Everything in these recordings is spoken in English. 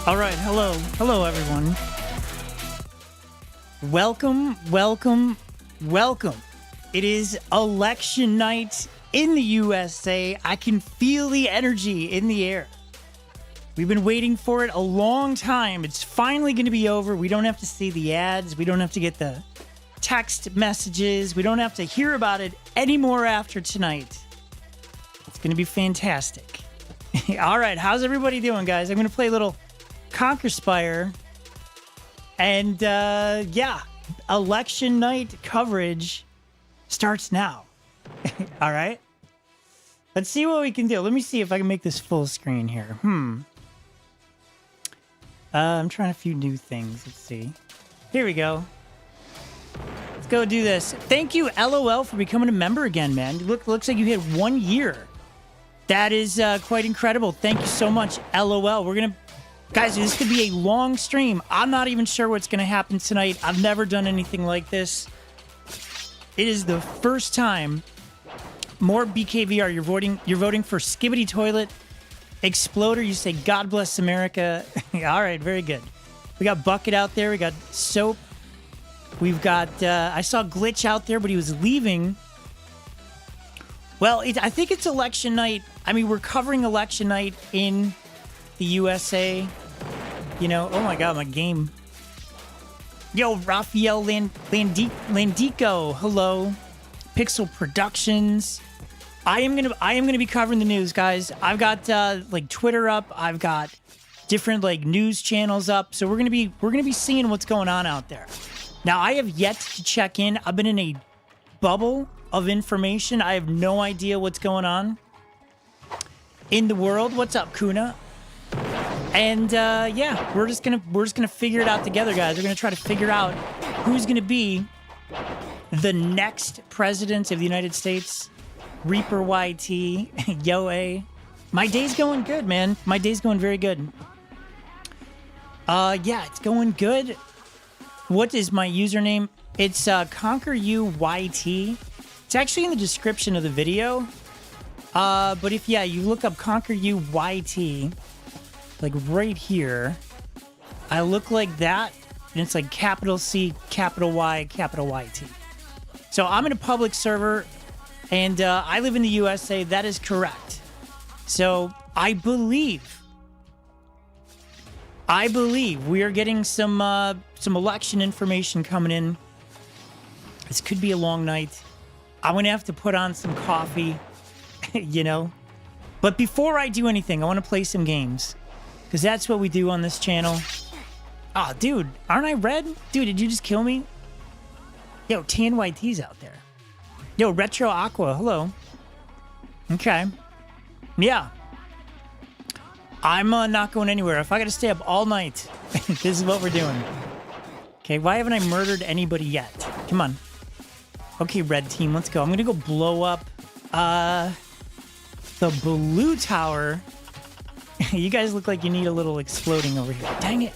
All right, hello everyone. Welcome. It is election night in the USA. I can feel the energy in the air. We've been waiting for it a long time. It's finally going to be over. We don't have to see the ads. We don't have to get the text messages. We don't have to hear about it anymore after tonight. It's going to be fantastic. All right, how's everybody doing, guys? I'm going to play a little Conquer Spire. And yeah, election night coverage starts now. All right. Let's see what we can do. Let me see if I can make this full screen here. I'm trying a few new things. Let's see. Here we go. Let's go do this. Thank you, LOL, for becoming a member again, man. Looks like you hit 1 year. That is quite incredible. Thank you so much, LOL. We're going to... Guys, this could be a long stream. I'm not even sure what's going to happen tonight. I've never done anything like this. It is the first time. More BKVR. You're voting for Skibbity Toilet. Exploder, you say, God bless America. All right, very good. We got Bucket out there. We got Soap. We've got... I saw Glitch out there, but he was leaving. Well, I think it's election night. I mean, we're covering election night in the USA. You know, oh my God, my game. Yo, Rafael Landico, hello. Pixel Productions. I am gonna be covering the news, guys. I've got like Twitter up. I've got different like news channels up. So we're gonna be seeing what's going on out there. Now, I have yet to check in. I've been in a bubble of information. I have no idea what's going on in the world. What's up, Kuna? And yeah, we're just gonna figure it out together, guys. We're gonna try to figure out who's gonna be the next president of the United States. Reaper YT, Yo A. My day's going good, man. My day's going very good. Yeah, it's going good. What is my username? It's ConquerUYT. It's actually in the description of the video. But if you look up ConquerUYT, like right here, I look like that, and it's like capital C, capital Y, capital YT. So I'm in a public server, and I live in the USA. That is correct. So I believe we are getting some election information coming in. This could be a long night. I'm gonna have to put on some coffee, you know. But before I do anything, I want to play some games, because that's what we do on this channel. Oh, dude, aren't I red? Dude, did you just kill me? Yo, TNYT's out there. Yo, Retro Aqua, hello. Okay. Yeah. I'm not going anywhere. If I got to stay up all night, this is what we're doing. Okay, why haven't I murdered anybody yet? Come on. Okay, red team, let's go. I'm going to go blow up the blue tower. You guys look like you need a little exploding over here. Dang it.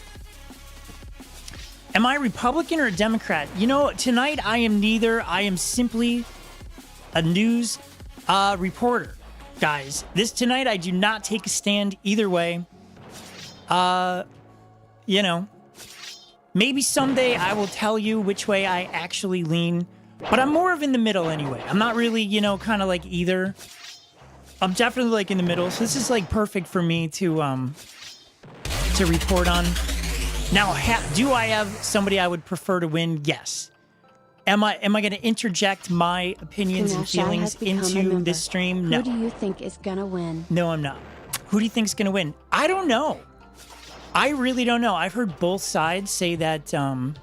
Am I a Republican or a Democrat? You know, tonight I am neither. I am simply a news reporter, guys. Tonight I do not take a stand either way. You know, maybe someday I will tell you which way I actually lean, but I'm more of in the middle anyway. I'm not really, you know, kind of like either. I'm definitely like in the middle, so this is like perfect for me to report on. Now, do I have somebody I would prefer to win? Yes. Am I going to interject my opinions and feelings into this stream? No. Who do you think is going to win? No, I'm not. Who do you think is going to win? I don't know. I really don't know. I've heard both sides say that they're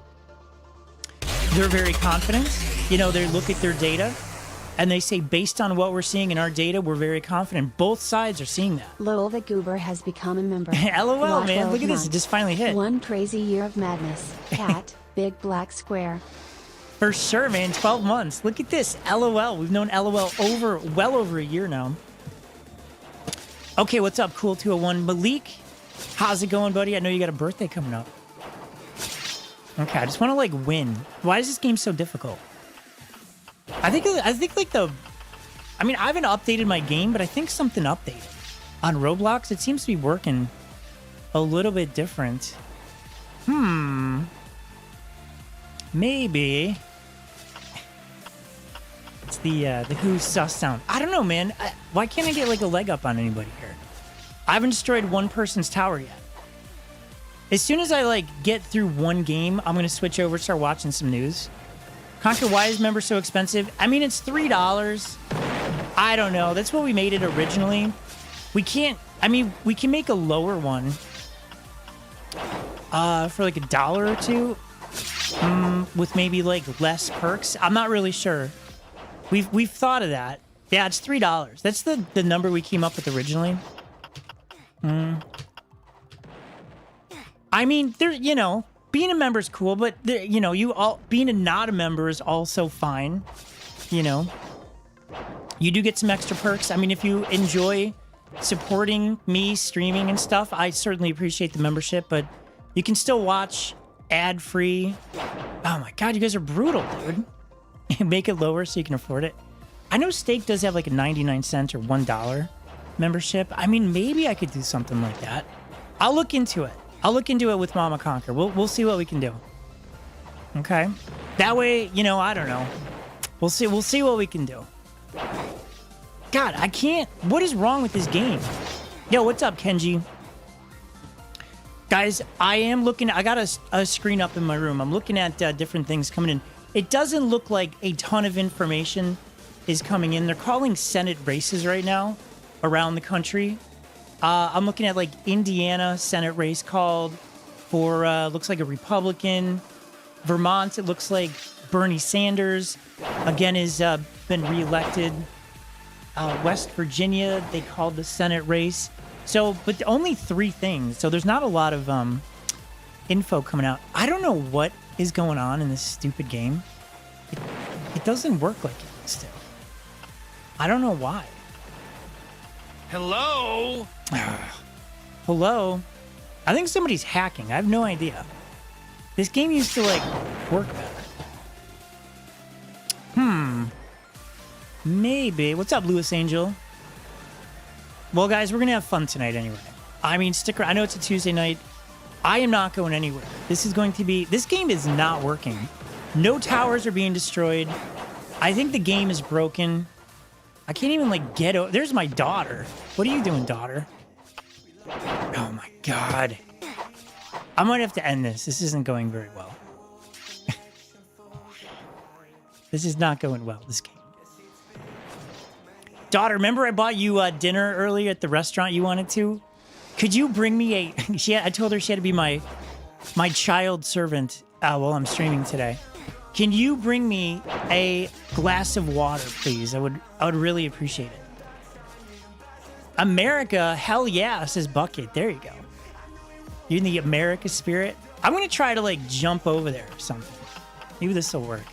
very confident. You know, they look at their data and they say, based on what we're seeing in our data, we're very confident. Both sides are seeing that. Lowell the Goober has become a member. LOL, man. Look at this. It just finally hit. One crazy year of madness. Cat, big black square. For sure, man. 12 months. Look at this. LOL. We've known LOL well over a year now. Okay, what's up, Cool 201? Malik, how's it going, buddy? I know you got a birthday coming up. Okay, I just want to, like, win. Why is this game so difficult? I think like I mean, I haven't updated my game, but I think something updated on Roblox. It seems to be working a little bit different. Maybe it's the Who sus sound. I don't know, man. Why can't I get like a leg up on anybody here? I haven't destroyed one person's tower yet. As soon as I like get through one game, I'm gonna switch over, start watching some news. Conquer, why is member so expensive? I mean, it's $3. I don't know. That's what we made it originally. We can't. I mean, we can make a lower one. For like $1 or $2, with maybe like less perks. I'm not really sure. We've thought of that. Yeah, it's $3. That's the number we came up with originally. I mean, there, you know, being a member is cool, but there, you know, being not a member is also fine. You know, you do get some extra perks. I mean, if you enjoy supporting me streaming and stuff, I certainly appreciate the membership, but you can still watch ad-free. Oh my god, you guys are brutal, dude. Make it lower so you can afford it. I know Steak does have like a 99-cent or $1 membership. I mean, maybe I could do something like that. I'll look into it. I'll look into it with Mama Conquer. We'll see what we can do. Okay? That way, you know, I don't know. We'll see what we can do. God, I can't. What is wrong with this game? Yo, what's up, Kenji? Guys, I am looking. I got a screen up in my room. I'm looking at different things coming in. It doesn't look like a ton of information is coming in. They're calling Senate races right now around the country. I'm looking at like Indiana Senate race called for looks like a Republican. Vermont, it looks like Bernie Sanders again has been reelected. West Virginia, they called the Senate race. So, but only 3 things. So there's not a lot of info coming out. I don't know what is going on in this stupid game. It doesn't work like it used to. I don't know why. Hello? Hello? I think somebody's hacking. I have no idea. This game used to, like, work better. Maybe. What's up, Lewis Angel? Well, guys, we're going to have fun tonight anyway. I mean, stick around. I know it's a Tuesday night. I am not going anywhere. This is going to be... This game is not working. No towers are being destroyed. I think the game is broken. I can't even, like, get... There's my daughter. What are you doing, daughter? Oh, my God. I might have to end this. This isn't going very well. This is not going well, this game. Daughter, remember I bought you dinner earlier at the restaurant you wanted to? Could you bring me a... I told her she had to be my child servant while I'm streaming today. Can you bring me a glass of water, please? I would really appreciate it. America, hell yeah, says Bucket. There you go. You're in the America spirit. I'm going to try to, like, jump over there or something. Maybe this will work.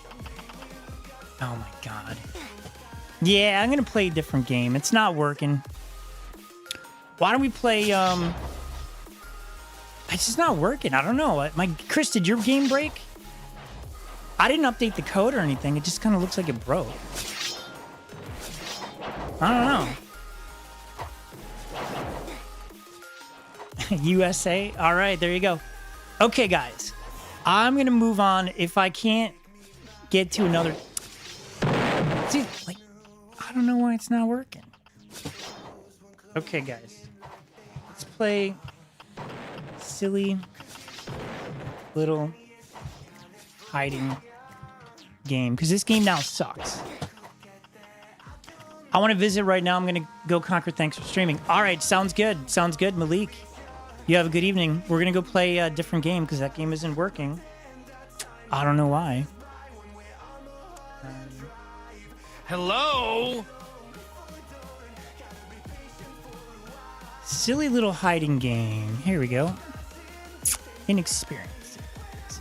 Oh, my God. Yeah, I'm going to play a different game. It's not working. Why don't we play, It's just not working. I don't know. Chris, did your game break? I didn't update the code or anything. It just kind of looks like it broke. I don't know. USA? All right, there you go. Okay, guys. I'm going to move on. If I can't get to another... See, like... I don't know why it's not working. Okay, guys. Let's play silly little hiding game, because this game now sucks. I want to visit right now. I'm going to go Conquer. Thanks for streaming. All right, sounds good. Sounds good, Malik. You have a good evening. We're going to go play a different game because that game isn't working. I don't know why. Hello? Silly little hiding game. Here we go. Inexperienced.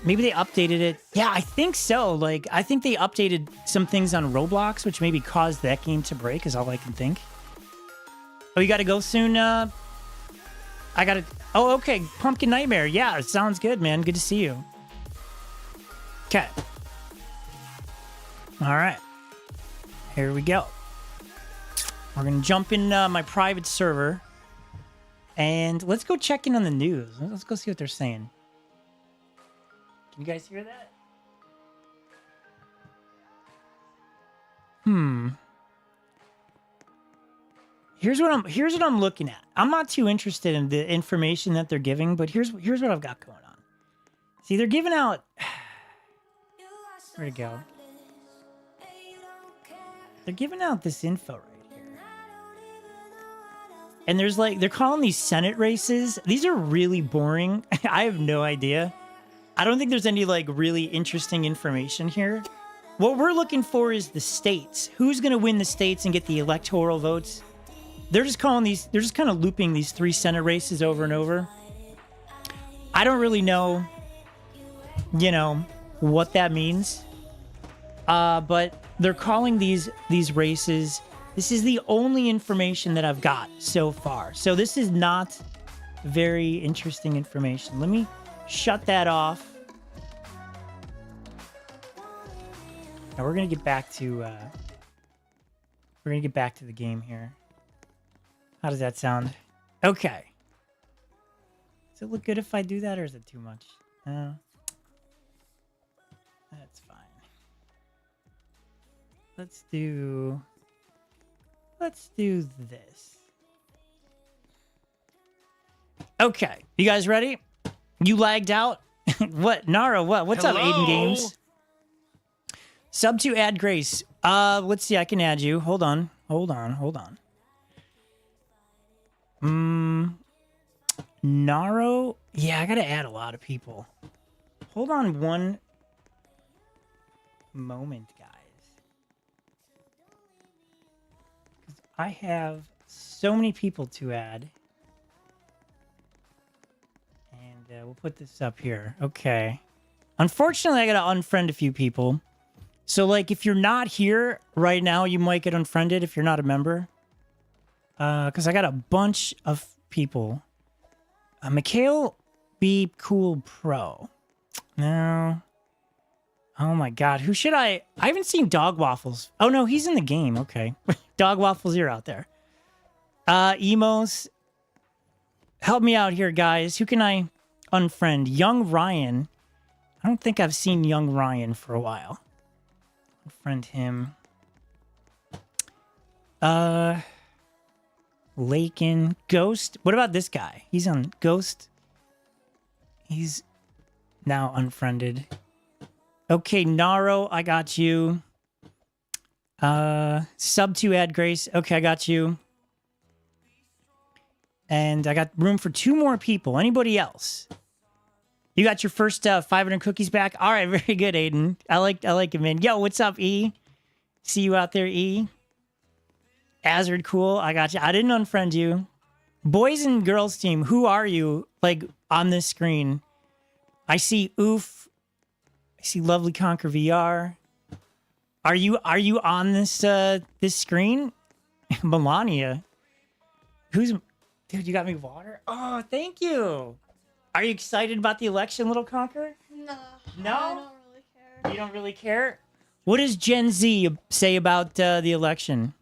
Maybe they updated it. Yeah, I think so. Like, I think they updated some things on Roblox, which maybe caused that game to break, is all I can think. Oh, you got to go soon? I got to... Oh, okay. Pumpkin Nightmare. Yeah, it sounds good, man. Good to see you. Okay. All right. Here we go. We're going to jump in my private server. And let's go check in on the news. Let's go see what they're saying. Can you guys hear that? Here's what I'm looking at. I'm not too interested in the information that they're giving, but here's what I've got going on. See, they're giving out. Where'd it go? They're giving out this info right here. And there's like, they're calling these Senate races. These are really boring. I have no idea. I don't think there's any like really interesting information here. What we're looking for is the states. Who's going to win the states and get the electoral votes? They're just calling these, they're just kind of looping these 3 Senate races over and over. I don't really know, you know, what that means. But they're calling these races. This is the only information that I've got so far. So this is not very interesting information. Let me shut that off. Now we're gonna get back to the game here. How does that sound? Okay. Does it look good if I do that, or is it too much? That's fine. Let's do this. Okay, you guys ready? You lagged out? What, Nara? What's up, Aiden Games? Sub to add Grace. Let's see. I can add you. Hold on. Naro. Yeah, I gotta add a lot of people. Hold on one moment, guys. I have so many people to add. And we'll put this up here. Okay. Unfortunately, I gotta unfriend a few people. So, like, if you're not here right now, you might get unfriended if you're not a member. Because I got a bunch of people. Mikhail Be Cool Pro. No. Oh my god, who should I haven't seen Dog Waffles. Oh no, he's in the game. Okay. Dog Waffles, you're out there. Emos. Help me out here, guys. Who can I unfriend? Young Ryan. I don't think I've seen Young Ryan for a while. Unfriend him. Lakin. Ghost. What about this guy? He's on Ghost. He's now unfriended. Okay, Naro, I got you. Sub to add Grace. Okay, I got you. And I got room for 2 more people. Anybody else? You got your first 500 cookies back? All right, very good, Aiden. I like it, man. Yo, what's up, E? See you out there, E. Azard, cool. I got you. I didn't unfriend you. Boys and girls team, who are you, like, on this screen? I see Oof. I see Lovely Conquer VR. Are you on this this screen? Melania. Dude, you got me water? Oh, thank you. Are you excited about the election, Little Conquer? No. No? I don't really care. You don't really care? What does Gen Z say about the election?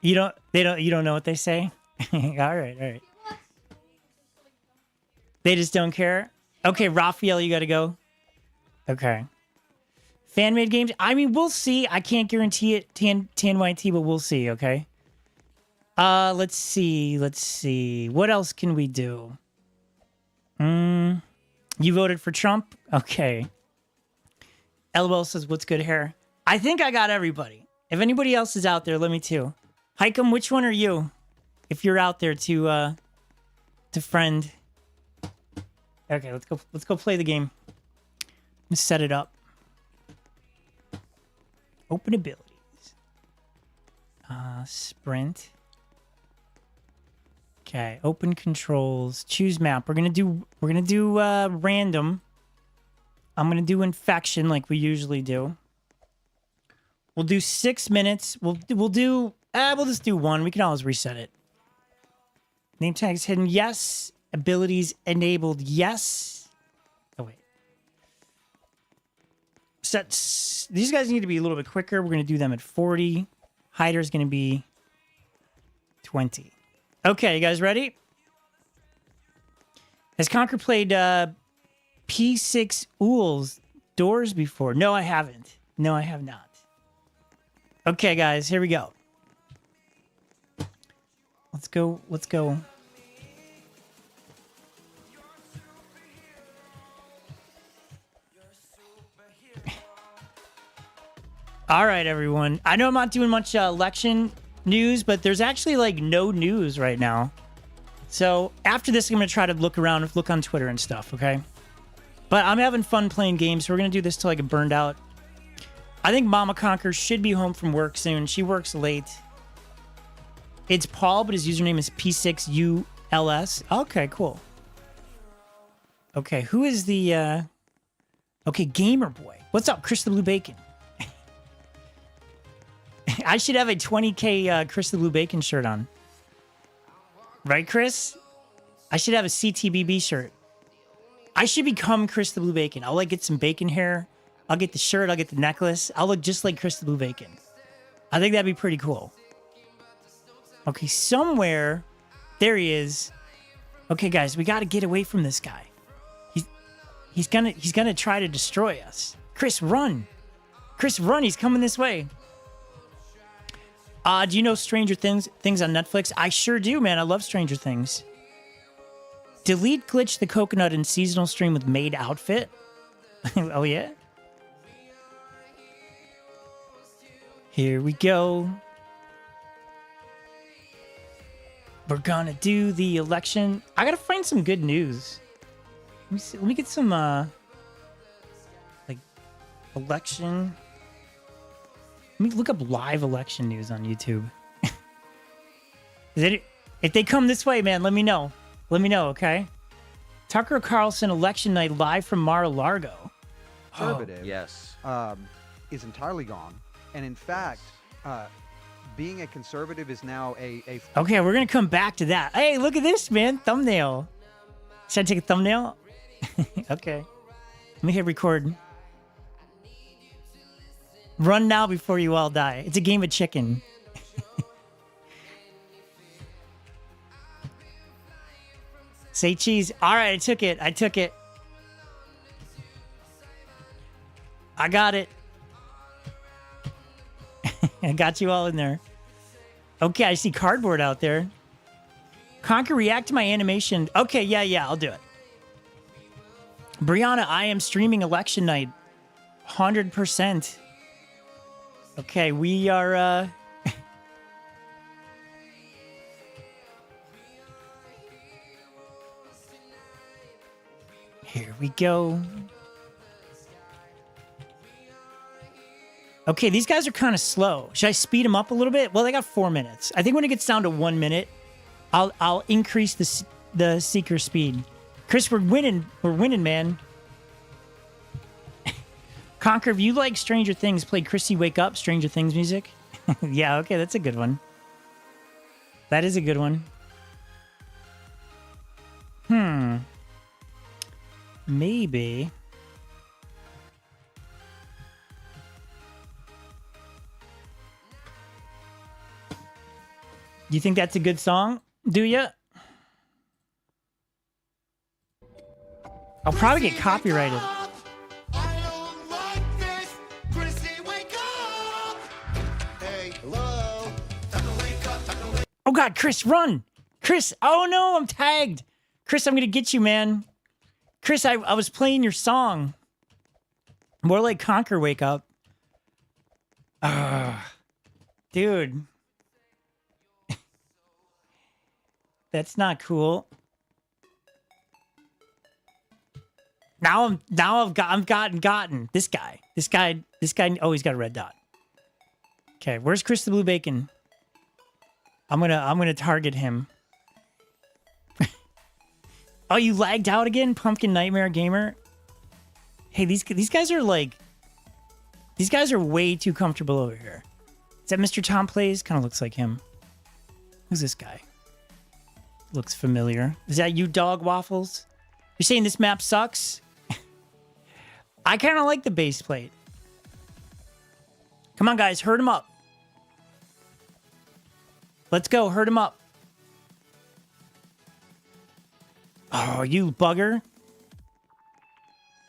You don't know what they say? all right. They just don't care? Okay, Raphael, you gotta go. Okay. Fan-made games? I mean, we'll see. I can't guarantee it, TNYT, but we'll see, okay? Let's see. What else can we do? You voted for Trump? Okay. LOL says, what's good hair? I think I got everybody. If anybody else is out there, let me too. Hikem, which one are you? If you're out there to friend. Okay, let's go play the game. Let's set it up. Open abilities. Sprint. Okay, open controls. Choose map. We're gonna do random. I'm gonna do infection like we usually do. We'll do 6 minutes. We'll just do 1. We can always reset it. Name tags hidden. Yes. Abilities enabled. Yes. Oh, wait. Sets. These guys need to be a little bit quicker. We're going to do them at 40. Hider's going to be 2020. Okay, you guys ready? Has Conker played P6 Ool's Doors before? No, I haven't. No, I have not. Okay, guys, here we go. Let's go. Let's go. All right, everyone. I know I'm not doing much election news, but there's actually like no news right now. So after this, I'm going to try to look around, look on Twitter and stuff, okay? But I'm having fun playing games, so we're going to do this till I get burned out. I think Mama Conker should be home from work soon. She works late. It's Paul, but his username is P6ULS. Okay, cool. Okay, who is the... Okay, Gamer Boy. What's up, Chris the Blue Bacon? I should have a 20K Chris the Blue Bacon shirt on. Right, Chris? I should have a CTBB shirt. I should become Chris the Blue Bacon. I'll like get some bacon hair. I'll get the shirt. I'll get the necklace. I'll look just like Chris the Blue Bacon. I think that'd be pretty cool. Okay, somewhere. There he is. Okay, guys, we got to get away from this guy. He's gonna try to destroy us. Chris, run. Chris, run. He's coming this way. Do you know Stranger Things on Netflix? I sure do, man. I love Stranger Things. Delete glitch the coconut in seasonal stream with maid outfit. Oh, yeah? Here we go. We're gonna do the election. I gotta find some good news. Let me see. Let me get some, like, election... Let me look up live election news on YouTube. If they come this way, man, let me know. Let me know, okay? Tucker Carlson election night live from Mar-a-Lago. Conservative, Yes. is entirely gone, and in fact, being a conservative is now a Okay, we're gonna come back to that. Hey, look at this, man! Thumbnail. Should I take a thumbnail? Okay. Let me hit record. Run now before you all die. It's a game of chicken. Say cheese. All right, I took it. I took it. I got it. I got you all in there. Okay, I see cardboard out there. Conker, react to my animation. Okay, yeah, I'll do it. Brianna, I am streaming election night. 100%. Okay, we are, Here we go. Okay, these guys are kind of slow. Should I speed them up a little bit? Well, they got 4 minutes. I think when it gets down to 1 minute, I'll increase the seeker speed. Chris, we're winning. We're winning, man. Conker, if you like Stranger Things, play Chrissy Wake Up, Stranger Things music. Yeah, okay, that's a good one. That is a good one. Maybe. You think that's a good song? Do ya? I'll probably get copyrighted. Oh God, Chris, run! Chris, oh no, I'm tagged. Chris, I'm gonna get you, man. Chris, I was playing your song. More like Conker Wake Up. Dude. That's not cool. Now I've gotten this guy. This guy, oh, he's got a red dot. Okay, where's Chris the Blue Bacon? I'm gonna target him. Oh, you lagged out again, Pumpkin Nightmare Gamer? Hey, these guys are like... These guys are way too comfortable over here. Is that Mr. Tom Plays? Kind of looks like him. Who's this guy? Looks familiar. Is that you, Dog Waffles? You're saying this map sucks? I kind of like the base plate. Come on, guys. Herd him up. Let's go. Herd him up. Oh, you bugger.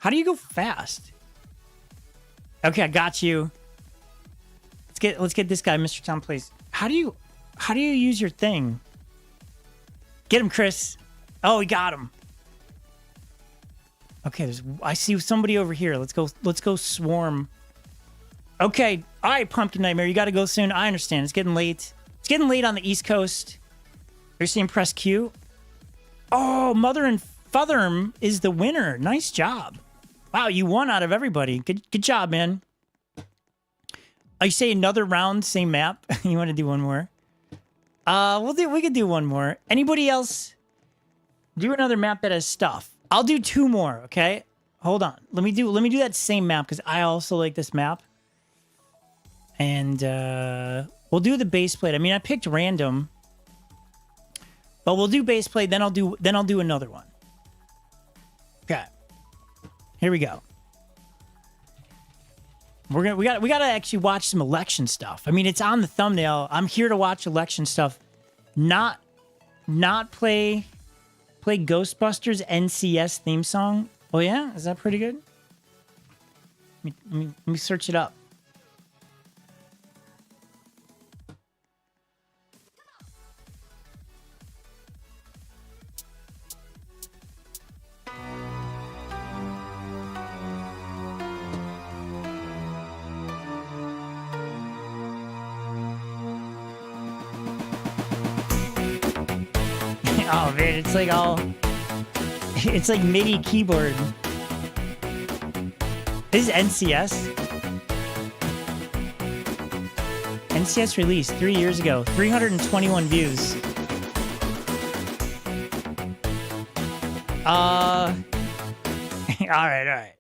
How do you go fast? Okay, I got you. Let's get this guy, Mr. Tom, please. How do you use your thing? Get him, Chris. Oh, we got him. Okay, I see somebody over here. Let's go swarm. Okay, all right, Pumpkin Nightmare, you got to go soon. I understand. It's getting late. It's getting late on the East Coast. Are you seeing press Q? Oh, Mother and Fatherm is the winner. Nice job. Wow, you won out of everybody. Good job, man. I say another round, same map. You want to do one more? We could do one more. Anybody else? Do another map that has stuff. I'll do two more, okay? Hold on. Let me do that same map because I also like this map. And we'll do the base plate. I mean, I picked random. But we'll do base plate, then I'll do another one. Okay. Here we go. We gotta actually watch some election stuff. I mean, it's on the thumbnail. I'm here to watch election stuff. Not play Ghostbusters NCS theme song. Oh yeah? Is that pretty good? Let me search it up. Oh man, it's like MIDI keyboard. This is NCS. NCS released 3 years ago, 321 views. All right.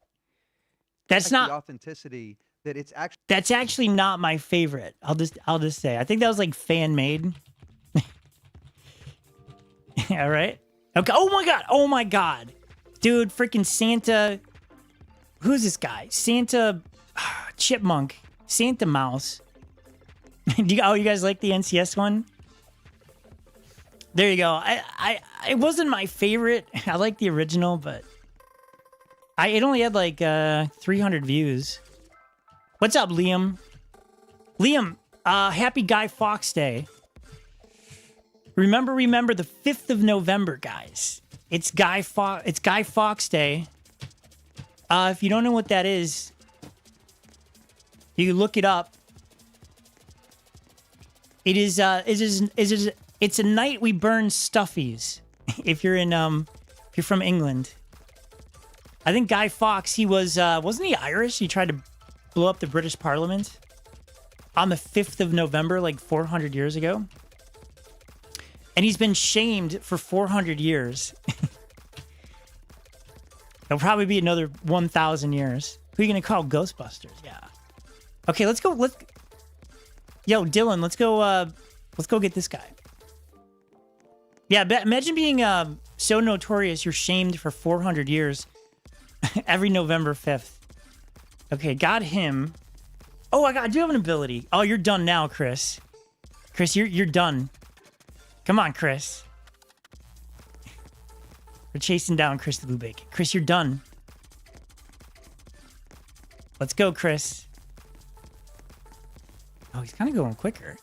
That's not the authenticity that it's actually. That's actually not my favorite. I'll just say. I think that was like fan made. All right. Okay. Oh my god. Dude, freaking Santa. Who's this guy? Santa Chipmunk. Santa Mouse. You guys like the NCS one? There you go. It wasn't my favorite. I like the original, but it only had like 300 views. What's up, Liam? Liam, happy Guy Fawkes Day. Remember the 5th of November, guys. It's Guy Fawkes Day. If you don't know what that is, you can look it up. It's a night we burn stuffies. If you're from England. I think Guy Fawkes, he wasn't he Irish? He tried to blow up the British Parliament on the 5th of November, like 400 years ago. And he's been shamed for 400 years. It'll probably be another 1,000 years. Who are you going to call Ghostbusters? Yeah. Okay, let's go. Yo, Dylan, let's go get this guy. Yeah, imagine being so notorious you're shamed for 400 years every November 5th. Okay, got him. Oh, I do have an ability. Oh, you're done now, Chris. Chris, you're done. Come on, Chris. We're chasing down Chris the Blue Bacon. Chris, you're done. Let's go, Chris. Oh, he's kind of going quicker.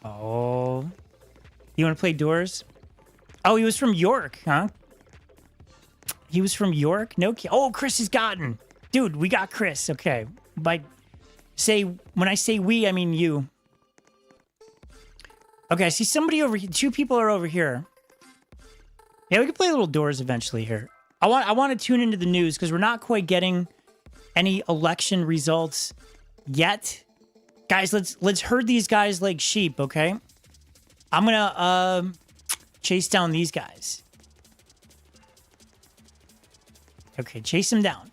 Oh. You want to play Doors? Oh, he was from York, huh? He was from York? No. Oh, Chris has gotten. Dude, we got Chris. Okay. When I say we, I mean you. Okay, I see somebody over here. 2 people are over here. Yeah, we can play little Doors eventually here. I want to tune into the news because we're not quite getting any election results yet. Guys, let's herd these guys like sheep, okay? I'm gonna chase down these guys. Okay, chase him down.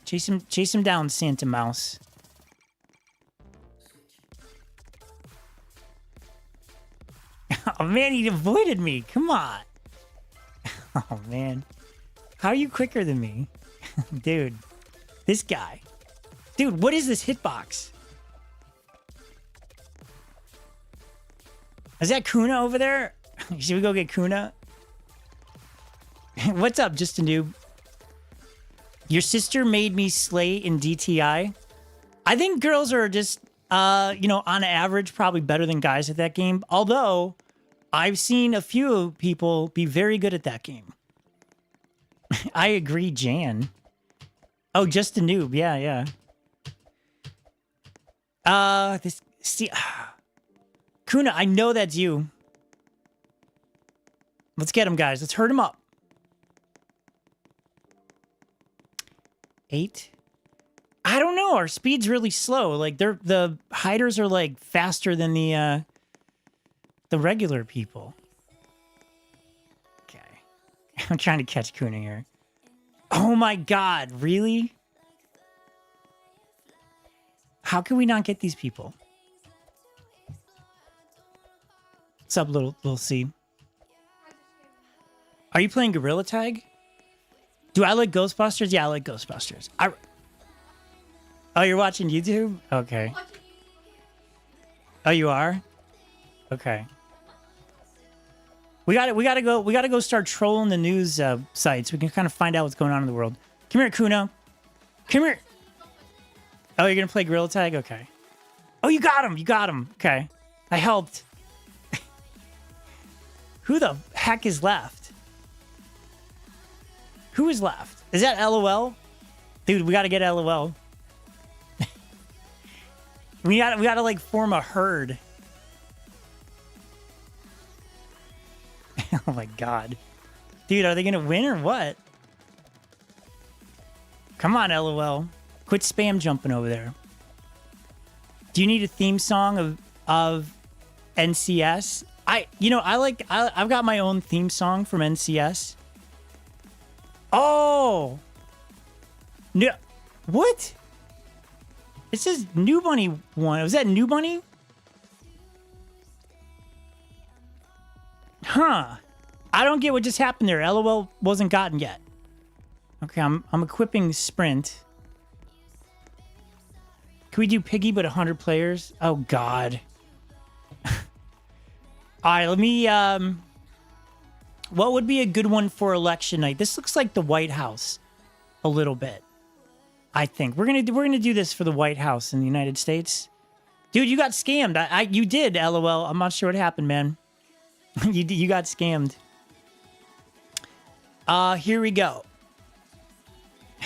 Chase him down, Santa Mouse. Oh man, he avoided me. Come on. Oh man. How are you quicker than me? Dude. This guy. Dude, what is this hitbox? Is that Kuna over there? Should we go get Kuna? What's up, just a noob? Your sister made me slay in DTI. I think girls are just, you know, on average, probably better than guys at that game. Although, I've seen a few people be very good at that game. I agree, Jan. Oh, just a noob. Yeah, yeah. Kuna, I know that's you. Let's get him, guys. Let's hurt him up. 8. I don't know. Our speed's really slow. Like the hiders are like faster than the regular people. Okay. I'm trying to catch Kuna here. Oh my god, really? How can we not get these people? What's up, little C? Are you playing Gorilla Tag? Do I like Ghostbusters? Yeah, I like Ghostbusters. Oh, you're watching YouTube? Okay. Oh, you are? Okay. We gotta go start trolling the news sites. We can kind of find out what's going on in the world. Come here, Kuna. Come here. Oh, you're gonna play Gorilla Tag? Okay. Oh, you got him. You got him. Okay. I helped. Who the heck is left? Who is left? Is that LOL? Dude, we gotta get LOL. we gotta like form a herd. Oh my god. Dude, are they gonna win or what? Come on, LOL. Quit spam jumping over there. Do you need a theme song of NCS? I've got my own theme song from NCS. Oh! No. What? It says New Bunny 1. Was that New Bunny? Huh. I don't get what just happened there. LOL wasn't gotten yet. Okay, I'm equipping Sprint. Can we do Piggy but 100 players? Oh, God. All right, let me... What would be a good one for election night? This looks like the White House a little bit. I think we're gonna do this for the White House in the United States. Dude, you got scammed. You did, LOL. I'm not sure what happened, man. you got scammed. Here we go.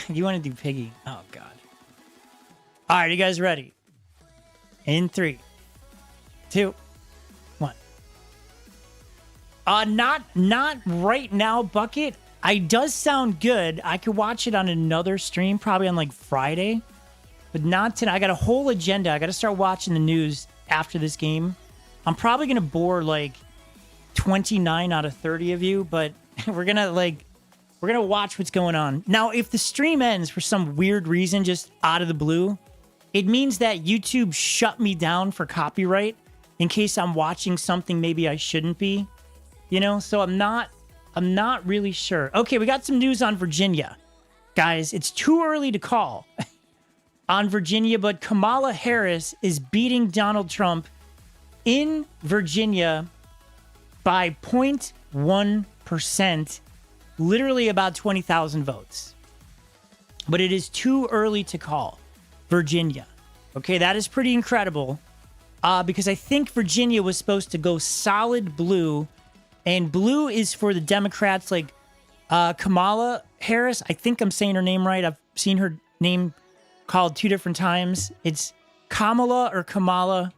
You want to do Piggy? Oh God. All right, you guys ready? In 3, 2, 1. Not right now, Bucket. It does sound good. I could watch it on another stream, probably on like Friday, but not tonight. I got a whole agenda. I got to start watching the news after this game. I'm probably gonna bore like 29 out of 30 of you, but we're gonna watch what's going on. Now, if the stream ends for some weird reason, just out of the blue, it means that YouTube shut me down for copyright in case I'm watching something maybe I shouldn't be. You know, so I'm not really sure. Okay, we got some news on Virginia. Guys, it's too early to call on Virginia, but Kamala Harris is beating Donald Trump in Virginia by 0.1%, literally about 20,000 votes. But it is too early to call Virginia. Okay, that is pretty incredible because I think Virginia was supposed to go solid blue. And blue is for the Democrats, like Kamala Harris. I think I'm saying her name right. I've seen her name called 2 different times. It's Kamala or Kamala.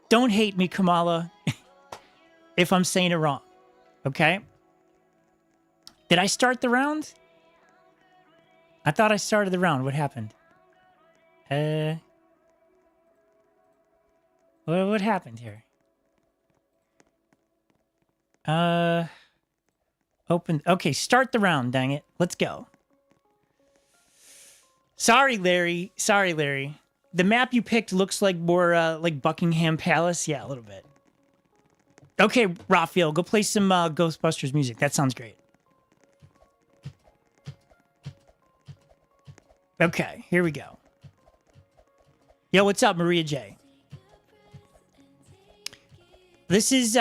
Don't hate me, Kamala, if I'm saying it wrong. Okay? Did I start the round? I thought I started the round. What happened? What happened here? Open. Okay, start the round, dang it. Let's go. Sorry, Larry. The map you picked looks like more like Buckingham Palace. Yeah, a little bit. Okay, Raphael, go play some Ghostbusters music. That sounds great. Okay, here we go. Yo, what's up, Maria J? This is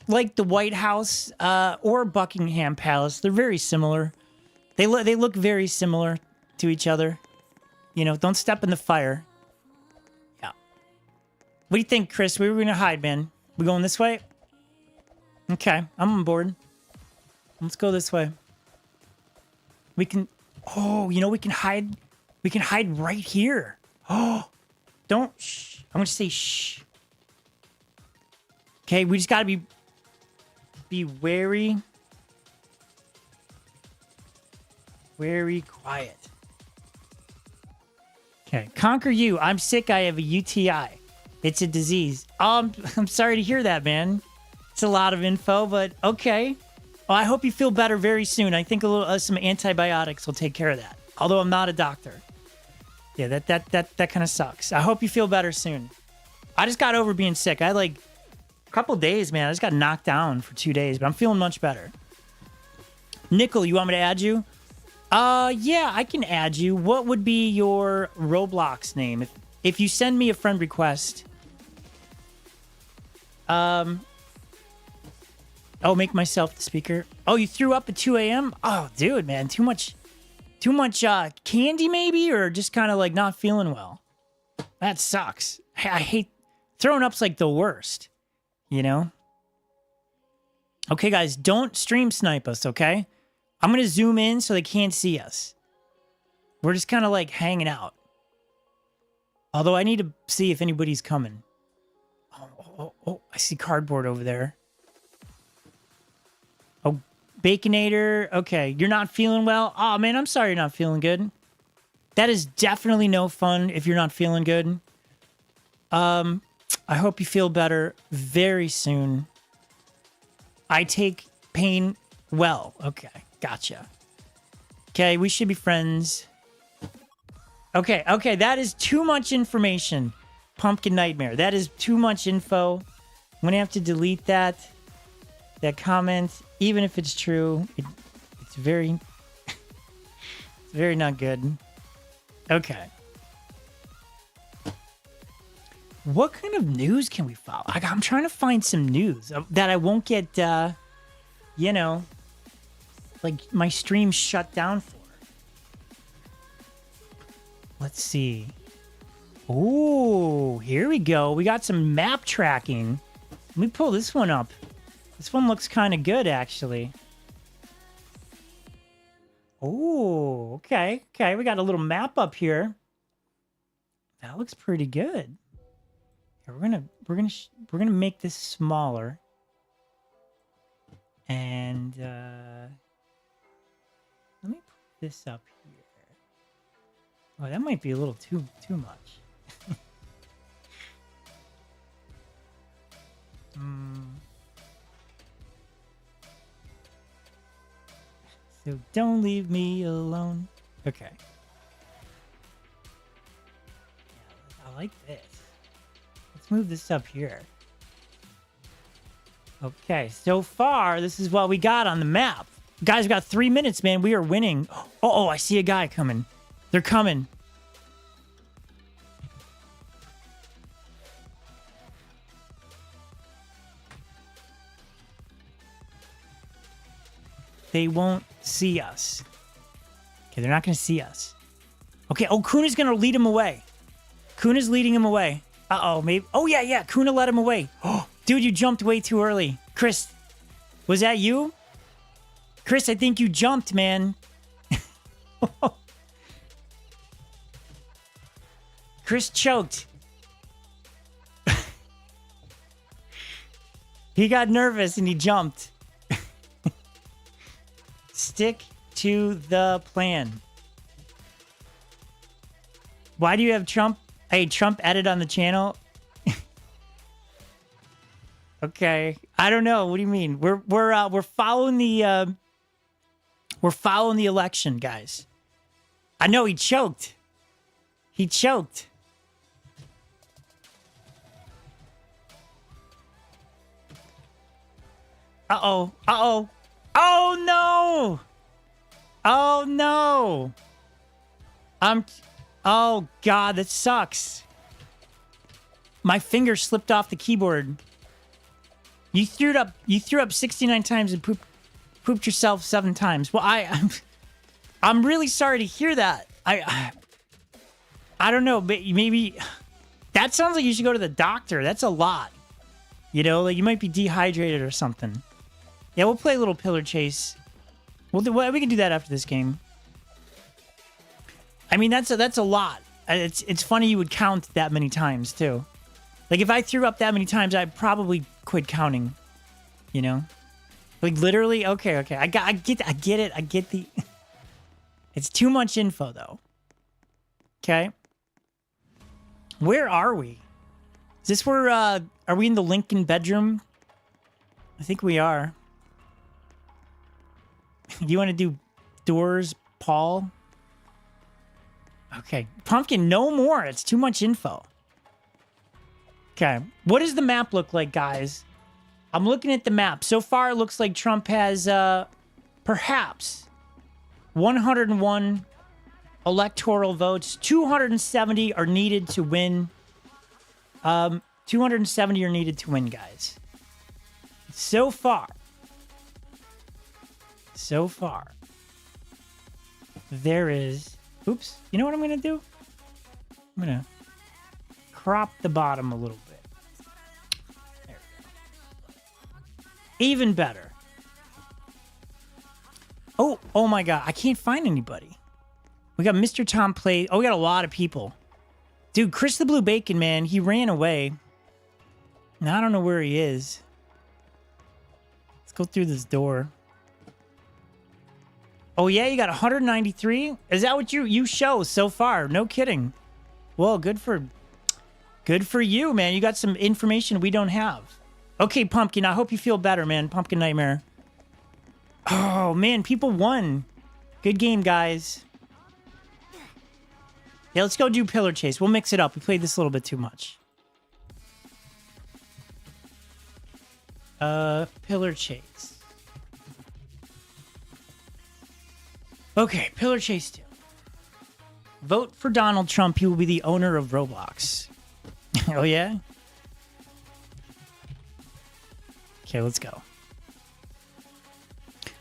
like the White House or Buckingham Palace. They're very similar. They look very similar to each other. You know, don't step in the fire. Yeah. What do you think, Chris? Where are we gonna hide, man? We going this way? Okay, I'm on board. Let's go this way. We can. Oh, you know, we can hide. We can hide right here. Oh, don't. Shh. I'm gonna say shh. Okay, we just gotta be wary. Very quiet. Okay, conquer you. I'm sick. I have a UTI. It's a disease. I'm sorry to hear that, man. It's a lot of info, but okay. Well, I hope you feel better very soon. I think a little some antibiotics will take care of that. Although I'm not a doctor. Yeah, that kind of sucks. I hope you feel better soon. I just got over being sick. I had like a couple days, man. I just got knocked down for 2 days, but I'm feeling much better. Nickel, you want me to add you? Yeah, I can add you. What would be your Roblox name? If you send me a friend request. Oh, make myself the speaker. Oh, you threw up at 2 a.m.? Oh, dude, man, too much candy maybe, or just kind of like not feeling well. That sucks. I hate throwing up's like the worst, you know? Okay, guys, don't stream snipe us, okay? I'm going to zoom in so they can't see us. We're just kind of like hanging out. Although I need to see if anybody's coming. Oh, I see cardboard over there. Oh, Baconator. Okay, you're not feeling well? Oh, man, I'm sorry you're not feeling good. That is definitely no fun if you're not feeling good. I hope you feel better very soon. I take pain well. Okay, gotcha. Okay, we should be friends. Okay, that is too much information. Pumpkin Nightmare. That is too much info. I'm going to have to delete that comment. Even if it's true, it's very... it's very not good. Okay. What kind of news can we follow? I'm trying to find some news that I won't get, you know, like my stream shut down for. Let's see. Ooh, here we go. We got some map tracking. Let me pull this one up. This one looks kind of good, actually. Ooh, okay. We got a little map up here. That looks pretty good. Here, we're gonna make this smaller. And let me put this up here. Oh, that might be a little too much. So don't leave me alone. Okay. Yeah, I like this. Let's move this up here. Okay, so far, this is what we got on the map. Guys, we got 3 minutes, man. We are winning. Oh, I see a guy coming. They're coming. They won't see us. Okay, they're not going to see us. Okay, oh, Kuna's going to lead him away. Kuna's leading him away. Uh-oh, maybe. Oh, yeah. Kuna led him away. Oh, dude, you jumped way too early. Chris, was that you? Chris, I think you jumped, man. Chris choked. He got nervous and he jumped. Stick to the plan. Why do you have Trump? Hey, Trump edit on the channel? Okay, I don't know. What do you mean? We're following the election, guys. I know he choked. He choked. Uh-oh. Oh, no. Oh, no. Oh, God, that sucks. My finger slipped off the keyboard. You threw up 69 times and pooped yourself 7 times. Well, I'm really sorry to hear that. I don't know, but maybe that sounds like you should go to the doctor. That's a lot. You know, like you might be dehydrated or something. Yeah, we'll play a little pillar chase. We can do that after this game. I mean, that's a lot. It's funny you would count that many times too. Like if I threw up that many times, I'd probably quit counting. You know, like literally. Okay. I get it. I get the. It's too much info though. Okay. Where are we? Is this where? Are we in the Lincoln bedroom? I think we are. You want to do doors, Paul? Okay. Pumpkin, no more. It's too much info. Okay. What does the map look like, guys? I'm looking at the map. So far, it looks like Trump has, perhaps 101 electoral votes. 270 are needed to win. 270 are needed to win, guys. So far. There is... Oops. You know what I'm going to do? I'm going to crop the bottom a little bit. There we go. Even better. Oh my God. I can't find anybody. We got Mr. Tom Play. Oh, we got a lot of people. Dude, Chris the Blue Bacon, man, he ran away. Now I don't know where he is. Let's go through this door. Oh yeah, you got 193? Is that what you show so far? No kidding. Well, good for you, man. You got some information we don't have. Okay, Pumpkin, I hope you feel better, man. Pumpkin Nightmare. Oh, man, people won. Good game, guys. Yeah, let's go do Pillar Chase. We'll mix it up. We played this a little bit too much. Pillar Chase. Okay, Pillar Chase 2. Vote for Donald Trump. He will be the owner of Roblox. Oh, yeah? Okay, let's go.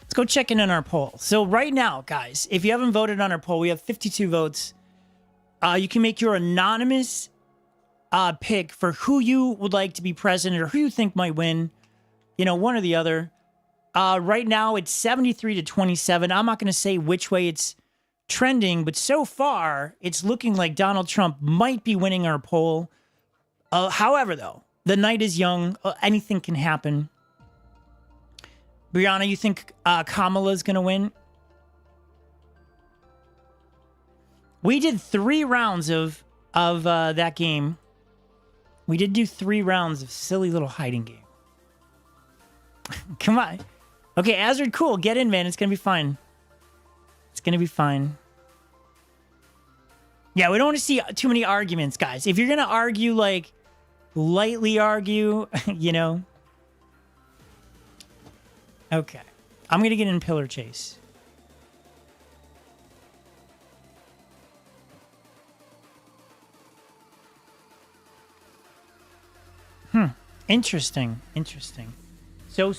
Let's go check in on our poll. So right now, guys, if you haven't voted on our poll, we have 52 votes. You can make your anonymous pick for who you would like to be president or who you think might win. You know, one or the other. Right now, it's 73 to 27. I'm not going to say which way it's trending, but so far, it's looking like Donald Trump might be winning our poll. However, though, the night is young. Anything can happen. Brianna, you think Kamala's going to win? We did 3 rounds of that game. We did do 3 rounds of silly little hiding game. Come on. Okay, Azrid, cool. Get in, man. It's going to be fine. It's going to be fine. Yeah, we don't want to see too many arguments, guys. If you're going to argue, like, lightly argue, you know. Okay. I'm going to get in Pillar Chase. Interesting. So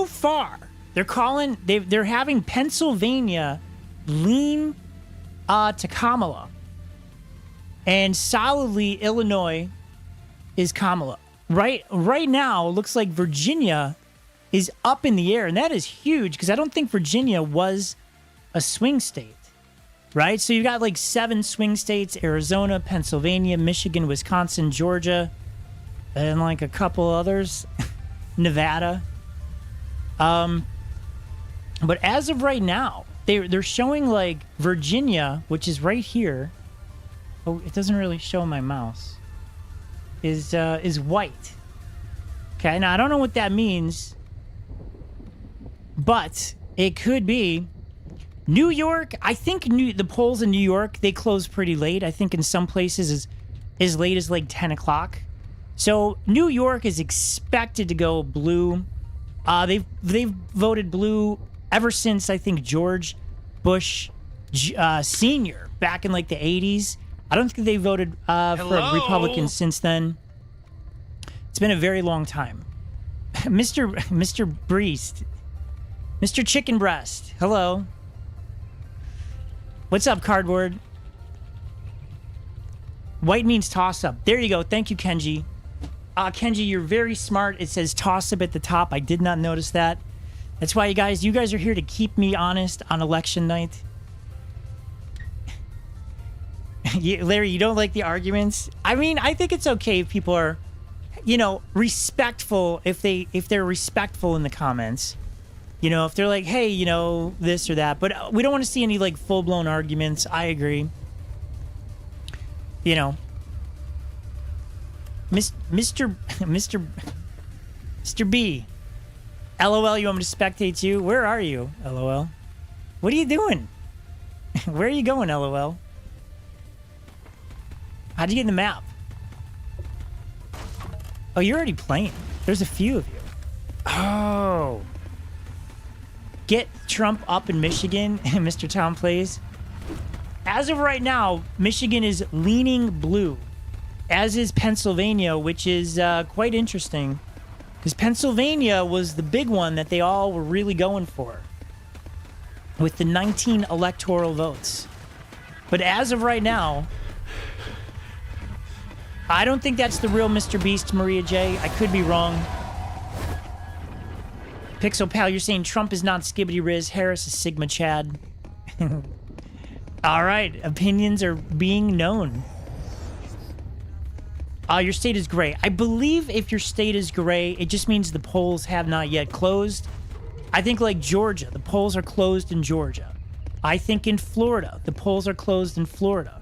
far, they're having Pennsylvania lean to Kamala, and solidly Illinois is Kamala. Right now, it looks like Virginia is up in the air, and that is huge because I don't think Virginia was a swing state, right? So you got like 7 swing states: Arizona, Pennsylvania, Michigan, Wisconsin, Georgia, and like a couple others. Nevada. But as of right now, they're showing like Virginia, which is right here. Oh, it doesn't really show my mouse. Is white. Okay, now I don't know what that means, but it could be New York. I think the polls in New York, they close pretty late. I think in some places as late as like 10 o'clock. So New York is expected to go blue. They've voted blue ever since I think George Bush Sr. back in like the 80s. I don't think they voted for a Republican since then. It's been a very long time. Mr. Breast. Mr. Chicken Breast. Hello. What's up, Cardboard? White means toss up. There you go. Thank you, Kenji. Kenji, you're very smart. It says toss up at the top. I did not notice that. That's why you guys are here to keep me honest on election night. Larry, you don't like the arguments? I mean, I think it's okay if people are, respectful. If they're respectful in the comments, if they're like, hey, this or that. But we don't want to see any like full blown arguments. I agree. Mr. B. LOL, you want me to spectate you? Where are you? LOL. What are you doing? Where are you going? LOL. How'd you get in the map? Oh, you're already playing. There's a few of you. Oh. Get Trump up in Michigan, Mr. Tom plays. As of right now, Michigan is leaning blue, as is Pennsylvania, which is quite interesting, because Pennsylvania was the big one that they all were really going for, with the 19 electoral votes. But as of right now, I don't think that's the real Mr. Beast, Maria J. I could be wrong. Pixel Pal, you're saying Trump is not Skibbity Riz, Harris is Sigma Chad. All right, opinions are being known. Your state is gray. I believe if your state is gray, it just means the polls have not yet closed. I think like Georgia, the polls are closed in Georgia. I think in Florida, the polls are closed in Florida.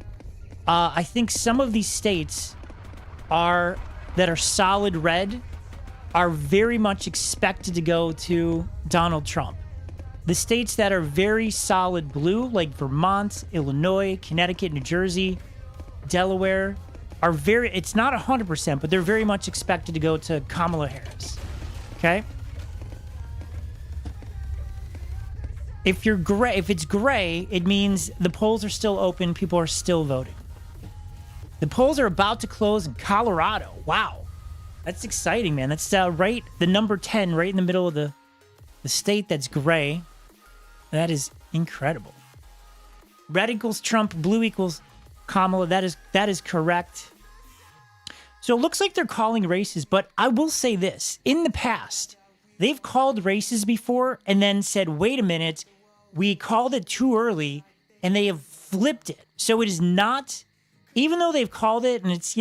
I think some of these states that are solid red are very much expected to go to Donald Trump. The states that are very solid blue, like Vermont, Illinois, Connecticut, New Jersey, Delaware, are it's not 100%, but they're very much expected to go to Kamala Harris. Okay? If it's gray, it means the polls are still open, people are still voting. The polls are about to close in Colorado. Wow. That's exciting, man. That's the number 10, right in the middle of the state that's gray. That is incredible. Red equals Trump, blue equals Kamala. That is correct. So it looks like they're calling races, but I will say this. In the past, they've called races before and then said, wait a minute, we called it too early, and they have flipped it. So it is not, even though they've called it and it's,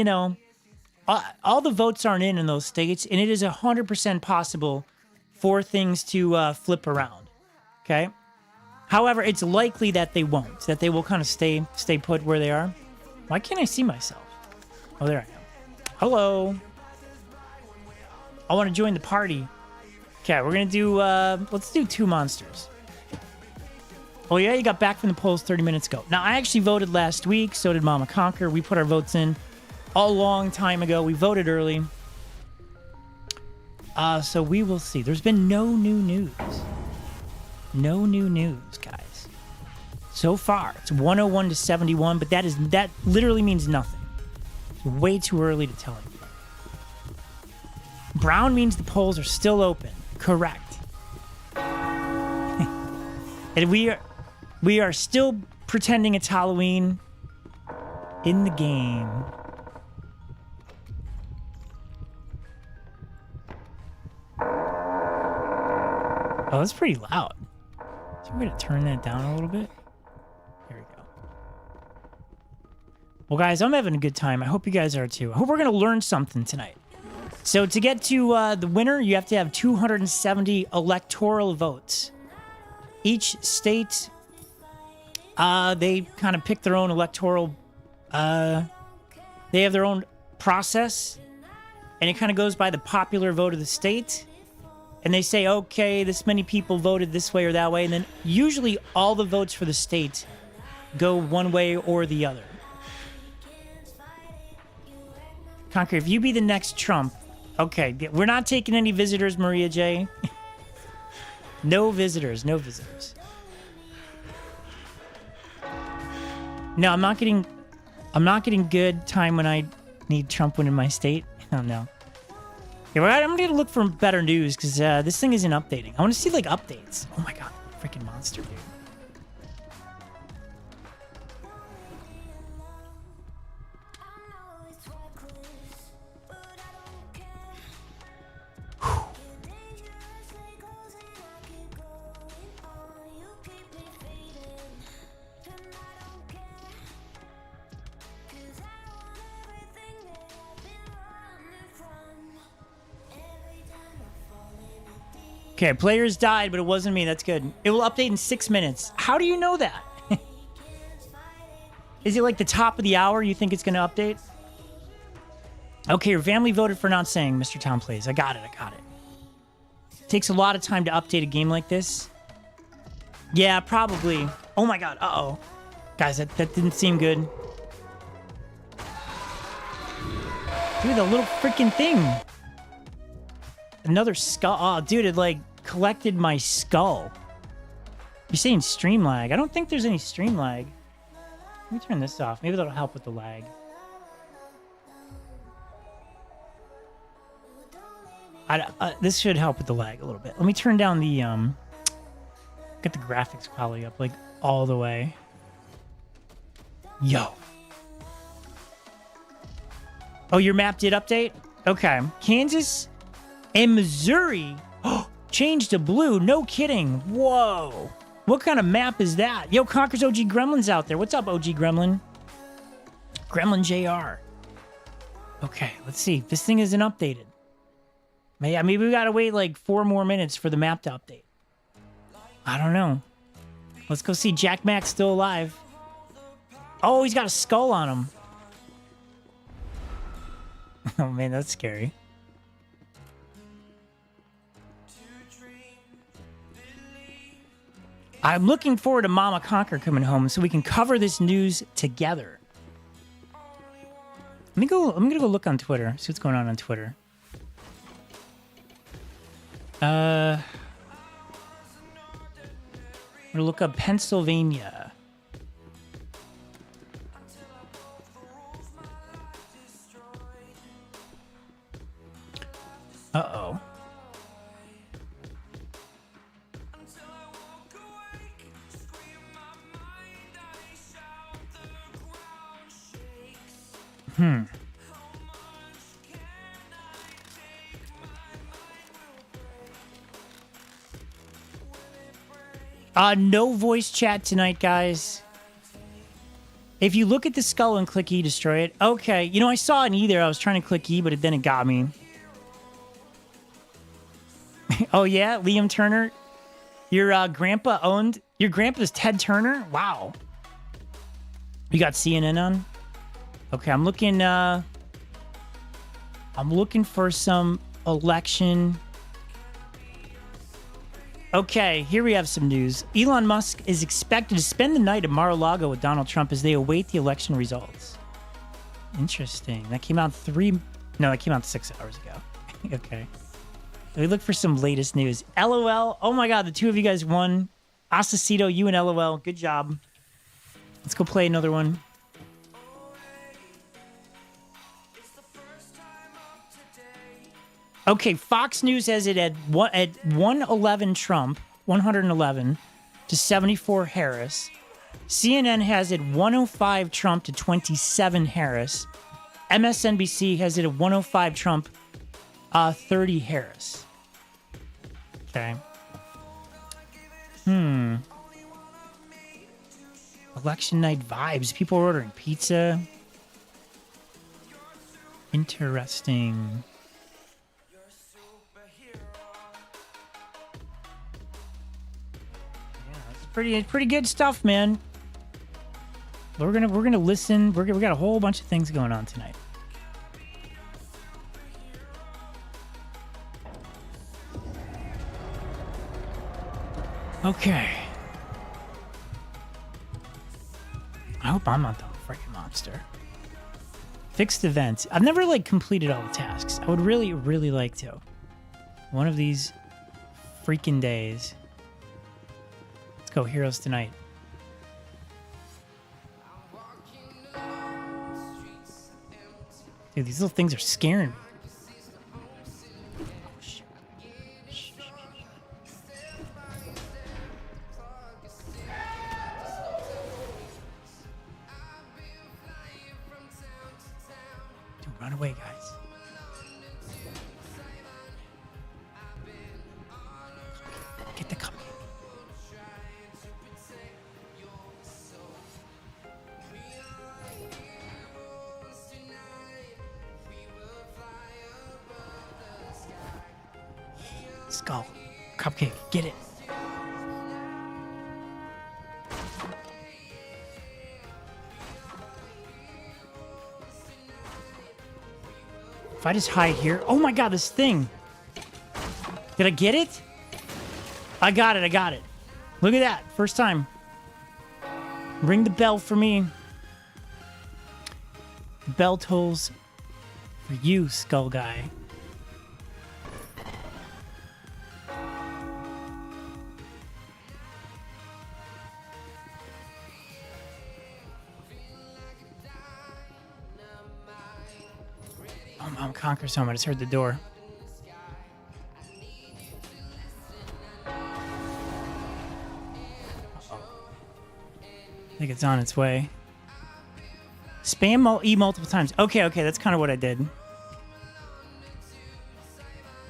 all the votes aren't in those states, and it is 100% possible for things to flip around. Okay? However, it's likely that they won't, that they will kind of stay put where they are. Why can't I see myself? Oh, there I am. Hello. I want to join the party. Okay, we're going to do, let's do 2 monsters. Oh yeah, you got back from the polls 30 minutes ago. Now, I actually voted last week, so did Mama Conquer. We put our votes in a long time ago. We voted early. So we will see. There's been no new news. No new news, guys. So far, it's 101 to 71, but that literally means nothing. It's way too early to tell you. Brown means the polls are still open. Correct. And we are still pretending it's Halloween in the game. Oh, that's pretty loud. So we're going to turn that down a little bit. There we go. Well, guys, I'm having a good time. I hope you guys are too. I hope we're going to learn something tonight. So to get to the winner, you have to have 270 electoral votes. Each state, they kind of pick their own electoral, they have their own process, and it kind of goes by the popular vote of the state. And they say, okay, this many people voted this way or that way. And then usually all the votes for the state go one way or the other. Conquer, if you be the next Trump, okay, we're not taking any visitors, Maria J. No visitors, no visitors. No, I'm not getting good time when I need Trump winning my state. Oh, no. Okay, well, I'm gonna look for better news because this thing isn't updating. I want to see like updates. Oh my god, freaking monster, dude. Okay, players died, but it wasn't me. That's good. It will update in 6 minutes. How do you know that? Is it like the top of the hour you think it's going to update? Okay, your family voted for not saying Mr. Tom Plays. I got it. Takes a lot of time to update a game like this. Yeah, probably. Oh my god. Uh-oh. Guys, that didn't seem good. Dude, the little freaking thing. Another skull. Oh, dude, it like collected my skull. You're saying stream lag. I don't think there's any stream lag. Let me turn this off. Maybe that'll help with the lag. This should help with the lag a little bit. Let me turn down the get the graphics quality up like all the way. Yo. Oh, your map did update? Okay. Kansas and Missouri changed to blue. No kidding. Whoa. What kind of map is that? Yo, Conker's OG Gremlin's out there. What's up, OG Gremlin? Gremlin JR. Okay, let's see. This thing isn't updated. Maybe we gotta wait like 4 more minutes for the map to update. I don't know. Let's go see Jack Mack's still alive. Oh, he's got a skull on him. Oh man, that's scary. I'm looking forward to Mama Conker coming home so we can cover this news together. I'm gonna go look on Twitter, see what's going on Twitter. I'm gonna look up Pennsylvania. Uh-oh. No voice chat tonight, guys. If you look at the skull and click E, destroy it. Okay, you know, I saw an E there. I was trying to click E, but then it got me. Oh, yeah? Liam Turner? Your grandpa owned... Your grandpa's Ted Turner? Wow. You got CNN on? Okay, I'm looking for some election... Okay, here we have some news. Elon Musk is expected to spend the night at Mar-a-Lago with Donald Trump as they await the election results. Interesting. That came out 6 hours ago. Okay. We look for some latest news. LOL. Oh my god, the two of you guys won. Asesito, you and LOL. Good job. Let's go play another one. Okay, Fox News has it at 111 Trump, 111 to 74 Harris. CNN has it 105 Trump to 27 Harris. MSNBC has it at 105 Trump, 30 Harris. Okay. Election night vibes. People are ordering pizza. Interesting. Pretty good stuff, man. We're gonna listen. We got a whole bunch of things going on tonight. Okay. I hope I'm not the freaking monster. Fixed events. I've never like completed all the tasks. I would really like to. One of these freaking days. Let's go, Heroes Tonight. Dude, these little things are scaring me. away, guys. Get the cupcake. Skull. Cupcake. Get it. If I just hide here. Oh my god, this thing. Did I get it? I got it. I got it. Look at that. First time. Ring the bell for me. The bell tolls for you, Skull Guy. Oh, Mom Conquers Home. I just heard the door. I think it's on its way. Spam E multiple times. Okay, okay, that's kind of what I did.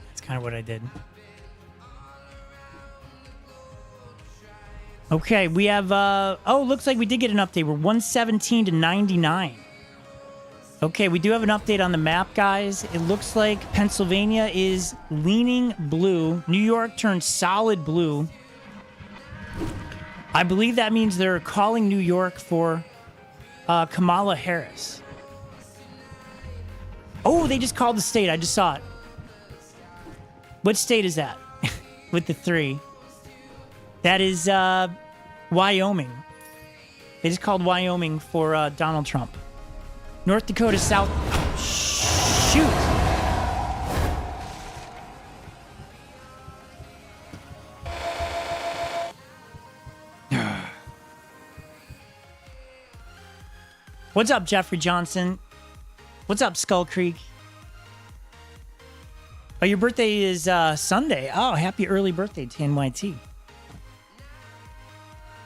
That's kind of what I did. Okay, we have, oh, looks like we did get an update. We're 117 to 99. Okay, we do have an update on the map, guys. It looks like Pennsylvania is leaning blue. New York turned solid blue. I believe that means they're calling New York for Kamala Harris. Oh, they just called the state. I just saw it. What state is that? With the 3. That is Wyoming. They just called Wyoming for Donald Trump. North Dakota, South... Shoot! What's up, Jeffrey Johnson? What's up, Skull Creek? Oh, your birthday is Sunday. Oh, happy early birthday to NYT.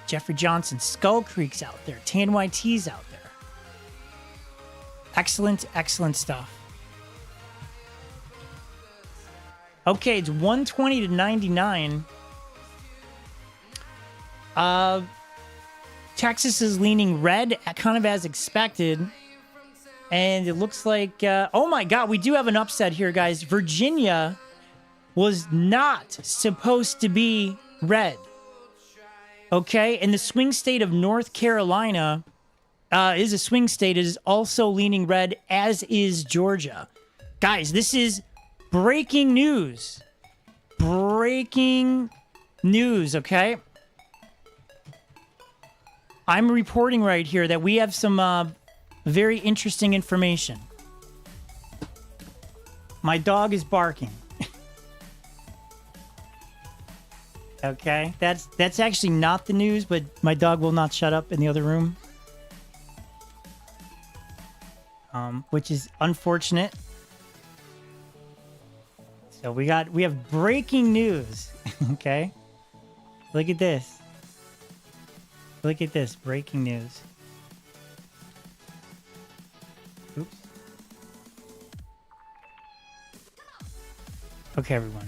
Jeffrey Johnson, Skull Creek's out there. TNYT's out there. Excellent, excellent stuff. Okay, it's 120 to 99. Texas is leaning red, kind of as expected. And it looks like, oh my God, we do have an upset here, guys. Virginia was not supposed to be red. Okay, and the swing state of North Carolina is a swing state. It is also leaning red, as is Georgia. Guys, this is breaking news. Breaking news, okay? I'm reporting right here that we have some very interesting information. My dog is barking. Okay, that's actually not the news, but my dog will not shut up in the other room. Which is unfortunate. So we have breaking news. Okay, look at this. Look at this, breaking news. Oops. Okay, everyone.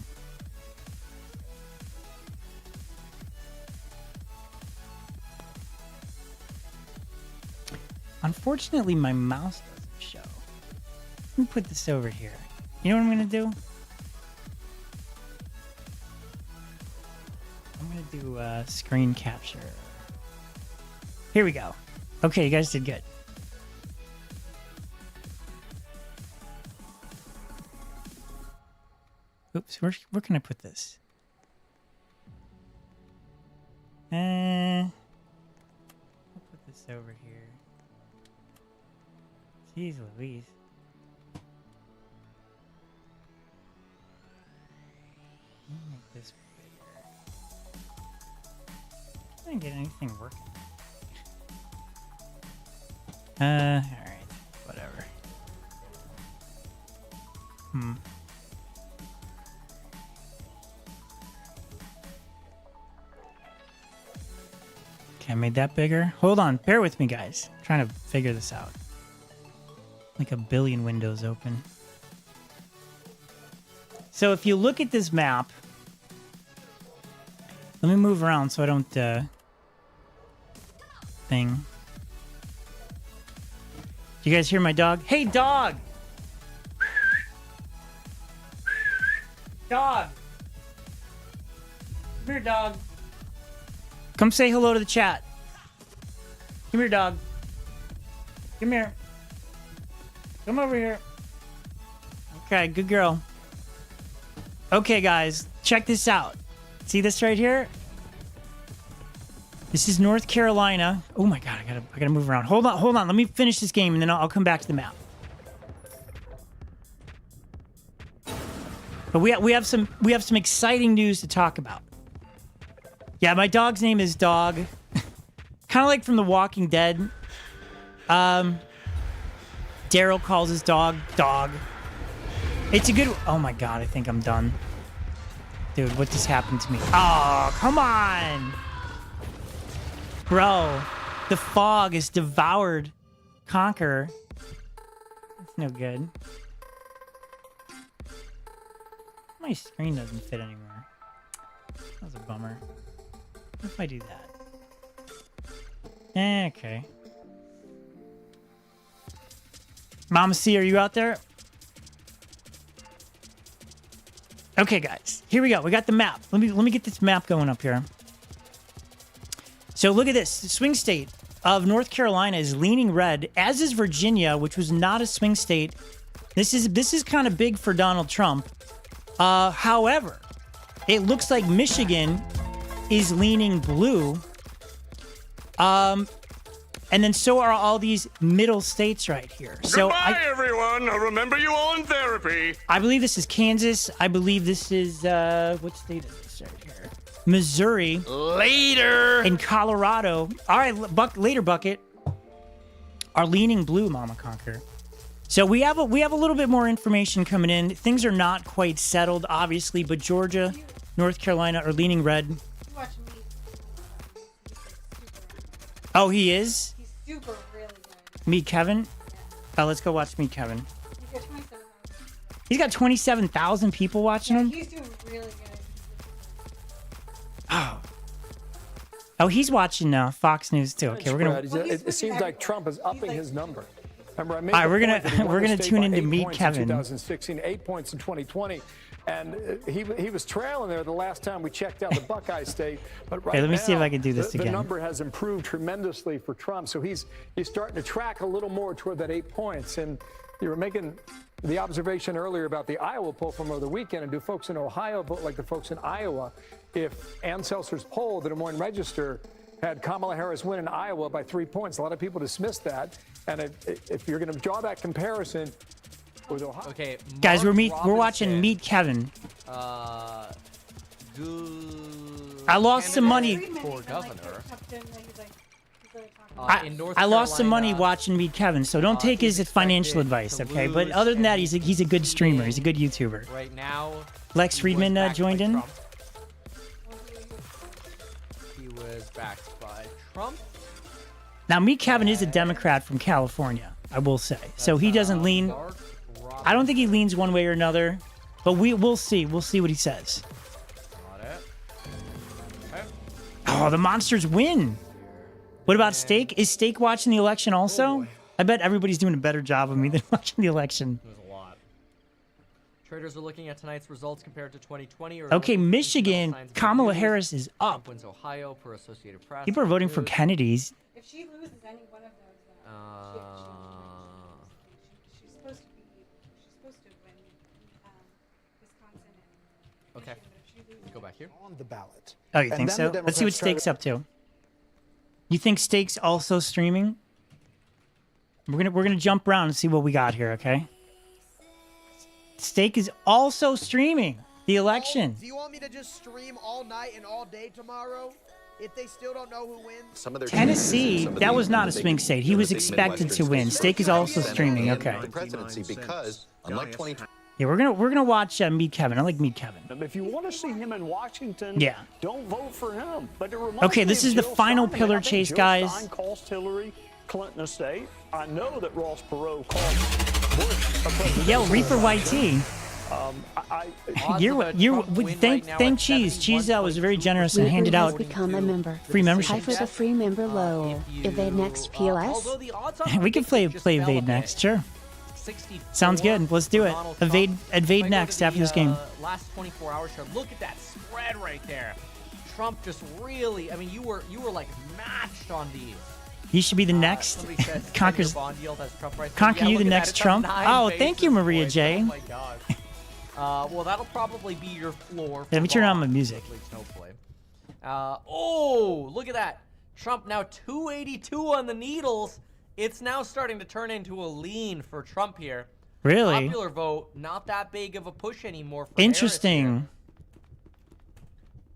Unfortunately, my mouse doesn't show. Let me put this over here. You know what I'm going to do? I'm going to do screen capture. Here we go. Okay, you guys did good. Oops, where can I put this? I'll put this over here. Jeez Louise. Let me make this bigger. I didn't get anything working. Alright. Whatever. Okay, I made that bigger. Hold on. Bear with me, guys. I'm trying to figure this out. Like a billion windows open. So if you look at this map, let me move around so I don't thing. Do you guys hear my dog? Hey, dog! Dog! Come here, dog. Come say hello to the chat. Come here, dog. Come here. Come over here. Okay, good girl. Okay, guys, check this out. See this right here? This is North Carolina. Oh my God, I gotta move around. Hold on. Let me finish this game and then I'll come back to the map. But we have some exciting news to talk about. Yeah, my dog's name is Dog. Kind of like from The Walking Dead. Daryl calls his dog Dog. It's a good... Oh my God, I think I'm done. Dude, what just happened to me? Oh, come on! Bro, the fog has devoured Conquer. That's no good. My screen doesn't fit anymore. That was a bummer. What if I do that? Okay. Mama C, are you out there? Okay, guys. Here we go. We got the map. Let me get this map going up here. So look at this. The swing state of North Carolina is leaning red, as is Virginia, which was not a swing state. This is kind of big for Donald Trump. However, it looks like Michigan is leaning blue. And then so are all these middle states right here. So Goodbye, everyone. I'll remember you all in therapy. I believe this is Kansas. I believe this is, what state is this right here? Missouri. Later. And Colorado. All right, later, Bucket. Are leaning blue, Mama Conquer. So we have a little bit more information coming in. Things are not quite settled, obviously, but Georgia, North Carolina are leaning red. Oh, he is? He's super really good. Meet Kevin? Oh, let's go watch Meet Kevin. He's got 27,000 people watching him? He's doing really good. Oh, he's watching Fox News too. Okay, we're gonna. It seems like Trump is upping his number. Remember, I made All right, we're gonna tune in to Meet Kevin. 2016, 8 points in 2020, and he was trailing there the last time we checked out the Buckeye State. But right let me now, see if I can do this again. The number has improved tremendously for Trump, so he's starting to track a little more toward that 8 points. And you were making the observation earlier about the Iowa poll from over the weekend, and do folks in Ohio vote like the folks in Iowa? If Ann Seltzer's poll, the Des Moines Register, had Kamala Harris win in Iowa by 3 points, a lot of people dismissed that. And if you're going to draw that comparison with Ohio, okay, guys, we're watching Meet Kevin. I lost some money. For governor. I lost some money watching Meet Kevin, so don't take his financial advice, okay? But other than that, he's a good streamer. He's a good YouTuber. Right now, Lex Friedman joined in. He was backed by Trump. Now, Meet Kevin is a Democrat from California, I will say. So he doesn't lean. I don't think he leans one way or another, but we'll see. We'll see what he says. Oh, the monsters win. What about Steak? Is Steak watching the election also? I bet everybody's doing a better job of me than watching the election. There's a lot. Traders are looking at tonight's results compared to 2020. Okay, Michigan, Kamala Harris is up. Wins Ohio per Associated Press. People are voting for Kennedy's. If she loses any one of those, she's supposed to win Wisconsin and okay. Go back here. On the ballot. Oh, you think so? Let's see what Steak's up to. You think Steak's also streaming? We're gonna jump around and see what we got here, okay? Steak is also streaming the election. Do you want me to just stream all night and all day tomorrow? If they still don't know who wins? Tennessee, that was not a swing state. He was expected to win. Steak is also streaming. Okay. The presidency because unlike 2020. Yeah, we're gonna watch Meet Kevin. I like Meet Kevin. if you want to see him in Washington, Yeah. don't vote for him. But it reminds Okay, me this of is the Jill final Stein. pillar I think chase, Jill guys. Stein cost Hillary Clinton estate. I know that Ross Perot called Bush a presidential Yo, Reaper nominee. YT. Thank Cheese. Cheese was very generous and handed out Become a member. free membership. Hi for the free member low. Evade next POS. We can play Evade next, sure. 64 Sounds good. Let's do for it. Donald Trump. Evade If I go next to after the, this game. Last 24 hours here. Look at that spread right there. Trump just really. I mean, you were like matched on these. You should be the next Somebody says conquers. 10-year bond yield has Trump right there. Conquer Yeah, you look the at that. next It's Trump. up 9 Oh, thank you, basis Maria points. J. Oh my god. Well, that'll probably be your floor. Let me turn on my music. Oh, look at that. Trump now 282 on the needles. It's now starting to turn into a lean for Trump here. Really? Popular vote, not that big of a push anymore for Interesting. Harris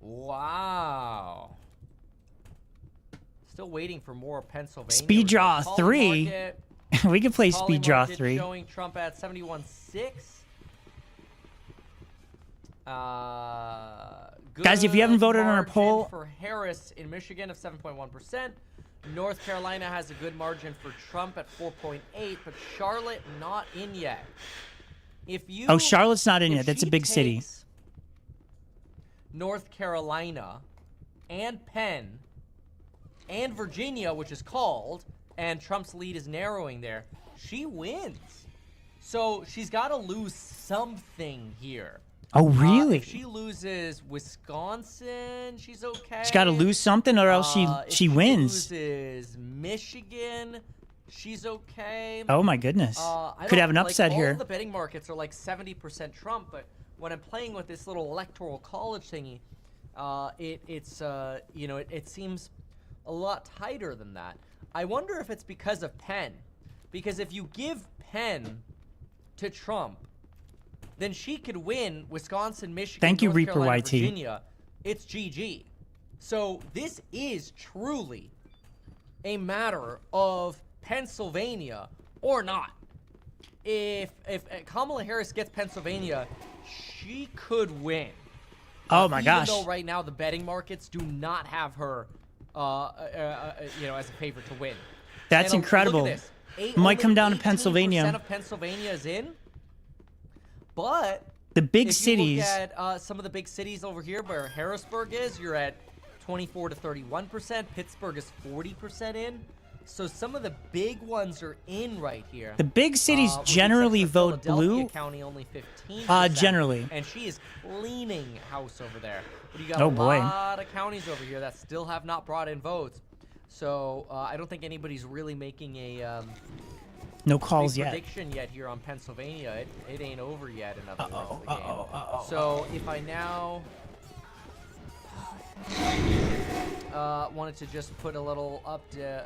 here. Wow. Still waiting for more Pennsylvania. Speed draw 3. We can play speed draw 3. Showing Trump at 71.6. Guys, if you haven't voted on our margin poll, for Harris in Michigan of 7.1%. North Carolina has a good margin for Trump at 4.8, but Charlotte not in yet. If you oh, Charlotte's not in if yet. That's a she big city. takes North Carolina and Penn and Virginia, which is called, and Trump's lead is narrowing there, she wins. So she's got to lose something here. Oh, really? If she loses Wisconsin, she's okay. She's got to lose something, or else she wins. Loses Michigan, she's okay. Oh my goodness! Could have an upset all here. All the betting markets are like 70% Trump, but when I'm playing with this little electoral college thingy, it seems a lot tighter than that. I wonder if it's because of Penn, because if you give Penn to Trump, then she could win Wisconsin, Michigan, Thank you, North Reaper Carolina, YT. Virginia. It's GG. So this is truly a matter of Pennsylvania or not. If Kamala Harris gets Pennsylvania, she could win. Oh my gosh! Even though right now the betting markets do not have her, as a favorite to win. That's incredible. Look at this. Might come down to 18% Pennsylvania. of Pennsylvania is in. But the big if cities. You look at some of the big cities over here, where Harrisburg is, you're at 24 to 31%. Pittsburgh is 40% in. So some of the big ones are in right here. The big cities generally vote blue. County only 15%. Generally. And she is cleaning house over there. But you got Oh, a boy. lot of counties over here that still have not brought in votes. So I don't think anybody's really making a no calls big yet. prediction yet here on Pennsylvania. It ain't over yet. In other words, the game. So if I now wanted to just put a little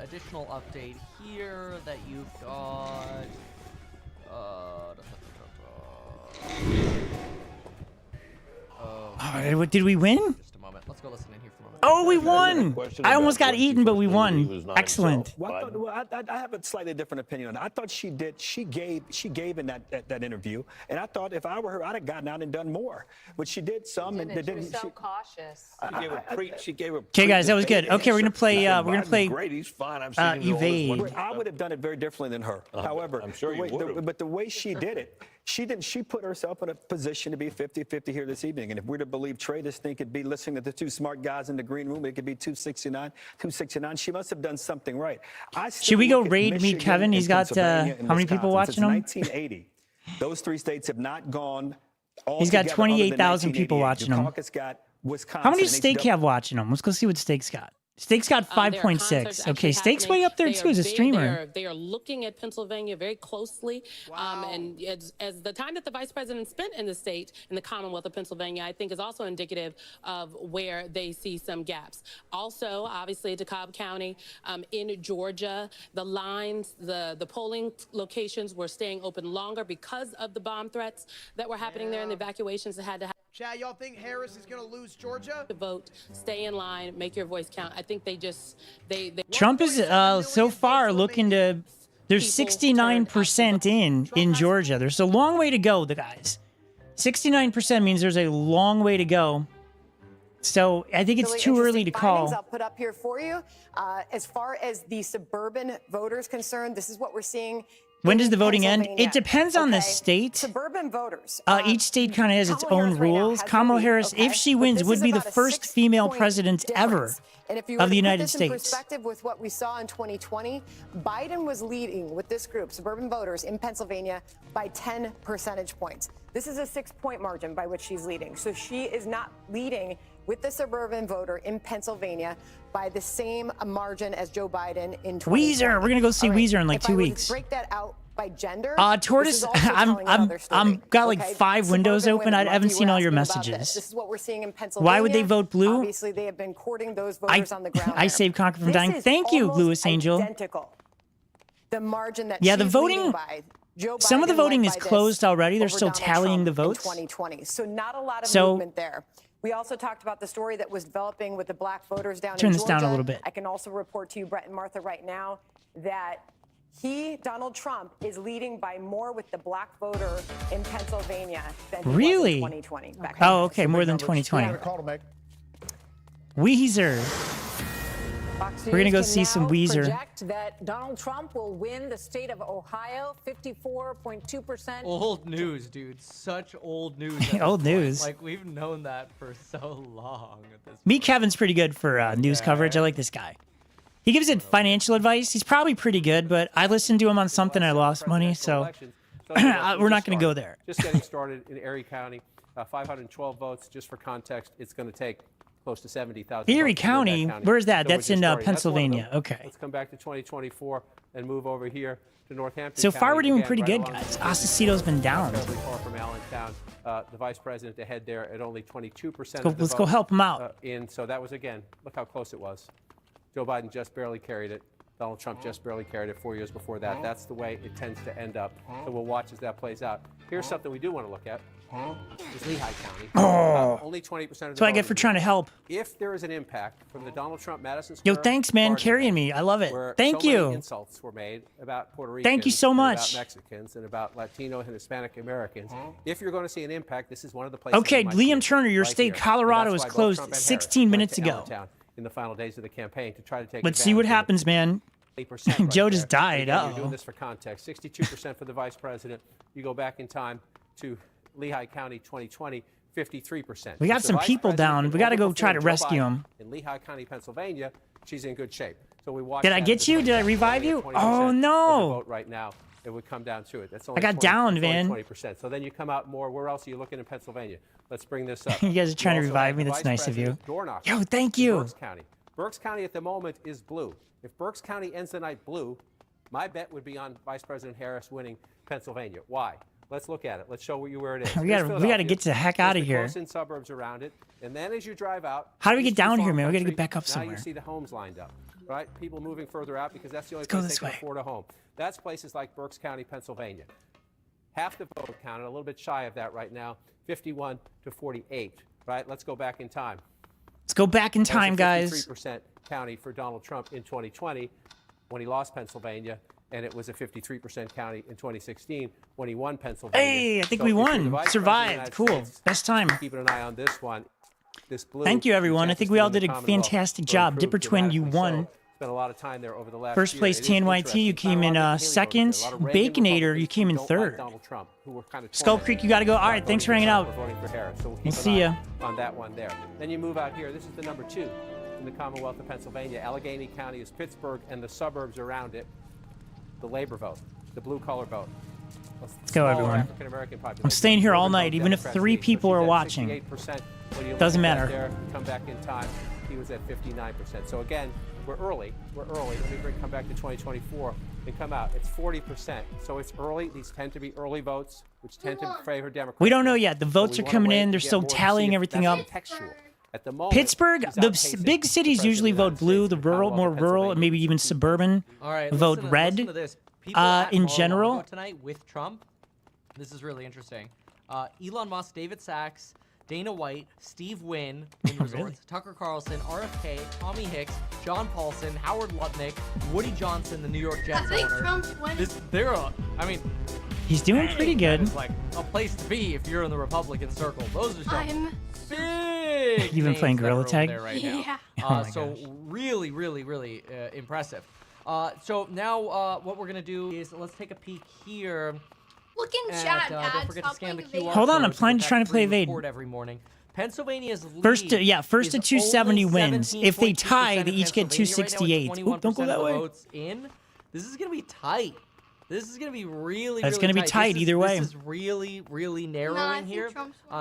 additional update here that you've got. What did we win? Just a moment. Let's go listen in here for a moment. Oh, we won! I almost got eaten, but we won. Excellent. Well, I have a slightly different opinion on that. I thought she did. She gave in that interview, and I thought if I were her, I'd have gotten out and done more. But she did some, and they didn't. She was so cautious. She gave her. Okay, guys, that was good. Okay, we're gonna play. Great, he's fine. I've seen him evade. I would have done it very differently than her. However, I'm sure you would. But the way she did it, she didn't. She put herself in a position to be 50-50 here this evening. And if we're to believe Trey, this thing could be listening to the two smart guys in the green room. It could be 269. She must have done something right. Should we go raid meet Kevin? He's got how many people watching him? 1980. Those three states have not gone. He's got 28,000 people watching him. Wisconsin, How many does Steak have watching him? Let's go see what Steak's got. Steak's got 5.6. Okay, Steak's way up there too as a streamer. They are looking at Pennsylvania very closely. Wow. And as the time that the vice president spent in the state, in the Commonwealth of Pennsylvania, I think is also indicative of where they see some gaps. Also, obviously, DeKalb County, in Georgia, the lines, the polling locations were staying open longer because of the bomb threats that were happening there and the evacuations that had to happen. Chad, y'all think Harris is going to lose Georgia? To vote, stay in line, make your voice count. I think they Trump is so far looking to. There's 69% in Georgia. There's a long way to go, the guys. 69% means there's a long way to go So I think it's Really too early interesting to findings call. I'll put up here for you. As far as the suburban voters concerned, this is what we're seeing. When does in the voting end? Pennsylvania. It depends on the Okay. state. Suburban voters. Each state kind of has its Kamala own Harris right now rules. has the Kamala lead, Harris, okay? if she But wins, this would is be the about a first female 6-point president ever difference. And if you were of the to United put this in States. perspective with what we saw in 2020, Biden was leading with this group, suburban voters in Pennsylvania, by 10 percentage points. This is a 6-point margin by which she's leading. So she is not leading with the suburban voter in Pennsylvania by the same margin as Joe Biden in 2020. Weezer, we're gonna go see All right, Weezer in like if 2 I were to weeks. break that out by gender. Tortoise, this is also telling another story, I'm got like okay? 5 windows Suburban open. women, I haven't Mark, you seen were all your asking about messages. This is what we're seeing in Pennsylvania. Why would they vote blue? Obviously, they have been courting those voters on the ground. I there. saved Conquer from This dying. is Thank you, almost Lewis Angel. Identical. The margin that Yeah, the she's voting- leading by. Joe some of the Biden voting led is by this closed already. They're over still Donald tallying Trump the votes. in 2020. So not a lot of So- movement there. We also talked about the story that was developing with the black voters down Turn in this Georgia. down a little bit. I can also report to you, Brett and Martha, right now that Donald Trump, is leading by more with the black voter in Pennsylvania than he was Really? in 2020. Back Oh, okay, more than 2020. Weezer. We're gonna go see some Weezer. Project that Donald Trump will win the state of Ohio, 54.2%. Old news, dude. Such old news. at this Old point. news. Like, we've known that for so long at this Me, Kevin's pretty good for news coverage. I like this guy. He gives it financial advice. He's probably pretty good, but I listened to him on something. I lost money, so we're not going to go there. Just getting started in Erie County, 512 votes. Just for context, it's going to take close to 70,000. Erie County, where's that? That's in Pennsylvania. Okay. Let's come back to 2024 and move over here to Northampton. So far, County. we're doing Again, pretty right good, along guys. the- Osasito's been down. Not terribly far from Allentown. The vice president ahead there at only 22%. Let's go help him out. So that was, again, look how close it was. Joe Biden just barely carried it. Donald Trump just barely carried it 4 years before that. That's the way it tends to end up. So we'll watch as that plays out. Here's something we do want to look at. Is Lehigh County. Only 20% of the That's what I get for trying to help. If there is an impact from the Donald Trump Madison Yo, Square thanks, man, Garden carrying event, me. I love it. where Thank so you. many insults were made about Puerto Ricans. Thank you so and much. About Mexicans and about Latino and Hispanic Americans. If you're going to see an impact, this is one of the places. Okay, you might see Liam it, Turner, your right state, here. And Colorado, that's is why both closed Trump and Harris 16 went minutes to ago. Allentown in the final days of the campaign to try to take. Let's see what advantage of it. happens, man. 8% right Joe there. just died. Again, You're Uh-oh. doing this for context. 62% for the vice president. You go back in time to Lehigh County 2020, 53%. We got If the some vice people president down. can We gotta go try to overperform Joe rescue Biden him. In Lehigh County, Pennsylvania, she's in good shape. So we watch. Did I that get as you? a Did I revive you? 20% Oh, of the no. vote right now, it would come down to it. That's only I got 20 downed, it's only man. 20%. So then you come out more. Where else are you looking in Pennsylvania? Let's bring this up. You guys are trying to also revive have me. the That's vice nice of you. president's door knocker Yo, thank in you. Berks County. Berks County at the moment is blue. If Berks County ends the night blue, my bet would be on Vice President Harris winning Pennsylvania. Why? Let's look at it. Let's show you where it is. We Here's gotta get the heck Philadelphia. outta Here's the here. close-in suburbs around it, and then as you drive out. How do we these get down two here, farm man? We gotta country, get back up Now somewhere. you see the homes lined up, right? People moving further out because that's the only go place this they can way. afford a home. That's places like Berks County, Pennsylvania. Half the vote counted, a little bit shy of that right now, 51 to 48. Right? Let's go back in time. Let's go back in time, guys. 53% county for Donald Trump in 2020 when he lost Pennsylvania, and it was a 53% county in 2016 when he won Pennsylvania. Hey, I think So we if you're the won. vice Survived. president of the Cool. United States, Best time. keeping an eye on this one. This blue. Thank you, everyone. I think we all did a fantastic job. Dipper Twin, you won. Spent a lot of time there over the last First year. place, It is TNYT, you interesting. came in Not a lot of second. Haley votes there. A lot of Reagan Baconator, you Republicans came in who don't like third. Donald Trump, who were kind of Skull torn Creek, you gotta go. All right, about thanks for voting hanging for out. Trump or voting for Harris. So we'll keep We'll an see eye ya. on that one there. Then you move out here. This is the number 2 in the Commonwealth of Pennsylvania. Allegheny County is Pittsburgh and the suburbs around it. The labor vote, the blue collar vote. Let's go, everyone. I'm staying here all night, even if 3 people are watching. Doesn't matter. There, come back in time. He was at 59%. So again, we're early. We're early. Let me come back to 2024 and come out. It's 40%. So it's early. These tend to be early votes, which tend to favor Democrats. We don't know yet. The votes are coming in. They're still tallying everything up. At the moment, Pittsburgh, the big cities usually vote blue. The rural, more rural, and maybe even suburban All right, vote listen red. to this. People at in Mar-a-Lago general. tonight with Trump. This is really interesting. Elon Musk, David Sachs, Dana White, Steve Wynn, Wynn Resorts, Really? Tucker Carlson, RFK, Tommy Hicks, John Paulson, Howard Lutnick, Woody Johnson, the New York Jets owner. I mean, He's doing pretty good. It's like a place to be if you're in the Republican circle. Those are some big big. You've been playing names that are Gorilla over Tag? there right now. Yeah. Oh my So gosh. really, really, really impressive. So now what we're gonna do is let's take a peek here. Look in at, chat, don't Dad. forget to Stop scan the playing QR Evade. Hold on, I'm code to get trying that to play free Evade. report every morning. Pennsylvania's lead First to is 270 only wins. If they 17.2% tie, they in each get Pennsylvania right now 268. with Oop, don't go 21% that of the way. votes in. This is gonna be tight. This is gonna be really, That's really gonna be tight This either way. This is really, really narrowing here.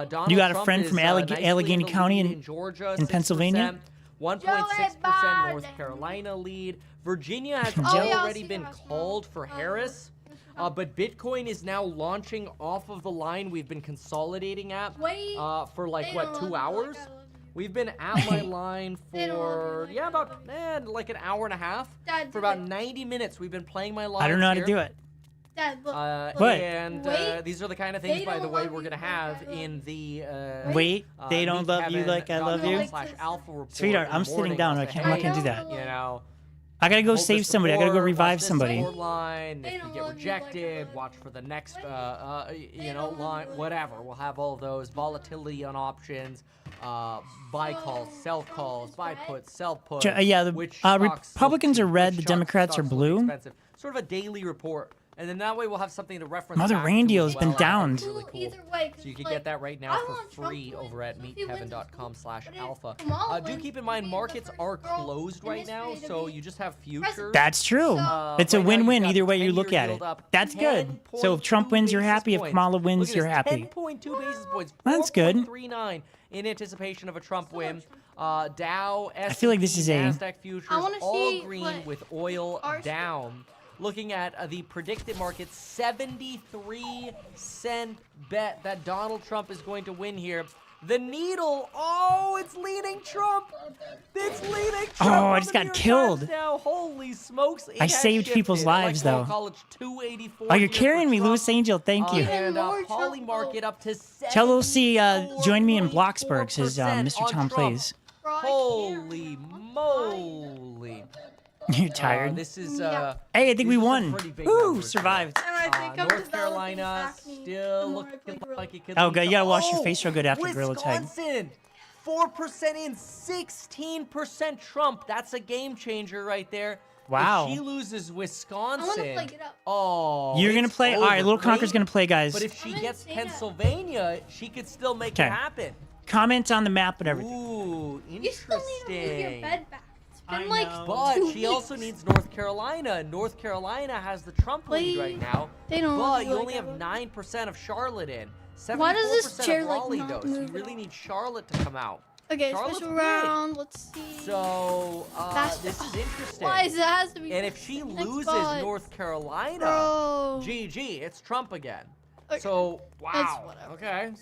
Donald You got a Trump friend is, from nicely Allegheny in the County lead in Georgia, in 6%, Pennsylvania? 1.6% North Carolina lead. Virginia has already been called for Harris. But Bitcoin is now launching off of the line we've been consolidating at for like, what, 2 hours? We've been at my line for, yeah, about like an hour and a half. For about 90 minutes, we've been playing my line. I don't know how to do it. Dad, look. What? And these are the kind of things, by the way, we're going to have in the Wait, they don't love you like I love you? Alpha report Sweetheart, in I'm the sitting morning down. once I'm the not gonna do headlines, that. You know, I gotta go hold save this somebody. I gotta go support, revive watch this somebody. support line. If you get rejected, watch for the next, you know, line, whatever. We'll have all those volatility on options, buy calls, sell calls, buy puts, sell puts. Yeah, the which stocks Republicans look are cheap, red, which the Democrats are stocks look blue. expensive. Sort of a daily report. And then that way we'll have something to reference. Mother back to Randio as has been well. downed. Really cool. So you can get that right now for free over at meetheaven.com/alpha. Do keep in mind markets are closed right now, so you just have futures. That's true. It's a right now win-win you've got either way you 10-year look at it. yield up That's good. So if Trump wins, you're happy. If Kamala wins, you're happy. 10.2 basis points. That's good. 4.39 in anticipation of a Trump win. Dow, S&P, I feel like this is a- NASDAQ futures, all see green what with oil ours down. Looking at the predicted market, 73-cent bet that Donald Trump is going to win here. The needle, oh, it's leading Trump. It's leading Trump. Oh, I on just the got New York killed. Times now. Holy smokes. It I has saved people's shifted. lives, Electoral though. College 284 Oh, you're here for carrying me, Trump. Louis Angel. Thank you. And Poly Market up to Tell Lucy, join me in Bloxburg, says Mr. Tom Plays. Holy moly. You're tired. This is Hey, I think we won. Woo, survived. North Carolina still looking like it could Oh, lead God, you to- gotta wash your face real good after Gorilla Tag. Wisconsin, 4% in, 16% Trump. That's a game changer right there. Wow. If she loses Wisconsin, play Get Up. oh, You're gonna it's play? All right, over. Little Conker's gonna play, guys. But if she gets Pennsylvania, she could still make it Okay. happen. Comment on the map and everything. Ooh, You still need to move your interesting. bed back. It's been I like know. But 2 she also weeks. needs North Carolina. North Carolina has the Trump lead right now. They don't But look you like only that. have 9% of Charlotte in. 74% Why does this chair, of like, Raleigh, not though. So you move really at need Charlotte to come out. Okay, Charlotte's special big. round. Let's see. So That's- this is interesting. Why is it has to be? And if she next loses spot? North Carolina, Bro. GG, it's Trump again. Okay. So It's wow. whatever. Okay.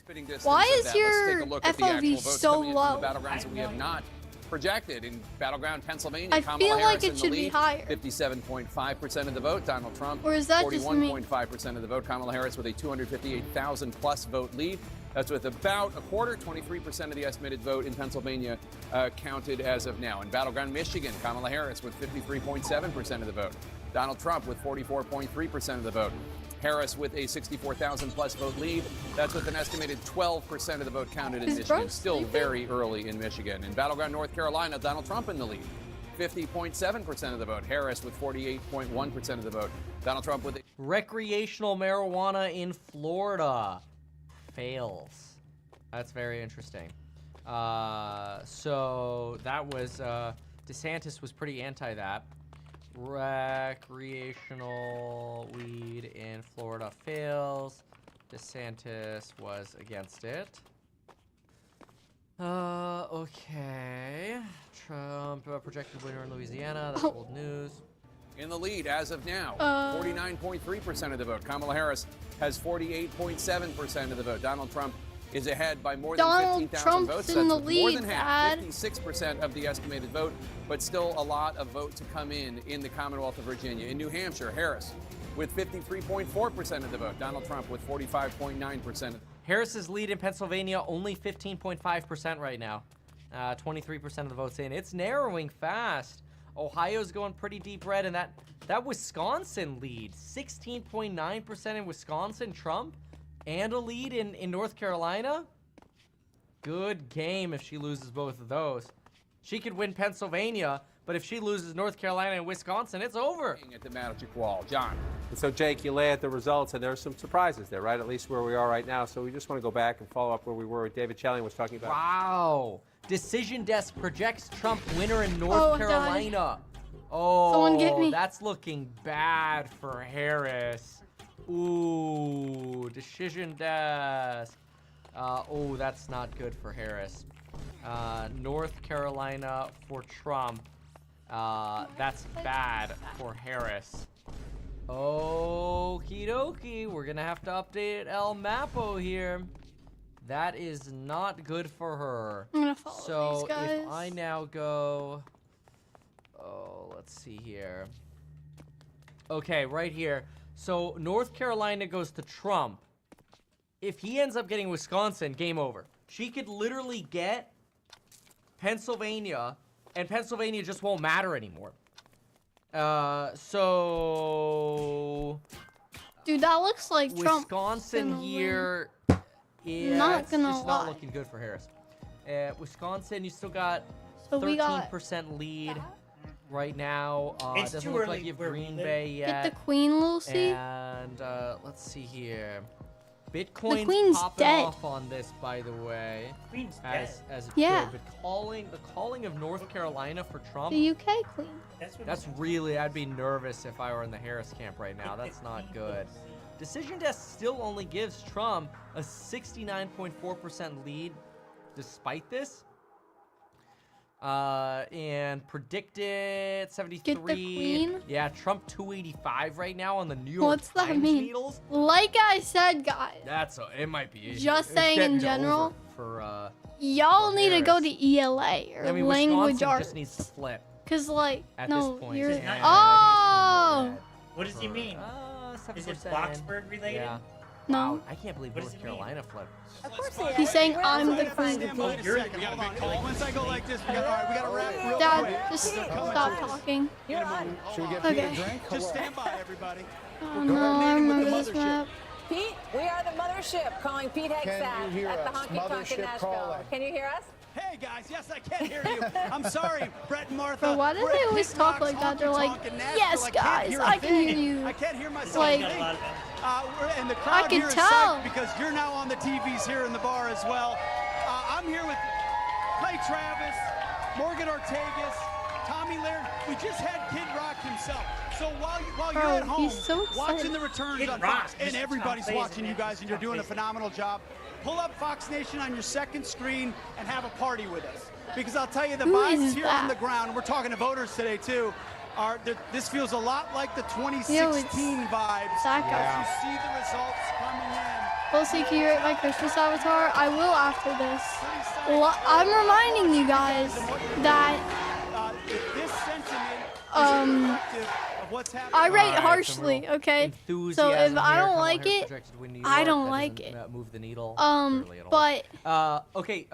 Why is Let's your take a look at the FOV actual votes so coming in from low? the battlegrounds that we have not projected. In battleground Pennsylvania, I Kamala feel Harris like it in the should be lead, higher. 57.5% of the vote. Donald Trump, Or is that just me? 41.5% of the vote. Kamala Harris with a 258,000 plus vote lead. That's with about a quarter, 23% of the estimated vote in Pennsylvania counted as of now. In battleground Michigan, Kamala Harris with 53.7% of the vote. Donald Trump with 44.3% of the vote. Harris with a 64,000 plus vote lead. That's with an estimated 12% of the vote counted in Is Michigan. Brooke Still sleeping? very early in Michigan. In battleground North Carolina, Donald Trump in the lead. 50.7% of the vote. Harris with 48.1% of the vote. Donald Trump with a Recreational marijuana in Florida fails. That's very interesting. So that was DeSantis was pretty anti that. Recreational weed in Florida fails. DeSantis was against it. Okay. Trump projected winner in Louisiana. That's old news. in the lead as of now. 49.3% of the vote. Kamala Harris has 48.7% of the vote. Donald Trump is ahead by more than 15,000 votes. Trump's in the More lead, than half, Dad. 56% of the estimated vote, but still a lot of vote to come in the Commonwealth of Virginia. In New Hampshire, Harris with 53.4% of the vote. Donald Trump with 45.9%. Harris's lead in Pennsylvania, only 15.5% right now. 23% of the votes in. It's narrowing fast. Ohio's going pretty deep red, and that Wisconsin lead, 16.9% in Wisconsin, Trump, and a lead in North Carolina. good game if she loses both of those. She could win Pennsylvania, but if she loses North Carolina and Wisconsin, it's over. At the Magic Wall, John. And so, Jake, you lay at the results, and there's some surprises there, right? At least where we are right now. So we just want to go back and follow up where we were with David Chellian was talking about. Wow. Decision Desk projects Trump winner in North Carolina. Oh, someone get me. That's looking bad for Harris. Ooh, Decision Desk. Oh, that's not good for Harris. North Carolina for Trump. That's bad for Harris. Okie dokie. We're going to have to update El Mapo here. That is not good for her. I'm gonna follow so these guys. if I now go... Oh, let's see here. Okay, right here. So North Carolina goes to Trump. If he ends up getting Wisconsin, game over. She could literally get Pennsylvania, and Pennsylvania just won't matter anymore. So... Dude, that looks like Trump. Wisconsin here... Yeah, Not gonna it's lie. not looking good for Harris. Wisconsin, you still got So we got 13% lead right now. It's doesn't too look early like you have where we Green live. Bay yet. Get the queen, Lucy. And let's see here. Bitcoin's queen's popping dead. off on this, by the way. Queen's as it Yeah. should. But the calling of North Carolina for Trump. The UK queen. That's really, I'd be nervous if I were in the Harris camp right now. That's not good. Decision Desk still only gives Trump a 69.4% lead despite this. And predicted 73. Get the queen? Yeah, Trump 285 right now on the New York What's that Times mean? needles. Like I said, guys, It might be. Just it's saying in getting general, over for y'all for need to go Harris. to ELA or I mean, language Wisconsin arts. just needs to flip. Cause like, At no, this point. you're. Yeah. Oh. What does he mean? 7%. Is it Bloxburg related? Yeah. No. Wow, I can't believe What does North he mean? Carolina flipped. Of course he is. He's saying I'm the Find queen. it. Oh, you're the Hold on. Once I go like this, we gotta wrap real quick. Dad, just stop talking. You're on. Should we get Okay. Pete a drink? Just stand by, everybody. Oh no, I'm on this map. Pete, we are the mothership calling Pete Can you Hegseth hear at the us? Honky Tonk in Mothership Nashville. calling. Can you hear us? Hey guys, yes I can hear you. I'm sorry, Brett and Martha. Bro, why do We're they at always Kid talk Rock's like that? They're Honky like, Tonk in Nashville. yes, I can't guys, hear a I can hear thing. you. I can't hear myself. Like, And the crowd can here is tell. psyched because you're now on the TVs here in the bar as well. I'm here with Clay Travis, Morgan Ortegas, Tommy Laird. We just had Kid Rock himself. So while Bro, you're at home he's so watching excited. the returns Kid on Rock, Fox, and just everybody's stop watching phasing, you guys, and you're stop doing a phasing. phenomenal job, pull up Fox Nation on your second screen and have a party with us. Because I'll tell you, the Who vibes is here that? on the ground, we're talking to voters today too, this feels a lot like the 2016 Yo, it's vibes. that guy. As you see the results coming in. Lucy, can you rate my Christmas avatar? I will after this. I'm reminding you guys that This sentiment of what's happening. I rate Alright, harshly, some real okay? So enthusiasm if I here. don't Kamala like Harris it, projected to win New I York. don't That like doesn't, it. Move the needle. Really at all. but Okay.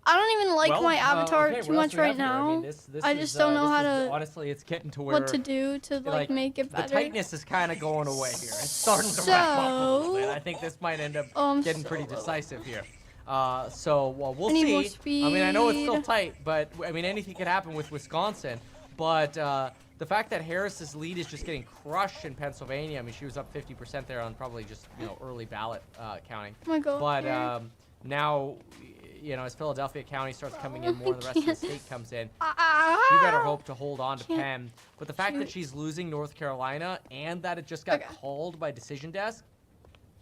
I don't even like Well, my avatar okay, too what else much we have right here? I mean, now. this I is, just don't know how this is- to Honestly, it's getting to where what to do to like make it better. The tightness is kind of going away here. It's starting to wrap up a little bit. I think this might end up I'm getting pretty decisive here. Well, we'll I need more see. I mean, I know it's still speed. tight, but I mean, anything could happen with Wisconsin. But the fact that Harris's lead is just getting crushed in Pennsylvania. I mean, she was up 50% there on probably just early ballot counting. Oh my God, But Eric. now, as Philadelphia County starts coming in more, and the rest of the can't. state comes in. Ah, She better hope to hold on to Can't Penn. But the fact that shoot. she's losing North Carolina and that it just got called by Decision Desk,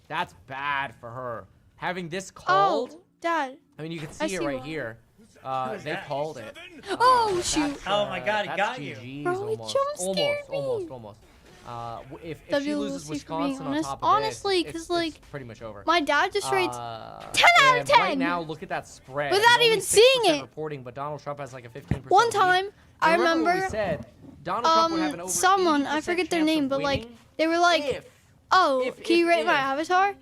that's bad for her. Having this called, Oh, Dad. I mean, you can I see it see right why. here. They called it. Oh, shoot. That's, Oh my God, it that's got you. GG's Bro, it almost. jump scared me. Almost. If she loses WLC for Wisconsin being on honest. top of Honestly, this, 'cause, it's like, pretty much over. My dad just rates 10 out of and 10. Right now, look at that spread. Without It's only even seeing 6% it. Reporting, but Donald Trump has like a 15% One lead. time, I And remember what remember, we said, Donald Trump would have an over someone, I 80% forget their chance name, of but like, winning they were like, if can you rate my if, avatar?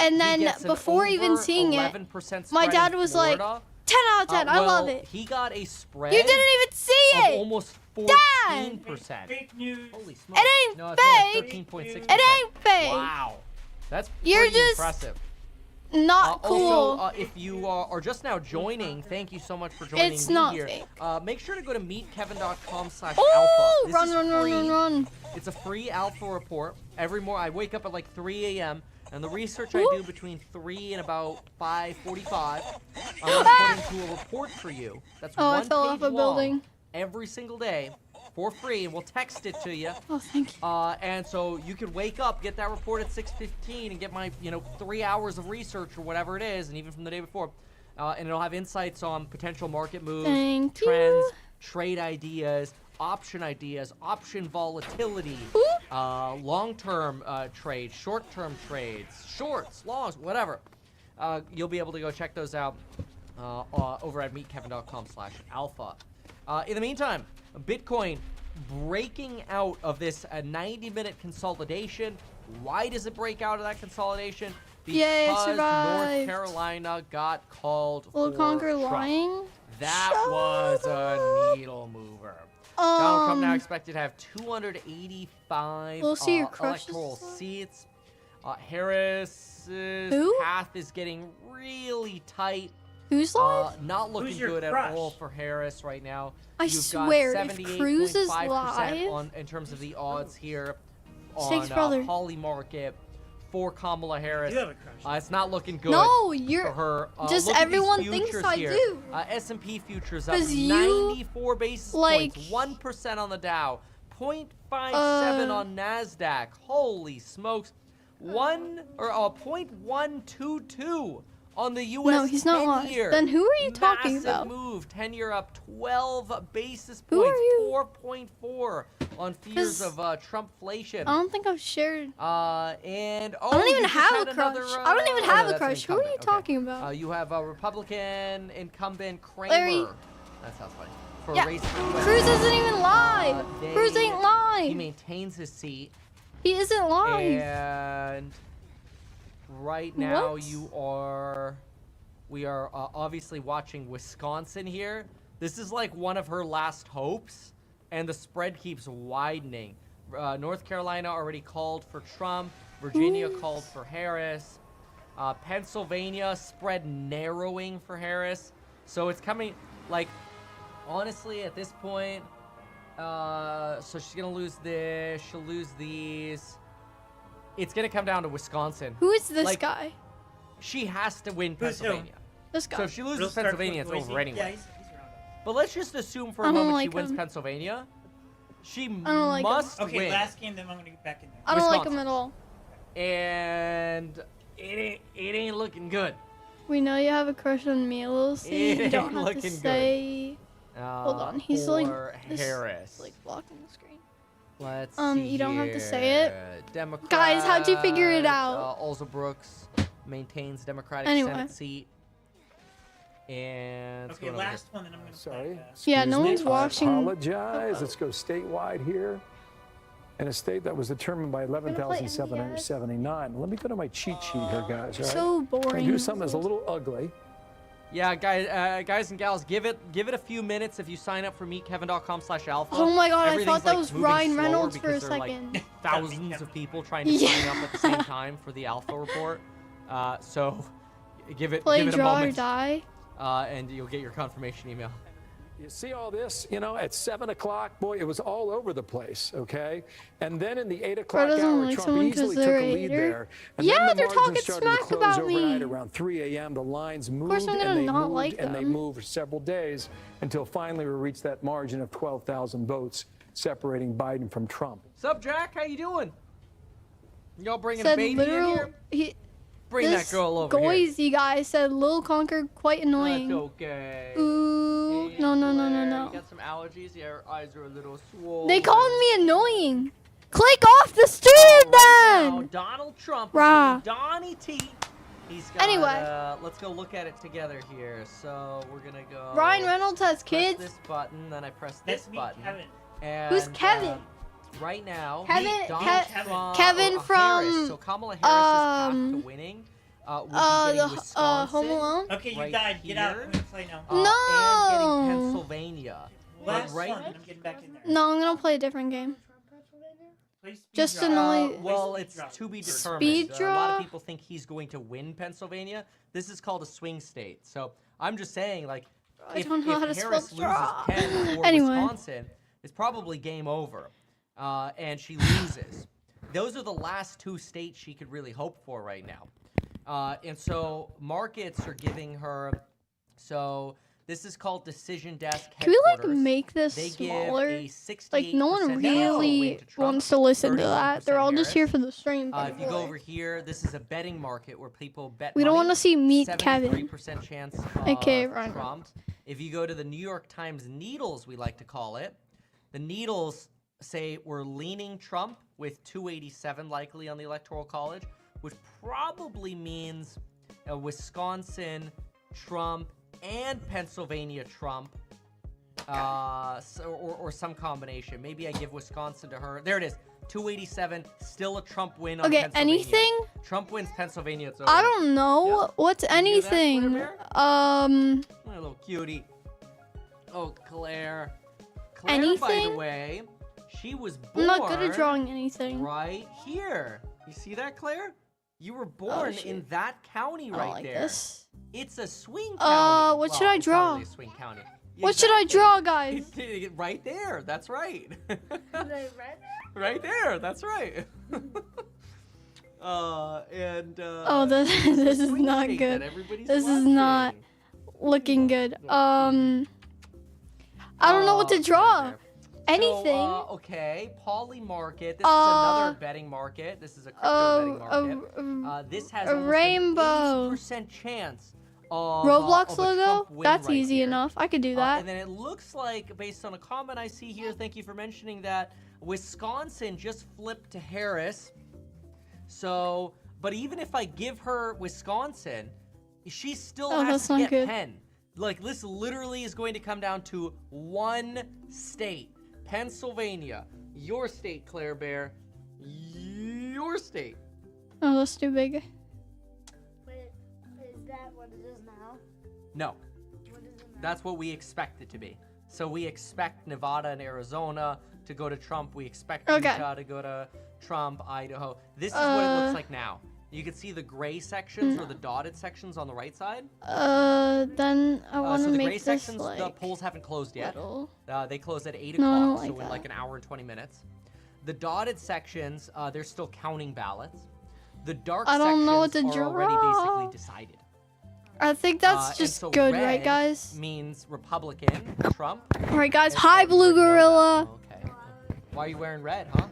And he then gets an before even over seeing it, 11% my spread dad in was like, Florida. 10 out of 10, I love Well, it. He got a spread. You didn't even see of it. almost Dad. 14%. Fake news. Holy smokes. It ain't No, it's more like fake. 13.6%. It ain't fake. Wow. That's You're pretty just- impressive. Not cool. Also, if you are just now joining, thank you so much for joining It's me not here. fake. Make sure to go to meetkevin.com/alpha. Oh, This run, is run, run, free. run, run. It's a free alpha report. Every morning, I wake up at like 3 a.m. and the research I do between 3 and about 5:45, I'm going to put into a report for you. That's Oh, I one fell page off a long building. every single day for free, and we'll text it to you. Oh, thank you. And so you could wake up, get that report at 6:15, and get my 3 hours of research or whatever it is, and even from the day before. And it'll have insights on potential market moves, Thank trends, you. trade ideas, option volatility, long-term trades, short-term trades, shorts, longs, whatever. You'll be able to go check those out over at meetkevin.com/alpha. In the meantime, Bitcoin breaking out of this 90-minute consolidation. Why does it break out of that consolidation? Because Yay, North survived. Carolina got called Will for Conquer Trump. lying? That was a needle mover. Donald Trump now expected to have 285 We'll see your crushes. electoral seats. Harris's path is getting really tight. Who's live? Not looking Who's your good crush? at all for Harris right now. I You've swear, got if Cruz is 78.5% live, in terms of the odds here Snake's on brother. Polymarket for Kamala Harris. You have a crush. It's not looking good No, for you're her. just Look at these everyone thinks futures I here. do. S&P futures up 'Cause you, 94 basis like- points, 1% on the Dow, 0.57 on NASDAQ. Holy smokes. 0.122 on the US No, he's not live. 10-year. Then who are you talking Massive about? move. 10-year up 12 basis Who points. are you? 4.4 on fears 'Cause of Trumpflation. I don't think I've shared. And I don't you even just have had a crush. another, I don't even oh, have no, a that's an crush. Who are you incumbent. talking about? You have a Republican incumbent Kramer. Larry. That sounds funny. For Yeah, race for US. Cruz isn't even live. Cruz ain't He live. maintains his seat. He isn't live. And right now What? we are obviously watching Wisconsin here. This is like one of her last hopes, and the spread keeps widening. North Carolina already called for Trump. Virginia called for Harris. Pennsylvania spread narrowing for Harris. So it's coming, like, honestly, at this point, so she's going to lose this. She'll lose these. It's going to come down to Wisconsin. Who is this Like, guy? She has to win Who's who? Pennsylvania. This guy. So if she loses Real start Pennsylvania, it's Boise. over anyway. Yeah, he's around us. But let's just assume for I a don't moment like she wins him. Pennsylvania. She don't like him. must Okay, win. last game, then I'm gonna get back in there. I don't like Wisconsin. him at all. And it ain't looking good. We know you have a crush on me, Lucy. It You don't ain't have looking to good. say. Hold on, he's like for this- Harris. like blocking the screen. Let's see you don't have to say here. it. Democrat, Guys, how'd you figure it out? Also Brooks maintains Democratic Anyway. Senate seat. And Okay, last one, then I'm gonna Sorry. play, Yeah, no one's I watching. apologize. Let's go statewide here. In a state that was determined by 11,779. Let me go to my cheat sheet here, guys. All right? So boring. I do something that's a little ugly. Yeah, guys and gals, give it a few minutes if you sign up for meetkevin.com/alpha. Oh my God, I Everything's, thought that like, was moving Ryan slower Reynolds for a because there are, like, second. thousands of people trying to Yeah. sign up at the same time for the alpha report. So give it Play a draw or moment, die. and you'll get your confirmation email. You see all this, at 7 o'clock, boy, it was all over the place, okay? And then in the 8 o'clock doesn't hour, like Trump someone easily 'cause took they're a a lead hater. there. And Yeah, then the they're margin talking started smack to close about overnight me. around 3 a.m. The lines moved course I'm gonna and they not moved like and they them. moved for several days until finally we reached that margin of 12,000 votes separating Biden from Trump. Sup, Jack? How you doing? Y'all bringing Said a baby in literal. here? Bring This that girl over here. Goisy guy said Lil Conquer quite annoying. That's okay. Ooh, Hey, no. You got some allergies? Yeah, your eyes are a little swollen. They called me annoying. Click off the stream Now, then. Donald Trump, Rah. Donnie T. He's got, Anyway. let's go look at it together here. So we're gonna go. Ryan Reynolds has press kids. this button, then I press That's this me, button. Kevin. And, Who's Kevin? Right now, Kevin- Donald Ke- Trump, Kevin Harris. from, So Kamala Harris' path to winning would be getting Wisconsin. Home Alone. Okay, you right died. Get out. here, I'm gonna play now. And No. getting Pennsylvania. But Last right one, then I'm getting back in there. No, I'm gonna play a different game. Just to know. Well, it's to be determined. Speed A lot draw? of people think he's going to win Pennsylvania. This is called a swing state. So I'm just saying, like, I if don't know how to Harris spell draw. loses Penn or Anyway. Wisconsin, it's probably game over, and she loses. Those are the last two states she could really hope for right now. And so markets are giving her. So this is called Decision Desk Can we like headquarters. make this They give smaller? a 68% Like no one win really to Trump, wants to listen to that. They're all just 31% here for the stream. if you go over here, this is a betting market where people bet We don't money. want to see Meet Kevin. 73% chance Okay, of right. Trump. If you go to the New York Times Needles, we like to call it, the Needles say we're leaning Trump with 287 likely on the Electoral College, which probably means Wisconsin, Trump, and Pennsylvania, Trump, or some combination. Maybe I give Wisconsin to her. There it is. 287, still a Trump win on Okay, Pennsylvania. anything? Trump wins Pennsylvania. It's over. I don't know. Yep. What's You hear that, anything? Claire My little cutie. Oh, Claire. Claire, by Anything? the way, she was I'm born not good at drawing anything. right here. You see that, Claire? You were born shit. in that county I don't right like there. this. It's a swing county. What should Well, I it's not draw? really a swing county. What should I draw, guys? Right there. That's right. Right there. That's right. Oh, This this is swing not state good. that everybody's This is watching. not looking good. I don't know what to draw. Anything. So, okay, Poly Market. This is another betting market. This is a crypto betting market. This has a almost rainbow. an 80% chance of Roblox of a logo? Trump win That's right easy here. enough. I could do that. And then it looks like, based on a comment I see here, thank you for mentioning that, Wisconsin just flipped to Harris. So, but even if I give her Wisconsin, she still Oh, has that's to not get good. Penn. Like, this literally is going to come down to one state. Pennsylvania. Your state, Claire Bear. Your state. Oh, that's too big. Wait, is that what it is now? No. What is it now? That's what we expect it to be. So we expect Nevada and Arizona to go to Trump. We expect Okay. Utah to go to Trump, Idaho. This is what it looks like now. You can see the gray sections or the dotted sections on the right side. Then I want So to the make gray this sections, like the polls haven't closed yet. little. They close at 8 No, I don't o'clock, like so in like that. an hour and 20 minutes. The dotted sections, they're still counting ballots. The dark I don't know what sections to are already draw. basically decided. I think that's And just so good, red right, guys? means Republican, Trump. All right, guys. And Hi, so Blue you already know that. Gorilla. Okay. Why are you wearing red, huh?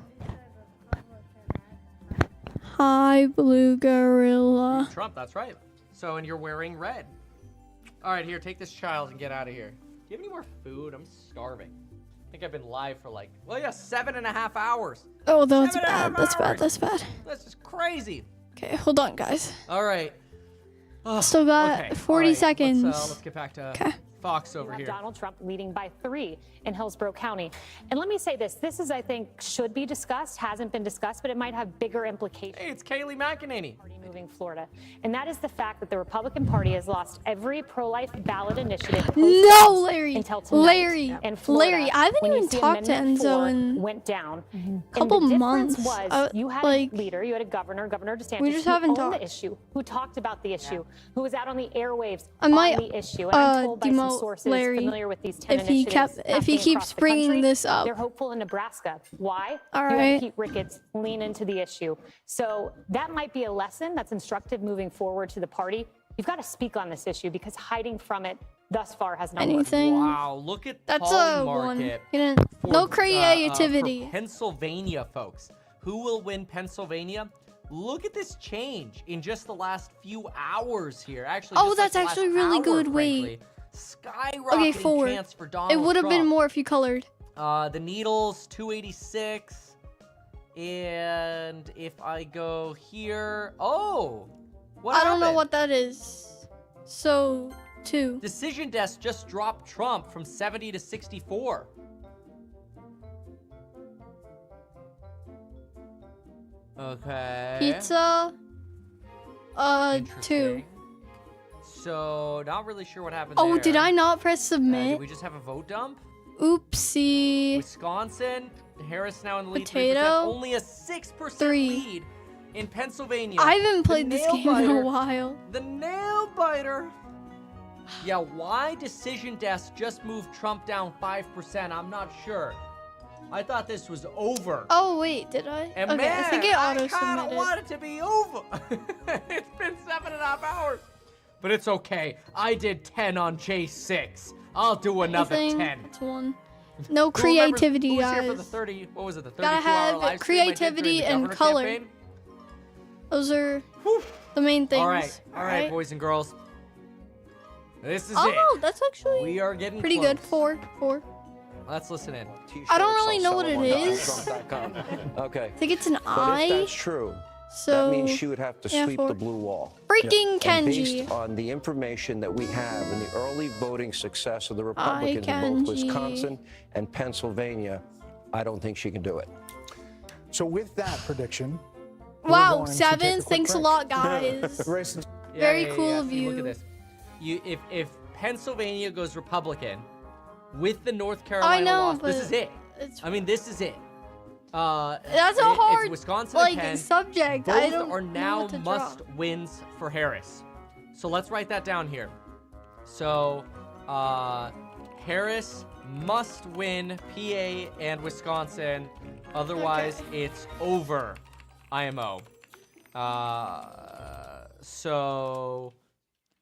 Hi, Blue Gorilla. Trump, that's right. So, and you're wearing red. All right, here, take this child and get out of here. Do you have any more food? I'm starving. I think I've been live for like, well, yeah, 7.5 hours. Oh, that's 7.5 bad. That's bad. hours. That's bad. That's just crazy. Okay, hold on, guys. All right. Still got Okay, 40 all right, seconds. Let's get back to Fox over You have here. Donald Trump leading by 3 in Hillsborough County. And let me say this. This is, I think, should be discussed, hasn't been discussed, but it might have bigger implications. Hey, it's Kayleigh McEnany. Moving Florida. And that is the fact that the Republican Party has lost every pro-life ballot initiative. No, Larry. Until tonight. Larry. In Florida, Larry, I haven't when you even see talked to Amendment Enzo 4 in went down. couple and the months. difference was you had like, a leader, you had a Governor DeSantis, we just who haven't owned talked. the issue, who talked about the issue, who was out on the airwaves I might, on the issue. And I'm told by some demote sources Larry familiar with these 10 if he initiatives if he happening keeps across the bringing country, this up. they're hopeful in Nebraska. Why? All you right. had Pete Ricketts lean into the issue. So that might be a lesson that's instructive moving forward to the party. You've got to speak on this issue because hiding from it thus far has not Anything? worked. Wow, look at That's Poly a one. Market. You didn't, no for creativity. Pennsylvania, folks. Who will win Pennsylvania? Look at this change in just the last few hours here. Actually, Oh, just that's like the actually last really hour, good. frankly. Wait. Skyrocketing Okay, 4. chance for Donald It would have been Trump. more if you colored. The Needles, 286. And if I go here, oh, what I don't know happened? what that is. So, 2. Decision Desk just dropped Trump from 70 to 64. Okay. Pizza. 2. Interesting. So, not really sure what happened Oh, there. did I not press Did submit? we just have a vote dump? Oopsie. Wisconsin, Harris now in the lead. Potato. 3%, only a 6% lead in Pennsylvania. I haven't played The this game in a while. The nail biter. Yeah, why Decision Desk just moved Trump down 5%? I'm not sure. I thought this was over. Oh wait, did I? And okay, man, I think it auto I kind of submitted. want it to be over. It's been 7.5 hours. But it's okay. I did 10 on J6. I'll do another 10. It's one. No creativity, who was guys. here for the 30? What was it? The 32-hour Gotta have live stream I did during creativity the and governor color. campaign? Those are the main things. All right, boys and girls. This is it. Oh, that's actually We are getting pretty close. good. Four. Let's listen in. I don't really know what it is. Okay. I think it's an But eye. if that's true, So, that means she would have to yeah, sweep 4. the blue wall. Freaking And Kenji. based on the information that we have and the early voting success of the Republicans in both Kenji. Wisconsin and Pennsylvania, I don't think she can do it. So with that prediction, Wow, going to take a 7. quick Thanks a break. lot, guys. Very cool of See, you. Look at this. If Pennsylvania goes Republican with the North Carolina know, loss, this but is it. I mean, this is it. That's a it's hard Wisconsin and Penn. subject. Both I don't are know now what to draw. must wins for Harris. So let's write that down here. So Harris must win PA and Wisconsin. Otherwise, it's over. IMO. So.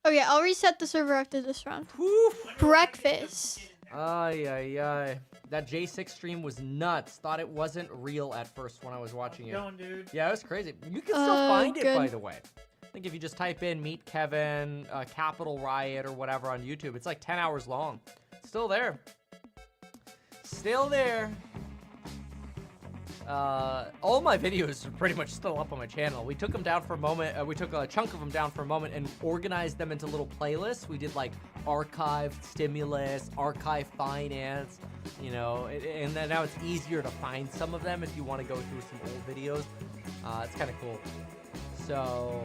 Okay, I'll reset the server after this round. Breakfast. Ay. That J6 stream was nuts. Thought it wasn't real at first when I was watching it. Going, dude. Yeah, it was crazy. You can still find it, good. by the way. I think if you just type in Meet Kevin, Capitol Riot, or whatever on YouTube, it's like 10 hours long. It's still there. Still there. All my videos are pretty much still up on my channel. We took them down for a moment. We took a chunk of them down for a moment and organized them into little playlists. We did like archive stimulus, archive finance, you know, and then now it's easier to find some of them if you want to go through some old videos. It's kind of cool. So,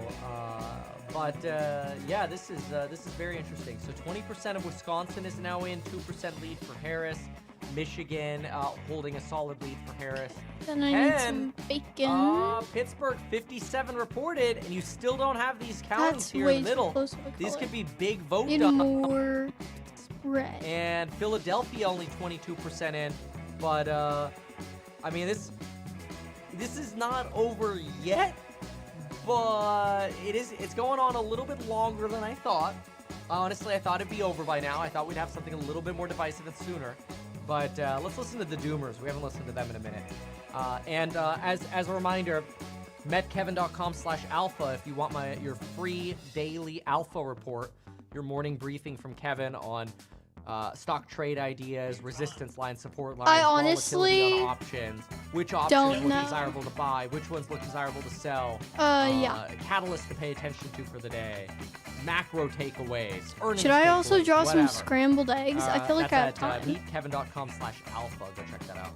yeah, this is very interesting. So 20% of Wisconsin is now in, 2% lead for Harris. Michigan holding a solid lead for Harris. Then I need some bacon. Pittsburgh 57 reported, and you still don't have these counts That's here way in the too middle. close to the These color. could be big vote Need dumps. more red. And Philadelphia only 22% in, but I mean this is not over yet, but it's going on a little bit longer than I thought. Honestly, I thought it'd be over by now. I thought we'd have something a little bit more divisive and sooner. But let's listen to the Doomers. We haven't listened to them in a minute. As a reminder, metkevin.com/alpha if you want your free daily alpha report, your morning briefing from Kevin on stock trade ideas, resistance line, support lines, I volatility honestly on options, which options don't look know. desirable to buy, which ones look desirable to sell, yeah. catalysts to pay attention to for the day, macro takeaways, earnings Should I also takeaways, draw some whatever. scrambled eggs? I feel like I have That's time. at meetkevin.com/alpha. Go check that out.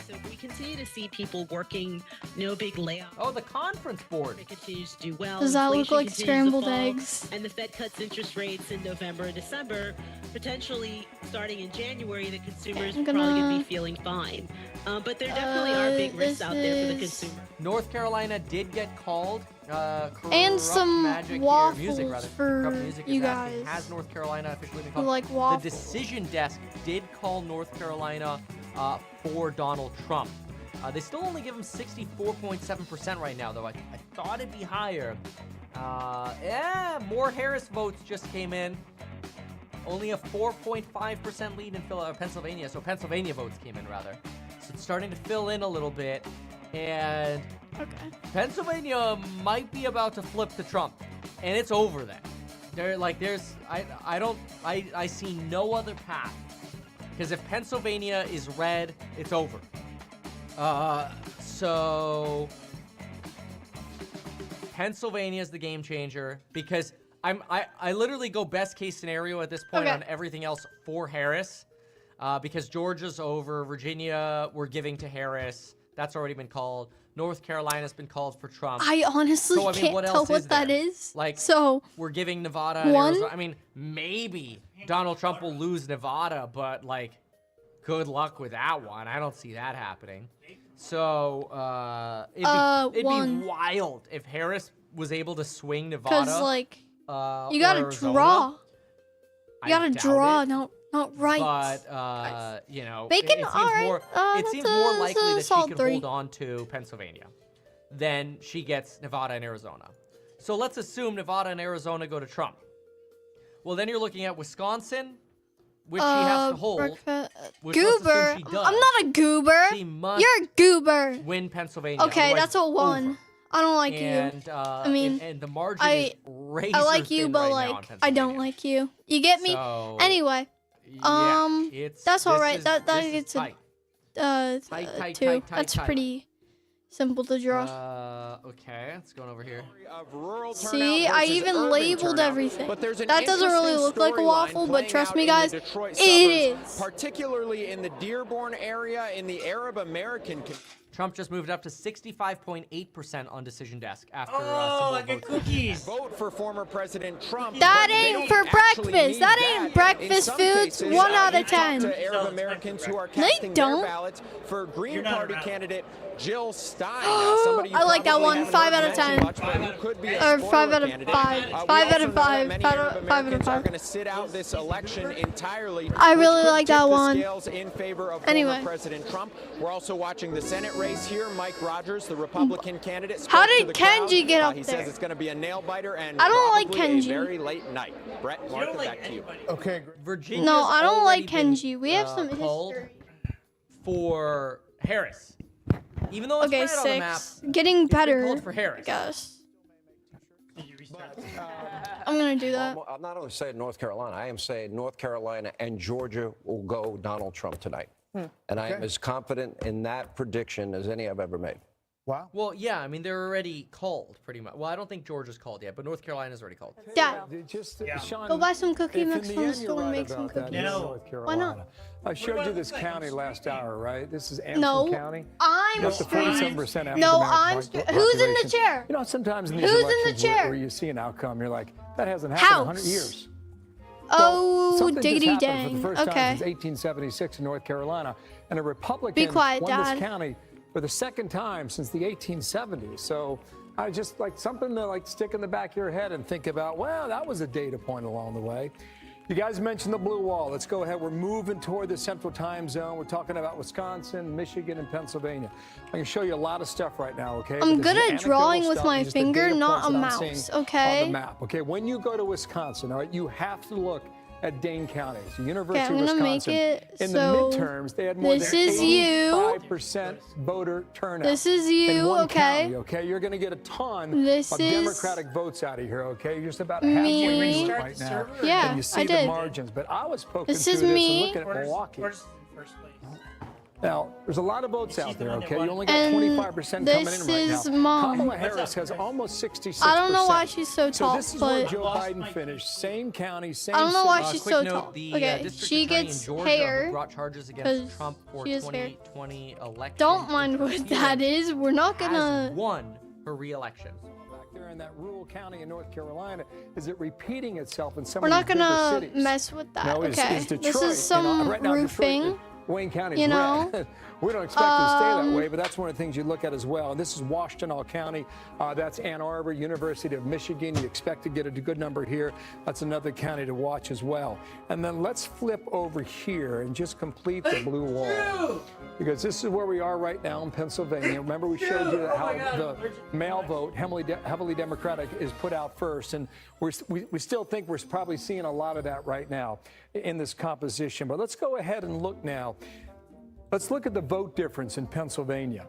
So we continue to see people working, no big layoffs. Oh, the conference board. It continues to do well. Does that look Inflation like continues to scrambled fall, eggs? And the Fed cuts interest rates in November and December. Potentially starting in January, the consumers I'm probably going to gonna- be feeling fine. But there definitely are big risks this out there for the is- consumer. North Carolina did get called. And Corrupt some Magic here, waffles music, rather. for Corrupt Music is you asking, guys has North Carolina officially been who called? like The waffles. Decision Desk did call North Carolina for Donald Trump. They still only give him 64.7% right now, though. I thought it'd be higher. Yeah, more Harris votes just came in. Only a 4.5% lead in Pennsylvania. So Pennsylvania votes came in, rather. So it's starting to fill in a little bit. And Pennsylvania might be about to flip to Trump. And it's over then. I see no other path. Because if Pennsylvania is red, it's over. So Pennsylvania is the game changer because I literally go best case scenario at this point on everything else for Harris, because Georgia's over, Virginia we're giving to Harris, that's already been called. North Carolina's been called for Trump. I honestly So, I mean, can't what tell else what that there? is. Like, so we're giving Nevada and one- Arizona. I mean, maybe Donald Trump will lose Nevada, but like, Good luck with that one. I don't see that happening. So it'd be wild if Harris was able to swing Nevada. Because, like, you got gotta draw. You gotta draw, not right. But, you know, Bacon, it seems more likely that she can hold on to Pennsylvania than she gets Nevada and Arizona. So let's assume Nevada and Arizona go to Trump. Well, then you're looking at Wisconsin, which she has to hold. Goober. I'm not a goober. You're a goober. Win Pennsylvania. Okay, that's a 1. Over. I don't like and, you. I mean, and the margin is razor I like you, thin but right like I don't like you. You get me? So, anyway, that's all right. That gets a tight, 2. That's pretty simple to draw. Okay, it's going over here. See, I even labeled everything. That doesn't really look like a waffle, but trust me, guys, it is. Particularly in the Dearborn area, in the Arab American. Trump just moved up to 65.8% on decision desk after I got cookies. Vote for former President Trump. That ain't for breakfast. That ain't breakfast foods. 1 out of 10. Arab Americans who are casting their ballots for Green Party candidate Jill Stein. I like that one. 5 out of 10. Or 5 out of 5. 5 out of 5. 5 out of 5. Going to sit out this election entirely. I really like that one. In favor of anyway, President Trump. We're also watching the Senate race here. Mike Rogers, the Republican candidate. How did Kenji get up there? He there? says it's going to be a nail biter and I don't like probably Kenji. a very late night. Brett, Martha, back to you. Okay. Virginia's no, I don't like been, Kenji. We have some history. For Harris. Even though it's red 6. on the map, getting better. Called for Harris. I guess. I'm gonna do that. I'm not only saying North Carolina. I am saying North Carolina and Georgia will go Donald Trump tonight. And I am as confident in that prediction as any I've ever made. Wow. Well, yeah, I mean, they're already called pretty much. Well, I don't think Georgia's called yet, but North Carolina's already called. Dad, Sean, go buy some cookie mix in from the end, store and make some cookies. North Why not? I showed you this county last hour, right? This is Anthem No, County. I'm That's the 47% No, I'm Who's in the chair? You know, sometimes in these Who's in the elections chair? where you see an outcome, you're like, that hasn't happened in 100 years. Oh, Something just diggity happened dang. for the first time Okay. since 1876 in North Carolina, and a Republican Be quiet, won Dad. this county for the second time since the 1870s. So I just like something to like stick in the back of your head and think about, well, that was a data point along the way. You guys mentioned the blue wall. Let's go ahead. We're moving toward the central time zone. We're talking about Wisconsin, Michigan, and Pennsylvania. I can show you a lot of stuff right now, okay? I'm But good this is at drawing anecdotal with stuff my and just the finger, data not points a that I'm mouse, seeing okay? On the map, okay? When you go to Wisconsin, all right, you have to look at Dane County. The University I'm of gonna Wisconsin. make it in so the midterms, they had more this than is you. 85% voter turnout. This is you, in one okay? County, okay? You're going to get a ton This of is Democratic votes out of here, okay? You're just about me. halfway through it right now. Yeah, and you see I the did. margins. But I was poking This through is this me. and looking at Milwaukee. Now, there's a lot of votes out there, okay? You only got And 25% coming in this right is now. Mom. Kamala Harris has almost 66%. I don't know why she's so So tall, this is where but Joe Biden finished. Same county, same I don't know why city. she's Quick so note, tall. the Okay, district she attorney gets in Georgia hair. who brought charges against 'cause Trump for she has hair. 2020 election. Don't mind what that is. We're not has gonna. won her re-election. Back there in that rural county in North Carolina, is it repeating itself in some We're of not these bigger gonna cities? mess with that. No, Okay, is Detroit, this is some right now, roofing. Detroit, Wayne County's you know? red. We don't expect it to stay that way, but that's one of the things you look at as well. And this is Washtenaw County. That's Ann Arbor, University of Michigan. You expect to get a good number here. That's another county to watch as well. And then let's flip over here and just complete the blue wall. Because this is where we are right now in Pennsylvania. Remember, we showed you how the mail vote, heavily Democratic, is put out first. And we still think we're probably seeing a lot of that right now in this composition. But let's go ahead and look now. Let's look at the vote difference in Pennsylvania.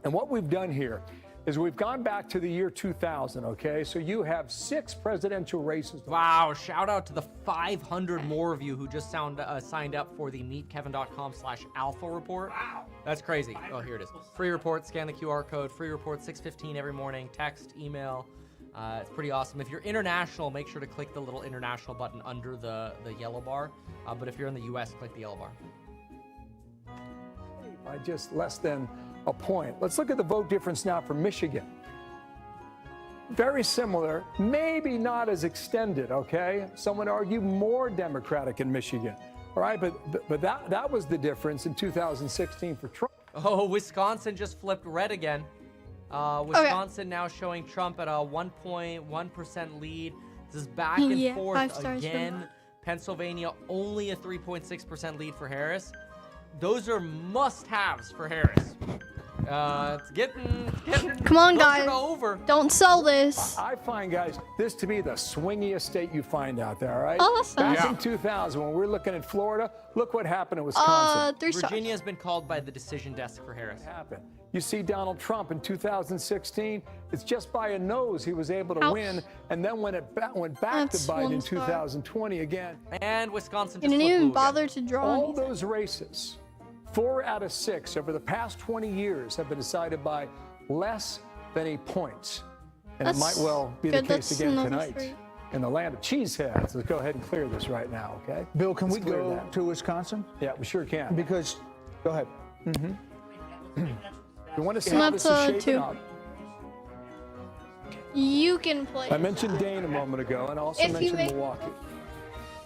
And what we've done here is we've gone back to the year 2000, okay? So you have 6 presidential races. Wow, shout out to the 500 more of you who just signed up for the meetkevin.com/alpha report. Wow. That's crazy. Oh, here it is. Free report, scan the QR code, free report 6:15 every morning, text, email. It's pretty awesome. If you're international, make sure to click the little international button under the yellow bar. But if you're in the US, click the yellow bar. By just less than a point. Let's look at the vote difference now for Michigan. Very similar, maybe not as extended, okay? Some would argue more Democratic in Michigan. All right, but that was the difference in 2016 for Trump. Oh, Wisconsin just flipped red again. Wisconsin now showing Trump at a 1.1% lead. This is back and forth again. Pennsylvania only a 3.6% lead for Harris. Those are must-haves for Harris. It's getting come on, guys. Over. Don't sell this. I find, guys, this to be the swingiest state you find out there, all right? Awesome. Back in 2000, when we're looking at Florida, look what happened in Wisconsin. Virginia has been called by the decision desk for Harris. What happened? You see Donald Trump in 2016, it's just by a nose he was able to win, and then when it went back to Biden in 2020 again. And Wisconsin just didn't even bother to draw all those races. 4 out of 6 over the past 20 years have been decided by less than a point. And it might well be the case again tonight in the land of cheeseheads. Let's go ahead and clear this right now, okay? Bill, can we go to Wisconsin? Yeah, we sure can. Because, go ahead. You want to see how this is shaping up? You can play. I mentioned Dane a moment ago, and also mentioned Milwaukee.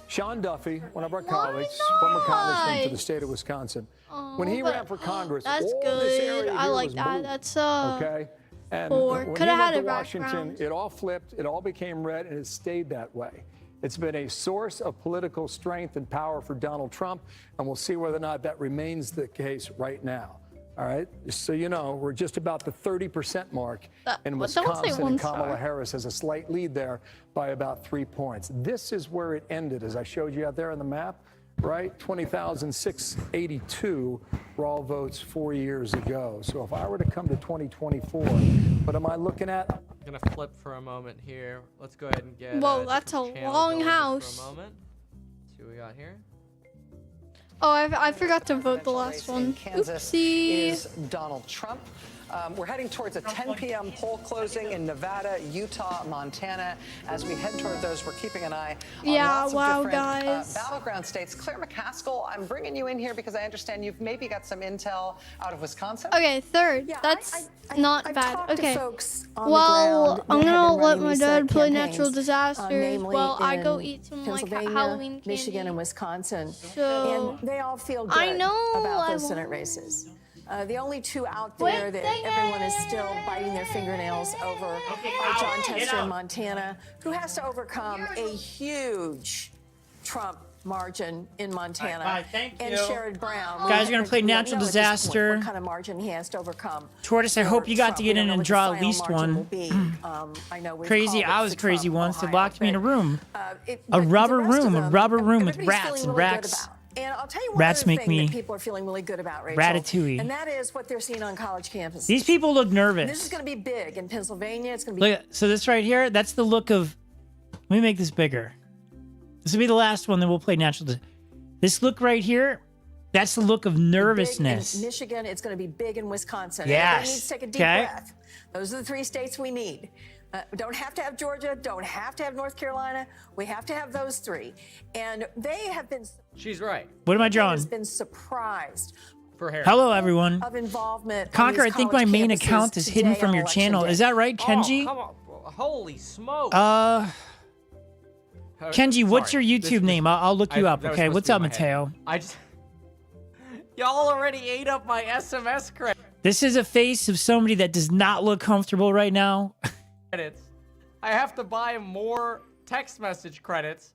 Sean Duffy, one of our colleagues, former congressman for the state of Wisconsin. When he ran for Congress, that's all good. this area I like was that. blue. That's okay. And when could have had he it went to Washington, background. it all flipped. It all became red, and it stayed that way. It's been a source of political strength and power for Donald Trump, and we'll see whether or not that remains the case right now. All right, just so you know, we're just about the 30% mark in Wisconsin, and Kamala Harris has a slight lead there by about 3 points. This is where it ended, as I showed you out there on the map, right? 20,682 raw votes 4 years ago. So if I were to come to 2024, what am I looking at? I'm gonna flip for a moment here. Let's go ahead and get. Whoa, that's a long house. For a moment. Let's see what we got here. Oh, I forgot to vote the last one. Oopsie. Is Donald Trump. We're heading towards a 10 p.m. poll closing in Nevada, Utah, Montana. As we head toward those, we're keeping an eye on lots of different battleground states. Claire McCaskill, I'm bringing you in here because I understand you've maybe got some intel out of Wisconsin. Okay, third. That's not bad. talked to Okay. folks on the Well, ground I'm that have gonna been let running my these dad play campaigns, natural disasters namely while I go in eat some like Pennsylvania, Halloween candy. Michigan, and Wisconsin. So And they all feel good I know about I those Senate won't. races. The only two out there that everyone is still biting their fingernails over are John Tester in Montana, who has to overcome a huge Trump margin in Montana, and Sherrod Brown. Guys, we're gonna play natural disaster. What kind of margin he has to overcome? Tortoise, I hope you got to get in and draw at least one. I know Crazy, I was crazy once. They locked me in a room. A rubber room with rats and rats. And I'll tell you one Rats other make thing me that people are feeling really good about, Rachel. ratatouille. And that is what they're seeing on college campuses. These people look nervous. This is going to be big in Pennsylvania. It's going to be. Look, so this right here, that's the look of. Let me make this bigger. This will be the last one. Then we'll play natural. This look right here, that's the look of nervousness. Big in Michigan, it's going to be big in Wisconsin. Yes. Everybody needs to take a deep breath. Those are the 3 states we need. Don't have to have Georgia. Don't have to have North Carolina. We have to have those 3. And they have been. She's right. What am I drawing? Has been surprised. For Harris. Hello, everyone. Of involvement. Conquer, I think my main account is hidden from your channel. Is that right, Kenji? Oh, come on. Holy smoke. Kenji, what's your YouTube name? I'll look you up, okay? What's up, Mateo? Y'all already ate up my SMS credits. This is a face of somebody that does not look comfortable right now. I have to buy more text message credits.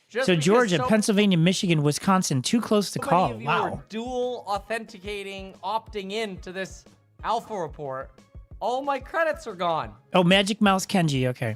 Just So because Georgia, Pennsylvania, Michigan, Wisconsin, too close to so call. many of you Wow. are dual authenticating, opting in to this alpha report. All my credits are gone. Oh, Magic Mouse Kenji. Okay.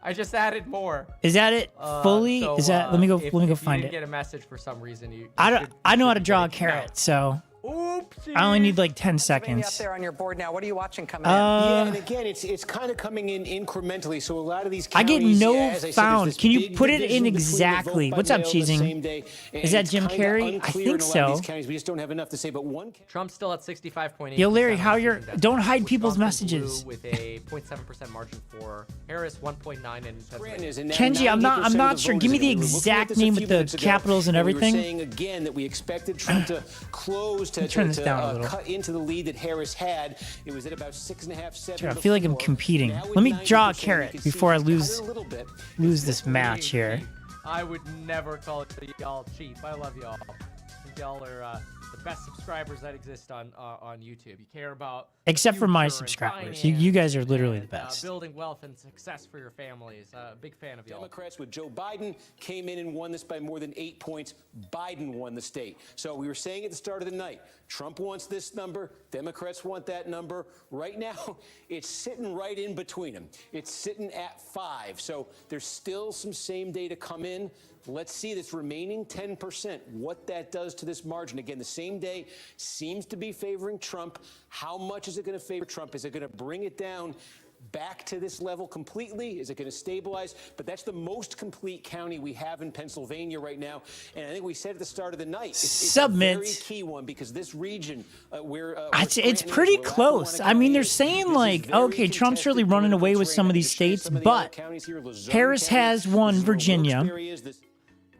I just added more. Is that it fully? So, Is that? Let me go. If Let me go you find didn't it. get a message for some reason. You I know how to draw a carrot, so Oopsie. I only need like 10 Up seconds. there on your board now. What are you watching coming in? Yeah, and again, it's kind of coming in incrementally. So a lot of these I counties, get no as I said, there's found. this Can you big put it division in between the exactly? vote by What's up, mail the Cheesing? same day, Is and that it's Jim kinda Carrey? I unclear think in a lot of these so. counties. We just don't have enough to say. But one. Trump's still at 65.8. Yo, Larry, how you're? Don't hide people's messages. With a 0.7% margin for Harris, 1.9 in Pennsylvania. Kenji, I'm not sure. Give me the exact name with the capitals and everything. We were saying again that we expected Trump to close to Turn this down a little. cut into the lead that Harris had. It was at about 6.5, 7. I feel like I'm competing. Let me draw a carrot before I lose this match here. I would never call y'all cheap. I love y'all. Y'all are the best subscribers that exist on YouTube. You care about Except for my future and subscribers. finance You guys are literally and, the best. building wealth and success for your families. Big fan of y'all. Democrats with Joe Biden came in and won this by more than 8 points. Biden won the state. So we were saying at the start of the night, Trump wants this number. Democrats want that number. Right now, it's sitting right in between them. It's sitting at 5. So there's still some same day to come in. Let's see this remaining 10%, what that does to this margin. Again, the same day seems to be favoring Trump. How much is it going to favor Trump? Is it going to bring it down back to this level completely? Is it going to stabilize? But that's the most complete county we have in Pennsylvania right now. And I think we said at the start of the night, it's a very key one because this region where it's pretty close. I mean, they're saying like, okay, Trump's really running away with some of these states, but Harris has won Virginia.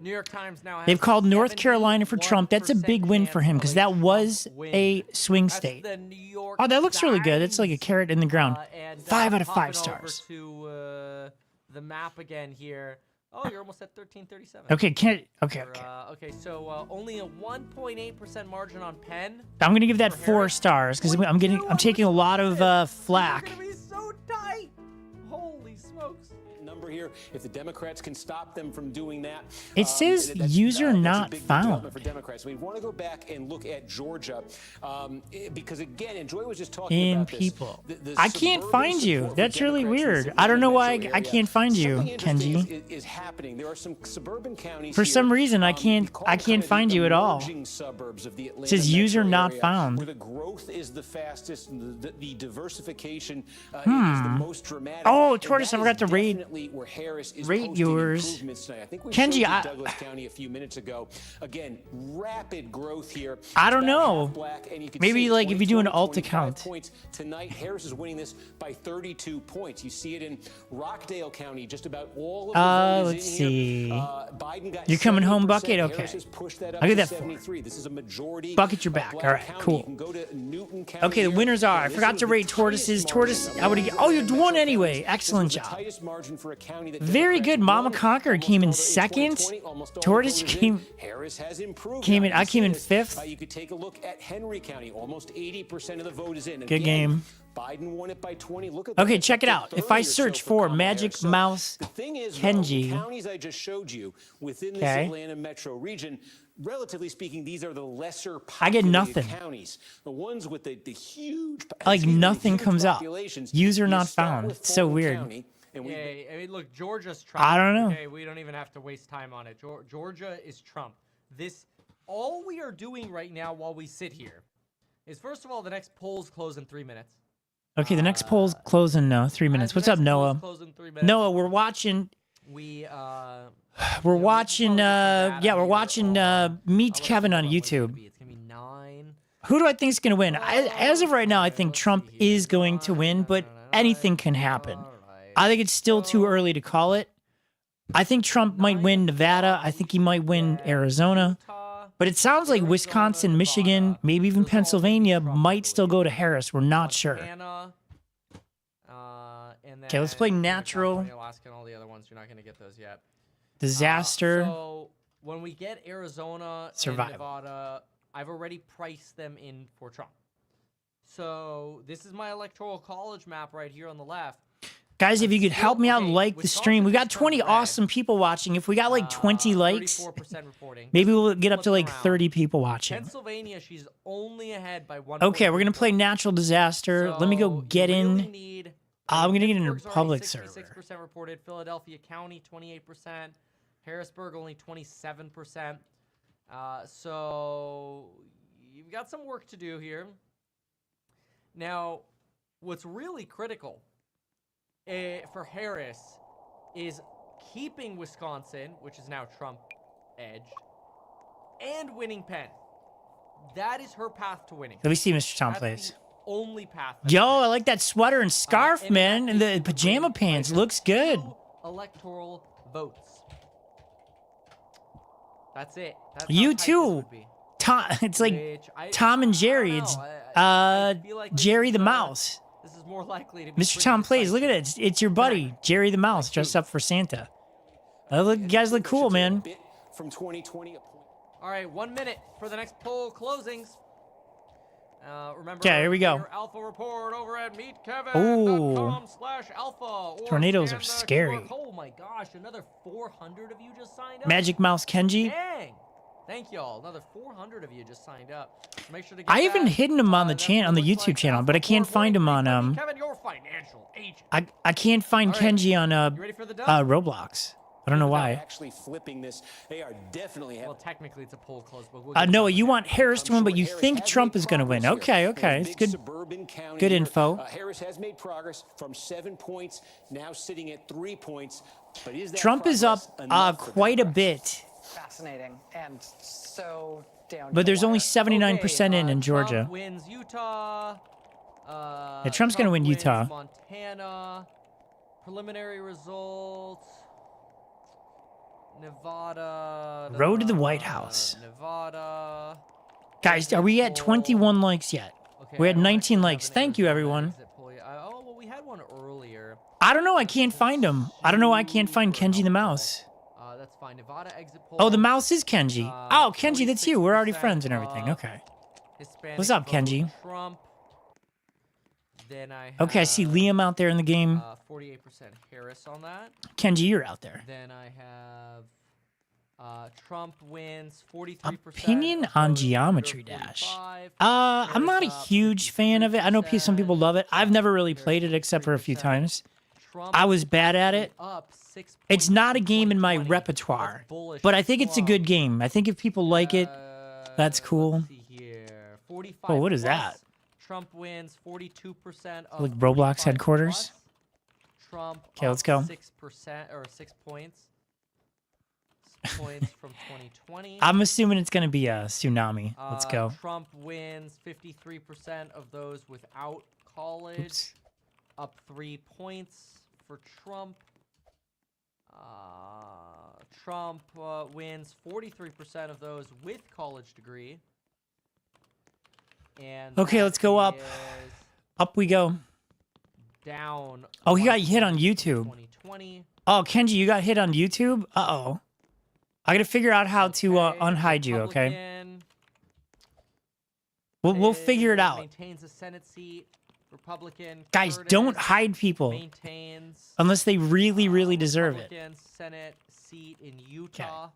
New York Times now has They've called North Carolina for Trump. That's a big win for him because that was a swing state. Oh, that looks really good. It's like a carrot in the ground. 5 out of 5 stars. Over to the map again here. Oh, you're almost at 1337. Okay, okay. Okay, so only a 1.8% margin on Penn. I'm gonna give that 4 stars because I'm taking a lot of flack. It's gonna be so tight. Holy smokes. Number here, if the Democrats can stop them from doing that. It says user not found. For Democrats, we want to go back and look at Georgia because again, and Joy was just talking about people. This, I can't find you. That's really weird. I don't know why I can't find you, Kenji. Is happening. There are some suburban counties. For some reason, I can't find you at all. Suburbs of the It says user not found. Where the growth is the fastest, and the diversification is the most dramatic. Oh, Tortoise, I forgot to rate where Harris is yours. I think we Kenji, showed you Douglas County a few minutes ago. Again, rapid growth here. I don't know. Maybe like if you do an alt account. Points tonight, Harris is winning this by 32 points. You see it in Rockdale County. Just about all of the vote let's is in see. here. Biden got You're coming home, 70%. Bucket. Okay. Harris has pushed that up I'll give to that 73. This is a majority. Bucket, you're back. All right, cool. You can go to Newton County. Okay, the winners are. I forgot to rate Tortoises. Tortoise, I would have. Oh, you won anyway. Excellent job. Very good. Mama Conquer came in second. Tortoise came in. I came in 5th. You could take a look at Henry County. Almost 80% of the vote is in. Good game. Biden won it by 20. Look at okay, check it out. If I search for Magic Mouse Kenji, the counties I just showed you within this Atlanta metro region, relatively speaking, these are the lesser I get nothing. Counties. The ones with the huge, like nothing comes up. User not found. It's so weird. Okay, I mean, look, Georgia's Trump. I don't know. Okay, we don't even have to waste time on it. Georgia is Trump. All we are doing right now while we sit here is, first of all, the next polls close in 3 minutes. Okay, the next poll's closing now. 3 minutes. What's up, Noah? Noah, we're watching. We're watching. We're watching Meet Kevin on YouTube. It's gonna be 9. Who do I think is gonna win? As of right now, I think Trump is going to win, but anything can happen. I think it's still too early to call it. I think Trump might win Nevada. I think he might win Arizona. But it sounds like Wisconsin, Michigan, maybe even Pennsylvania might still go to Harris. We're not sure. Okay, let's play natural. Alaska and all the other ones, you're not going to get those yet. Disaster. So when we get Arizona and Nevada, I've already priced them in for Trump. So this is my electoral college map right here on the left. Guys, if you could help me out, like the stream. We got 20 awesome people watching. If we got like 20 likes, maybe we'll get up to like 30 people watching. Pennsylvania, she's only ahead by 1. Okay, we're going to play natural disaster. Let me go get in. I'm going to get into public server. 66% reported. Philadelphia County, 28%. Harrisburg, only 27%. So you've got some work to do here. Now, what's really critical for Harris is keeping Wisconsin, which is now Trump edge, and winning Penn. That is her path to winning. Let me see Mr. Tom plays. Only path. Yo, I like that sweater and scarf, man, and the pajama pants. Looks good. Electoral votes. That's it. That's you too. Tom, it's like Tom and Jerry. It's Jerry the Mouse. This is more likely to be Mr. Tom plays. Look at it. It's your buddy, Jerry the Mouse, dressed up for Santa. You guys look cool, man. From 2020. All right, 1 minute for the next poll closings. Remember, Okay, here we go. your Alpha report over at Ooh. meetkevin.com/alpha. Tornadoes are scary. Oh my gosh, another 400 of you just signed up. Magic Mouse Kenji. Dang. Thank y'all. Another 400 of you just signed up. So make sure to get I haven't that. hidden him on the YouTube channel, but I can't find him on Kevin, your financial agent. I can't find Kenji on You ready for the dub? Roblox. I don't know why. Actually flipping this, they are definitely. Well, technically it's a poll close, but we'll No, you want Harris to win, but you think Trump is going to win. Okay, it's good. Good info. Harris has made progress from 7 points, now sitting at 3 points. But is that Trump is up quite a bit. Fascinating and so down. But there's only 79% in Georgia. Trump wins Utah. Trump's going to win wins Utah. Montana. Preliminary results. Nevada. Road to the White House. Nevada. Guys, are we at 21 likes yet? We're at 19 likes. Thank you, everyone. Oh, well, we had one earlier. I don't know. I can't find him. I don't know why I can't find Kenji the mouse. That's fine. Nevada exit poll. Oh, the mouse is Kenji. Oh, Kenji, that's you. We're already friends and everything. Okay. Hispanic What's up, vote Kenji? Trump. Then I have, Okay, I see Liam out there in the game. 48% Harris on that. Kenji, you're out there. Then I have Trump wins 43%. Opinion on Geometry Dash. I'm not a huge fan of it. I know some people love it. I've never really played it except for a few times. I was bad at it. It's not a game in my repertoire, but I think it's a good game. I think if people like it, that's cool. Oh, what is that? Trump wins 42% of Like Roblox headquarters? Trump Okay, let's go. 6% or 6 points. 6 points from 2020. I'm assuming it's going to be a tsunami. Let's go. Trump wins 53% of those without college. Oops. Up 3 points for Trump. Trump wins 43% of those with college degree. And Okay, let's go up. Up we go. Down. Oh, he got hit on YouTube. 2020. Oh, Kenji, you got hit on YouTube? Uh-oh. I got to figure out how to unhide you, okay? We'll figure it out. Maintains a Senate seat. Republican. Guys, don't hide people Maintains unless they really, really deserve it. Republican Senate seat in Utah.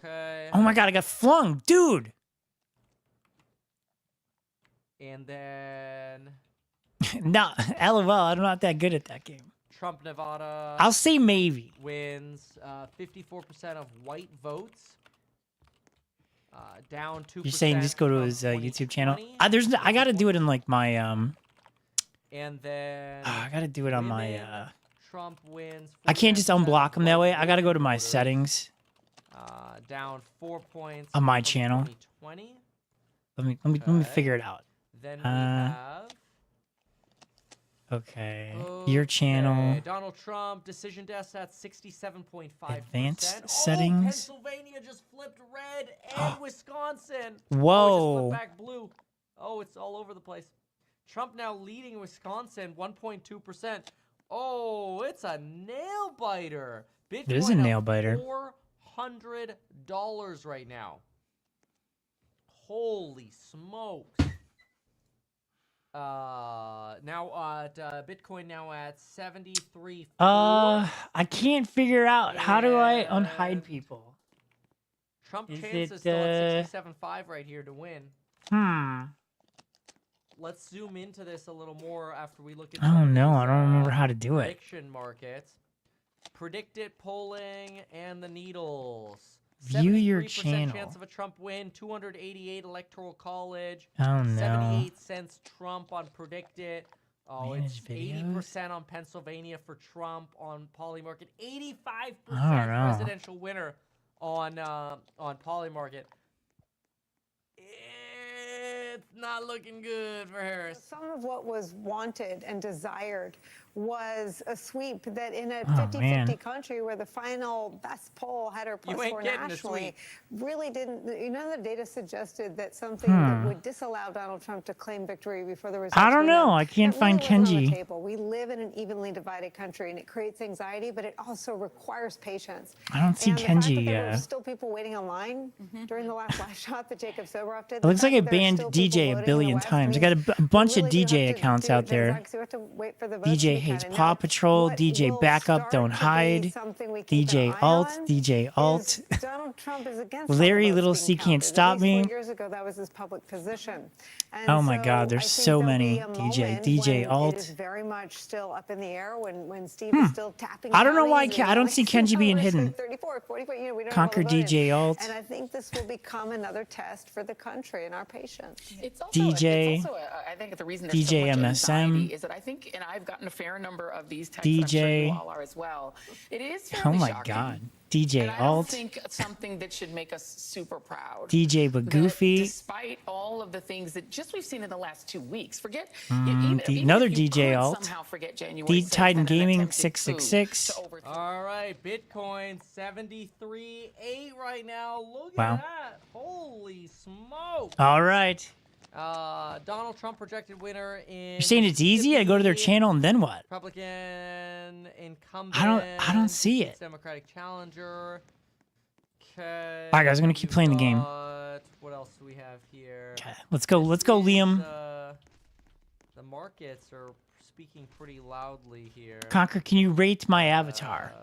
Okay. Oh my God, I got flung, dude. And then No, LOL, I'm not that good at that game. Trump, Nevada. I'll say maybe. Wins 54% of white votes. Down 2%. You're saying just go to his YouTube channel? I got to do it in like my And then I got to do it on my Trump wins. I can't just unblock him that way. I got to go to my settings. Down 4 points on my channel. 2020. Let me figure it out. Then we have your channel. Donald Trump decision desk at 67.5%. Advanced settings. Pennsylvania just flipped red and Wisconsin. Whoa. Oh, it just flipped back blue. Oh, it's all over the place. Trump now leading Wisconsin 1.2%. Oh, it's a nail biter. Bitcoin It is a nail biter. $400 right now. Holy smokes. Bitcoin now at 73. I can't figure out how do I unhide people. Trump Is chances it, still at 67.5 right here to win. Let's zoom into this a little more after we look at. Oh no, I don't remember how to do it. Prediction markets, predicted polling, and the needles. View your 73% channel. chance of a Trump win. 288 electoral college. Oh no. 78 cents Trump on predicted. Oh, Manage it's videos? 80% on Pennsylvania for Trump on Polymarket. 85% I don't know. presidential winner on Polymarket. It's not looking good for Harris. Some of what was wanted and desired was a sweep that in a Oh, 50-50 man. country where the final best poll had her plus ain't 4 getting a nationally, sweep. really didn't, none of the data suggested that something that would disallow Donald Trump to claim victory before the results I don't were know. known. I can't That find really wasn't on the Kenji. table. We live in an evenly divided country, and it creates anxiety, but it also requires patience. I don't see and the fact that Kenji. there were still people waiting online during the last live shot that Jacob Soboroff did. It looks the like fact I that there are banned still people DJ a voting in the billion West times. I means got a bunch we of really do DJ have to accounts do out things there. like- so we have to wait for the votes to DJ be hates counted. Paw Now, Patrol, what DJ will Backup start Don't to be Hide, something we keep an DJ eye Alt, on DJ Alt. is Donald Trump is against all Larry the votes Little being C Can't counted. Stop At least 4 Me. years ago, that was his public position. And Oh my so God, I there's think so there'll many. be a moment DJ when Alt. It is very much still up in the air when Steve is still tapping. I don't know why counties and I don't see yelling Kenji being numbers, hidden. 34, 44, you know, we don't Conquer have all the vote in. DJ Alt. And I think this will become another test for the country and our patience. It's also, DJ, it's also I think the reason there's DJ so much MSM. anxiety is that I think, and I've gotten a fair number of these texts, DJ. I'm sure you all are as well. It is Oh fairly my shocking. God. DJ And I don't Alt. think something that should make us super proud. DJ that Bagoofy. Despite all of the things that just we've seen in the last 2 weeks, forget Another if you DJ could Alt. somehow forget January D 6th Titan and an Gaming attempted coup 666. to overthrow. All right, Bitcoin 73.8 right now. Look Wow. at that. Holy smoke. All right. Donald Trump projected winner in You're saying it's easy? I go to their channel and then what? Republican incumbent. I don't see it. Democratic challenger. Okay. All right, guys, I'm gonna keep playing the game. What else do we have here? Okay, let's go, Liam. The markets are speaking pretty loudly here. Conquer, can you rate my avatar?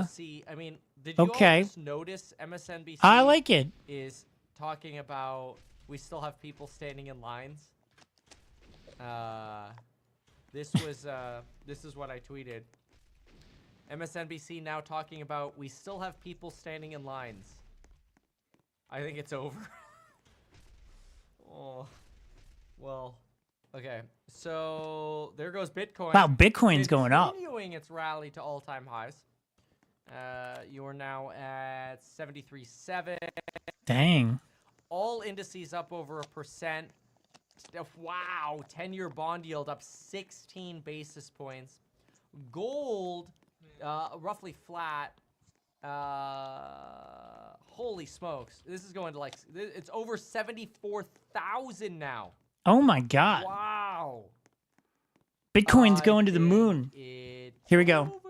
See, I mean, did you all Okay. just notice MSNBC? I like it. Is talking about we still have people standing in lines. This is what I tweeted. MSNBC now talking about we still have people standing in lines. I think it's over. Oh, well, okay. So there goes Bitcoin. Wow, Bitcoin's going up. Continuing its rally to all-time highs. You are now at 73.7. Dang. All indices up over 1%. Wow, 10-year bond yield up 16 basis points. Gold, roughly flat. Holy smokes. This is going to it's over 74,000 now. Oh my God. Wow. Bitcoin's going to the moon. Here we go.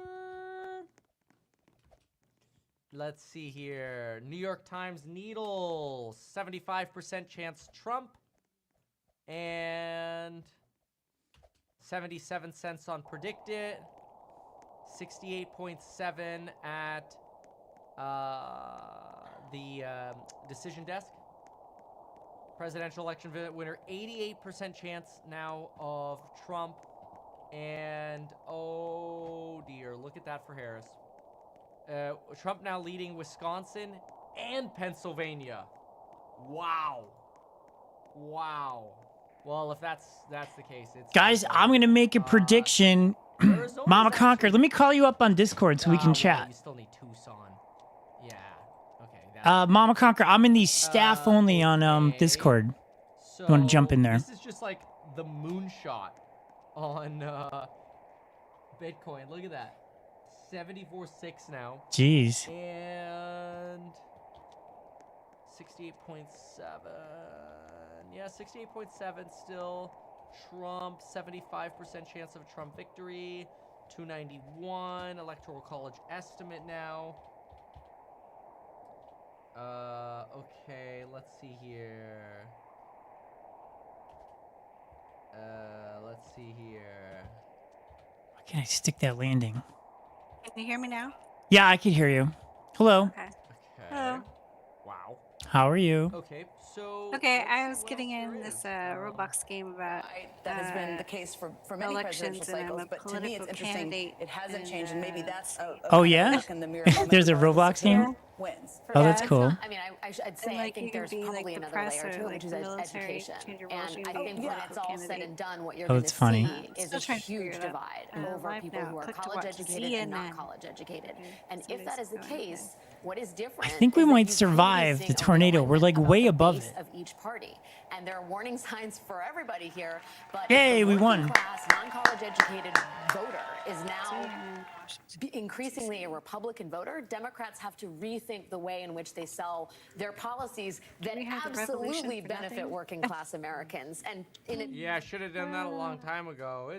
Let's see here. New York Times Needle, 75% chance Trump. And 77 cents on Predictit. 68.7 at the decision desk. Presidential election winner, 88% chance now of Trump. And oh dear, look at that for Harris. Trump now leading Wisconsin and Pennsylvania. Wow. Wow. Well, if that's the case, it's Guys, I'm going to make a prediction. Mama Conquer, let me call you up on Discord so we can chat. You still need Tucson. Yeah. Okay. Mama Conquer, I'm in the staff only on Discord. You want to jump in there? This is just like the moonshot on Bitcoin. Look at that. 74.6 now. Jeez. And 68.7. Yeah, 68.7 still. Trump, 75% chance of a Trump victory. 291 Electoral College estimate now. Okay, let's see here. Let's see here. Why can't I stick that landing? Can you hear me now? Yeah, I can hear you. Hello. Okay. Hello. Wow. How are you? Okay, so... Okay, I was getting in this Roblox game about That has been the case for many elections, presidential and I'm cycles, a but to me it's political interesting. candidate It hasn't changed, and maybe that's a Oh, kind of yeah? look in the mirror moment There's a where Roblox game? wins. Oh, that's cool. I mean, I'd say I think there's probably another layer to it, which is education. And I think when it's all said and done, what you're Oh, going to that's funny. see is a huge divide over people who are college educated and not college educated. And if that is the case, What is different? I think we might survive the tornado. We're like way above it. Of each party, and there are warning signs for everybody here. But Yay, we won. Class, non-college educated voter is now increasingly a Republican voter. Democrats have to rethink the way in which they sell their policies that absolutely benefit working class Americans. And yeah, I should have done that a long time ago.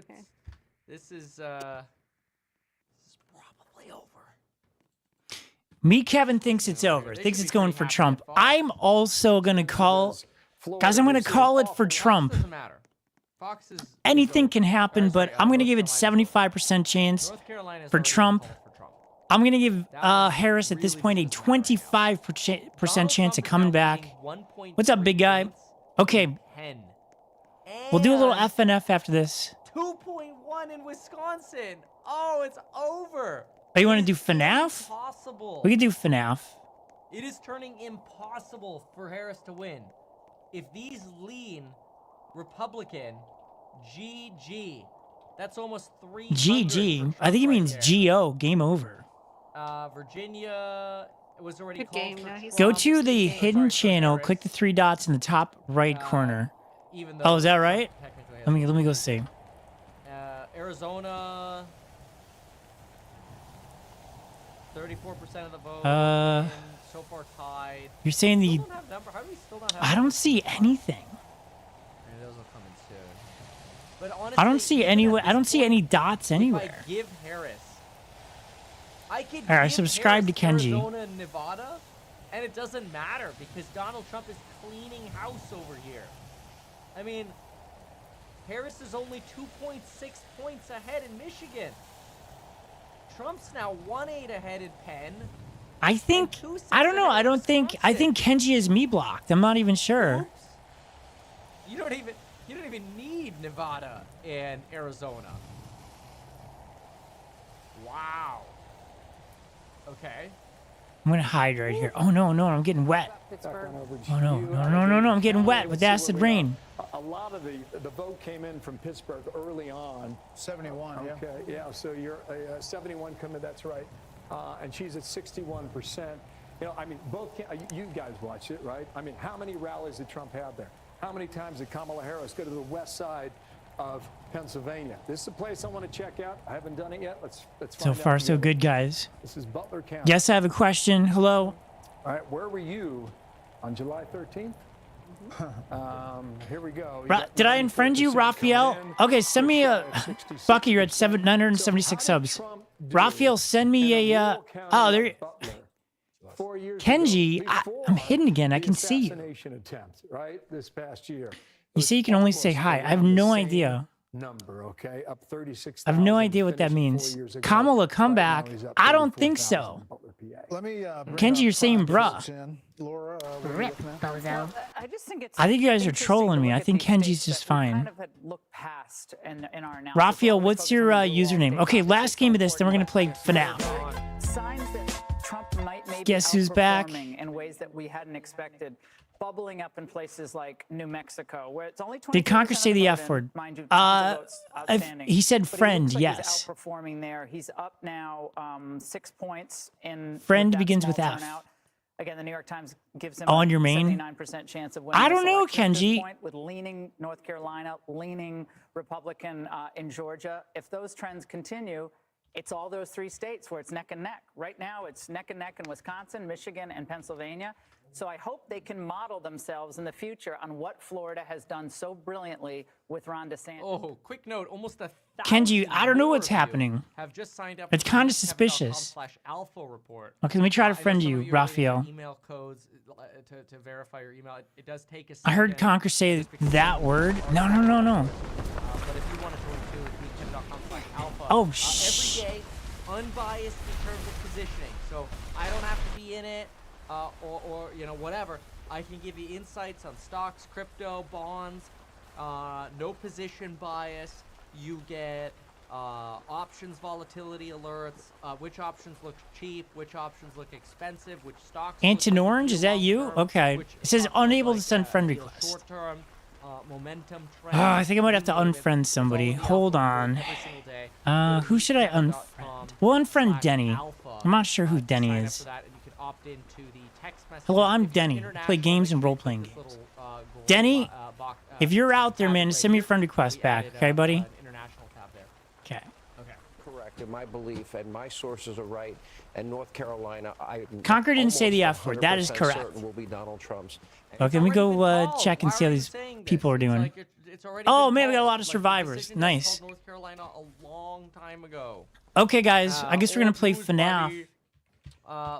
This is probably over. Me, Kevin thinks it's over. Thinks it's going for Trump. I'm also gonna call, guys. I'm gonna call it for Trump. Doesn't matter. Fox is Anything can happen, but I'm gonna give it 75% chance for Trump. I'm gonna give Harris at this point a 25% chance of coming back. What's up, big guy? Okay, we'll do a little FNF after this. 2.1 in Wisconsin. Oh, it's over. Oh, you want to do FNAF? Impossible. We could do FNAF. It is turning impossible for Harris to win. If these lean Republican, GG. That's almost 300. GG. I think he means GO. Game over. Virginia was already Good called game. for No, he's Go lost. to the hidden channel. Click the 3 dots in the top right corner. Oh, is that right? Let me go see. Arizona. 34% of the vote. So far tied. You're saying the? How do we still not have I don't see anything. Maybe those will come in soon. But honestly, I don't see any. I don't see any dots anywhere. If I give Harris, I could. All right, give subscribe to Harris Kenji. Arizona and Nevada, and it doesn't matter because Donald Trump is cleaning house over here. I mean, Harris is only 2.6 points ahead in Michigan. Trump's now 1-8 ahead in Penn. I think. I don't know. I don't think. I think Kenji is me blocked. I'm not even sure. You don't even need Nevada and Arizona. Wow. Okay. I'm gonna hide right here. Oh no, I'm getting wet. Oh no, I'm getting wet with acid rain. A lot of the vote came in from Pittsburgh early on. 71, yeah. Okay, yeah, so you're 71 coming, that's right. And she's at 61%. You know, I mean, you guys watch it, right? I mean, how many rallies did Trump have there? How many times did Kamala Harris go to the west side of Pennsylvania? This is a place I want to check out. I haven't done it yet. Let's find So out far, so together. good, guys. This is Butler County. Yes, I have a question. Hello. All right, where were you on July 13th? Here we go. Did I unfriend you, Raphael? Okay, send me a. Bucky, you're at 976 subs. Raphael, send me a. Oh, there. Kenji, I'm hidden again. I can see you. Assassination attempt, right? This past year. You say you can only say hi. I have no idea. Number, okay, up 36. I have no idea what that means. Kamala comeback? I don't think so. Let me. Kenji, you're saying bruh. Laura, Rip, bozo. I just think it's. I think you guys are trolling me. I think Kenji's just fine. Kind of had looked past in our analysis. Raphael, what's your username? Okay, last game of this, then we're gonna play FNAF. Signs that Trump might maybe Guess who's back? outperforming in ways that we hadn't expected, bubbling up in places like New Mexico, where it's only 20%. Did Conker say the F word? Mind you, tons of votes outstanding. He said But he friend, looks like yes. He's outperforming there. He's up now 6 points in. Friend with that begins small with F. turnout. Again, the New York Times gives him On a your main? 79% chance of winning. I this don't know, election at this Kenji. point, with leaning North Carolina, leaning Republican in Georgia. If those trends continue, it's all those 3 states where it's neck and neck. Right now, it's neck and neck in Wisconsin, Michigan, and Pennsylvania. So I hope they can model themselves in the future on what Florida has done so brilliantly with Ron DeSantis. Oh, quick note, almost 1,000 Kenji, I don't know what's more of you happening. Have just signed up It's for kinda the suspicious. /alpha report. Okay, let me try to I know friend some of you, already Raphael. have email codes to verify your email. It does take a I second. heard Conker say that word. No. But if you want to join too, it's weekend.com/alpha. Oh, Every day, unbiased in terms of positioning. So I don't have to be in it, or you know, whatever. I can give you insights on stocks, crypto, bonds, no position bias. You get options volatility alerts, which options look cheap, which options look expensive, which stocks. Anton Orange, is that you? Okay. It says unable to send friend request. Short-term momentum Oh, trends. I think I might have to unfriend somebody. Hold on. Who should I unfriend? We'll unfriend Denny. I'm not sure who Denny is. opt into the text message. Hello, I'm Denny. I play games and role-playing games. Denny, if you're out there, man, send me a friend request back, okay, buddy? International tab there. Okay. Okay. Correct. In my belief, and my sources are right, and North Carolina, Conker didn't say the F word. That is correct. Certain will be Donald Trump's. Okay, let me go check and see how these people are doing. Oh, man, we got a lot of survivors. Nice. North Carolina a long time ago. Okay, guys, I guess we're going to play FNAF.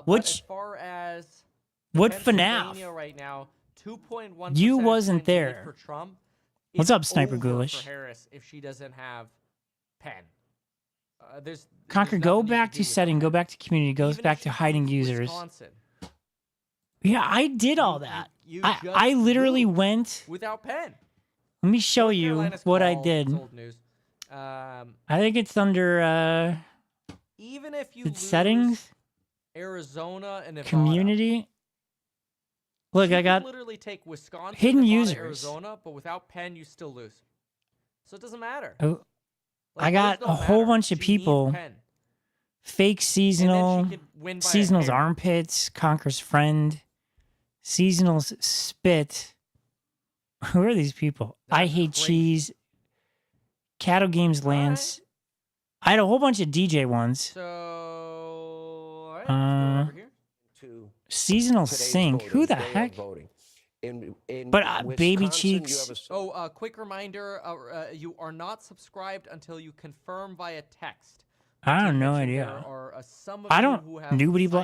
Which, as far as what FNAF? Right now, 2.1% You wasn't there. for Trump. What's up, Sniper over Ghoulish? For Harris, if she doesn't have Penn. Conker, go back to setting, go back to community, goes back to hiding users. Wisconsin, Yeah, I did all that. I literally went. without Penn. Let me show you Carolina's what I called, did. it's old news. I think it's under Even if you it's settings, Arizona and Nevada, community. Look, I got literally take Wisconsin, hidden Nevada, users. Arizona, but without Penn, you still lose. So it doesn't matter. Oh, Like, I got those a don't whole matter. bunch of She needs people. Penn. Fake seasonal, could win by a seasonal's hair. armpits, Conker's friend, seasonal's spit. Who are these people? I hate cheese. Cattle Games Lance. I had a whole bunch of DJ ones. So, all right, let's go over here. Seasonal Sync. Who the heck? But Baby Cheeks. Oh, quick reminder: you are not subscribed until you confirm via text. I have no idea. I don't.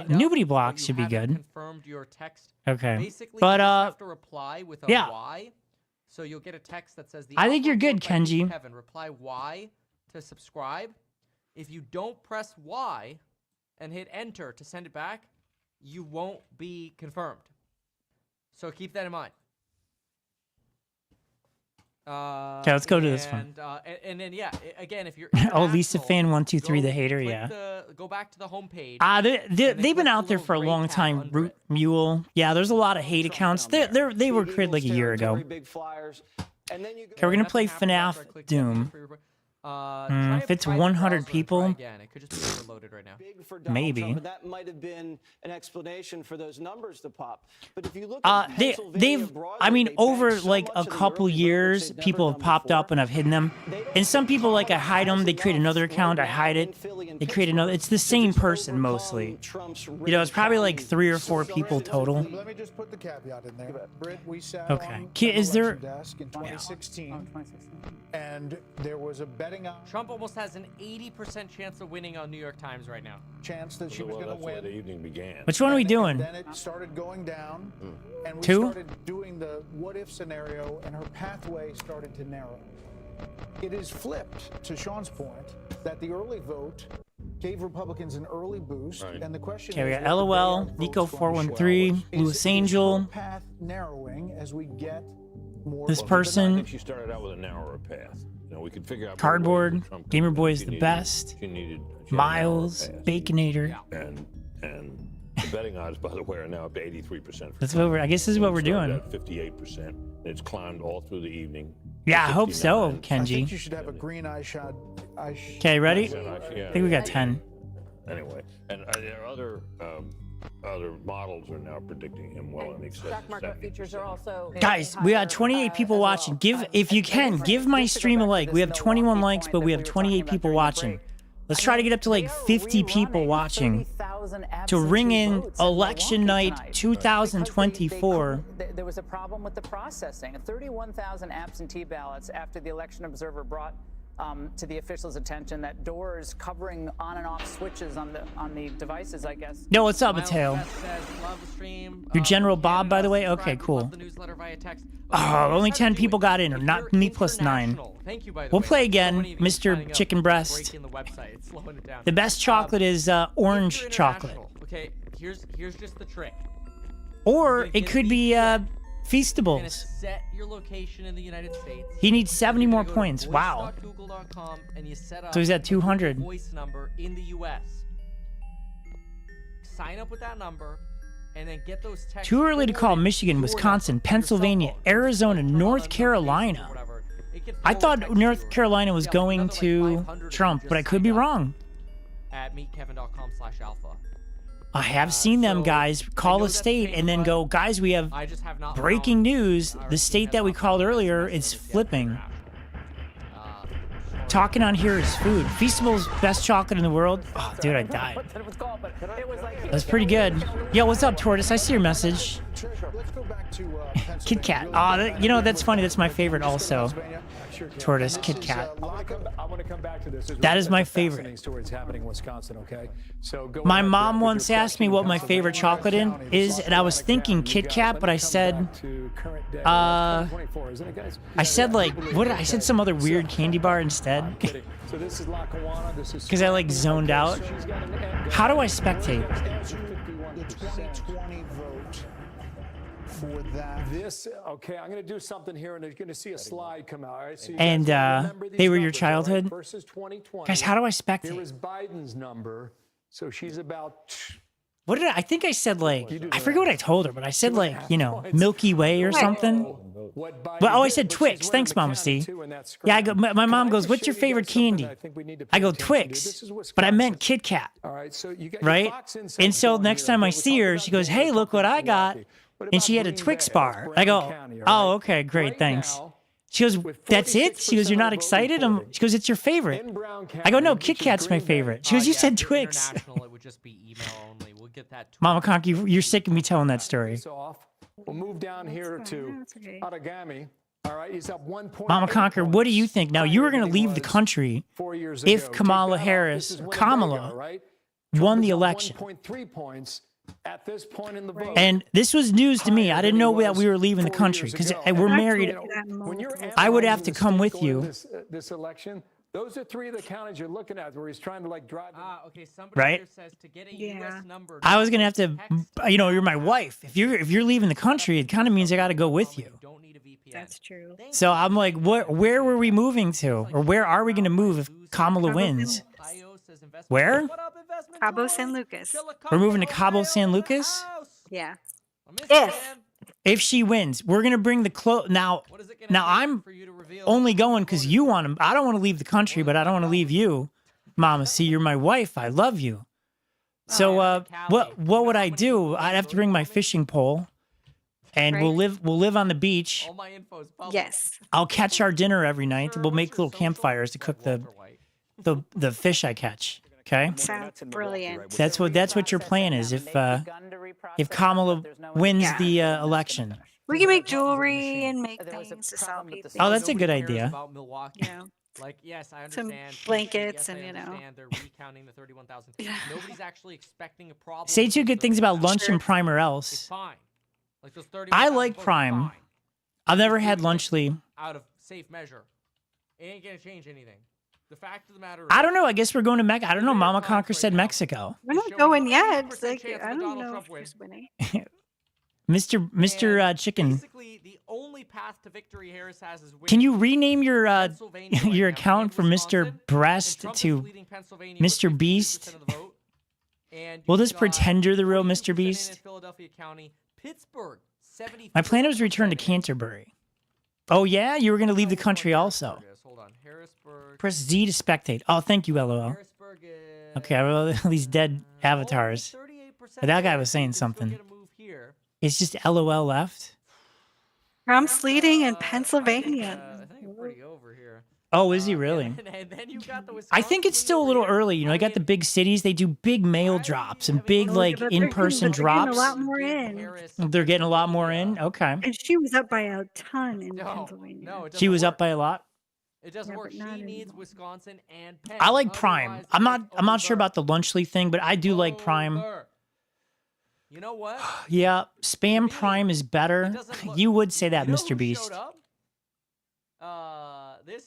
Nobody blocks should be good. Confirmed your text. Okay. Basically, But you just have to reply with a yeah. Y. So you'll get a text that says the. I think alpha you're good, report by me, Kenji. Kevin, reply Y to subscribe. If you don't press Y and hit enter to send it back, you won't be confirmed. So keep that in mind. Okay, let's go to this one. And then yeah, again, if you're Oh, Lisa Fan 123, the hater, yeah. go back to the homepage. They've been out there for a long time. Root Mule, yeah. There's a lot of hate accounts. They were created like a year ago. Okay, we're gonna play FNAF Doom. If it's 100 people, Again, it could just be overloaded right now. maybe. That might have been an explanation for those numbers to pop. But if you look at they've I mean, over like a couple years, people have popped up and I've hidden them. And some people, like, I hide them, they create another account, I hide it, they create another. It's the same person mostly. You know, it's probably like 3 or 4 people total. Let me just put the caveat in there. Britt, we sat Okay. on Is the there- election desk in 2016, and there was a betting Trump almost has an 80% chance of winning on New York Times right now. chance that she was going to win. The evening began. Which one are we doing? Then it started going down, and we 2? started doing the what-if scenario, and her pathway started to narrow. It is flipped, to Sean's point, that the early vote gave Republicans an early boost, and the question Okay, we is got LOL, Nico413, Louis Angel. Path narrowing as we get more. This I person, think she started out with a narrower path. You know, we could figure out. Cardboard, Gamer Boy is She the needed- best. She needed Miles, Baconator. And the betting odds, by the way, are now up to 83%. That's what I guess this is what we're doing. 58%. It's climbed all through the evening. Yeah, I hope so, 59. I think you Kenji. should have a green eye shot. Okay, ready? Yeah. I think we got 10. Anyway, and there are other models are now predicting him well in excess Stock of market 70%. futures are also. Guys, we got 28 people watching. If you can, give my stream a like. We have 21 likes, but we have 28 people watching. Let's try to get up to like 50 people watching to ring in election night 2024. There was a problem with the processing. 31,000 absentee ballots after the Election Observer brought to the officials' attention that doors covering on and off switches on the devices, I guess. Yo, what's up, Mateo? Your General Bob, by the way? Okay, cool. Oh, only 10 people got in, or not me plus 9. We'll play again, Mr. Chicken Breast. The best chocolate is orange chocolate. Okay, here's just the trick. Or it could be You're gonna Feastables. set your location in the United States. He needs 70 more points. Wow. Voice.google.com and you set up So he's at 200. a voice number in the US. Sign up with that number and then get those texts. Too early to call Michigan, Wisconsin, Pennsylvania, Arizona, North Carolina. I thought North Carolina was going to Trump, but I could be wrong. At meetkevin.com/alpha. I have seen them, guys, call a state and then go, guys, we have breaking news. The state that we called earlier is flipping. Talking on here is food. Feastable's best chocolate in the world. Oh, dude, I died. That's pretty good. Yo, what's up, Tortoise? I see your message. Kit Kat. Oh, you know, that's funny. That's my favorite also. Tortoise, Kit Kat. I want to come back to this. That is my favorite. Stories happening in Wisconsin, okay? So my mom once asked me what my favorite chocolate is, and I was thinking Kit Kat, but I said, I said like, what? I said some other weird candy bar instead. Because I like zoned out. How do I spectate? The 2020 vote for that. Okay, I'm going to do something here, and you're going to see a slide come out. All right? So And they were your childhood? Versus 2020. Guys, how do I spectate? Here is Biden's number. So she's about... What did I think I said like, I forget what I told her, but I said like, you know, Milky Way or something. Well, I said Twix. Thanks, Mama C. Yeah, I go, my mom goes, what's your favorite candy? I go, Twix. But I meant Kit Kat. Right? And so next time I see her, she goes, hey, look what I got. And she had a Twix bar. I go, oh, okay, great, thanks. She goes, that's it? She goes, you're not excited? She goes, it's your favorite. I go, no, Kit Kat's my favorite. She goes, you said Twix. It would just be email only. We'll get that. Mama Conky, you're sick of me telling that story. We'll move down here to Outagamie. All right, he's up 1 point. Mama Conquer, what do you think? Now, you were going to leave the country if Kamala Harris, Kamala, won the election. 1.3 points at this point in the vote. And this was news to me. I didn't know that we were leaving the country because we're married. I would have to come with you. This election, those are three of the counties you're looking at where he's trying to like drive. Okay, somebody right? here says to get a US number. I was gonna have to, you know, you're my wife. If you're leaving the country, it kind of means I got to go with you. That's true. So I'm like, where were we moving to, or where are we going to move if Kamala wins? Where? Cabo San Lucas. We're moving to Cabo San Lucas? Yeah. If she wins, we're gonna bring the clothes. Now I'm only going because you want to. I don't want to leave the country, but I don't want to leave you, Mama. See, you're my wife. I love you. So what would I do? I'd have to bring my fishing pole, and we'll live on the beach. Yes. I'll catch our dinner every night. We'll make little campfires to cook the fish I catch. Okay. Sounds brilliant. That's what your plan is. If Kamala wins the election. We can make jewelry and make things to sell people. Oh, that's a good idea. Yeah. Like, yes, I Some understand. blankets Yes, I and, you know. understand. They're recounting the 31,000. Nobody's actually expecting a problem. Say two good things about lunch and Prime or else. It's fine. Like those I like Prime. I've never had Lunchly. Out of safe measure. It ain't gonna change anything. The fact of the matter is, I don't know. I guess we're going to Mexico. I don't know. Mama Conquer said Mexico. We're not going yet. It's like, I don't know if who's winning. Mr. Chicken. Basically, the only path to victory Harris has is winning. Can you rename your your account from Mr. Breast to Mr. Beast? We'll just pretend you're the real Mr. Beast. Philadelphia County, Pittsburgh, 70. My plan was to return to Canterbury. Oh yeah, you were going to leave the country also. Hold on, Harrisburg. Press Z to spectate. Oh, thank you, LOL. Okay, well, these dead avatars. But that guy was saying something. It's just LOL left. Trump's leading in Pennsylvania. I think we're pretty over here. Oh, is he really? And then you got the I think it's still a little early. You know, I got the big cities. They do big mail drops and big like in-person drops. They're getting a lot more in. They're getting a lot more in. Okay. And she was up by a ton in Pennsylvania. No, She was up by a lot. It doesn't work. She needs Wisconsin and Penn. I like Prime. I'm not sure about the Lunchly thing, but I do like Prime. You know what? Yeah, Spam Prime is better. You would say that, Mr. Beast.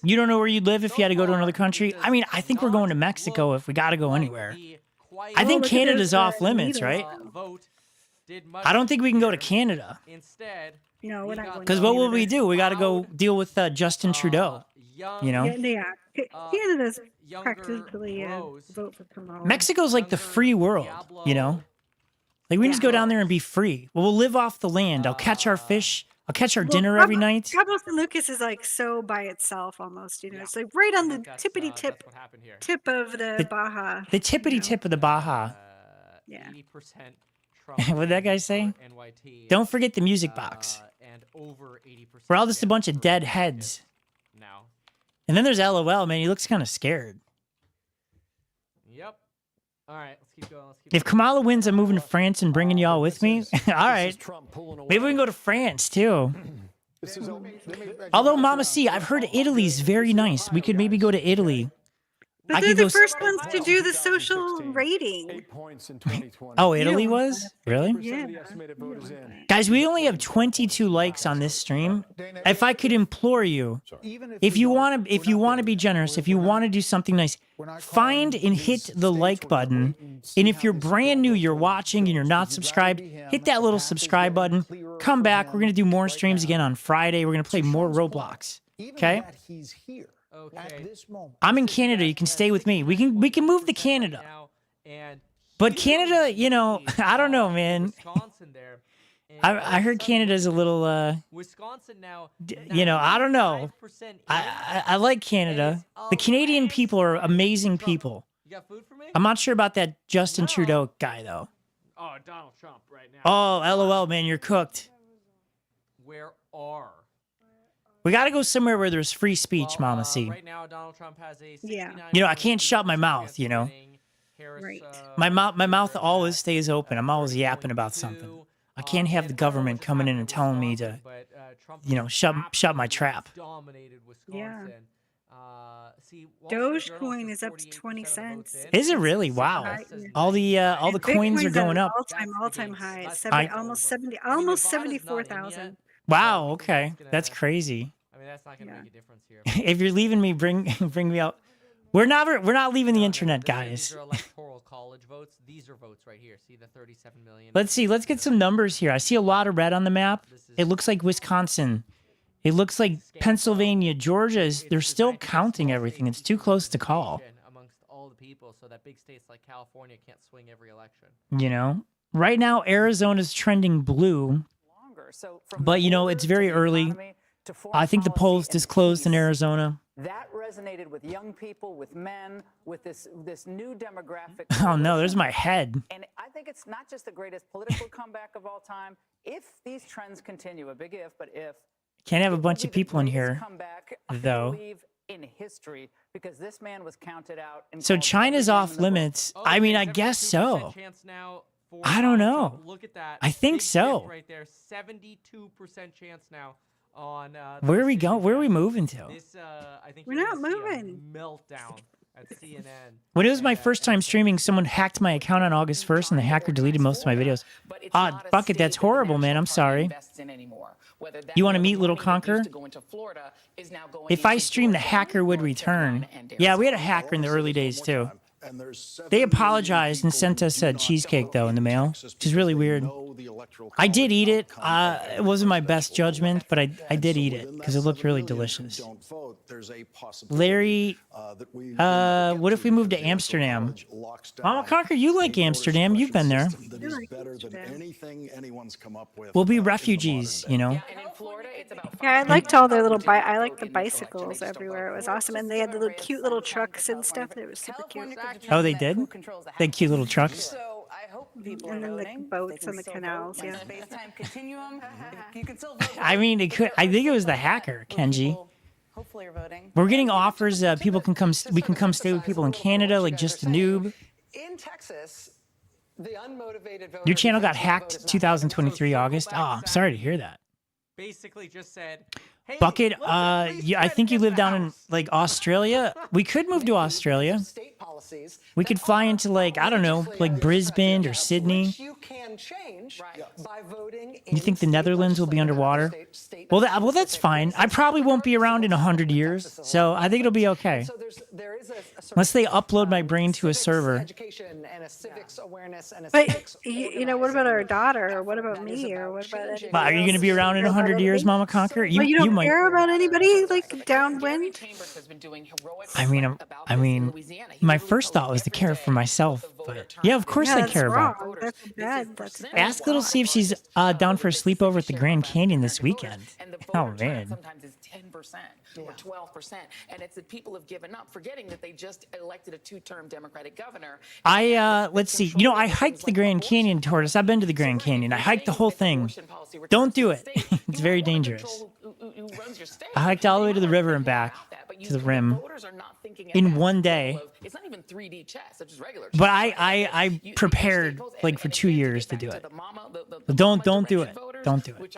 You don't know where you'd live if you had to go to another country? I mean, I think we're going to Mexico if we got to go anywhere. I think Canada's off limits, right? I don't think we can go to Canada. No, we're not going. Because what will we do? We got to go deal with Justin Trudeau. You know? Yeah. Canada's practically a vote for Kamala. Mexico's like the free world, you know? Like, we can just go down there and be free. Well, we'll live off the land. I'll catch our fish. I'll catch our dinner every night. Cabo San Lucas is like so by itself almost, you know. It's like right on the tippity tip of the Baja. The tippity tip of the Baja. Yeah. 80% Trump. What'd that guy say? NYT, Don't forget the music box. and over 80%. We're all just a bunch of dead heads. Now. And then there's LOL, man. He looks kind of scared. Yep. All right, let's keep going. If Kamala wins, I'm moving to France and bringing y'all with me. All right. Maybe we can go to France, too. Although, Mama C, I've heard Italy's very nice. We could maybe go to Italy. But they're the first ones to do the social rating. Oh, Italy was? Really? Yeah. Guys, we only have 22 likes on this stream. If I could implore you, if you want to be generous, if you want to do something nice, find and hit the like button. And if you're brand new, you're watching and you're not subscribed, hit that little subscribe button. Come back. We're going to do more streams again on Friday. We're going to play more Roblox. Okay? Okay. I'm in Canada. You can stay with me. We can move to Canada. But Canada, you know, I don't know, man. I heard Canada's a little Wisconsin now. You know, I don't know. I like Canada. The Canadian people are amazing people. You got food for me? I'm not sure about that Justin Trudeau guy though. Oh, Donald Trump right now. Oh, LOL, man, you're cooked. Where are? We got to go somewhere where there's free speech, Mama C. Right now, Donald Trump has a 69. You know, I can't shut my mouth, you know. Right. My mouth always stays open. I'm always yapping about something. I can't have the government coming in and telling me to, you know, shut my trap. Yeah. Dogecoin is up to 20 cents. Is it really? Wow. All the coins are going up. All-time high. Almost 74,000. Wow. Okay, that's crazy. I mean, that's not gonna make a difference here. If you're leaving me, bring me out. We're not leaving the internet, guys. These are electoral college votes. These are votes right here. See the 37 million. Let's see. Let's get some numbers here. I see a lot of red on the map. It looks like Wisconsin. It looks like Pennsylvania, Georgia they're still counting everything. It's too close to call. Amongst all the people, so that big states like California can't swing every election. You know, right now Arizona's trending blue. But, you know, it's very early. I think the polls disclosed in Arizona. That resonated with young people, with men, with this new demographic. Oh, no, there's my head. And I think it's not just the greatest political comeback of all time. If these trends continue, a big if, but if. Can't have a bunch of people in here, though. In history, because this man was counted out. So China's off limits. I mean, I guess so. I don't know. Look at that. I think so. Right there, 72% chance now on. Where are we going? Where are we moving to? This, I think we're not moving. Meltdown at CNN. When it was my first time streaming, someone hacked my account on August 1st, and the hacker deleted most of my videos. Ah, Bucket, that's horrible, man. I'm sorry. You want to meet Little Conquer? If I stream, the hacker would return. Yeah, we had a hacker in the early days, too. They apologized and sent us a cheesecake, though, in the mail, which is really weird. I did eat it. It wasn't my best judgment, but I did eat it because it looked really delicious. Larry, what if we moved to Amsterdam? Mama Conquer, you like Amsterdam. You've been there. We'll be refugees, you know. Yeah, I liked all their little I liked the bicycles everywhere. It was awesome, and they had the little cute little trucks and stuff. It was super cute. Oh, they did? They had cute little trucks. And then the boats and the canals. Yeah. I mean, it could. I think it was the hacker, Kenji. Hopefully, you're voting. We're getting offers. People can come. We can come stay with people in Canada, like just a noob. In Texas, the unmotivated voter. Your channel got hacked 2023 August. Oh, I'm sorry to hear that. Basically just said, hey, Bucket, I think you live down in like Australia. We could move to Australia. We could fly into like, I don't know, like Brisbane or Sydney. You think the Netherlands will be underwater? Well, that's fine. I probably won't be around in 100 years, so I think it'll be okay. Unless they upload my brain to a server. But you know, what about our daughter, or what about me, or what about? Are you going to be around in 100 years, Mama Conquer? You my. Care about anybody like downwind? I mean, my first thought was to care for myself, but yeah, of course I That's care about. wrong. That's bad. That's a bad Ask Little, see if she's down for a sleepover at the Grand Canyon this weekend. Oh man. Sometimes it's 10% or 12%, and it's that people have given up, forgetting that they just elected a two-term Democratic governor. Let's see. You know, I hiked the Grand Canyon tortoise. I've been to the Grand Canyon. I hiked the whole thing. Don't do it. It's very dangerous. I hiked all the way to the river and back to the rim in one day. It's not even 3D chess, it's just regular. But I prepared like for 2 years to do it. But don't do it. Don't do it.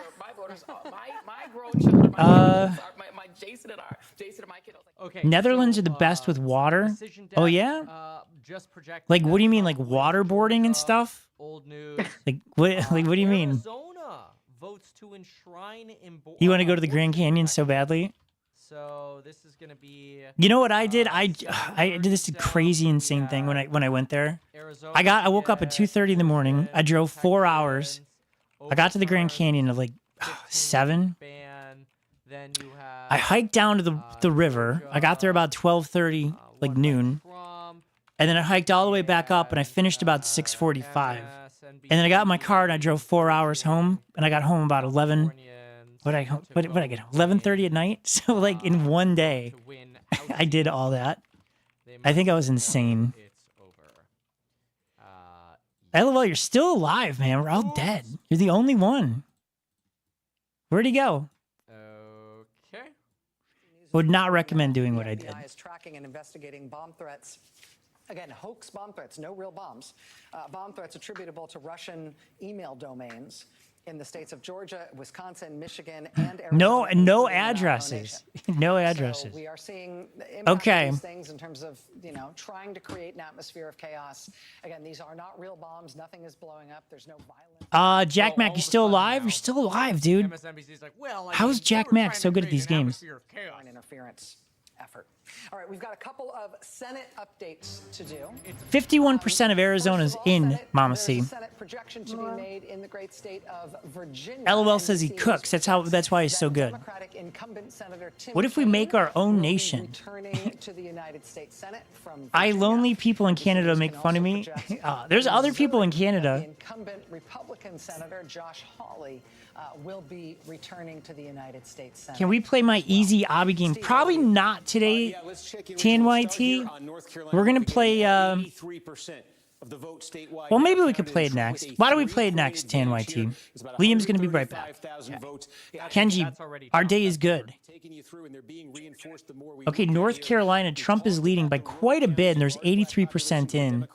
Okay. Netherlands are the best with water. Oh yeah. Like what do you mean, like waterboarding and stuff? Old news. Like what? Like what do you mean? Arizona votes to enshrine You want to go to the Grand Canyon so badly? So this is gonna be. You know what I did? I did this crazy insane thing when I went there. I woke up at 2:30 in the morning. I drove 4 hours. I got to the Grand Canyon at like 7. I hiked down to the river. I got there about 12:30, like noon. And then I hiked all the way back up and I finished about 6:45. And then I got in my car and I drove 4 hours home and I got home about 11. What did I get? 11:30 at night. So like in one day, I did all that. I think I was insane. LOL, you're still alive, man. We're all dead. You're the only one. Where'd he go? Okay. Would not recommend doing what I did. FBI is tracking and investigating bomb threats. Again, hoax bomb threats, no real bombs. Bomb threats attributable to Russian email domains in the states of Georgia, Wisconsin, Michigan, and Arizona. No addresses. No addresses. So we are seeing the impact okay. of these things in terms of, trying to create an atmosphere of chaos. Again, these are not real bombs. Nothing is blowing up. There's no violence. Jack Mack, you still alive? You're still alive, dude. MSNBC's like, well, how's Jack Mack so good at these games? Interference effort. All right, we've got a couple of Senate updates to do. 51% of Arizona's in, Mama C. Senate projection to be made in the great state of Virginia. LOL says he cooks. That's why he's so good. What if we make our own nation? To the United States Senate from lonely people in Canada make fun of me. There's other people in Canada. The incumbent Republican Senator Josh Hawley will be returning to the United States Senate. Can we play my easy obby game? Probably not today, TNYT. We're going to play... well, maybe we could play it next. Why don't we play it next, TNYT? Liam's going to be right back. Yeah. Kenji, our day is good. Okay, North Carolina, Trump is leading by quite a bit, and there's 83% in.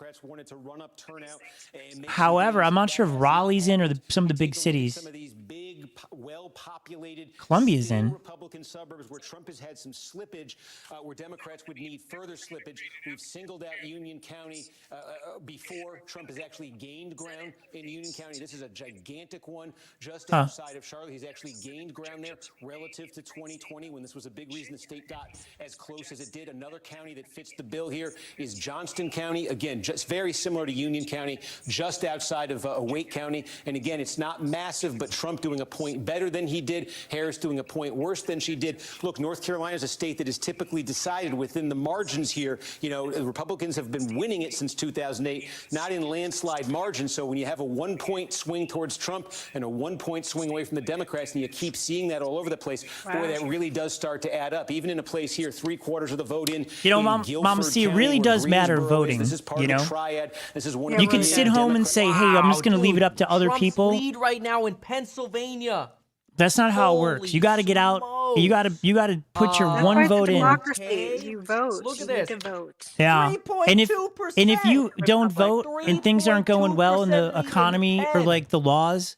However, I'm not sure if Raleigh's in or some of the big cities. Well-populated Columbia's in. Republican suburbs where Trump has had some slippage, where Democrats would need further slippage. We've singled out Union County before. Trump has actually gained ground in Union County. This is a gigantic one just outside of Charlotte. He's actually gained ground there relative to 2020 when this was a big reason the state got as close as it did. Another county that fits the bill here is Johnston County. Again, just very similar to Union County, just outside of Wake County. And again, it's not massive, but Trump doing a point better than he did. Harris doing a point worse than she did. Look, North Carolina is a state that is typically decided within the margins here. The Republicans have been winning it since 2008, not in landslide margins. So when you have a 1-point swing towards Trump and a 1-point swing away from the Democrats, and you keep seeing that all over the place, boy, that really does start to add up. Even in a place here, 3/4 of the vote in. Mama C, it really does matter voting. This is part of the triad. This is one you can sit home and say, hey, I'm just going to leave it up to other people. Trump's lead right now in Pennsylvania. That's not how it works. You got to get out. You got to put your one vote in. You vote. Look at this. You need to vote. Yeah. And if you don't vote and things aren't going well in the economy or like the laws,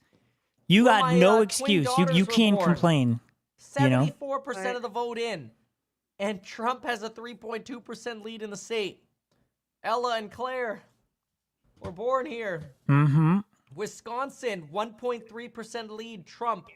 you got no excuse. You can't complain. 74% of the vote in, and Trump has a 3.2% lead in the state. Ella and Claire were born here. Mm-hmm. Wisconsin, 1.3% lead, Trump.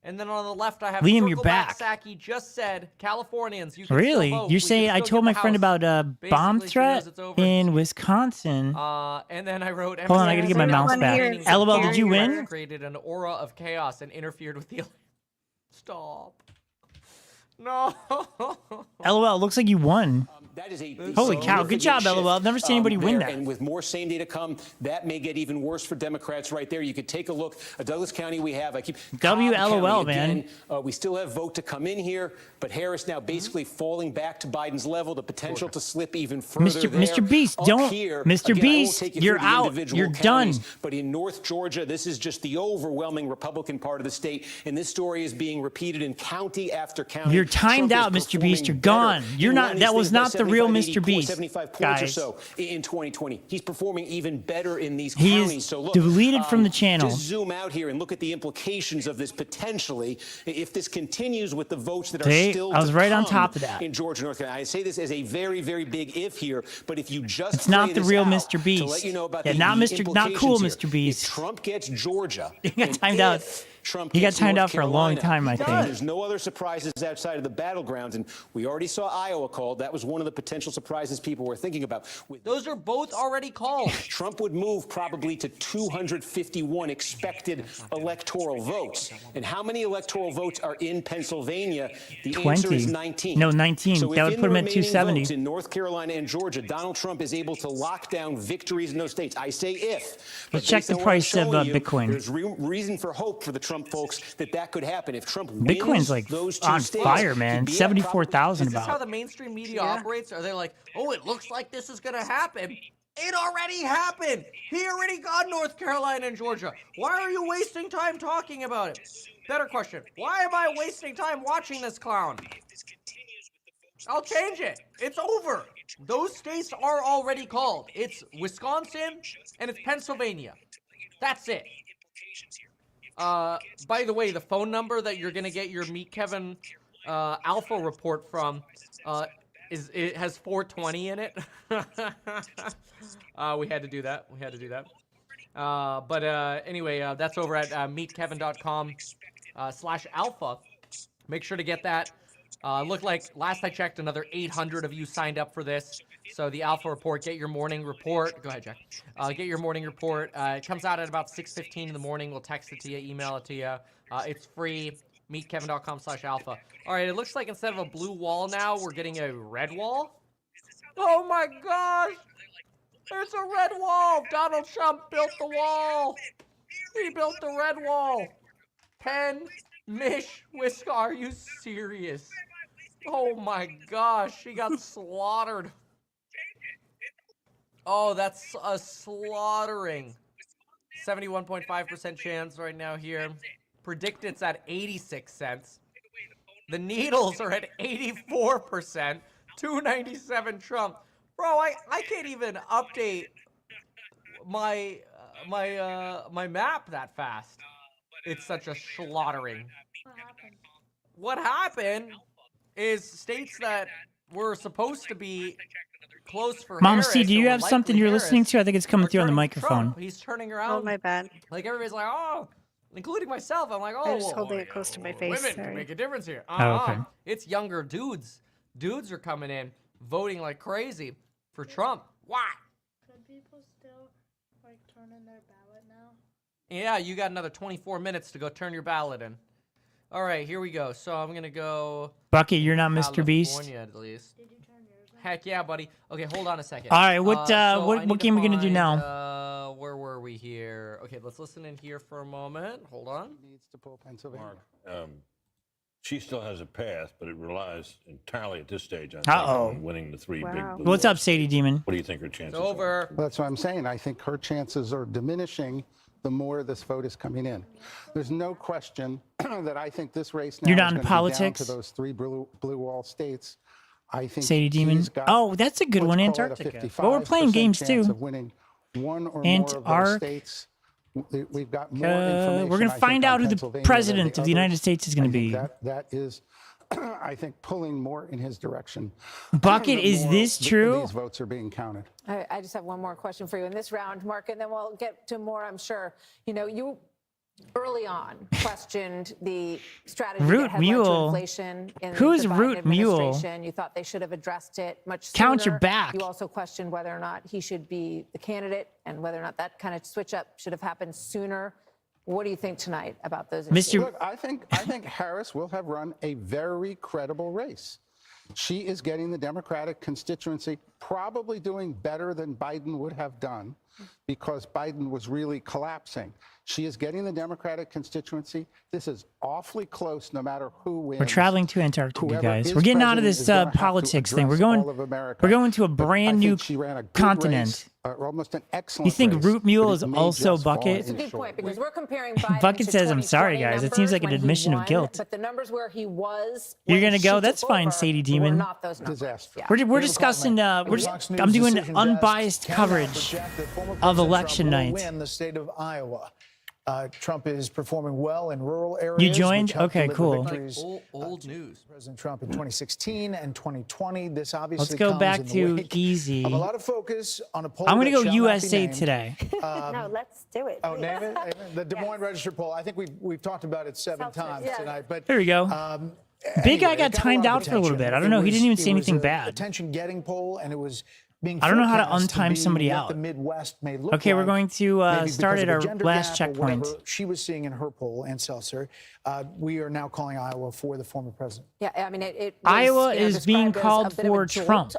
And then on the left, I have Liam, you're back. Saki just said, Californians, you can really? still vote. You're saying I told my friend about a bomb threat in Wisconsin. And then I wrote, hold on, I gotta get my mouse back. LOL, did you win? Created an aura of chaos and interfered with the. Stop. No. LOL, looks like you won. That is a Holy cow, good job, LOL. I've never seen anybody win that. And with more same day to come, that may get even worse for Democrats right there. You could take a look at Douglas County. We have, WLOL, man. We still have vote to come in here, but Harris now basically falling back to Biden's level, the potential to slip even further Mr. Beast, don't. Mr. Beast, you're out. You're done. But in North Georgia, this is just the overwhelming Republican part of the state, and this story is being repeated in county after county. You're timed out, Mr. Beast. You're gone. You're not. That was not the real Mr. Beast. 75 points guys. or so in 2020. He's performing even better in these He counties. is So look, deleted from the channel. Just zoom out here and look at the implications of this potentially. If this continues with the votes that are still I was right on come top of that. in Georgia, North Carolina. I say this as a very, very big if here, but if you just It's not play the this real out Mr. Beast. to let you know about Yeah, the not cool implications Mr. Beast. If Trump gets Georgia, He got and timed out. Trump He got gets timed North out for a long time, I think. There's no other surprises outside of the battlegrounds, and we already saw Iowa called. That was one of the potential surprises people were thinking about. Those are both already called. Trump would move probably to 251 expected electoral votes. And how many electoral votes are in Pennsylvania? The answer is 19. No, 19. So That would if put him at in the remaining 270. votes in North Carolina and Georgia, Donald Trump is able to lock down victories in those states. I say if. Let's check the price of Bitcoin. There's reason for hope for the Trump folks that could happen. If Trump wins Bitcoin's like those two on states, fire, man. 74,000 Is this how about. the mainstream media operates? Are they like, oh, it looks like this is going to happen? It already happened. He already got North Carolina and Georgia. Why are you wasting time talking about it? Better question. Why am I wasting time watching this clown? I'll change it. It's over. Those states are already called. It's Wisconsin and it's Pennsylvania. That's it. By the way, the phone number that you're gonna get your Meet Kevin Alpha report from it has 420 in it. We had to do that. Anyway, that's over at meetkevin.com/alpha. Make sure to get that. Looked like last I checked, another 800 of you signed up for this. So the Alpha report, get your morning report. Go ahead, Jack. Get your morning report. It comes out at about 6:15 in the morning. We'll text it to you, email it to you. It's free. Meetkevin.com/alpha. All right, it looks like instead of a blue wall now, we're getting a red wall. Oh my gosh! It's a red wall! Donald Trump built the wall! He built the red wall! Penn, Mich, Wisconsin, are you serious? Oh my gosh, she got slaughtered. Oh, that's a slaughtering. 71.5% chance right now here. Predict it's at 86 cents. The needles are at 84%. 297 Trump. Bro, I can't even update my my map that fast. It's such a slaughtering. What happened is states that were supposed to be close for Mama Harris, C, do you or have likely something you're Harris, listening to? I think it's coming through on the turning Trump. microphone. He's turning around. Oh, my bad. Like everybody's like, oh, including myself. I'm like, oh, I was just holding it close to my face. women can Sorry. make a difference here. okay. It's younger dudes. Dudes are coming in, voting like crazy for Trump. Why? Could people still like turn in their ballot now? Yeah, you got another 24 minutes to go turn your ballot in. All right, here we go. So I'm gonna go. Bucket, you're not Mr. Beast. California, at least. Heck yeah, buddy. Okay, hold on a second. All right, what what game are we gonna do now? Where were we here? Okay, let's listen in here for a moment. Hold on. Needs to pull Pennsylvania. She still has a path, but it relies entirely at this stage on winning the three big blue What's up, votes. Sadie Demon? What do you think her chances It's over. Well, that's what I'm saying. I think her chances are diminishing the more this vote is coming in. There's no question that I think this race now You're is not in going to be politics? down to those three blue wall states. I think Sadie Demon. he's got, Oh, that's a good one, let's call it a Antarctica. But we're playing 55% games chance too. of winning one or more of those states. We've got more information. We're gonna I find think, out on who the Pennsylvania president than of the United others. States is gonna I think be. That is, I think, pulling more in his direction. Bucket, The is more this true? These votes are being counted. I just have one more question for you in this round, Mark, and then we'll get to more, I'm sure. You know, you early on questioned the strategy Root that had led to Mule. inflation in Who's the Biden Root Mule? administration. You thought they should have addressed it much sooner. Count your back. You also questioned whether or not he should be the candidate and whether or not that kind of switch up should have happened sooner. What do you think tonight about those issues? Look, I think Harris will have run a very credible race. She is getting the Democratic constituency, probably doing better than Biden would have done because Biden was really collapsing. She is getting the Democratic constituency. This is awfully close no matter who wins. We're traveling to Antarctica, Whoever guys. is We're getting out of president this is gonna have to politics thing. We're address going. all of America. We're going to a But brand I new think she ran a good continent. race, almost an excellent You think race, Root Mule but is it may also just fall Bucket? It's a good short. point because we're comparing Biden Bucket to says, "I'm sorry, 2020 guys. It seems like an numbers when he admission of won, guilt." But the numbers where he was, You're when gonna she go? took That's fine, over Sadie were Demon. not those numbers. Disaster. Yeah. We're discussing. I'm doing unbiased coverage of election night. Win the state of Iowa. Trump is performing well in rural areas. You joined? which helped Okay, deliver cool. victories, Old news. President Trump in 2016 and 2020. This obviously Let's go comes back in the to wake easy. of a lot of focus on a poll. I'm going to that go shall not be USA named. today. No, let's do it. Oh, name it? The Des Moines Register poll. I think we've talked about it seven times tonight. But There we go. Big guy anyway, got it a timed lot of out for a little attention. bit. I don't know. He didn't even say anything It was bad. attention-getting poll, and it was being I don't know how to forecast untime be somebody what out. The Midwest may look Okay, we're like, going to maybe start because at of our the gender last gap or checkpoint. whatever she was seeing in her poll and Seltzer. We are now calling Iowa for the former president. Yeah, I mean, it was, Iowa you know, is being described as a called bit of a for jolt, Trump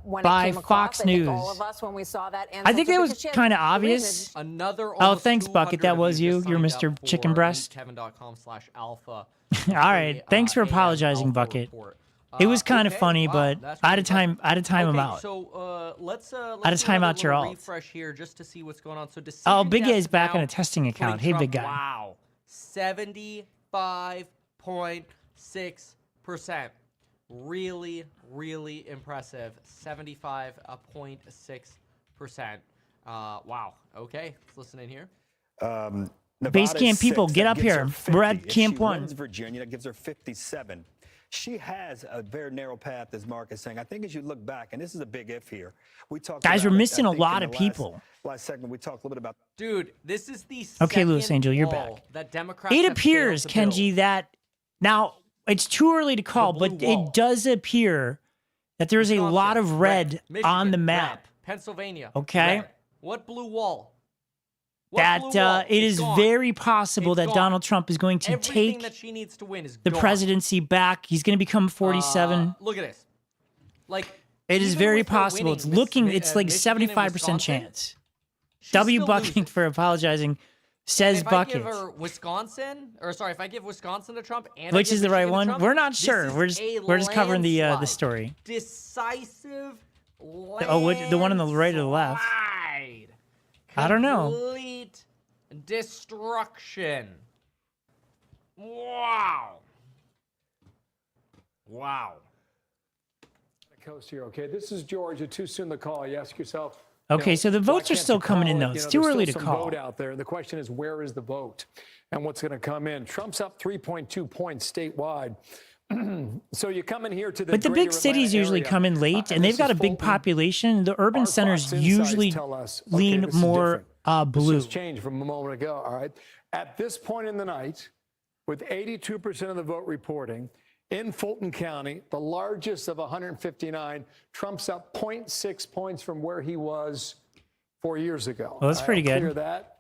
when by it came across. Fox I think News. all of us, when we saw that I think that was because she had kind of the obvious. Another Oh, thanks, Bucket. That was you. You're Mr. Chicken Breast. Kevin.com/alpha. All right. Thanks for apologizing, Bucket. It was kind of funny, but I had to time him out. So let's I'd have time out your alt. refresh here just to see what's going on. So Oh, Big Guy Guy's back on a testing account. Hey, Big Guy. Wow, 75.6%. Really, really impressive. 75.6%. Wow. Okay, let's listen in here. Base camp people, get up here. We're at Camp 1. Virginia, that gives her 57. She has a very narrow path, as Mark is saying. I think as you look back, and this is a big if here. We talked. Guys, about we're it, missing I a think, lot in of the people. Last segment, we talked a little bit about. Dude, this is the Okay, Louis second Angel, you're wall back. that Democrats It have appears, failed to build. Kenji, that now it's too early to call, but it does appear that there's a lot of red on the map. Red. Pennsylvania. Okay. Red. What blue wall? That it is gone. very possible that gone. Donald Trump is going to Everything take that she needs to win is the gone. presidency back. He's going to become 47. Look at this. Like It is even very with her possible. It's winning looking. Miss- It's like Michigan and 75% Wisconsin, chance. she's W still Bucking losing. for apologizing says if I Bucket. give her Wisconsin, or sorry, if I give Wisconsin to Trump, and Which I give is the right Michigan to one? Trump, We're not this sure. is We're just covering the landslide. story. Decisive. Oh, the one on the right or the left? Landslide. I don't know. Complete destruction. Wow. Wow. Coast here, okay? This is Georgia. Too soon to call. You ask yourself. Okay, so the votes why are can't still you coming call in, it? though. It's There's too early to still some call. vote out there. The question is, where is the vote, and what's going to come in? Trump's up 3.2 points statewide. So you come in here to the. But the big greater cities Atlanta usually area, come in late, and this they've got a is big Fulton. population. The urban Our centers Fox Insights usually tell us, lean this is more different. blue. This has changed from a moment ago. All right. At this point in the night, with 82% of the vote reporting in Fulton County, the largest of 159, Trump's up 0.6 points from where he was 4 years ago. Well, that's pretty good. Clear that.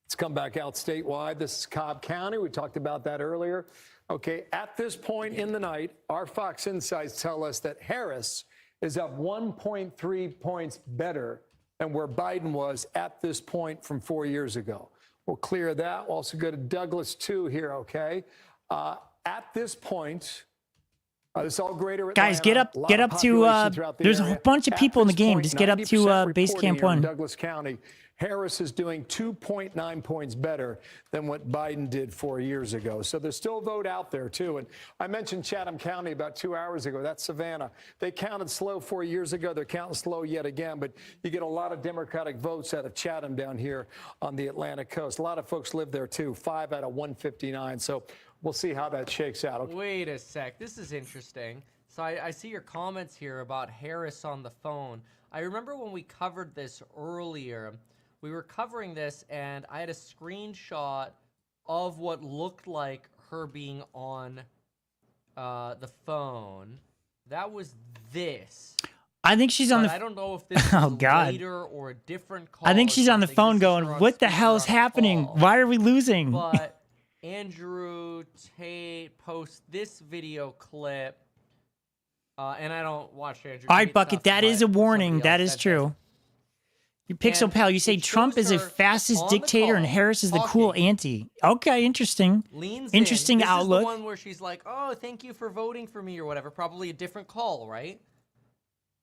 Let's come back out statewide. This is Cobb County. We talked about that earlier. Okay, at this point in the night, our Fox Insights tell us that Harris is up 1.3 points better than where Biden was at this point from 4 years ago. We'll clear that. We'll also go to Douglas 2 here, okay? At this point, this is all greater Atlanta. Guys, get up to. There's a bunch of people in the game. Just get up to base camp 1. Douglas County. Harris is doing 2.9 points better than what Biden did 4 years ago. So there's still a vote out there, too. And I mentioned Chatham County about 2 hours ago. That's Savannah. They counted slow 4 years ago. They're counting slow yet again. But you get a lot of Democratic votes out of Chatham down here on the Atlantic coast. A lot of folks live there, too. 5 out of 159. So we'll see how that shakes out. Okay. Wait a sec. This is interesting. So I see your comments here about Harris on the phone. I remember when we covered this earlier. We were covering this, and I had a screenshot of what looked like her being on the phone. That was this. I think she's on the. I don't know if this Oh is God. later or a different call. I think or she's on the something. phone This is going, her on "What the speaker hell is on a happening? call. Why are we losing?" But Andrew Tate posts this video clip, and I don't watch Andrew. All right, Tate Bucket. stuff, That is but a warning. somebody That else is said true. You Pixel And Pal, you say it Trump shows is a her fascist on the dictator and call, Harris is the cool anti. Okay, interesting. Leans Interesting in. This outlook. is the one where she's like, "Oh, thank you for voting for me," or whatever. Probably a different call, right?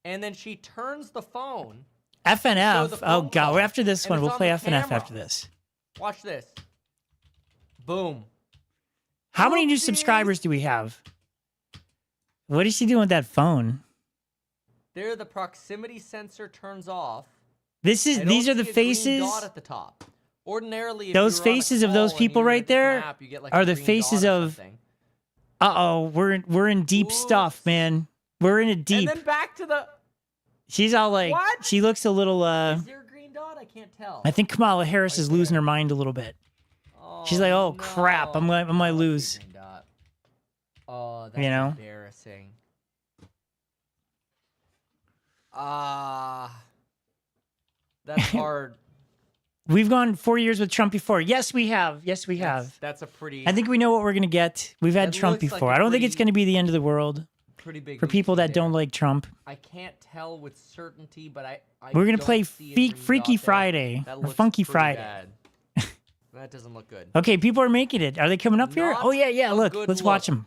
And then she turns the phone. FNF. the Oh phone God. call, After this and one, it's we'll on play the FNF camera. after this. Watch this. Boom. How many new subscribers do we have? What is she doing with that phone? There, the proximity sensor turns off. These are the I don't see a green faces. dot at the top. Ordinarily, if Those you're on a faces of those call and people you're in a right there different app, you get, like, are a the green faces dot or of. something. We're in deep stuff, man. We're in it deep. And then back to the. She's all like, What? she looks a little. Is there a green dot? I can't tell. I think Kamala Harris is losing her mind a little bit. She's like, oh crap, I might lose. Green dot. Oh, that's You know? embarrassing. That's hard. We've gone 4 years with Trump before. Yes, we have. Yes, we have. That's a pretty. I think we know what we're gonna get. We've had That Trump looks like before. a I don't think it's pretty- gonna be the end of the world pretty big for people Gucci that don't there. like Trump. I can't tell with certainty, but I We're gonna don't play see a green Freaky dot there. Friday That or looks Funky pretty Friday. bad. That doesn't look good. Okay, people are making it. Are they coming up here? Not Oh yeah. a Look, good let's watch look. them.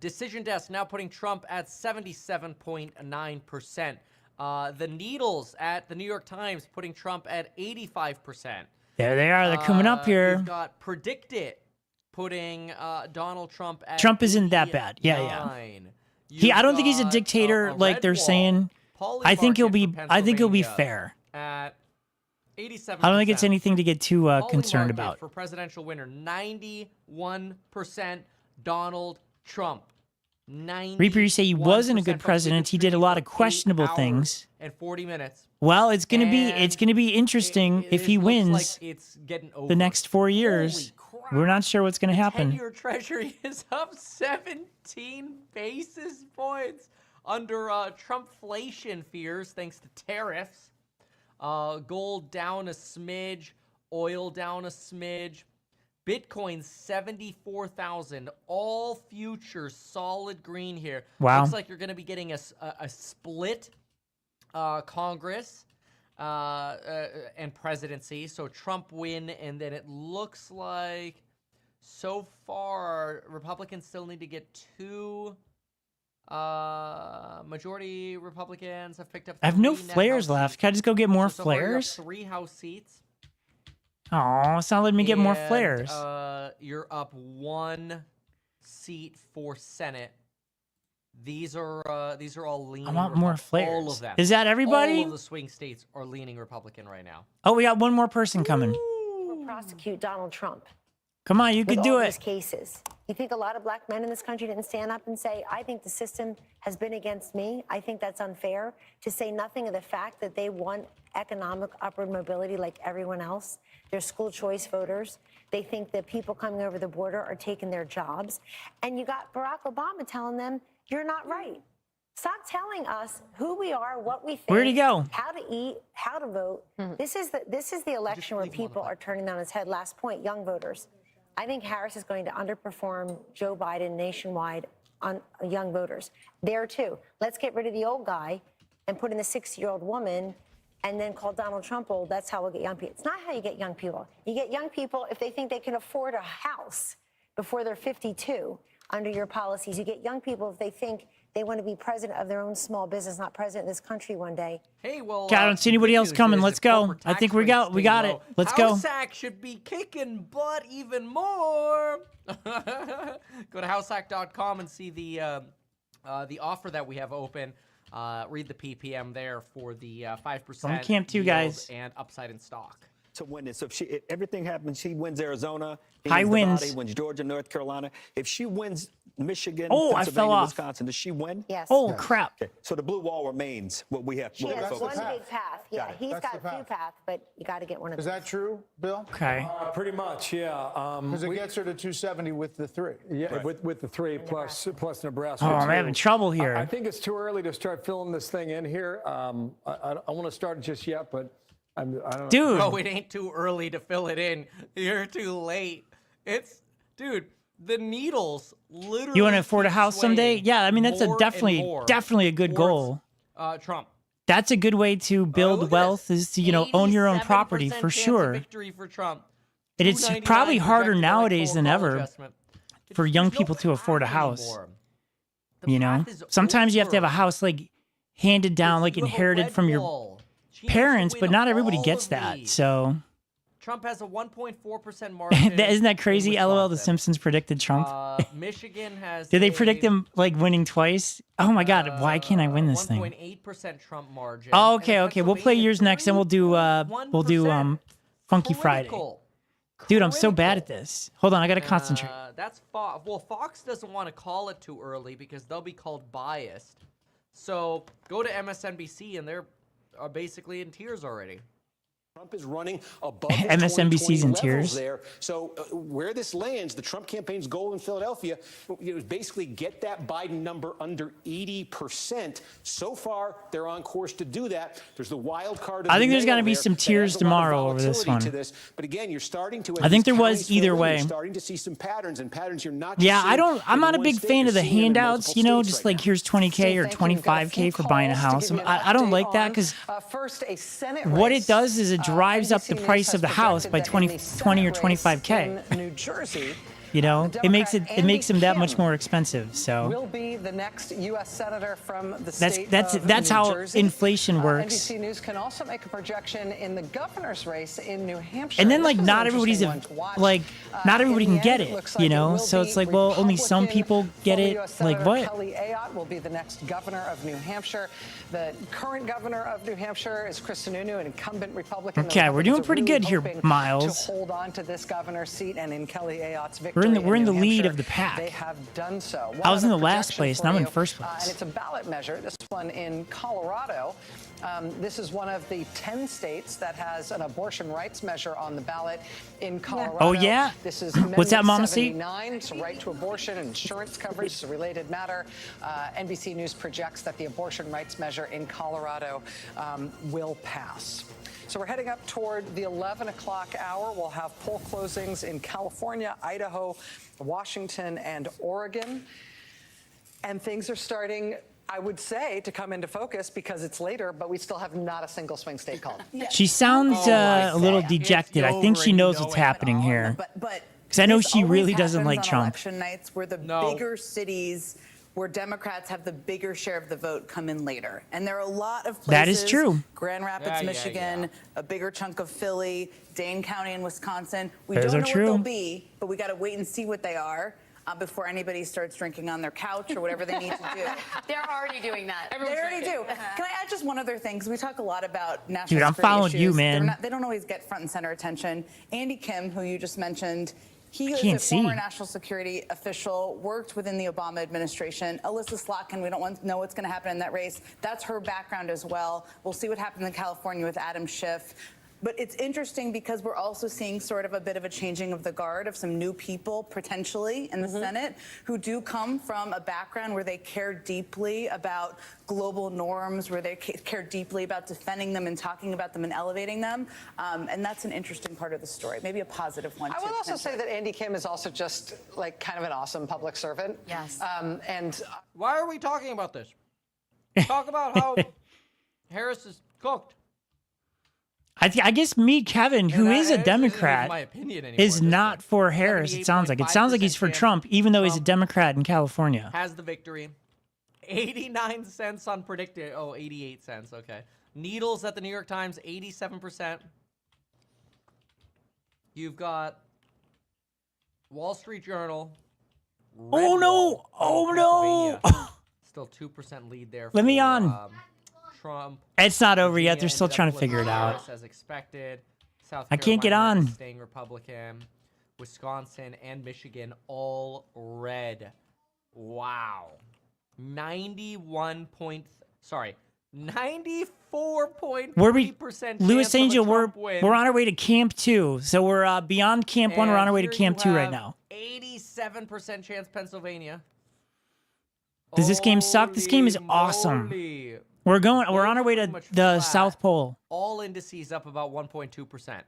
Decision Desk now putting Trump at 77.9%. The Needles at the New York Times putting Trump at 85%. There they are. They're coming up here. We've got Predict It putting Donald Trump at Trump isn't that bad. Yeah. 89. I don't think he's a dictator like they're saying. I think he'll be. I think he'll be fair. At 87%. I don't think it's anything to get too concerned Market about. For presidential winner, 91% Donald Trump. Reaper, you say he wasn't a good president. He did a lot of questionable things. And 40 minutes. Well, it's gonna be interesting if he wins Like it's getting over. the next 4 years. We're not sure what's gonna happen. 10-year Treasury is up 17 basis points under Trumpflation fears thanks to tariffs. Gold down a smidge, oil down a smidge. Bitcoin 74,000. All futures solid green here. Wow. Looks like you're going to be getting a split Congress and presidency. So Trump win, and then it looks like so far Republicans still need to get 2. Majority Republicans have picked up. I have no 3 net flares House left. seats. Can I just go get more So far you have flares? 3 House seats. Oh, it's not letting me get more And, flares. You're up 1 seat for Senate. These are all leaning. I want more All flares. of them. Is that everybody? All of the swing states are leaning Republican right now. Oh, we got one more person coming. Prosecute Donald Trump. Come on, you with can do all it. These cases. You think a lot of black men in this country didn't stand up and say, I think the system has been against me. I think that's unfair. To say nothing of the fact that they want economic upward mobility like everyone else. They're school choice voters. They think that people coming over the border are taking their jobs. And you got Barack Obama telling them, you're not right. Stop telling us who we are, what we think. Where'd he go? How to eat, how to vote. This is the election where people are turning on its head. Last point, young voters. I think Harris is going to underperform Joe Biden nationwide on young voters. There, too. Let's get rid of the old guy and put in the 60-year-old woman and then call Donald Trump old. That's how we'll get young people. It's not how you get young people. You get young people if they think they can afford a house before they're 52 under your policies. You get young people if they think they want to be president of their own small business, not president of this country one day. Hey, well, I don't see anybody else coming. Let's go. I think we got it. Let's go. House Hack should be kicking butt even more. Go to househack.com and see the offer that we have open. Read the PPM there for the 5%. Don't camp too, yield guys. And upside in stock. To win this. So if everything happens, she wins Arizona, he High wins wins. Nevada, he wins Georgia, North Carolina. If she wins Michigan, Oh, I Pennsylvania, fell off. Wisconsin. Does she win? Yes. Oh, crap. Okay. So the blue wall remains what we have. She what we're has one focusing on. big path. Yeah, he's That's got the a few path. paths, but you got to get one of Is those. that true, Bill? Okay. Pretty much, yeah. Because it gets her to 270 with the 3. Yeah, with the 3 plus Nebraska. Oh, I'm too. having trouble here. I think it's too early to start filling this thing in here. I want to start just yet, but I don't know. Dude. No, it ain't too early to fill it in. You're too late. Dude, the needles literally. You want to afford a house someday? swaying Yeah, I mean that's more and definitely more a good goal. towards, Trump. That's a good way to build wealth is to own your own property 87% for chance of sure. Victory for Trump. And it's 299 probably harder projected nowadays than electoral ever adjustment. for young people to afford a house. Sometimes you have to have a house like handed down, like inherited from your parents, but not everybody gets that. So Trump has a 1.4% margin. isn't that crazy? LOL, The Simpsons predicted Trump. Michigan has. Did they predict him like winning twice? Oh my God, why can't I win this thing? 1.8% Trump margin. Oh, okay. We'll play yours next, and we'll do Funky Friday. Dude, I'm so bad at this. Hold on, I gotta concentrate. That's Fox. Well, Fox doesn't want to call it too early because they'll be called biased. So go to MSNBC, and they're basically in tears already. Trump is running above MSNBC's in tears. there. So where this lands, the Trump campaign's goal in Philadelphia is basically get that Biden number under 80%. So far, they're on course to do that. There's the wild card. I think there's going to be some tears tomorrow over this one. But again, you're starting to. I think there was either way. You're starting to see some patterns and patterns you're not. Yeah, I'm not a big fan of the handouts. Just like here's 20K or 25K for buying a house. I don't like that because what it does is it drives up the price of the house by 20 or 25K. New Jersey. It makes them that much more expensive. So will be the next U.S. senator from the state that's of how New Jersey. inflation works. NBC News can also make a projection in the governor's race in New Hampshire. And then not everybody can get it. So it's like, well, only some people get it. Like what? Kelly Ayotte will be the next governor of New Hampshire. The current governor of New Hampshire is Chris Sununu, an incumbent Republican. Okay, we're doing pretty good here, Miles. To hold on to this governor's seat, and in Kelly Ayotte's victory. We're in the lead of the pack. They have done so. I was in the last place, and I'm in first place. And it's a ballot measure. This one in Colorado. This is one of the 10 states that has an abortion rights measure on the ballot in Colorado. Oh, yeah? This is What's that, Mama C? 79. It's a right to abortion and insurance coverage. It's a related matter. NBC News projects that the abortion rights measure in Colorado will pass. So we're heading up toward the 11 o'clock hour. We'll have poll closings in California, Idaho, Washington, and Oregon. And things are starting, I would say, to come into focus because it's later, but we still have not a single swing state called. She sounds a little dejected. I think she knows what's happening here. Because I know she really doesn't like Trump. Election nights where the bigger cities where Democrats have the bigger share of the vote come in later. And there are a lot of places. That is true. Grand Rapids, Michigan, a bigger chunk of Philly, Dane County in Wisconsin. We Those don't are know true. what they'll be, but we got to wait and see what they are before anybody starts drinking on their couch or whatever they need to do. They're already doing that. They already do. Can I add just one other thing? Because we talk a lot about national Dude, I'm security following you, issues. man. They don't always get front and center attention. Andy Kim, who you just mentioned, he is can't a former see. national security official, worked within the Obama administration. Alyssa Slotkin, we don't know what's going to happen in that race. That's her background as well. We'll see what happens in California with Adam Schiff. But it's interesting because we're also seeing sort of a bit of a changing of the guard of some new people potentially in the Senate who do come from a background where they care deeply about global norms, where they care deeply about defending them and talking about them and elevating them. And that's an interesting part of the story, maybe a positive one, too. I will also say that Andy Kim is also just like kind of an awesome public servant. Yes. And why are we talking about this? Talk about how Harris is cooked. I guess me, Kevin, who is a Democrat, my opinion anymore, is not for Harris. It sounds like he's for Trump, even though he's a Democrat in California. Has the victory. 89 cents on predicted. Oh, 88 cents. Okay. Needles at the New York Times, 87%. You've got Wall Street Journal. Oh, no. Oh, no. Still 2% lead there. Let me on. Trump. It's not over yet. They're still trying to figure it out. As expected. South I can't get Carolina on. Staying Republican. Wisconsin and Michigan all red. Wow. 94.3% Louis chance of a Angel, Trump win. we're on our way to Camp 2. So we're beyond Camp 1. We're on our way to here Camp you 2 right have now. 87% chance Pennsylvania. Does this game suck? This game is awesome. Moly. We're on our way to the South Pole. All indices up about 1.2%.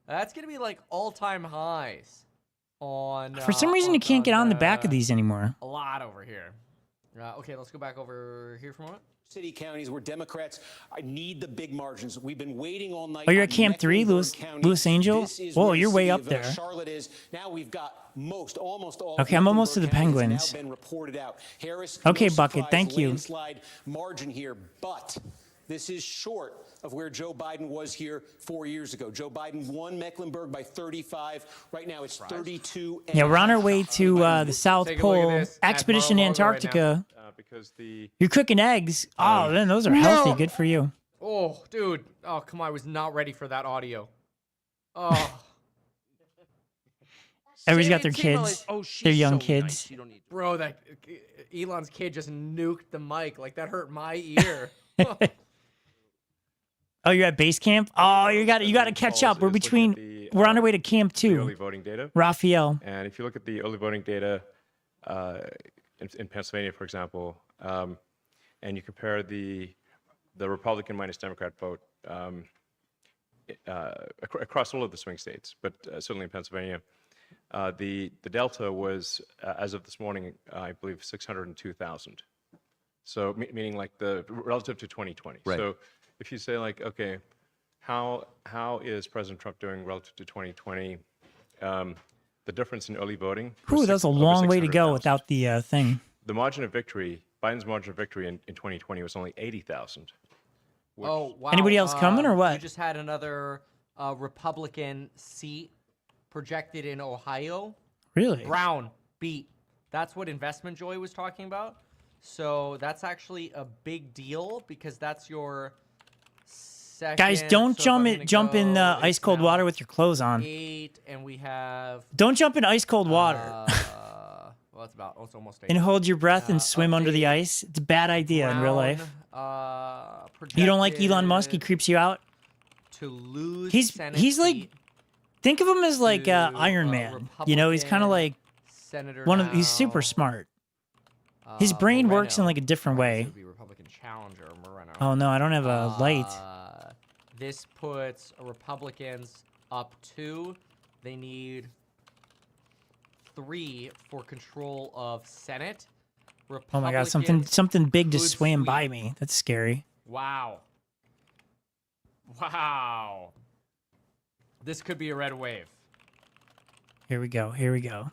That's going to be like all-time highs on... For some reason, you can't get on the back of these anymore. A lot over here. Okay, let's go back over here for a moment. City counties where Democrats need the big margins. We've been waiting all night. Oh, you're at Camp 3, Louis Angel? Whoa, you're way up there. Charlotte is. Now we've got almost all. Okay, I'm almost to the Penguins. Now been reported out. Harris, okay, no Bucket, surprise, thank you. Landslide margin here, but this is short of where Joe Biden was here 4 years ago. Joe Biden won Mecklenburg by 35. Right now it's 32. Yeah, we're on our way to the South Pole. Expedition Antarctica. Because You're cooking eggs. Oh, man, those are healthy. Good for you. Oh, dude. Oh, come on. I was not ready for that audio. Oh. Everybody's got their kids. Their young kids. Nice. Bro, that Elon's kid just nuked the mic. Like, that hurt my ear. Oh, you're at base camp? Oh, you got to catch up. We're on our way to Camp 2. Early voting data. Raphael. And if you look at the early voting data in Pennsylvania, for example, and you compare the Republican minus Democrat vote across all of the swing states, but certainly in Pennsylvania, the delta was, as of this morning, I believe 602,000. So meaning like the relative to 2020. Right. So if you say like, okay, how is President Trump doing relative to 2020? The difference in early voting. Ooh, that's a long way to go without the thing. The margin of victory, Biden's margin of victory in 2020 was only 80,000. Oh, wow. Anybody else coming or what? You just had another Republican seat projected in Ohio. Really? Brown beat. That's what Investment Joy was talking about. So that's actually a big deal because that's your second. Guys, don't jump in ice cold water with your clothes on. 8, and we have. Don't jump in ice cold water. Well, it's almost 8. And hold your breath and swim under the ice. It's a bad idea in real life. You don't like Elon Musk? He creeps you out. To lose. He's like, think of him as like Iron Man. You know, he's kind of like he's super smart. His brain works in like a different way. Would be Republican challenger Moreno. Oh no, I don't have a light. This puts Republicans up 2. They need 3 for control of Senate. Oh my God, something big just swam by me. That's scary. Wow. Wow. This could be a red wave. Here we go. Here we go.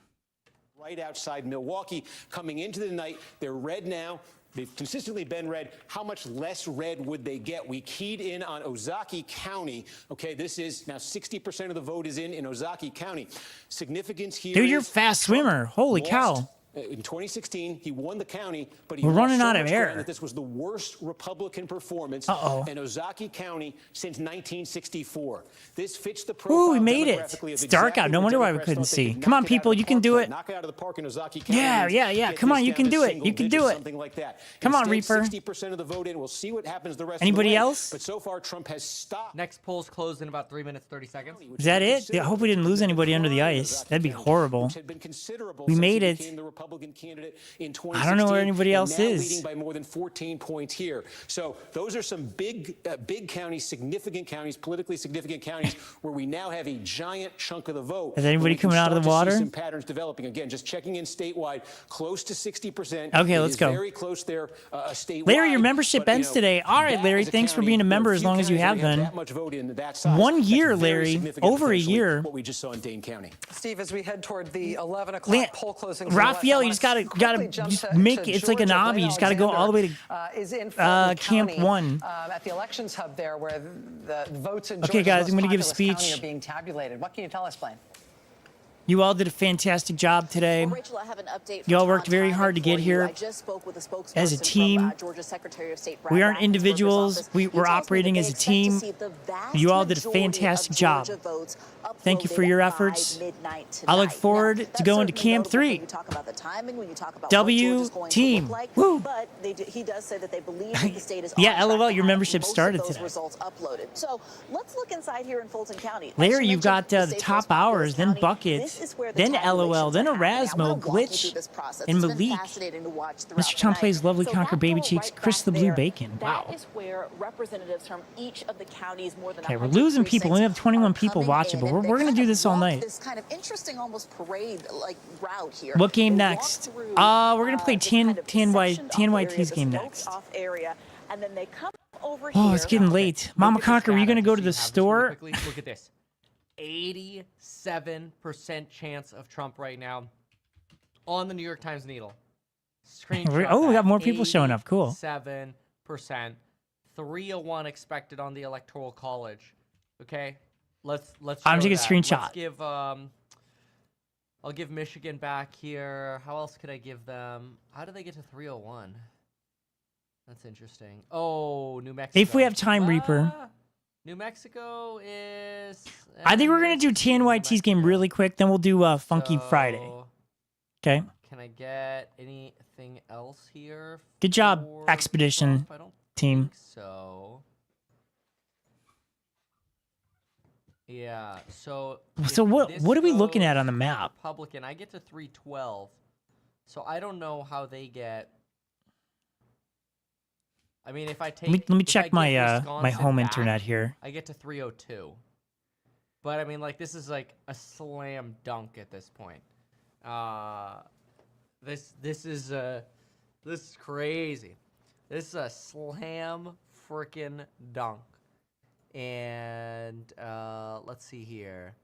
Right outside Milwaukee, coming into the night, they're red now. They've consistently been red. How much less red would they get? We keyed in on Ozaukee County. Okay, this is now 60% of the vote is in Ozaukee County. Significance here. Dude, you're a fast swimmer. Holy cow. In 2016, he won the county, but he We're running lost out so of much air. ground that this was the worst Republican performance in Ozaukee County since 1964. This fits the profile. Ooh, we made it. demographically of It's dark exactly out. No where wonder why we Democrats couldn't thought they see. could Come knock on, it out people, of the you can park do tonight. it. Knock it out of the park in Ozaukee County. Yeah. Get Come on, this you down can to do it. single You can digits, do it. Something like that. Come on, Instead, Reaper. 60% of the vote in. We'll see what happens the rest Anybody of the way. else? But so far, Trump has stopped. Next poll's closed in about 3 minutes, 30 seconds. Is that it? I hope we didn't lose anybody under the ice. That'd be horrible. We made it. In I don't know where anybody else is. Leading by more than 14 points here. So those are some big counties, significant counties, politically significant counties, where we now have a giant chunk of the vote. Is anybody coming out of the water? Some patterns developing. Again, just checking in statewide, close to 60%. Okay, let's go. Very close there, statewide. Larry, your membership ends today. All right, Larry, thanks for being a member as long as you have been. 1 year, Larry. Over a year. What we just saw in Dane County. Steve, as we head toward the 11 o'clock poll closing. Raphael, you just gotta just make it. It's like an obby. You just gotta go all the way to Camp 1. At the elections hub there, where the votes in Okay, Georgia's guys, I'm most gonna give a populous county speech. are being tabulated. What can you tell us, Blaine? You all did a fantastic job today. Well, Rachel, I have an update. You all worked very hard to get here. I just spoke with a spokesperson as a team. from, Georgia Secretary of State We aren't individuals. We're operating as a team. You all did a fantastic job. Thank you for your efforts. I look forward to going to Camp 3. W team. Woo! But he does say that they believe that the state is yeah, LOL, your membership started today. Results uploaded. So let's look inside here in Fulton County. Larry, you've got the top hours, then Bucket, then LOL, then Erasmo, Glitch, and Malik. Mr. Tom plays Lovely Conquer Baby Cheeks, Chris the Blue Bacon. Wow. That is where representatives from each of the counties, more than Okay, we're losing people. We only have 21 people watching, but we're going to do this all night. This kind of interesting, almost parade-like route here. What game next? We're going to play TNYT's game next. And then they come over Oh, it's getting late. Mama Conquer, are you going to go to the store? Look at this. 87% chance of Trump right now on the New York Times Needle. Screenshot Oh, we got more people showing up. Cool. 7%. 301 expected on the Electoral College. Okay, let's. I'm taking a that. screenshot. Let's give. I'll give Michigan back here. How else could I give them? How do they get to 301? That's interesting. Oh, New Mexico. If we have time, Reaper. New Mexico is... I think we're going to do TNYT's game really quick, then we'll do Funky Friday. Okay. Can I get anything else here? Good job, Expedition Trump? I don't team. think so. Yeah, so... So what are we looking at on the map? Republican, I get to 312. So I don't know how they get... I mean, if I take... Let me check my my home back, internet here. I get to 302. But I mean, like, this is like a slam dunk at this point. This is crazy. This is a slam freaking dunk. And let's see here.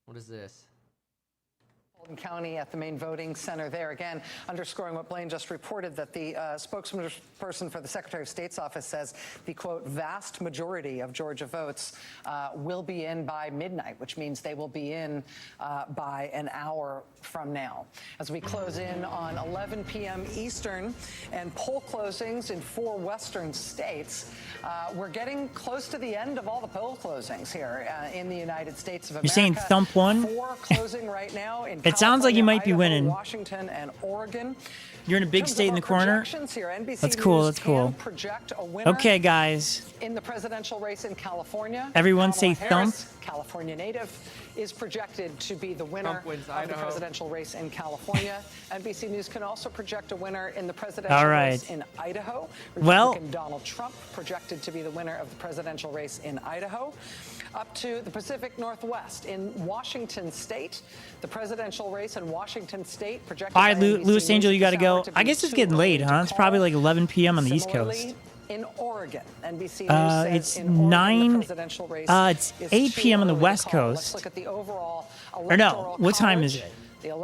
What is this? Fulton County at the main voting center there. Again, underscoring what Blaine just reported, that the spokesperson for the Secretary of State's office says the, quote, vast majority of Georgia votes will be in by midnight, which means they will be in by an hour from now. As we close in on 11 p.m. Eastern and poll closings in 4 western states, we're getting close to the end of all the poll closings here in the United States of America. You're saying thump one? 4 closing right now in It sounds like you might be winning. Washington and Oregon. You're in a big state in the corner. That's cool. That's cool. Okay, guys. In the presidential race in California, Everyone say thump. California native, is projected to be the winner of the presidential race in California. NBC News can also project a winner in the presidential race in Idaho. Republican Donald Trump projected to be the winner of the presidential race in Idaho. Up to the Pacific Northwest in Washington State, the presidential race in Washington State projected. All right, Louis Angel, you got to go. I guess it's getting late, huh? It's probably like 11 p.m. on the East Coast. In Oregon, NBC News says it's in Oregon, 9. the presidential race It's 8 p.m. on the West Coast. Let's look at the overall Or no, what time is it?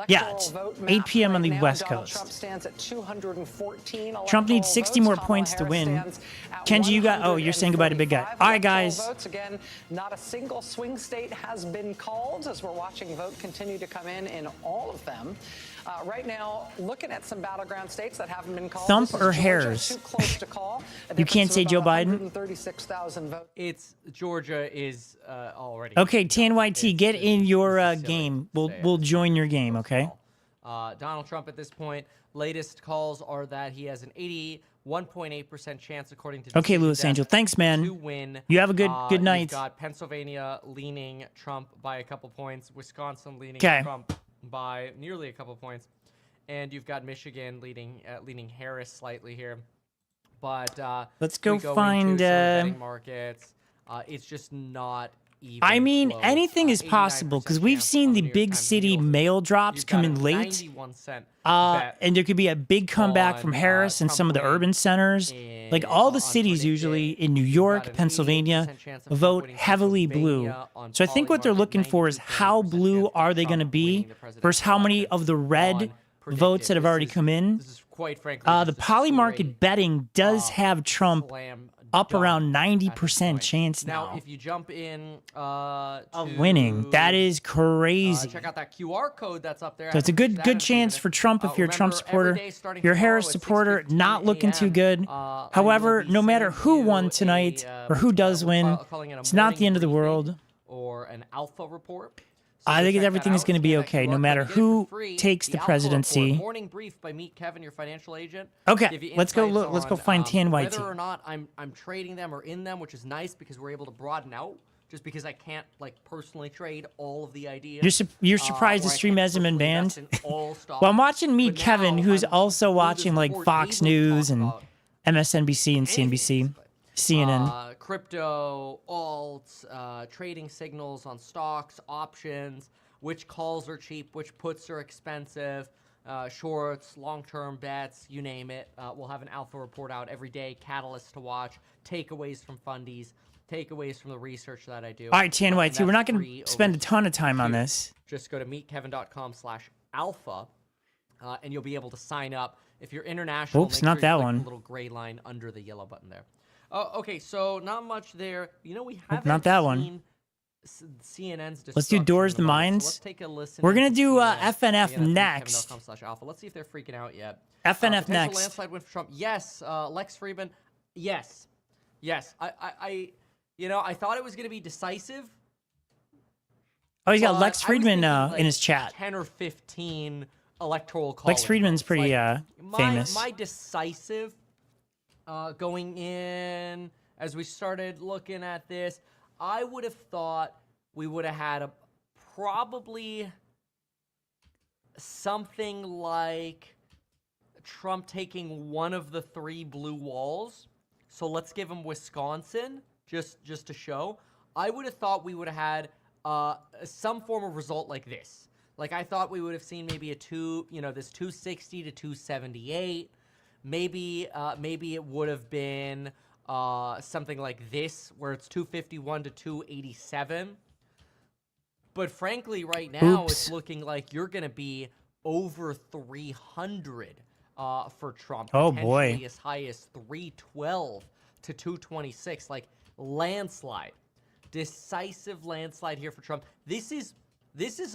Yeah, it's 8 p.m. on the West Coast. Trump stands at 214. Trump needs 60 more points to win. Kenji, you got... Oh, you're saying goodbye to Big Guy. All right, guys. Votes. Again, not a single swing state has been called as we're watching vote continue to come in all of them. Right now, looking at some battleground states that haven't been called. Thump or hairs? Too close to call. You can't say Joe Biden? 136,000 votes. It's Georgia is already. Okay, TNYT, get in your game. We'll join your game, okay? Donald Trump at this point, latest calls are that he has an 81.8% chance, according to Okay, Louis Angel. Thanks, man. to win. You have a good night. You've got Pennsylvania leaning Trump by a couple points, Wisconsin leaning Trump by nearly a couple points, and you've got Michigan leading Harris slightly here. But let's go into find betting markets. It's just not even. I mean, close. anything is possible because we've seen the big city mail drops come in late. 91 cent and there could be a big comeback from Harris and some of the urban centers. Like all the cities usually in New York, Pennsylvania, vote heavily blue. So I think what they're looking for is how blue are they going to be versus how many of the red votes that have already come in. Quite frankly, the poly market betting does have Trump up done around at this 90% point. chance Now, now if you jump in of winning. That is crazy. check out that QR code that's up there. So it's a good chance for Trump if you're a Trump supporter. If you're a Harris supporter, not looking too good. However, no matter who won tonight or who does win, it's not the end of the world. Or an alpha report. I think everything is going to be okay, no matter who takes the presidency. Morning brief by Meet Kevin, your financial agent. Okay, let's go look. Let's go find TNYT. Whether or not I'm trading them or in them, which is nice because we're able to broaden out. Just because I can't like personally trade all of the ideas. You're surprised the stream hasn't been banned? Well, I'm watching Meet Kevin, who's also watching like Fox News and MSNBC and CNBC, CNN. Crypto, alts, trading signals on stocks, options, which calls are cheap, which puts are expensive, shorts, long-term bets, you name it. We'll have an alpha report out every day, catalysts to watch, takeaways from fundies, takeaways from the research that I do. All right, TNYT, we're not going to spend a ton of time on this. Just go to meetkevin.com/alpha, and you'll be able to sign up. If you're international, Oops, not that one. The little gray line under the yellow button there. Okay, so not much there. You know, we haven't not that seen one. CNN's Let's do Doors the Mines. So let's take a listen. We're going to do FNF next. Kevin.com/alpha. Let's see if they're freaking out yet. FNF next. Landslide win for Trump. Yes. Lex Friedman. Yes. Yes. I thought it was going to be decisive. Oh, he's got Lex Friedman in his chat. 10 or 15 electoral college. Lex Friedman's pretty famous. My decisive going in as we started looking at this, I would have thought we would have had probably something like Trump taking one of the 3 blue walls. So let's give him Wisconsin just to show. I would have thought we would have had some form of result like this. Like I thought we would have seen maybe this 260 to 278. Maybe it would have been something like this, where it's 251 to 287. But frankly, right now, it's looking like you're going to be over 300 for Trump. Oh, boy. Potentially as high as 312 to 226. Like, landslide. Decisive landslide here for Trump. This is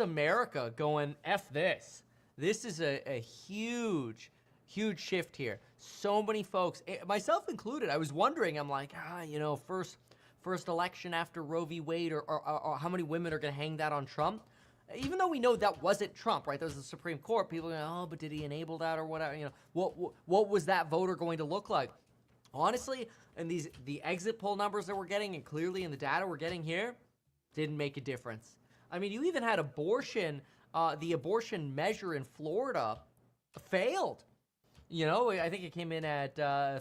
America going, F this. This is a huge shift here. So many folks, myself included, I was wondering, I'm like, first election after Roe v. Wade, or how many women are going to hang that on Trump? Even though we know that wasn't Trump, right? That was the Supreme Court. People are going, oh, but did he enable that or whatever? What was that voter going to look like? Honestly, and the exit poll numbers that we're getting, and clearly in the data we're getting here, didn't make a difference. I mean, you even had abortion, the abortion measure in Florida failed. I think it came in at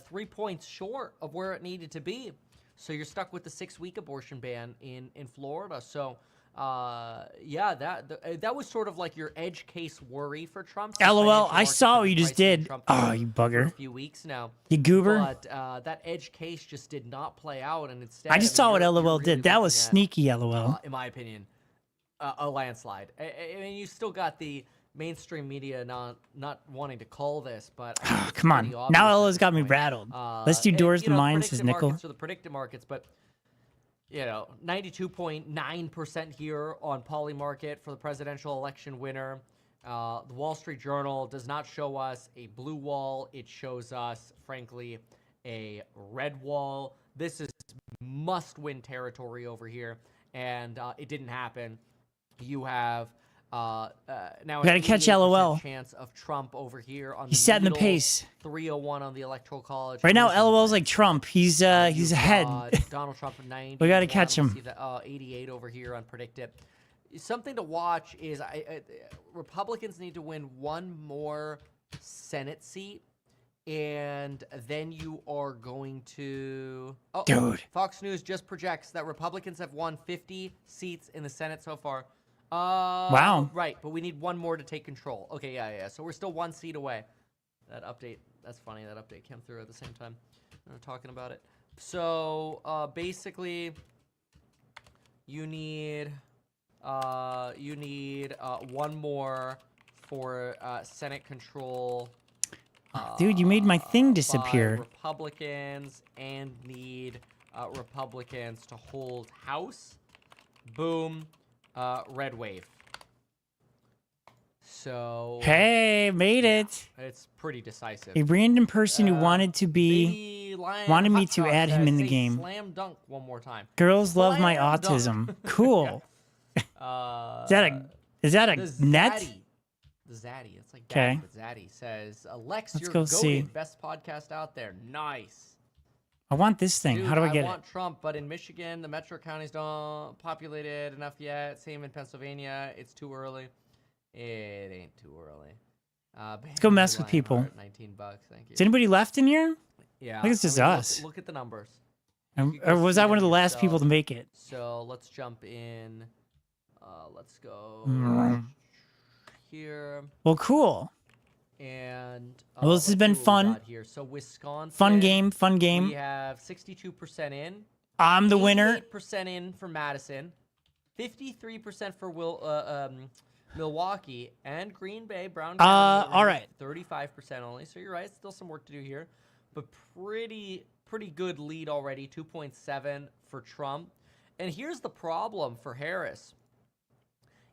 3 points short of where it needed to be. So you're stuck with the 6-week abortion ban in Florida. So, that was sort of like your edge case worry for Trump. LOL, I saw what you just did. Oh, you bugger. For a few weeks now. You goober. But that edge case just did not play out. And instead, I just saw what LOL did. That was sneaky, LOL. In my opinion, a landslide. I mean, you still got the mainstream media not wanting to call this, but come on. Now LOL's got me rattled. Let's do Doors the Mines, says Nickel. So the predicted markets, but 92.9% here on Polymarket for the presidential election winner. The Wall Street Journal does not show us a blue wall. It shows us, frankly, a red wall. This is must-win territory over here, and it didn't happen. You have now we gotta catch LOL. Chance of Trump over here on he's setting the pace. 301 on the Electoral College. Right now, LOL's like Trump. He's ahead. Donald Trump at 90. We gotta catch him. See that, 88 over here on Predicted. Something to watch is Republicans need to win one more Senate seat, and then you are going to. Oh, dude. Fox News just projects that Republicans have won 50 seats in the Senate so far. Wow. Right, but we need one more to take control. Okay, yeah. So we're still 1 seat away. That update, that's funny. That update came through at the same time. We were talking about it. So basically, you need one more for Senate control Dude, you made my thing by disappear. Republicans and need Republicans to hold House. Boom. Red wave. So. Hey, made it. It's pretty decisive. A random person who wanted to be wanted me to add him in the game. Slam dunk one more time. Girls love my Slam autism. dunk. Cool. Is that a net? The Zaddy. It's like Okay. Zaddy says, Lex, Let's you're go goated. see. Best podcast out there. Nice. I want this thing. Dude, How do I get want Trump, but in Michigan, the metro counties don't populated enough yet. Same in Pennsylvania. It's too early. It ain't too early. Let's go mess with people. $19. Thank you. Is anybody left in here? Yeah. I think it's just us. Look at the numbers. Or was I one of the last people to make it? So let's jump in. Let's go here. Well, cool. And Well, this has been fun. Here. So Wisconsin. Fun game. We have 62% in. I'm the winner. 88% in for Madison. 53% for Milwaukee and Green Bay. Brown County. All right. 35% only. So you're right. Still some work to do here, but pretty good lead already. 2.7 for Trump. And here's the problem for Harris.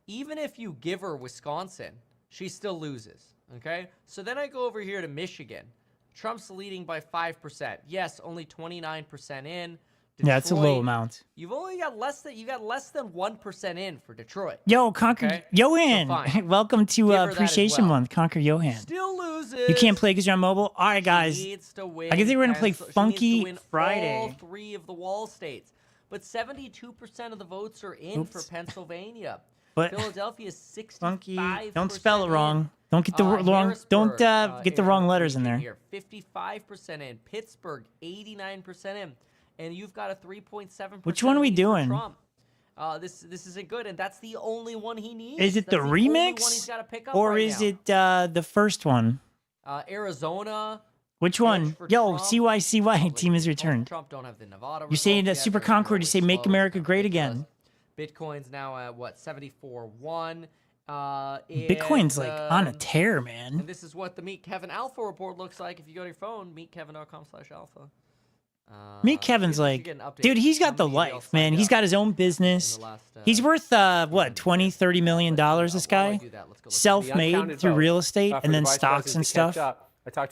Even if you give her Wisconsin, she still loses. Okay? So then I go over here to Michigan. Trump's leading by 5%. Yes, only 29% in. Detroit, Yeah, it's a low amount. You've only got less than 1% in for Detroit. Yo, Conquer okay? Johan. So Welcome to Give her that as Appreciation well. Month, Conquer Johan. Still loses. You can't play because you're on mobile? All right, guys. She needs to win I guess we're going to play She needs to Funky win Friday. all 3 of the wall states. But 72% of the votes are in for Pennsylvania. But Philadelphia is 65%. Funky. Don't spell it wrong. Don't get the wrong. Don't get the wrong letters in there. Here, 55% in. Pittsburgh, 89% in. And you've got a 3.7%. Which one are we lead for doing? Trump. This isn't good, and that's the only one he needs. Is it the That's only one remix? he's gotta pick up Or right is now. it the first one? Arizona. Which one? Yo, CYCY, team has returned. Trump don't have the Nevada. You're saying that results yet. Super Concord, you say make America great again. Bitcoin's now at what, 74.1. Bitcoin's like on a tear, man. And this is what the Meet Kevin Alpha report looks like. If you go to your phone, meetkevin.com/alpha. Meet Kevin's like, dude, he's got the life, man. He's got his own business. He's worth, what, $20-30 million, this guy? Self-made through real estate and then stocks and stuff.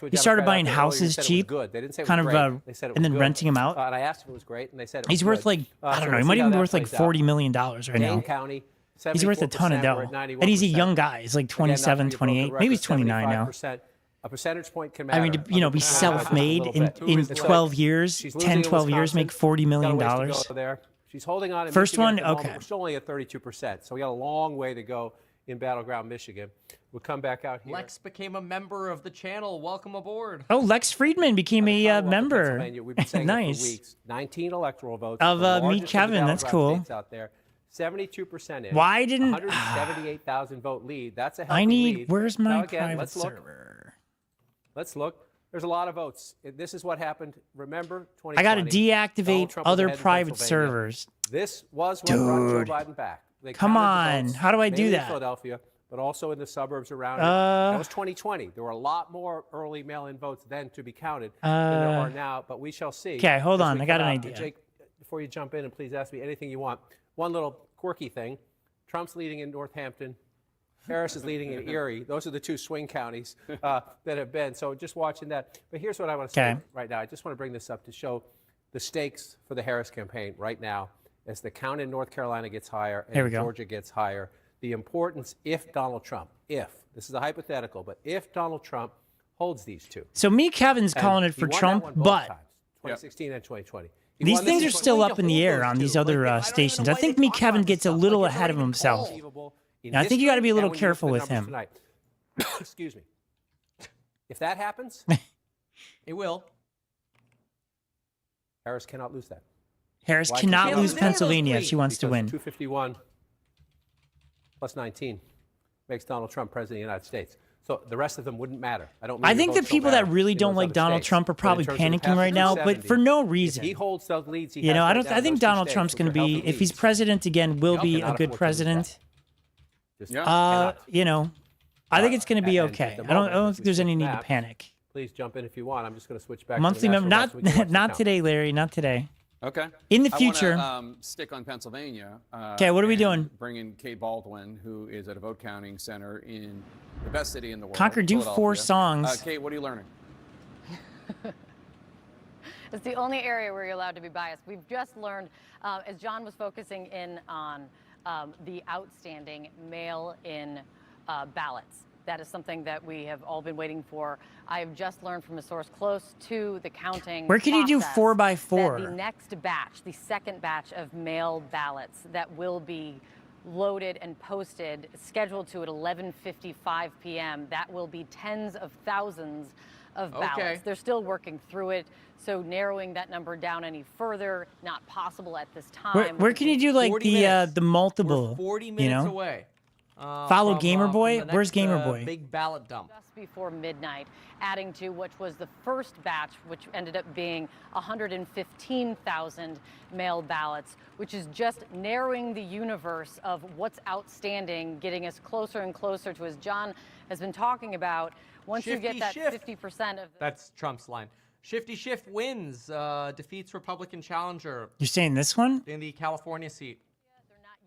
He started buying houses cheap, kind of, and then renting them out. And I asked if it was great, and they said it was He's worth good. like, I don't know, he might even be worth like $40 million right now. County, He's worth a ton of dough. And he's a young guy. He's like 27, 28. Maybe he's 29 now. A percentage point can I mean, you know, be self-made in 12 years, 10, 12 years, make $40 million. She's holding on. First one, okay. We're still only at 32%, so we got a long way to go in battleground Michigan. We'll come back out here. Lex became a member of the channel. Welcome aboard. Oh, Lex Friedman became a member. We've been saying it for Nice. weeks. 19 electoral votes Of the Meet largest of the Kevin, that's battleground cool. states out there. 72% in. Why didn't- 178,000 vote lead. That's a healthy I need, lead. where's my Now again, private let's look. server? Let's look. There's a lot of votes. This is what happened. Remember, 2020. I got to Donald deactivate Trump was other ahead in private Pennsylvania. servers. This was what brought Dude. Joe Biden back. They Come counted the on. votes, How do I do mainly in that? Philadelphia, but also in the suburbs around it. That was 2020. There were a lot more early mail-in votes then to be counted than there are now, but we shall see. Okay, hold as on. we I got come an out. idea. Jake, before you jump in, and please ask me anything you want. One little quirky thing. Trump's leading in Northampton. Harris is leading in Erie. Those are the 2 swing counties that have been. So just watching that. But here's what I want to say right now. I just want to bring this up to show the stakes for the Harris campaign right now as the count in North Carolina gets higher Here we and go. Georgia gets higher. The importance if Donald Trump, this is a hypothetical, but if Donald Trump holds these 2. So Meet Kevin's And calling it he for won that Trump, one both but times, 2016 and 2020. He these won this things in are still 2020. up in the air on these other stations. I think Meet Kevin gets a little ahead of himself. And I think you got to be a little careful with him. Tonight. Excuse me. If that happens, it will. Harris cannot lose that. Harris Why cannot can't lose she Pennsylvania if she wants to Because win. 251 plus 19 makes Donald Trump president of the United States. So the rest of them wouldn't matter. I think the people that really don't like Donald Trump are probably panicking right now, but for no reason. He holds those leads. You know, I think Donald Trump's going to be, if he's president again, will be a good president. You know, I think it's going to be okay. I don't think there's any need to panic. please jump in if you want. I'm just going to switch back Monthly to the member. national box so we can watch the Not count. today, Larry. Not today. Okay. In the I future. wanna, stick on Pennsylvania. Okay, what are we and doing? Bring in Kate Baldwin, who is at a vote counting center in the best city in the world. Conquer, do 4 Philadelphia. songs. Kate, what are you learning? It's the only area where you're allowed to be biased. We've just learned, as John was focusing in on the outstanding mail-in ballots. That is something that we have all been waiting for. I have just learned from a source close to the counting Where can you do process 4x4? that the next batch, the second batch of mail ballots that will be loaded and posted, scheduled to at 11:55 p.m. That will be tens of thousands of ballots. Okay. They're still working through it, so narrowing that number down any further, not possible at this time. Where can you do like 40 minutes. the multiple? We're 40 you minutes know? away. Follow Gamer Boy? from the Where's next, Gamer Boy? Big ballot dump. Just before midnight, adding to which was the first batch, which ended up being 115,000 mail ballots, which is just narrowing the universe of what's outstanding, getting us closer and closer to, as John has been talking about, once you get that Shifty 50% of the That's Trump's line. Shifty Shift wins, defeats Republican challenger You're saying this one? in the California seat.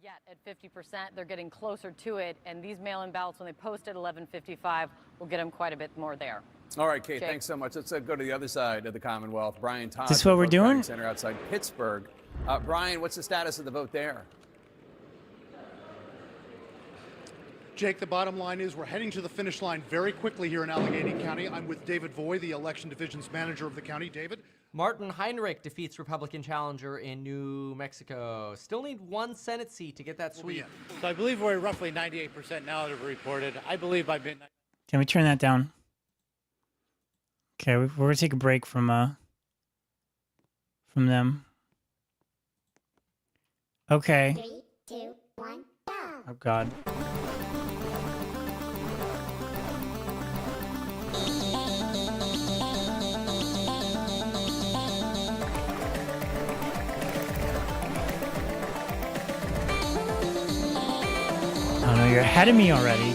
yet at 50%. They're getting closer to it, and these mail-in ballots, when they post at 11:55, will get them quite a bit more there. All right, Kate, Jake. thanks so much. Let's go to the other side of the Commonwealth. Brian Todd. This from what we're Vote Counting doing? Center outside Pittsburgh. Brian, what's the status of the vote there? Jake, the bottom line is we're heading to the finish line very quickly here in Allegheny County. I'm with David Voy, the election division's manager of the county. David? Martin Heinrich defeats Republican challenger in New Mexico. Still need one Senate seat to get that sweep. So I believe we're roughly 98% now that have reported. I believe by midnight. Can we turn that down? Okay, we're gonna take a break from them. Okay. 3, 2, 1, go. Oh God. Oh no, you're ahead of me already.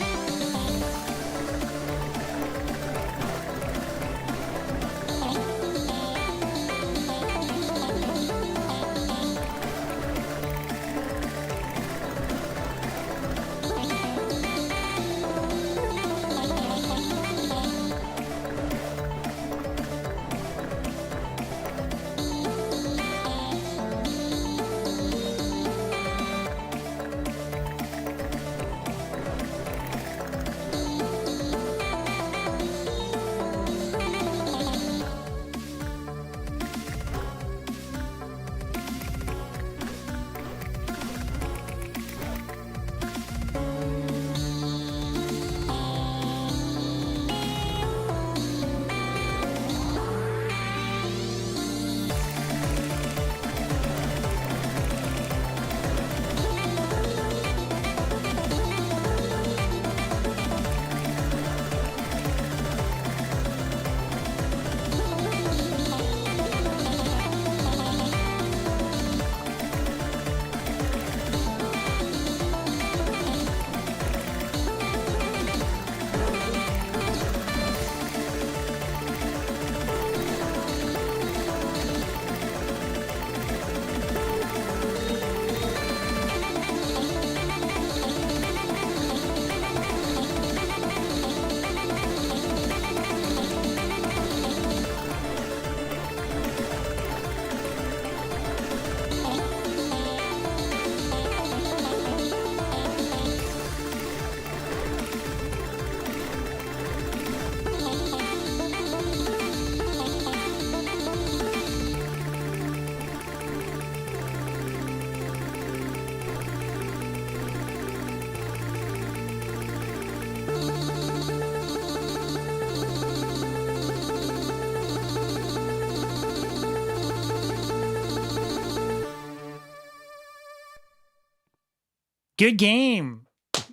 Good game.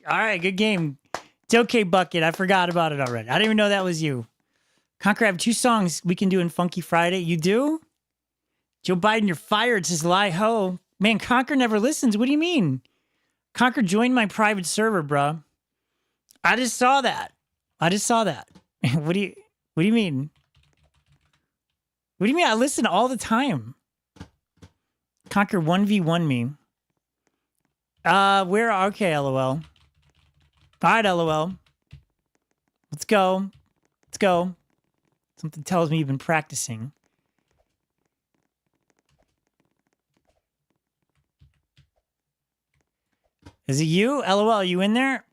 All right, good game. It's okay, Bucket. I forgot about it already. I didn't even know that was you. Conquer, I have 2 songs we can do in Funky Friday. You do? Joe Biden, you're fired, says Lie Ho. Man, Conquer never listens. What do you mean? Conquer joined my private server, bruh. I just saw that. What do you... What do you mean? What do you mean? I listen all the time. Conquer 1v1 me. Where? Okay, LOL. All right, LOL. Let's go. Let's go. Something tells me you've been practicing. Is it you? LOL, are you in there?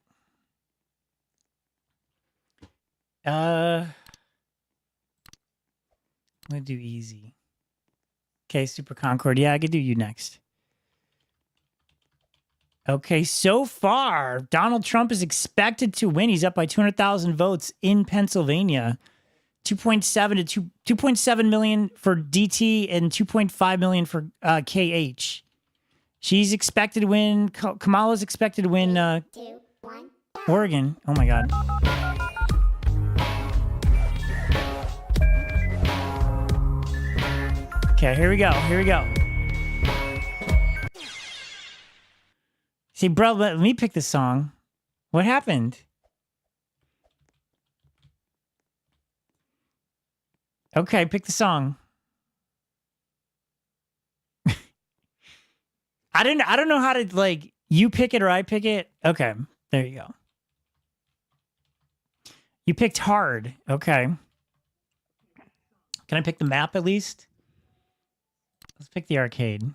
I'm gonna do easy. Okay, Super Concord. Yeah, I could do you next. Okay, so far, Donald Trump is expected to win. He's up by 200,000 votes in Pennsylvania. 2.7 million for DT and 2.5 million for KH. She's expected to win. Kamala's expected to win Oregon. Oh my God. Okay, here we go. Here we go. See, bro, let me pick the song. What happened? Okay, pick the song. I don't know how to, like, you pick it or I pick it. Okay, there you go. You picked hard. Okay. Can I pick the map at least? Let's pick the arcade.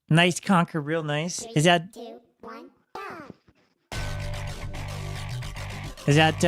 Nice Conquer, real nice. Is that... Is that,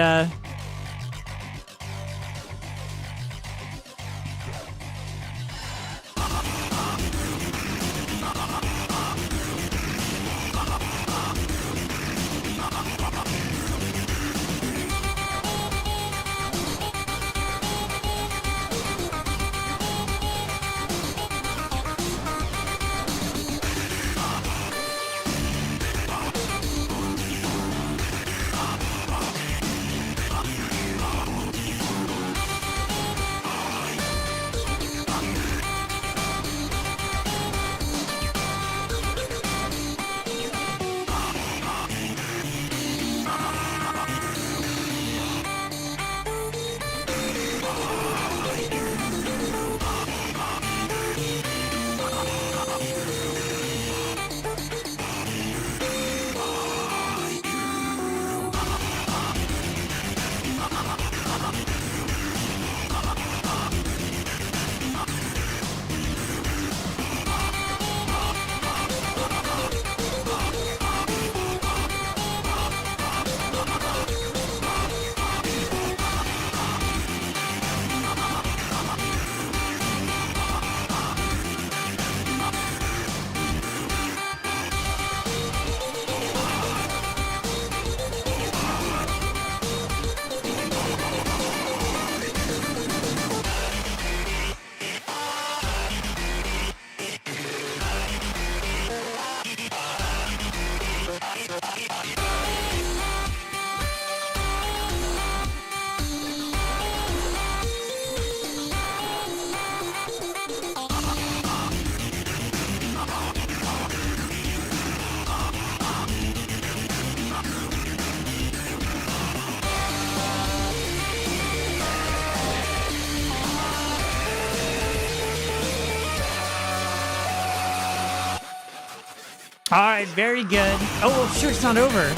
all right, very good. Oh, sure, it's not over.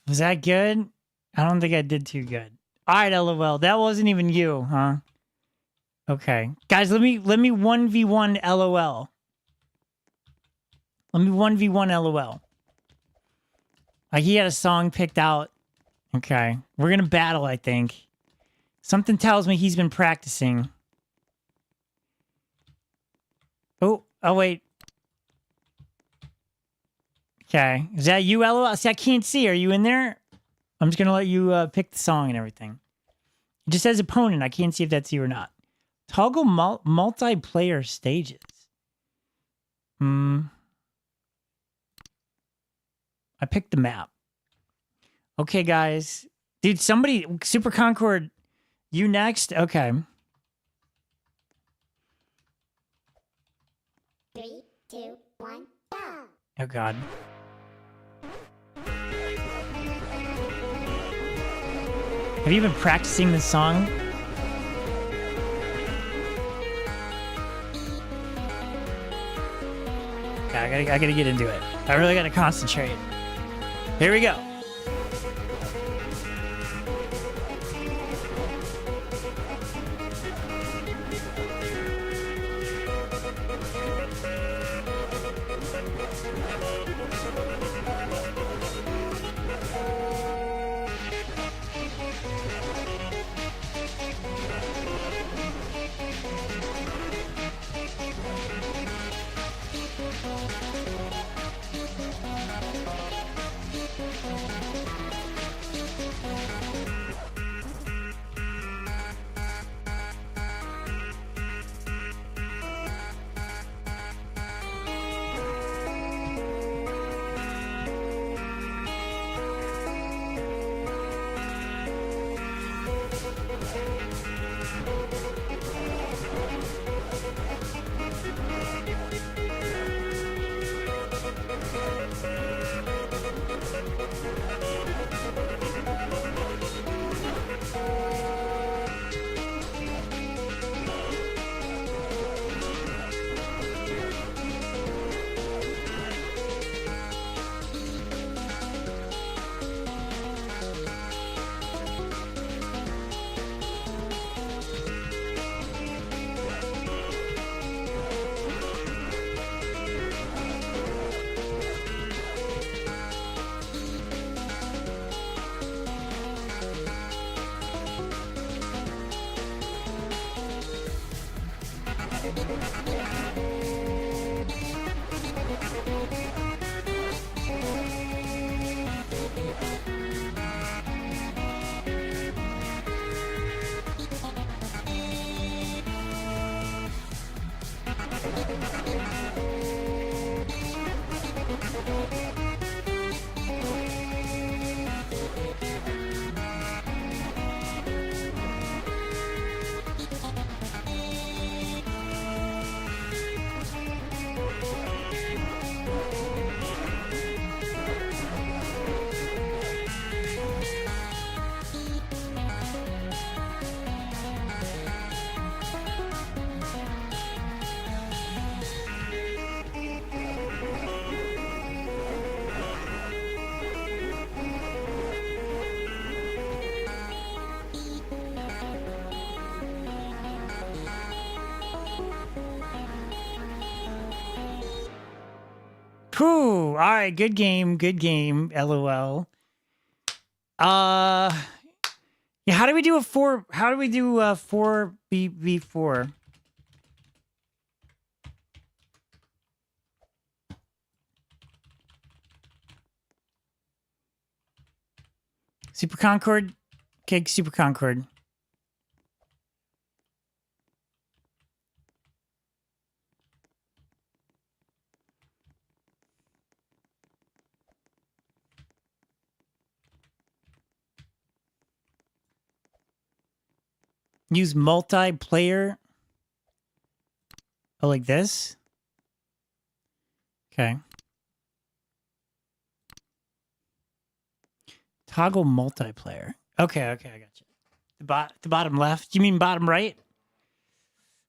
Was that good? I don't think I did too good. All right, LOL. That wasn't even you, huh? Okay. Guys, let me 1v1 LOL. Let me 1v1 LOL. Like, he had a song picked out. Okay. We're going to battle, I think. Something tells me he's been practicing. Oh, wait. Okay. Is that you, LOL? See, I can't see. Are you in there? I'm just going to let you pick the song and everything. It just says opponent. I can't see if that's you or not. Toggle multiplayer stages. I picked the map. Okay, guys. Dude, somebody... Super Concord, you next? Okay. 3, 2, 1, go! Oh, God. Have you been practicing this song? Okay, I gotta get into it. I really gotta concentrate. Here we go. Whew. All right, good game, LOL. Yeah, how do we do a 4v4? Super Concord? Okay, Super Concord. Use multiplayer. Oh, like this? Okay. Toggle multiplayer. Okay, I got you. The bottom left. You mean bottom right?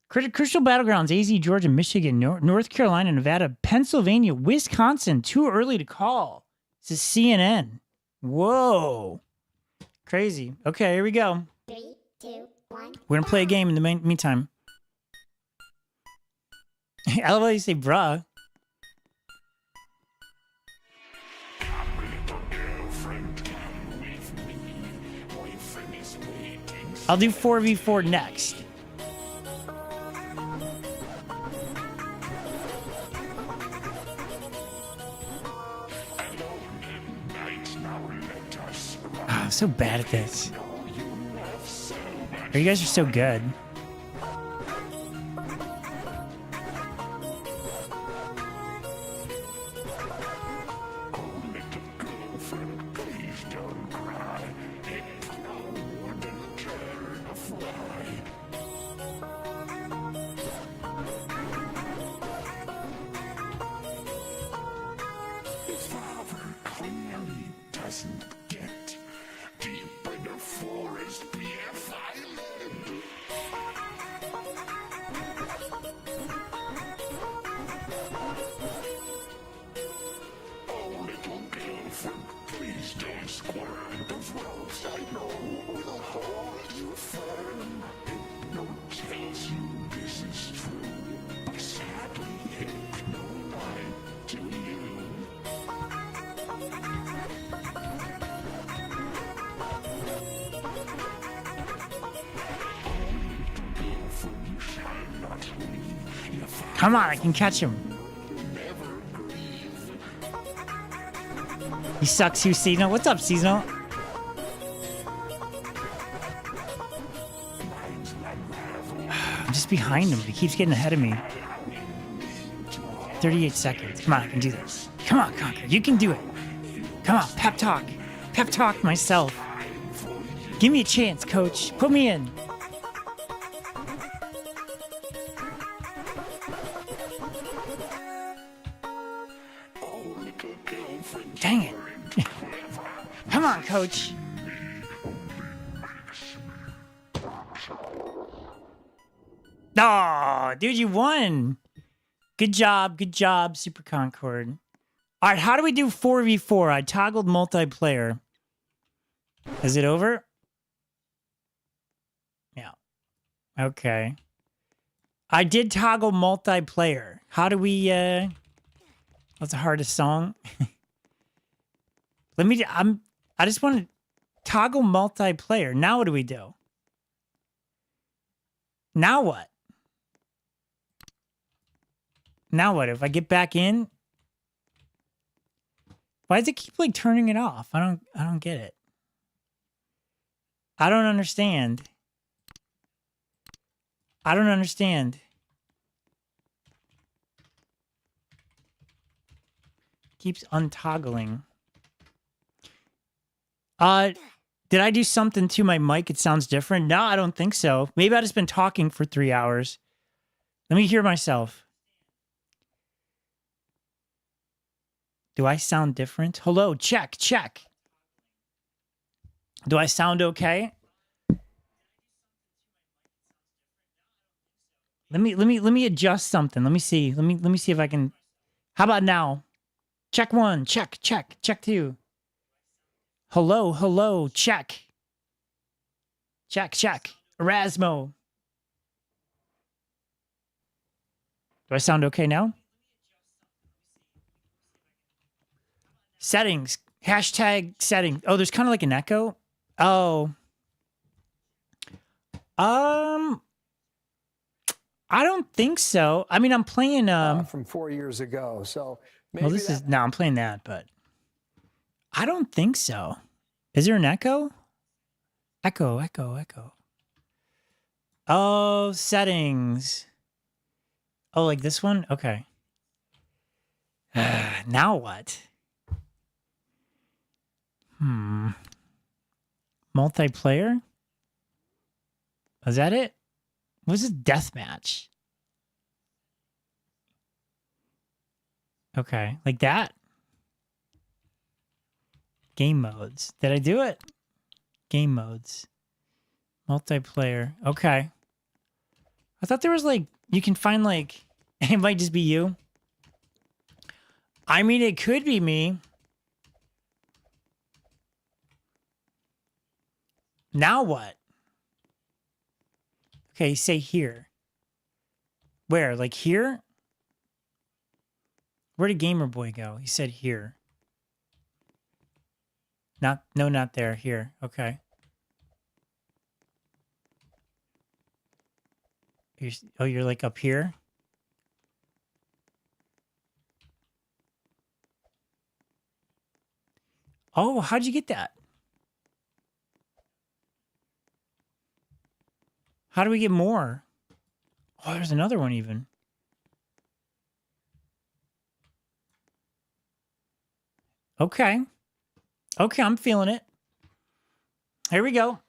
Crucial battlegrounds: AZ, Georgia, Michigan, North Carolina, Nevada, Pennsylvania, Wisconsin. Too early to call. This is CNN. Whoa. Crazy. Okay, here we go. 3, 2, 1. We're gonna play a game in the meantime. I love how you say bruh. I'll do 4v4 next. I'm so bad at this. You guys are so good. Come on, I can catch him. He sucks, you Seasonal. What's up, Seasonal? I'm just behind him. He keeps getting ahead of me. 38 seconds. Come on, I can do this. Come on, Conquer. You can do it. Come on, pep talk. Pep talk myself. Give me a chance, coach. Put me in. Dang it. Come on, coach. Oh, dude, you won. Good job, Super Concord. All right, how do we do 4v4? I toggled multiplayer. Is it over? Yeah. Okay. I did toggle multiplayer. How do we, That's the hardest song. I just want to toggle multiplayer. Now what do we do? Now what? Now what? If I get back in? Why does it keep like turning it off? I don't get it. I don't understand. I don't understand. Keeps untoggling. Did I do something to my mic? It sounds different. No, I don't think so. Maybe I've just been talking for 3 hours. Let me hear myself. Do I sound different? Hello, check. Do I sound okay? Let me adjust something. Let me see. Let me see if I can. How about now? Check 1, check 2. Hello, check. Erasmo. Do I sound okay now? Settings. Hashtag setting. Oh, there's kind of like an echo. Oh. I don't think so. I mean, I'm playing from 4 years ago. So maybe well, this is no, I'm playing that, but I don't think so. Is there an echo? Echo. Oh, settings. Oh, like this one? Okay. Now what? Multiplayer? Is that it? What's this deathmatch? Okay, like that? Game modes. Did I do it? Game modes. Multiplayer. Okay. I thought there was like, you can find like, it might just be you. I mean, it could be me. Now what? Okay, say here. Where? Like here? Where did Gamer Boy go? He said here. No, not there. Here. Okay. You're like up here? Oh, how'd you get that? How do we get more? Oh, there's another one even. Okay. Okay, I'm feeling it. Here we go.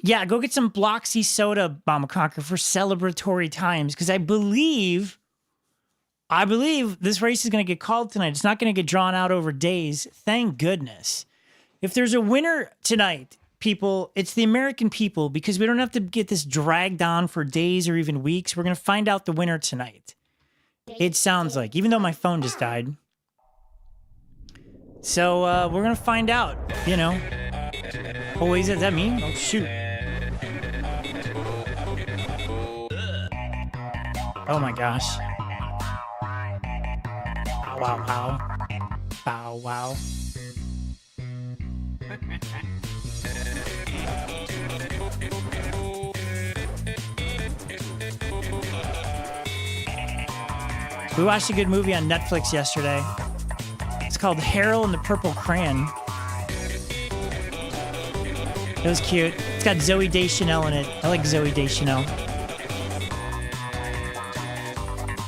Yeah, go get some Bloxy soda, Mama Conquer, for celebratory times, because I believe this race is going to get called tonight. It's not going to get drawn out over days. Thank goodness. If there's a winner tonight, people, it's the American people, because we don't have to get this dragged on for days or even weeks. We're going to find out the winner tonight. It sounds like, even though my phone just died. So we're going to find out, you know. Oh, wait, is that me? Oh, shoot. Oh, my gosh. Bow, wow. Bow, wow. We watched a good movie on Netflix yesterday. It's called Harold and the Purple Crayon. It was cute. It's got Zooey Deschanel in it. I like Zooey Deschanel.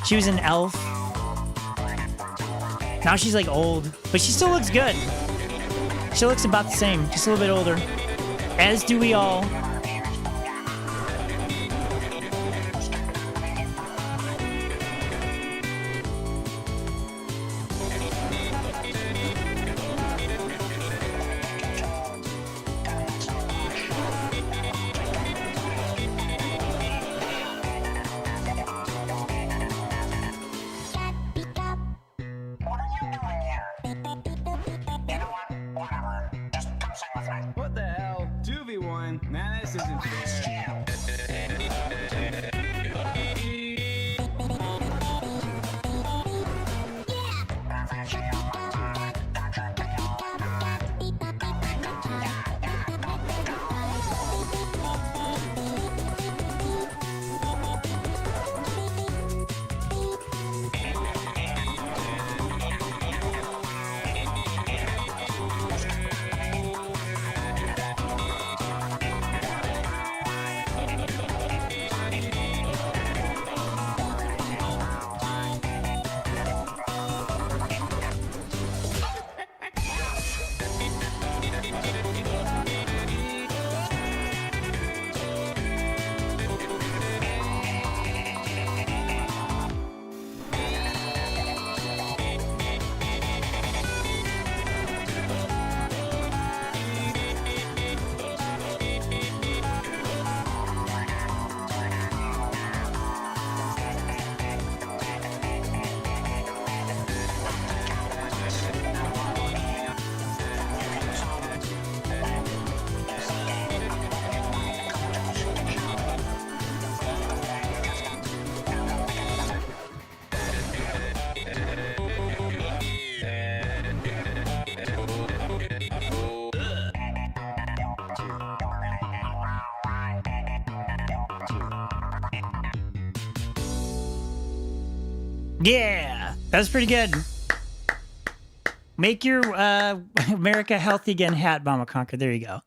She was an elf. Now she's like old, but she still looks good. She looks about the same, just a little bit older. As do we all. What the hell? 2v1? Man, this isn't fair. Yeah, that's pretty good. Make your America healthy again hat, Mama Conquer. There you go.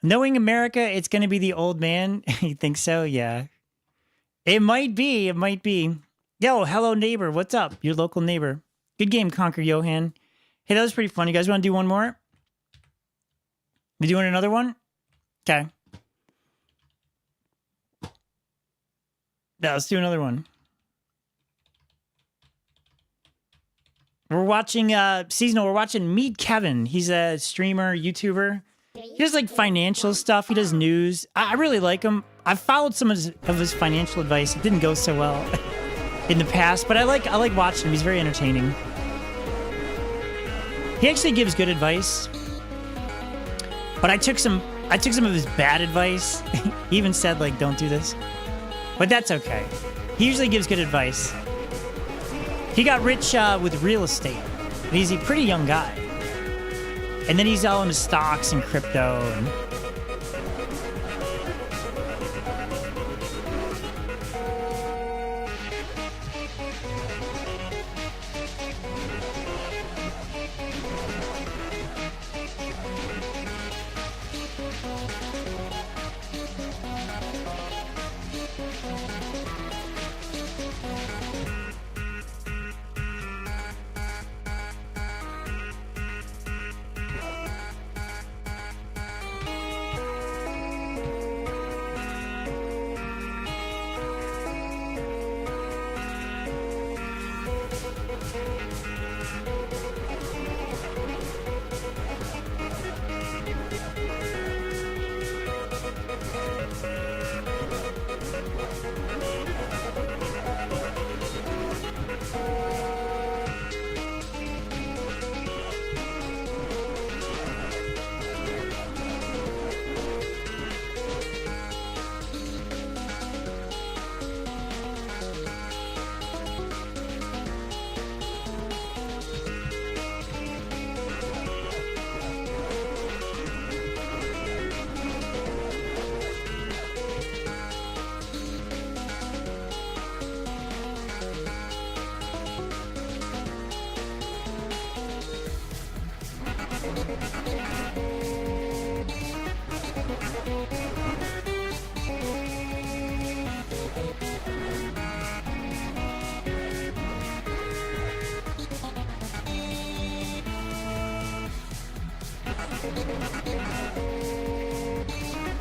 Knowing America, it's going to be the old man. You think so? Yeah. It might be. It might be. Yo, hello, neighbor. What's up? Your local neighbor. Good game, Conquer Johan. Hey, that was pretty fun. You guys want to do one more? You doing another one? Okay. Yeah, let's do another one. We're watching seasonal. We're watching Meet Kevin. He's a streamer, YouTuber. He does like financial stuff. He does news. I really like him. I've followed some of his financial advice. It didn't go so well in the past, but I like watching him. He's very entertaining. He actually gives good advice. But I took some of his bad advice. He even said, like, don't do this. But that's okay. He usually gives good advice. He got rich with real estate. And he's a pretty young guy. And then he's all into stocks and crypto and...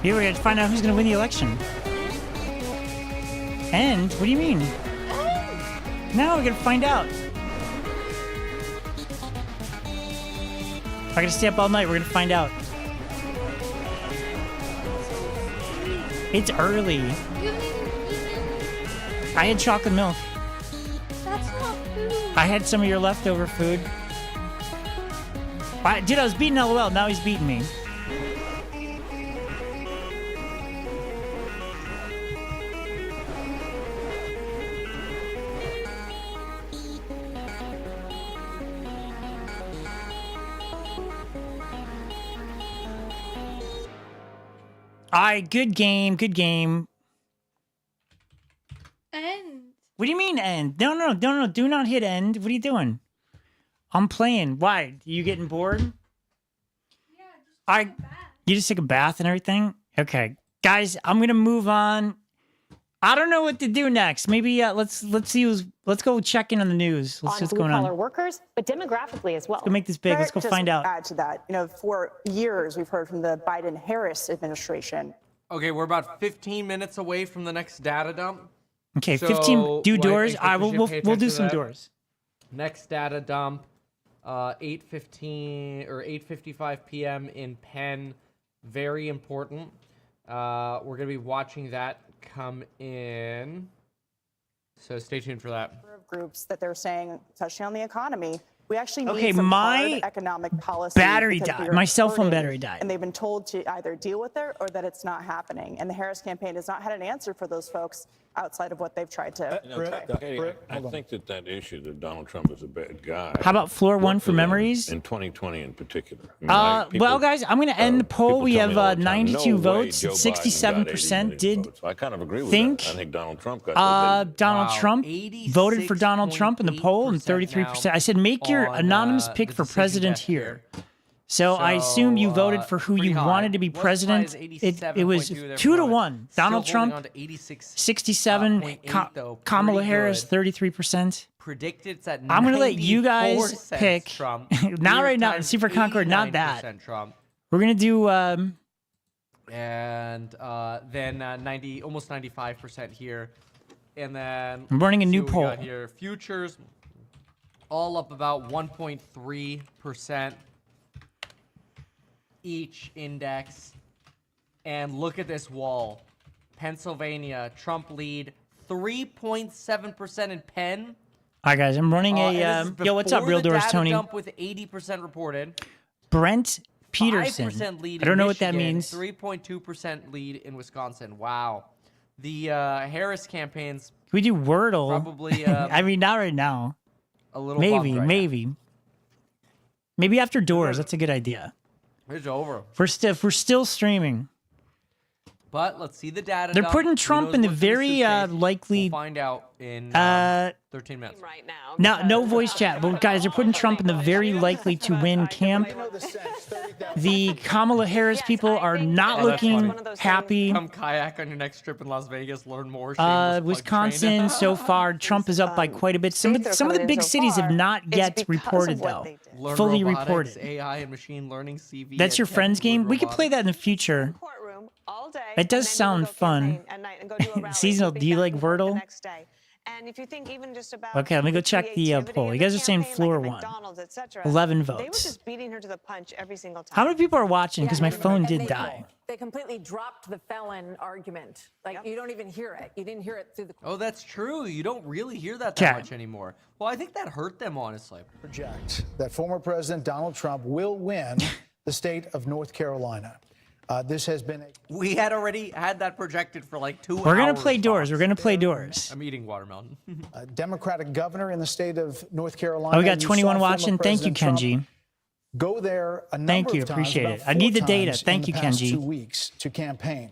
Here we have to find out who's going to win the election. And? What do you mean? Now we're going to find out. If I gotta stay up all night, we're going to find out. It's early. I had chocolate milk. That's not food. I had some of your leftover food. Dude, I was beating LOL. Now he's beating me. Alright, good game, good game. End. What do you mean end? No, do not hit end. What are you doing? I'm playing. Why? You getting bored? Yeah, you just took a bath and everything? Okay. Guys, I'm gonna move on. I don't know what to do next. Maybe let's go check in on the news. Let's see what's going on. Blue-collar workers, but demographically as well. Let's go make this big. Let's go find out. Add to that, for years we've heard from the Biden-Harris administration. Okay, we're about 15 minutes away from the next data dump. Okay, So, 15. Do doors. I think we should pay We'll do attention some to that. doors. Next data dump, 8:15 or 8:55 p.m. in Penn. Very important. We're gonna be watching that come in. So stay tuned for that. Of groups that they're saying, especially on the economy, we actually need Okay, some my hard economic policy. battery because died. we are My cell phone hurting, battery died. And they've been told to either deal with it or that it's not happening. And the Harris campaign has not had an answer for those folks outside of what they've tried to try. I think that issue that Donald Trump is a bad guy. How about floor one for memories? In 2020 in particular. Well, guys, I'm going to end the poll. We have 92 No way votes. Joe Biden got 67% did votes. I kind of agree with think that. I think Donald Trump got Donald Trump voted for Donald Trump in the poll, and 33%. I said, make your anonymous pick for president here. So I assume you voted for who you wanted to be president. It was 2-1. Donald Trump, 67. Kamala Harris, 33%. Predicted it's at I'm going to let you guys 94 pick. Trump. Not right now. Super Concord, not that. Trump. We're going to do... And then almost 95% here. And then I'm running a new see what we got poll. Here. Futures all up about 1.3% each index. And look at this wall. Pennsylvania, Trump lead 3.7% in Penn. All right, guys, I'm running And this is yo, what's up, before Real the Doors, data Tony? dump with 80% reported. Brent, Peterson. 5% lead I don't in know what that Michigan, means. 3.2% lead in Wisconsin. Wow. The Harris campaigns Can we do Wordle? probably. I mean, not right now. A little Maybe, bumped right maybe after doors. That's a good idea. It's over. We're still streaming. But let's see the data. They're dump. putting Who Trump knows in the what's very suitcase? likely. We'll find out in 13 minutes. Right now. No voice chat. But guys, they're putting Trump in the very likely to win camp. The Kamala Harris people are not looking happy. Come kayak on your next trip in Las Vegas. Learn more. shameless plug Wisconsin train. so far, Trump is up by quite a bit. Some of the big cities have not yet reported though. Learn Fully robotics, reported. AI and machine learning. CV. That's your friend's game. We could play that in the future. It does sound fun. Seasonal. Do you like Wordle? Okay, let me go check the poll. You guys are saying floor one. 11 They were votes. just beating her to the punch every single time. How many people are watching? Because my phone did die. They completely dropped the felon argument. Like, you don't even hear it. You didn't hear it through the... Oh, that's true. You don't really hear that Okay. much anymore. Well, I think that hurt them, honestly. Project that former President Donald Trump will win the state of North Carolina. This has been We had already had that projected for like 2 hours. We're gonna play doors. We're gonna play doors. I'm eating watermelon. a Democratic governor in the state of North Carolina. Oh, we got You 21 saw watching. former Thank you, President Trump Kenji. Go there a number Thank you. of times, Appreciate about it. I need the 4 data. times Thank in you, the past Kenji. 2 weeks to campaign.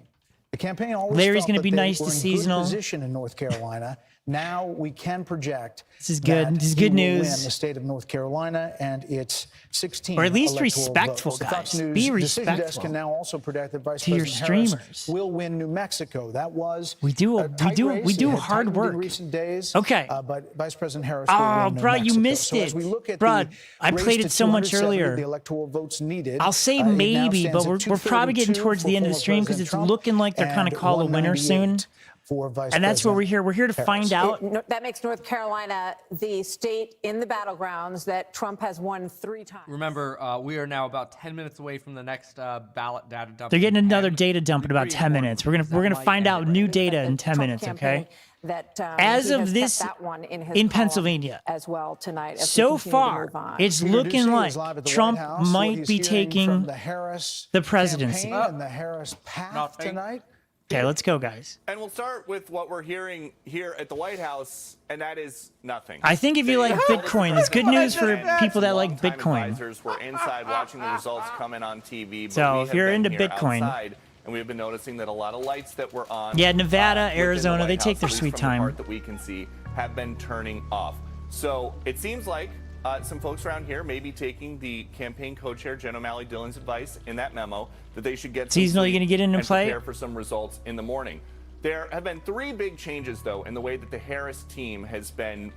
The campaign always Larry's felt gonna that be they nice were to in seasonal. good position in North Carolina. Now we can project. This is good. that This is he good will news. Win the state of North Carolina and its 16 Or at least electoral respectful, votes. The Fox guys. News Be Decision Desk respectful can now also predict that Vice to your President Harris streamers. will win New Mexico. That was We do a tight race. we It do had hard tightened work. in recent days. Okay. But Vice President Harris will Oh, win New bro, Mexico. you missed So it. as we look at Bro, the I race played to it so much 270, earlier. The electoral votes needed. I'll say it now maybe, but stands we're at probably getting 232 towards for the end of the former stream because President it's Trump looking like they're kind of and call a winner soon. 198 for Vice And that's what we're President here. We're here to find Harris. out. That makes North Carolina the state in the battlegrounds that Trump has won 3 times. Remember, we are now about 10 minutes away from the next ballot data dump. They're getting another data dump in about 10 minutes. We're gonna find out new data in 10 minutes. Okay. That As he of has this kept that one in his in column Pennsylvania as well tonight. As we So continue to far, move on. it's Peter looking Doocy like is live at the Trump White House. What might he's be hearing taking from the Harris the presidency. campaign and the Harris path tonight. Okay, let's go, guys. And we'll start with what we're hearing here at the White House, and that is nothing. I think if you like Bitcoin, it's good news for people that like Bitcoin. Advisors were inside watching the results come in on TV. But So we if have you're been into here Bitcoin- outside, and we've been noticing that a lot of lights that were on. Yeah, Nevada, within the Arizona, White they take House, their at least sweet from time. The part that we can see have been turning off. So it seems like some folks around here may be taking the campaign co-chair Jen O'Malley Dillon's advice in that memo that they should get some Seasonal, you sleep gonna get in and play? prepare for some results in the morning. There have been 3 big changes, though, in the way that the Harris team has been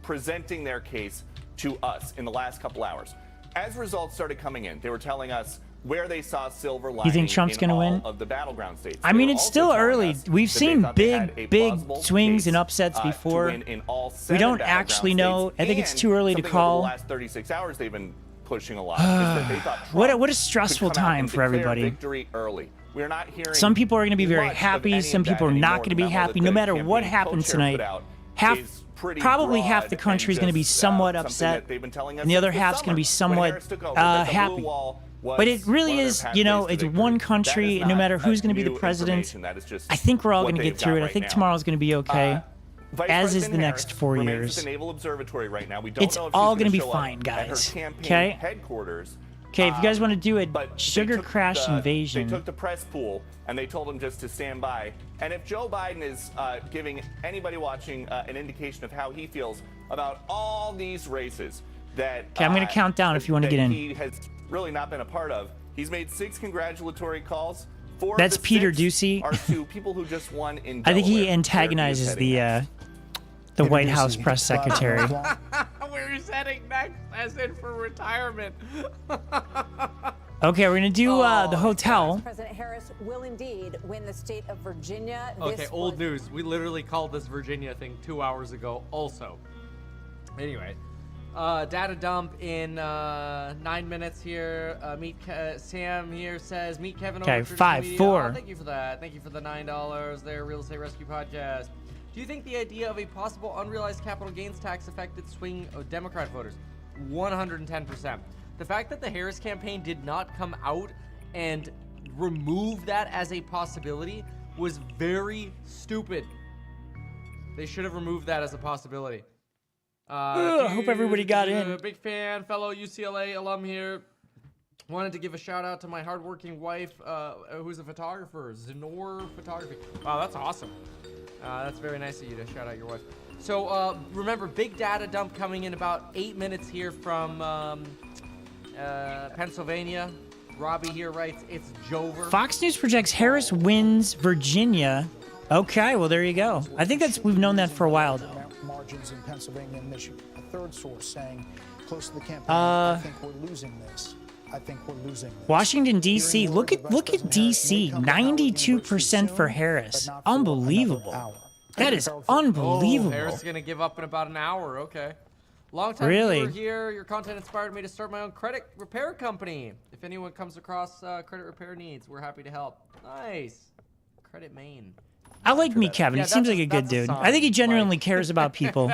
presenting their case to us in the last couple hours. As results started coming in, they were telling us where they saw silver lining. You think Trump's in gonna all win? of the battleground states. I They mean, were it's also still telling early. us We've that they seen thought they had a big plausible swings and case, upsets to before. win in all We 7 don't battleground actually know. states. I think it's And too early to something call. Over the last 36 hours, they've been pushing a lot. is that they thought Trump What a stressful could come out time and for declare everybody. Victory early. We're not hearing Some people are going to be very much of happy. any Some of that people are anymore. not going to be The memo happy. that No the matter what campaign happens co-chair tonight, put out half, is pretty probably broad half the country is and going to be just, somewhat something upset, that they've been telling us and the other since half's going to be summer when somewhat Harris took over, that the blue happy. wall was But it really one of their is, pathways to it's victory. one That country, is and no not matter who's going to be the new president, information. That is just I think we're all what going to they've get through got it. I right think now. tomorrow's going to be okay. Vice As is President the next Harris 4 remains years. at the Naval Observatory right now. We don't It's know if all she's going to be show up fine, at guys. her campaign Okay? headquarters. Okay, if you guys want to do a But sugar they took crash the- invasion, They took the press pool and they told them just to stand by. And if Joe Biden is giving anybody watching an indication of how he feels about all these races that okay, I'm going to count down if you want to that get in. he has really not been a part of. He's made 6 congratulatory calls. 4 That's of the Peter 6 Ducey. are to people who just won in I think he Delaware, where is antagonizes heading the White House press secretary. Where he's heading next, as in for retirement. Okay, we're going to do the hotel. President Harris will indeed win the state of Virginia. Okay, This old was- news. We literally called this Virginia thing 2 hours ago also. Anyway, data dump in 9 minutes here. Sam here says, meet Kevin over Okay, at Tradition 5, Media. 4. Oh, thank you for that. Thank you for the $9 there, Real Estate Rescue Podcast. Do you think the idea of a possible unrealized capital gains tax affected swing Democrat voters? 110%. The fact that the Harris campaign did not come out and remove that as a possibility was very stupid. They should have removed that as a possibility. I hope everybody got in. Big fan, fellow UCLA alum here. Wanted to give a shout out to my hardworking wife, who's a photographer, Zenor Photography. Wow, that's awesome. That's very nice of you to shout out your wife. So remember, big data dump coming in about 8 minutes here from Pennsylvania. Robbie here writes, it's Jover. Fox News projects Harris wins Virginia. Okay, well, there you go. I think we've known that for a while, though. Margins in Pennsylvania and Michigan. A third source saying close to the campaign, I think we're losing this. I think we're losing this. Washington, D.C. Look at D.C. 92% for Harris. Unbelievable. That is unbelievable. Oh, Harris is going to give up in about an hour. Okay. Long time viewer here. Your content inspired me to start my own credit repair company. If anyone comes across credit repair needs, we're happy to help. Nice. Credit Maine. I like me, Kevin. He seems like a good dude. I think he genuinely cares about people.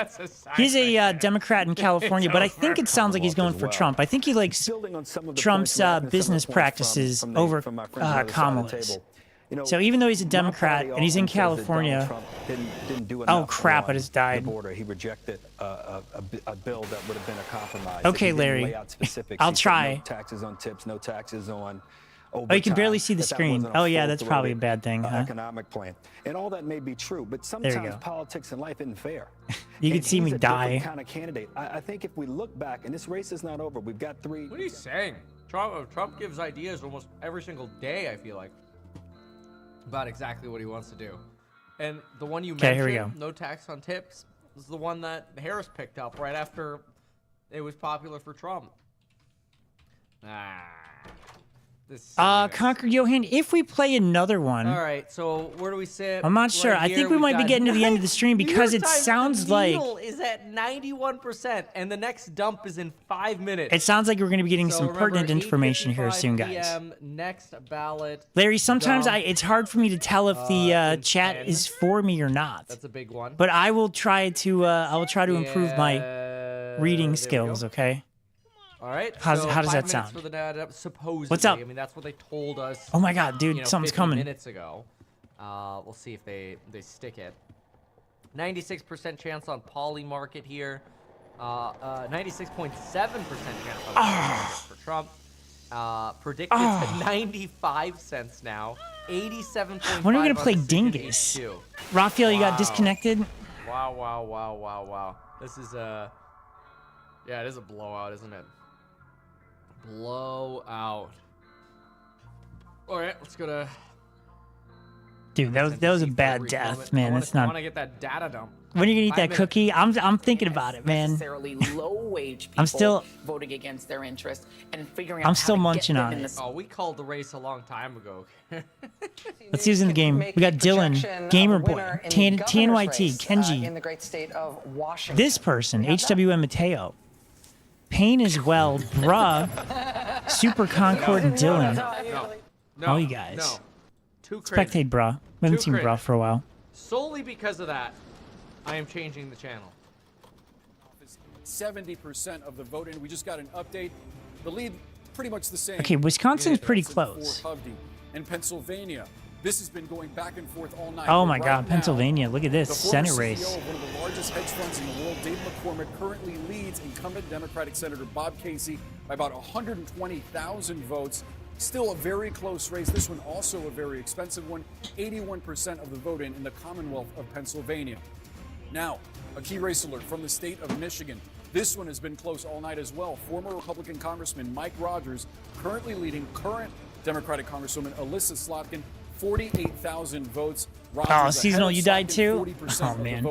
He's a Democrat in California, but I think it sounds like he's going for Trump. I think he likes Trump's business practices over Kamala's. So even though he's a Democrat and he's in California, oh crap, I just died. He rejected a bill that would have been a compromise. Okay, Larry, I'll try. No taxes on tips, no taxes on. Oh, you can barely see the screen. Oh, yeah, that's probably a bad thing, huh? Economic plan. And all that may be true, but sometimes politics in life isn't fair. You can see me die. Kind of candidate. I think if we look back, and this race is not over, we've got 3. What are you saying? Trump gives ideas almost every single day, I feel like, about exactly what he wants to do. And the one you mentioned, here we go. No tax on tips, is the one that Harris picked up right after it was popular for Trump. Conquer Johan, if we play another one. All right, so where do we sit? I'm not sure. I think we might be getting to the end of the stream because it sounds like is at 91%, and the next dump is in 5 minutes. It sounds like we're going to be getting some pertinent information here soon, guys. Next ballot. Larry, sometimes it's hard for me to tell if the chat is for me or not. That's a big one. But I will try to improve my reading skills. Okay. All right. How does that sound? For the data, supposedly. What's up? I mean, that's what they told us. Oh my God, dude, something's 50 coming. Minutes ago. We'll see if they stick it. 96% chance on Poly Market here. 96.7% chance on for Trump. Predicted to 95 cents now. 87.5. When are we gonna play Dingus? Raphael, you got disconnected. Wow. This is yeah, it is a blowout, isn't it? Blowout. All right, let's go to. Dude, that was a bad death, man. That's not. I want to get that data dump. When are you gonna eat that cookie? I'm thinking about it, man. Necessarily low-wage people I'm still voting against their interest and figuring I'm out still how to munching get on them in it. the Oh, we called the race a long time ago. Let's see who's in the game. We got Dylan, Gamer Boy, TNYT, Kenji. In the great state of Washington. This person, HWM Mateo. Payne as well, bruh. Super Concord and Dylan. No. All you guys. No. Too cringe. Spectate, bruh. We haven't seen bruh for a while. Solely because of that, I am changing the channel. 70% of the vote, and we just got an update. The lead pretty much the same. Okay, Wisconsin's pretty close. In Pennsylvania, this has been going back and forth all night. Oh my God, Pennsylvania! Look at this Senate race. CEO of one of the largest hedge funds in the world, Dave McCormick, currently leads incumbent Democratic Senator Bob Casey by about 120,000 votes. Still a very close race. This one also a very expensive one. 81% of the vote in the Commonwealth of Pennsylvania. Now, a key race alert from the state of Michigan. This one has been close all night as well. Former Republican Congressman Mike Rogers currently leading current Democratic Congresswoman Alyssa Slotkin, 48,000 votes. Oh, Seasonal, you died too? Oh, man.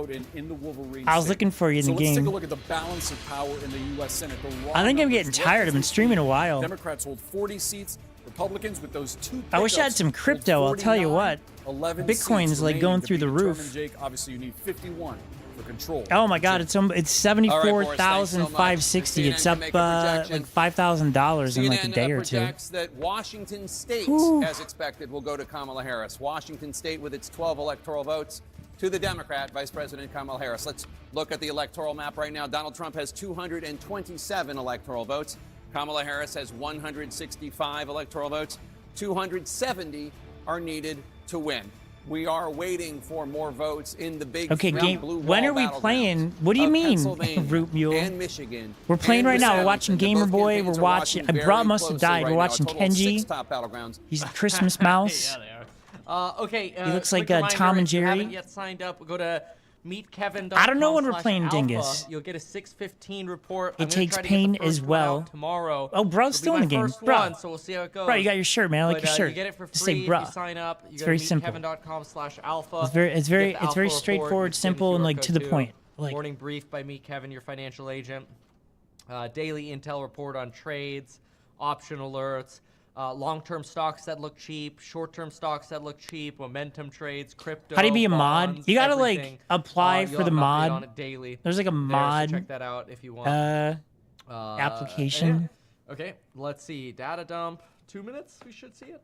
I was looking for you in the game. Let's take a look at the balance of power in the U.S. Senate. I think I'm getting tired. I've been streaming a while. Democrats hold 40 seats. Republicans with those 2 I wish I had some crypto. I'll tell you what. Bitcoin's like going through the roof. Jake, obviously you need 51 for control. Oh my God, it's 74,560. It's up like $5,000 in like a day or two. Projects that Washington State, as expected, will go to Kamala Harris. Washington State with its 12 electoral votes to the Democrat Vice President Kamala Harris. Let's look at the electoral map right now. Donald Trump has 227 electoral votes. Kamala Harris has 165 electoral votes. 270 are needed to win. We are waiting for more votes in the big blue when are we playing? What do you mean, Root Mule? And Michigan. We're playing right now. We're watching Gamer Boy. We're watching. I brought must have died. We're watching Kenji. He's a Christmas mouse. Yeah, they are. Okay. He looks like reminder, Tom and if you Jerry. haven't yet signed up, go to meetkevin.com. I don't know when we're playing Dingus. You'll get a 6:15 report. It takes pain as well. Tomorrow. Oh, bro's still in the game. Bro, so we'll see how it goes. Bro, you got your shirt, man. I like your shirt. You get it for free. Just say bro. If you sign up. You It's very simple. meetkevin.com/alpha. It's very straightforward, simple, and like to the point. Like morning brief by Meet Kevin, your financial agent. Daily intel report on trades, option alerts. Long-term stocks that look cheap, short-term stocks that look cheap, momentum trades, crypto. How do you be a mod? bonds, You gotta everything. like apply for the mod. On it daily. There's like a mod. So check that out if you want. Application. Okay, let's see. Data dump. 2 minutes. We should see it.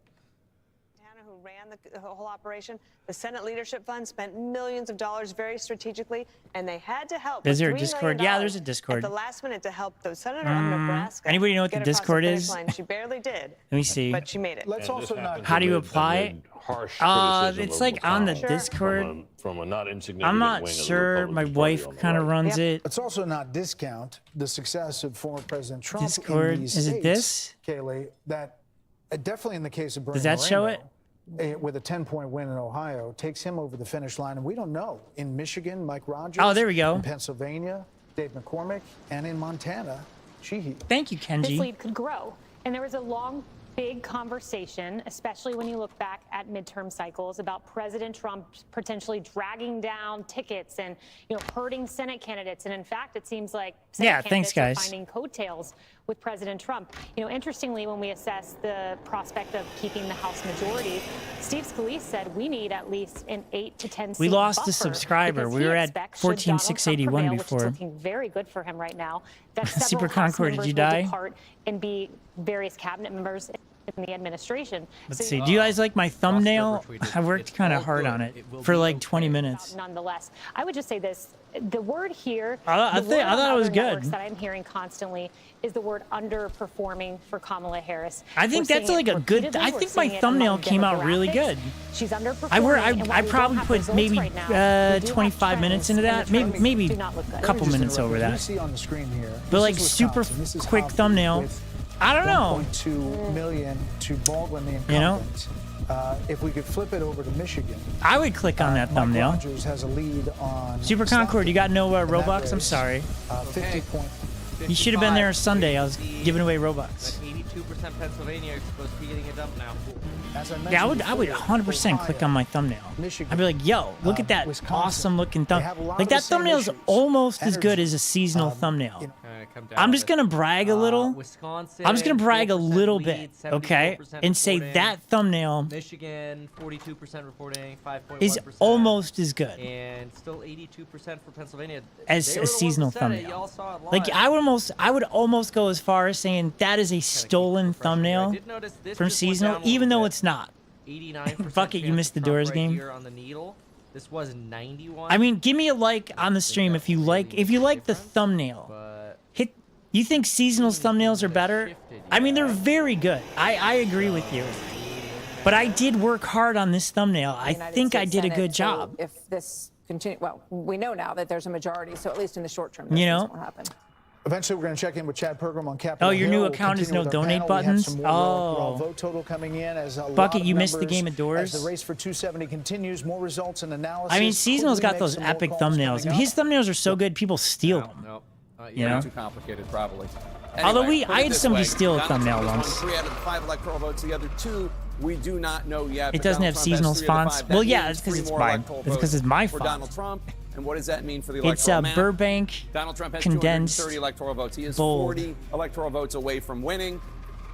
Who ran the whole operation. The Senate Leadership Fund spent millions of dollars very strategically, and they had to help. Is there a $3 Discord? million Yeah, there's a Discord. At the last minute to help the senator of Nebraska. Anybody know what the get across Discord finish is? line. She barely did. Let me see. But she made it. Let's also not. How do you apply? It's like on the Discord. From a not insignificant I'm not wing of the sure. My Republican wife Party on the kind of right. runs it. Let's also not discount the success of former President Trump Discord. in these Is it states, this? Kaylee, that definitely in the case of Bernie Does that show Moreno, with a 10-point win in Ohio, takes him over the finish line. And we don't know. In Michigan, Mike Rogers. Oh, there we go. In Pennsylvania, Dave McCormick. And in Montana, Sheehy. Thank you, This Kenji. lead could grow. And there was a long, big conversation, especially when you look back at midterm cycles, about President Trump potentially dragging down tickets and, hurting Senate candidates. And in fact, it seems like Senate thanks, candidates guys. are finding coattails with President Trump. Interestingly, when we assess the prospect of keeping the House majority, Steve Scalise said we need at least an 8 to 10 seat We lost a buffer subscriber. because We he were at expects, should Donald Trump 14,681 prevail, before. which is looking very good for him right now. That Super several House Concord, did members you will die? depart and be various cabinet members in the administration. Let's see. Do you guys like my thumbnail? I worked kind of hard on it for like 20 minutes. Nonetheless, I would just say this: the word here, I the word on thought it was other good. networks that I'm hearing constantly is the word underperforming for Kamala Harris. I think We're that's seeing like it a good. repeatedly. I We're think my seeing it thumbnail among came out really demographics. good. She's underperforming. I and while we probably don't have put results maybe right now, we do have 25 minutes into trends, that. and the Maybe trends do not look good. a couple minutes over You that. see on the screen here. But this like is super Wisconsin. This is quick Coffee thumbnail. with I don't know. 1.2 million to Baldwin, the incumbent. If we could flip it over to Michigan, I would click on that Mike thumbnail. Rogers has a lead on Super Concord, you got no Robux? I'm sorry. 50 point. You should have been there Sunday. I was giving away Robux. 82% Pennsylvania is supposed to be getting a dump now. Yeah, I would 100% click on my thumbnail. I'd be like, yo, look at that awesome looking thumbnail. Like that thumbnail is almost as good as a seasonal thumbnail. I'm just gonna brag a little. Wisconsin, I'm just gonna brag a 4% little lead, bit, okay, 74% and say reporting. that thumbnail Michigan, 42% reporting, 5.1%. is almost as good And still 82% for Pennsylvania. as They a were the ones seasonal that said it. thumbnail. Y'all saw it live. Like I would almost go as far as saying that is a stolen thumbnail did notice this from just went seasonal, down a even little though bit. it's not. 89% Fuck it, you chance missed the of Trump Doors right game. here on the needle. This was 91. I mean, give me a like on the stream if you like the thumbnail. Hit. You think seasonal's thumbnails are better? I mean, they're very good. I agree with you. But I did work hard on this thumbnail. I think I did a good job. If this continues, well, we know now that there's a majority, so at least in the short term, You know? this won't happen. Eventually, we're going to check in with Chad Pergram on Capitol Oh, your Hill. new We'll account is continue no with our donate panel. We have buttons? some more overall vote total coming in as a lot Bucket, of you missed the members game of Doors? As the race for 270 continues, more results and analysis. I mean, seasonal's Could we got make those some more epic calls thumbnails. coming up? His thumbnails are so good, people steal them. No, You know? too complicated, probably. Although Anyway, put I it had this somebody way. steal a Donald thumbnail Trump has once. won 3 out of the 5 electoral votes. The other 2, we do not know yet. It but doesn't Donald have Trump seasonal has 3 of the fonts. 5. Well, That yeah, means it's 'cause 3 it's more mine. electoral It's 'cause votes it's my for font. Donald Trump. And what does that mean for the It's electoral map? Burbank Donald Trump has condensed 230 electoral votes. He is bold. 40 electoral votes away from winning.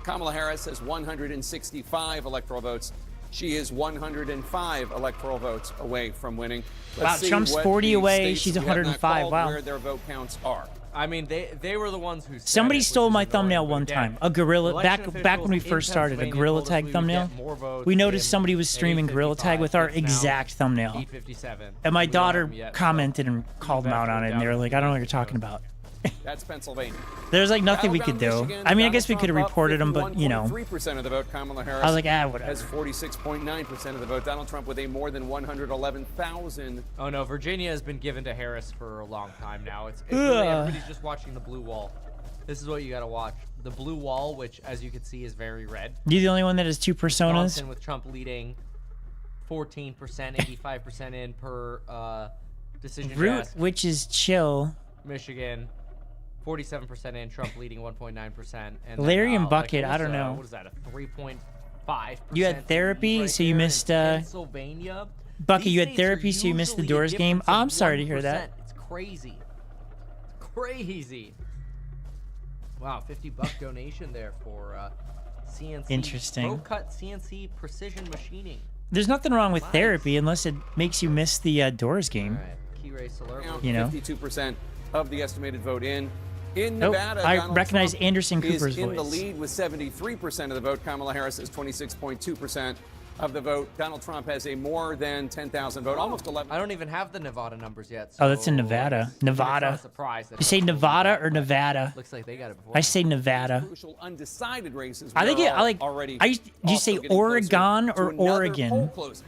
Kamala Harris has 165 electoral votes. She is 105 electoral votes away from winning. Wow, see Trump's what 40 the away, states she's we have not 105, called wow. Where their vote counts are. I mean, they were the ones who said Somebody it, stole which my is annoying, thumbnail but one again, time. A gorilla election back when we officials first in started. A Pennsylvania gorilla told us tag we would thumbnail. get more votes We noticed in somebody was streaming gorilla tag with our 855. It's now exact thumbnail. 857. And my We don't daughter have 'em yet, so commented and called them we've out on it, and they were like, "I don't know what you're talking about." That's Pennsylvania. There's like nothing we could do. Michigan, I mean, I Donald guess we Trump could have up reported him, but you know. 51.3% of the vote. Kamala Harris I was like, whatever. has 46.9% of the vote. Donald Trump with a more than 111,000. Oh no, Virginia has been given to Harris for a long time now. It's really, everybody's just watching the blue wall. This is what you gotta watch. The blue wall, which as you can see is very red. You're the only one that has two personas? Wisconsin with Trump leading 14%, 85% in per decision Root, cast. which is chill. Michigan, 47% in, Trump leading 1.9%. And Larry then, and Bucket, like, I don't know. What is that, a 3.5%? You had therapy, so you missed, Pennsylvania. Bucket, These you had states are therapy, so you missed the usually a Doors game. difference of I'm sorry to hear that. 1%. It's crazy. It's crazy. Wow, $50 donation there for CNC. Interesting. Pro cut CNC precision machining. There's nothing wrong with therapy unless it makes you miss the Doors game. All right. Key race alert. You know? 52% of the estimated vote in. In Oh, Nevada, I Donald recognize Trump Anderson is Cooper's in the voice. lead with 73% of the vote. Kamala Harris has 26.2% of the vote. Donald Trump has a more than 10,000 vote, almost 11. I don't even have the Nevada numbers yet. Oh, that's in so Nevada. it's not a Nevada. surprise that You say Nevada or Nevada? Looks like they got it before. Oh. I say Nevada. Crucial undecided races. I think we it, are I like. already Do you say also getting Oregon closer or to another Oregon? poll closing.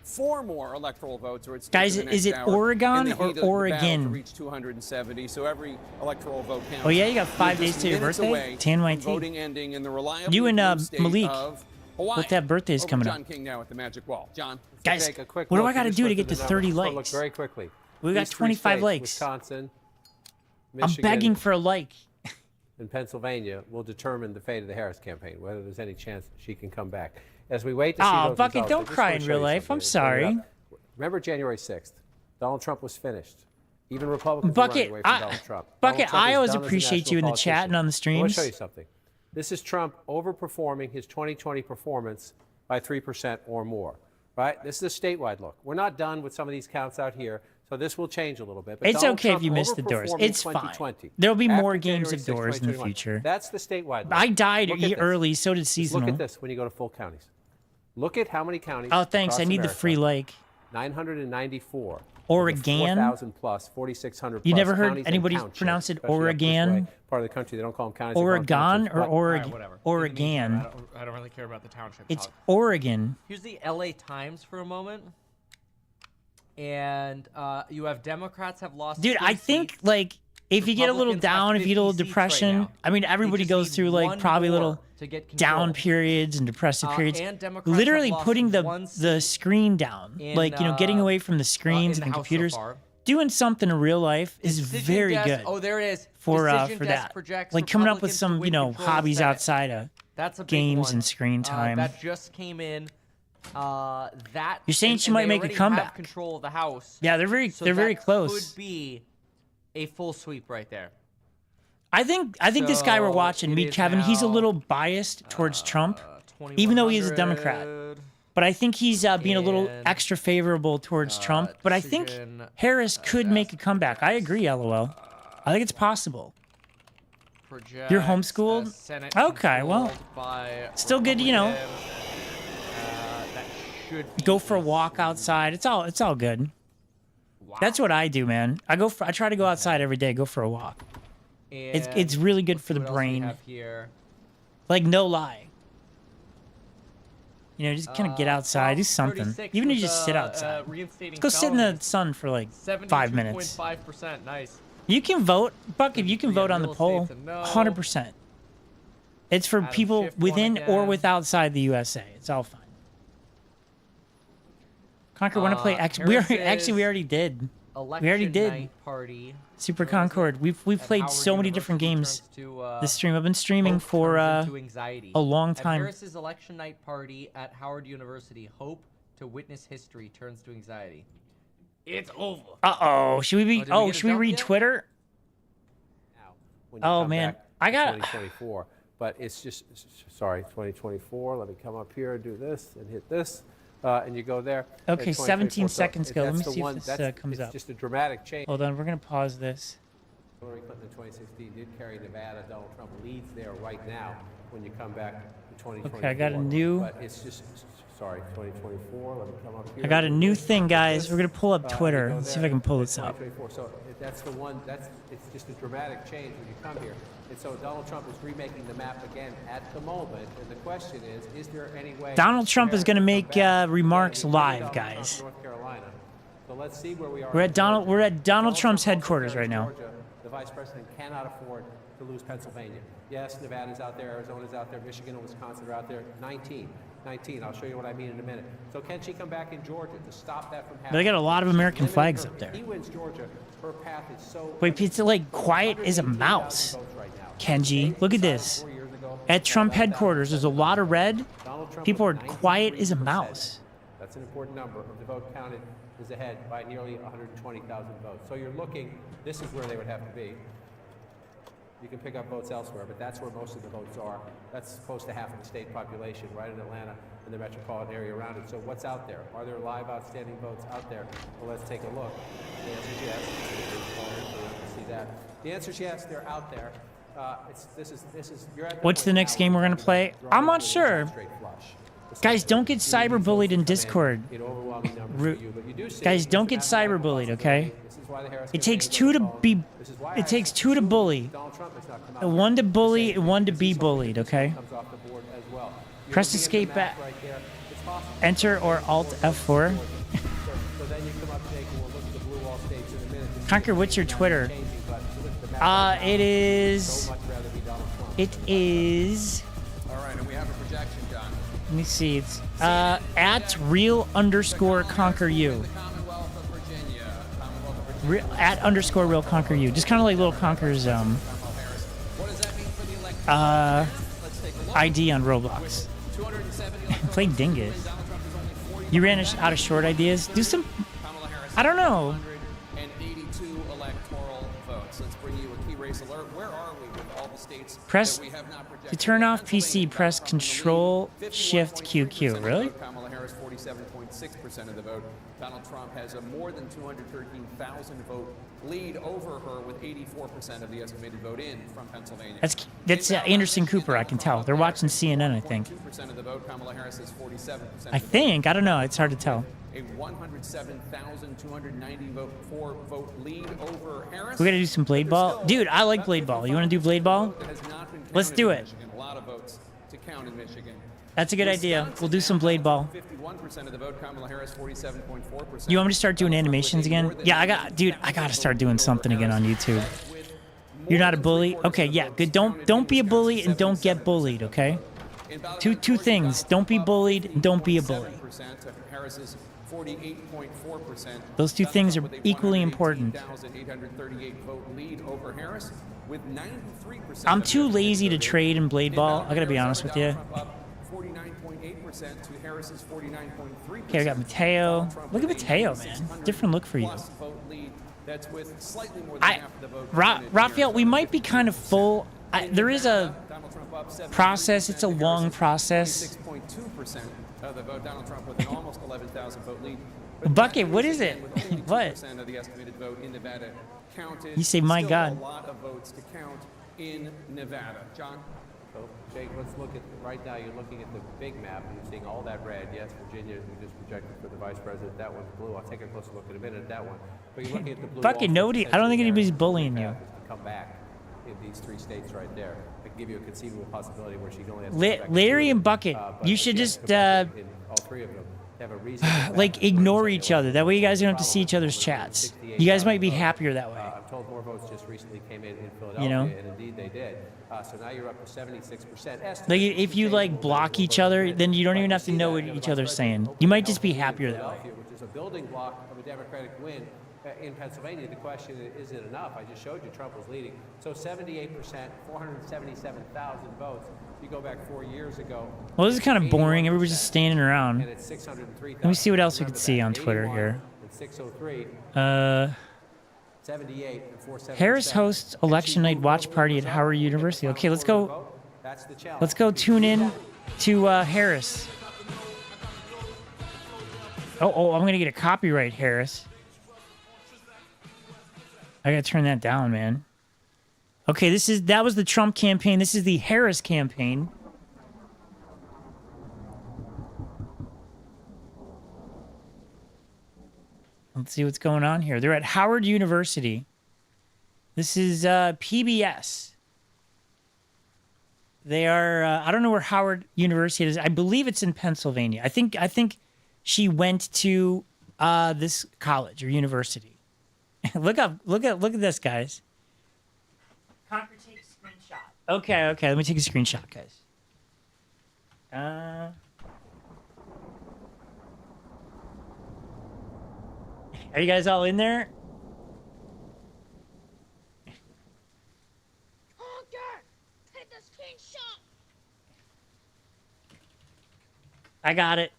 4 more electoral votes are at stake Guys, in the is next it hour Oregon in the or heat of the battle Oregon? To reach 270, so every electoral vote counts. Oh yeah, you got 5 We're days just to your minutes birthday. away Tan white from tea. voting ending in the reliable You and blue state Malik. of Hawaii. What that birthday is Over coming John up. King now at the Magic Wall. John, Guys, Take a quick what do look I got to and do just to look get at to the 30 numbers. We'll likes? Look very quickly. We got These three 25 states, likes. Wisconsin, I'm Michigan, begging for a like. and Pennsylvania will determine the fate of the Harris campaign, whether there's any chance that she can come back. As we wait to see Aw, those Bucket, results, don't I just cry wanna in show real you life. I'm something. Bring it sorry. up. Remember January 6th? Donald Trump was finished. Even Republicans Bucket, were running away from Donald Trump. Bucket, Donald Trump I is always done as a appreciate national you in the politician. chat and on the I want streams. to show you something. This is Trump overperforming his 2020 performance by 3% or more. Right? This is a statewide look. We're not done with some of these counts out here, so this will change a little bit. But It's Donald okay if Trump you miss the Doors. overperforming It's fine. 2020. There'll be After more games January of 6th, Doors in the 2021. future. That's the statewide look. I died Look at this. early, so did Just seasonal. look at this when you go to full counties. Look at how many counties. Oh, thanks. across I need the America. free like. 994. Oregon. 4,000 plus, 4,600 plus. You never heard counties and anybody townships, pronounce it especially up this Oregon? way, part of the country, they don't call them counties. they call them Oregon townships, or but- Oregon? whatever. Oregon. I don't really care about the township. It's talk. Oregon. Here's the LA Times for a moment. And you have Democrats have lost. Dude, 3 I think seats. like if you get a little Republicans have down, if you get a little 50 seats right depression, now. I mean everybody just goes need through like one probably more little to get down control. periods and depressive periods. and Democrats Literally have lost putting the 1 screen down, in, like getting away from the screens in the and House so computers, far. doing something in real life is Decision very desk- good. Oh, there it is. For Decision for desk that, projects like coming up with Republicans to some win control of the hobbies Senate. outside of That's a big games one. and screen time. That just came in. That You're saying and- she and might they make a already comeback. Have control of the House. Yeah, they're very So they're very that close. Could be a full sweep right there. I think this guy we're So watching, it Meet is Kevin, he's a now, little biased towards Trump, even though he is a Democrat. 2100. But I think he's being a little And, extra favorable towards Trump. But I think decision, Harris could make a comeback. I agree, LOL. I think it's possible. Projects You're homeschooled? as Senate Okay, well, controlled by still good, you know. Republicans. That should be Go for a walk outside. It's all good. That's what I do, man. I try to go outside every day, go for a walk. It's And really good for the what else we brain. have here? Like no lie. You know, just kind of get outside, do something. 36 Even if you was, just sit outside. reinstating Let's go sit in the felonies. sun for like 5 minutes. 72.5%. Nice. You can vote, Buck, if you can vote on the real poll, estate's a no. 100%. It's for Adam people Schiff won within or again. with outside the USA. It's all fine. Concord, want to play X? We already did. We already Election did. night party. Super Concord. We've played Howard so many different University games turns to, this stream. I've been streaming hope for turns into anxiety. a long At time. Harris's election night party at Howard University, hope to witness history turns to anxiety. It's over. Uh-oh. Should we be did we get a should we jump read yet? Twitter? when you Oh, come man. back I in got 2024. But it's just, sorry, 2024. Let me come up here and do this and hit this. And you go there. Okay, 2024. 17 seconds ago. Let me that's the see if one- this that's- comes it's up. just a dramatic change. Hold on, we're going to pause this. Hillary Clinton in 2016 did carry Nevada. Donald Trump leads there right now when you come back to 2024. Okay, I got a new. But it's just, sorry, 2024. Let me come up here. I got a new thing, guys. We're gonna pull up Twitter. Let's see if I can pull this up. So that's the one. It's just a dramatic change when you come here. And so Donald Trump is remaking the map again at the moment. And the question is there any way Donald Trump is gonna make remarks live, guys. North Carolina. So let's see where we are. We're at Donald Trump's headquarters right now. The vice president cannot afford to lose Pennsylvania. Yes, Nevada's out there, Arizona's out there, Michigan and Wisconsin are out there. 19. I'll show you what I mean in a minute. So can she come back in Georgia to stop that from happening? But they got a lot of American flags up there. If he wins Georgia, her path is so. Wait, it's like quiet as a mouse. Kenji, look at this. At Trump headquarters, there's a lot of red. People are quiet as a mouse. That's an important number. The vote counted is ahead by nearly 120,000 votes. So you're looking, this is where they would have to be. You can pick up votes elsewhere, but that's where most of the votes are. That's close to half of the state population, right in Atlanta and the metropolitan area around it. So what's out there? Are there live outstanding votes out there? Well, let's take a look. The answer is yes. See that. The answer is yes, they're out there. What's the next game we're gonna play? I'm not sure. Guys, don't get cyberbullied in Discord. Guys, don't get cyberbullied, okay? It takes two to bully. One to bully and one to be bullied, okay? Press escape back. Enter or Alt F4. Conquer, what's your Twitter? It is. All right, and we have a projection, John. Let me see. It's at @real_conquer_you. @_real_conquer_you. Just kind of like little Conquer's ID on Roblox. Play Dingus. You ran out of short ideas. Do some. I don't know. 182 electoral votes. Let's bring you a key race alert. Where are we with all the states? Press to turn off PC. Press Control Shift QQ. Really? Kamala Harris 47.6% of the vote. Donald Trump has a more than 213,000 vote lead over her with 84% of the estimated vote in from Pennsylvania. That's Anderson Cooper. I can tell. They're watching CNN. I think. 2% of the vote. Kamala Harris has 47%. I think. I don't know. It's hard to tell. A 107,290 vote lead over Harris. We gotta do some blade ball, dude. I like blade ball. You want to do blade ball? Let's do it. A lot of votes to count in Michigan. That's a good idea. We'll do some blade ball. 51% of the vote. Kamala Harris 47.4%. You want me to start doing animations again? Yeah, I gotta start doing something again on YouTube. You're not a bully? Okay, yeah, good. Don't be a bully and don't get bullied, okay? Two things. Don't be bullied and don't be a bully. Harris's 48.4%. Those two things are equally important. 838 vote lead over Harris with 93%. I'm too lazy to trade in blade ball. I gotta be honest with you. 49.8% to Harris's 49.3%. Okay, I got Mateo. Look at Mateo, man. Different look for you. That's with slightly more than half of the vote. Raphael, we might be kind of full. There is a process. It's a long process. 6.2% of the vote. Donald Trump with an almost 11,000 vote lead. Bucket, what is it? What? Of the estimated vote in Nevada counted. You say, my God. A lot of votes to count in Nevada. John? So, Jake, let's look at, right now you're looking at the big map and you're seeing all that red. Yes, Virginia, we just projected for the vice president. That one's blue. I'll take a closer look in a minute at that one. But you're looking at the blue. Bucket, nobody, I don't think anybody's bullying you. Come back in these three states right there. I can give you a conceivable possibility where she can only have Larry and Bucket, you should just all three of them have a reason like ignore each other. That way you guys don't have to see each other's chats. You guys might be happier that way. I'm told more votes just recently came in Philadelphia, you know? And indeed they did. So now you're up to 76%. Like if you like block each other, then you don't even have to know what each other's saying. You might just be happier that way. Which is a building block of a Democratic win in Pennsylvania. The question is it enough? I just showed you Trump was leading. So 78%, 477,000 votes. If you go back 4 years ago. Well, this is kind of boring. Everybody's just standing around. Let me see what else we could see on Twitter here. 78 and 477. Harris hosts election night watch party at Howard University. Okay, let's go. Let's go tune in to Harris. Oh, I'm gonna get a copyright, Harris. I gotta turn that down, man. Okay, that was the Trump campaign. This is the Harris campaign. Let's see what's going on here. They're at Howard University. This is PBS. They are, I don't know where Howard University is. I believe it's in Pennsylvania. I think she went to this college or university. Look at this, guys. Conquer, take a screenshot. Okay, let me take a screenshot, guys. Are you guys all in there? I got it.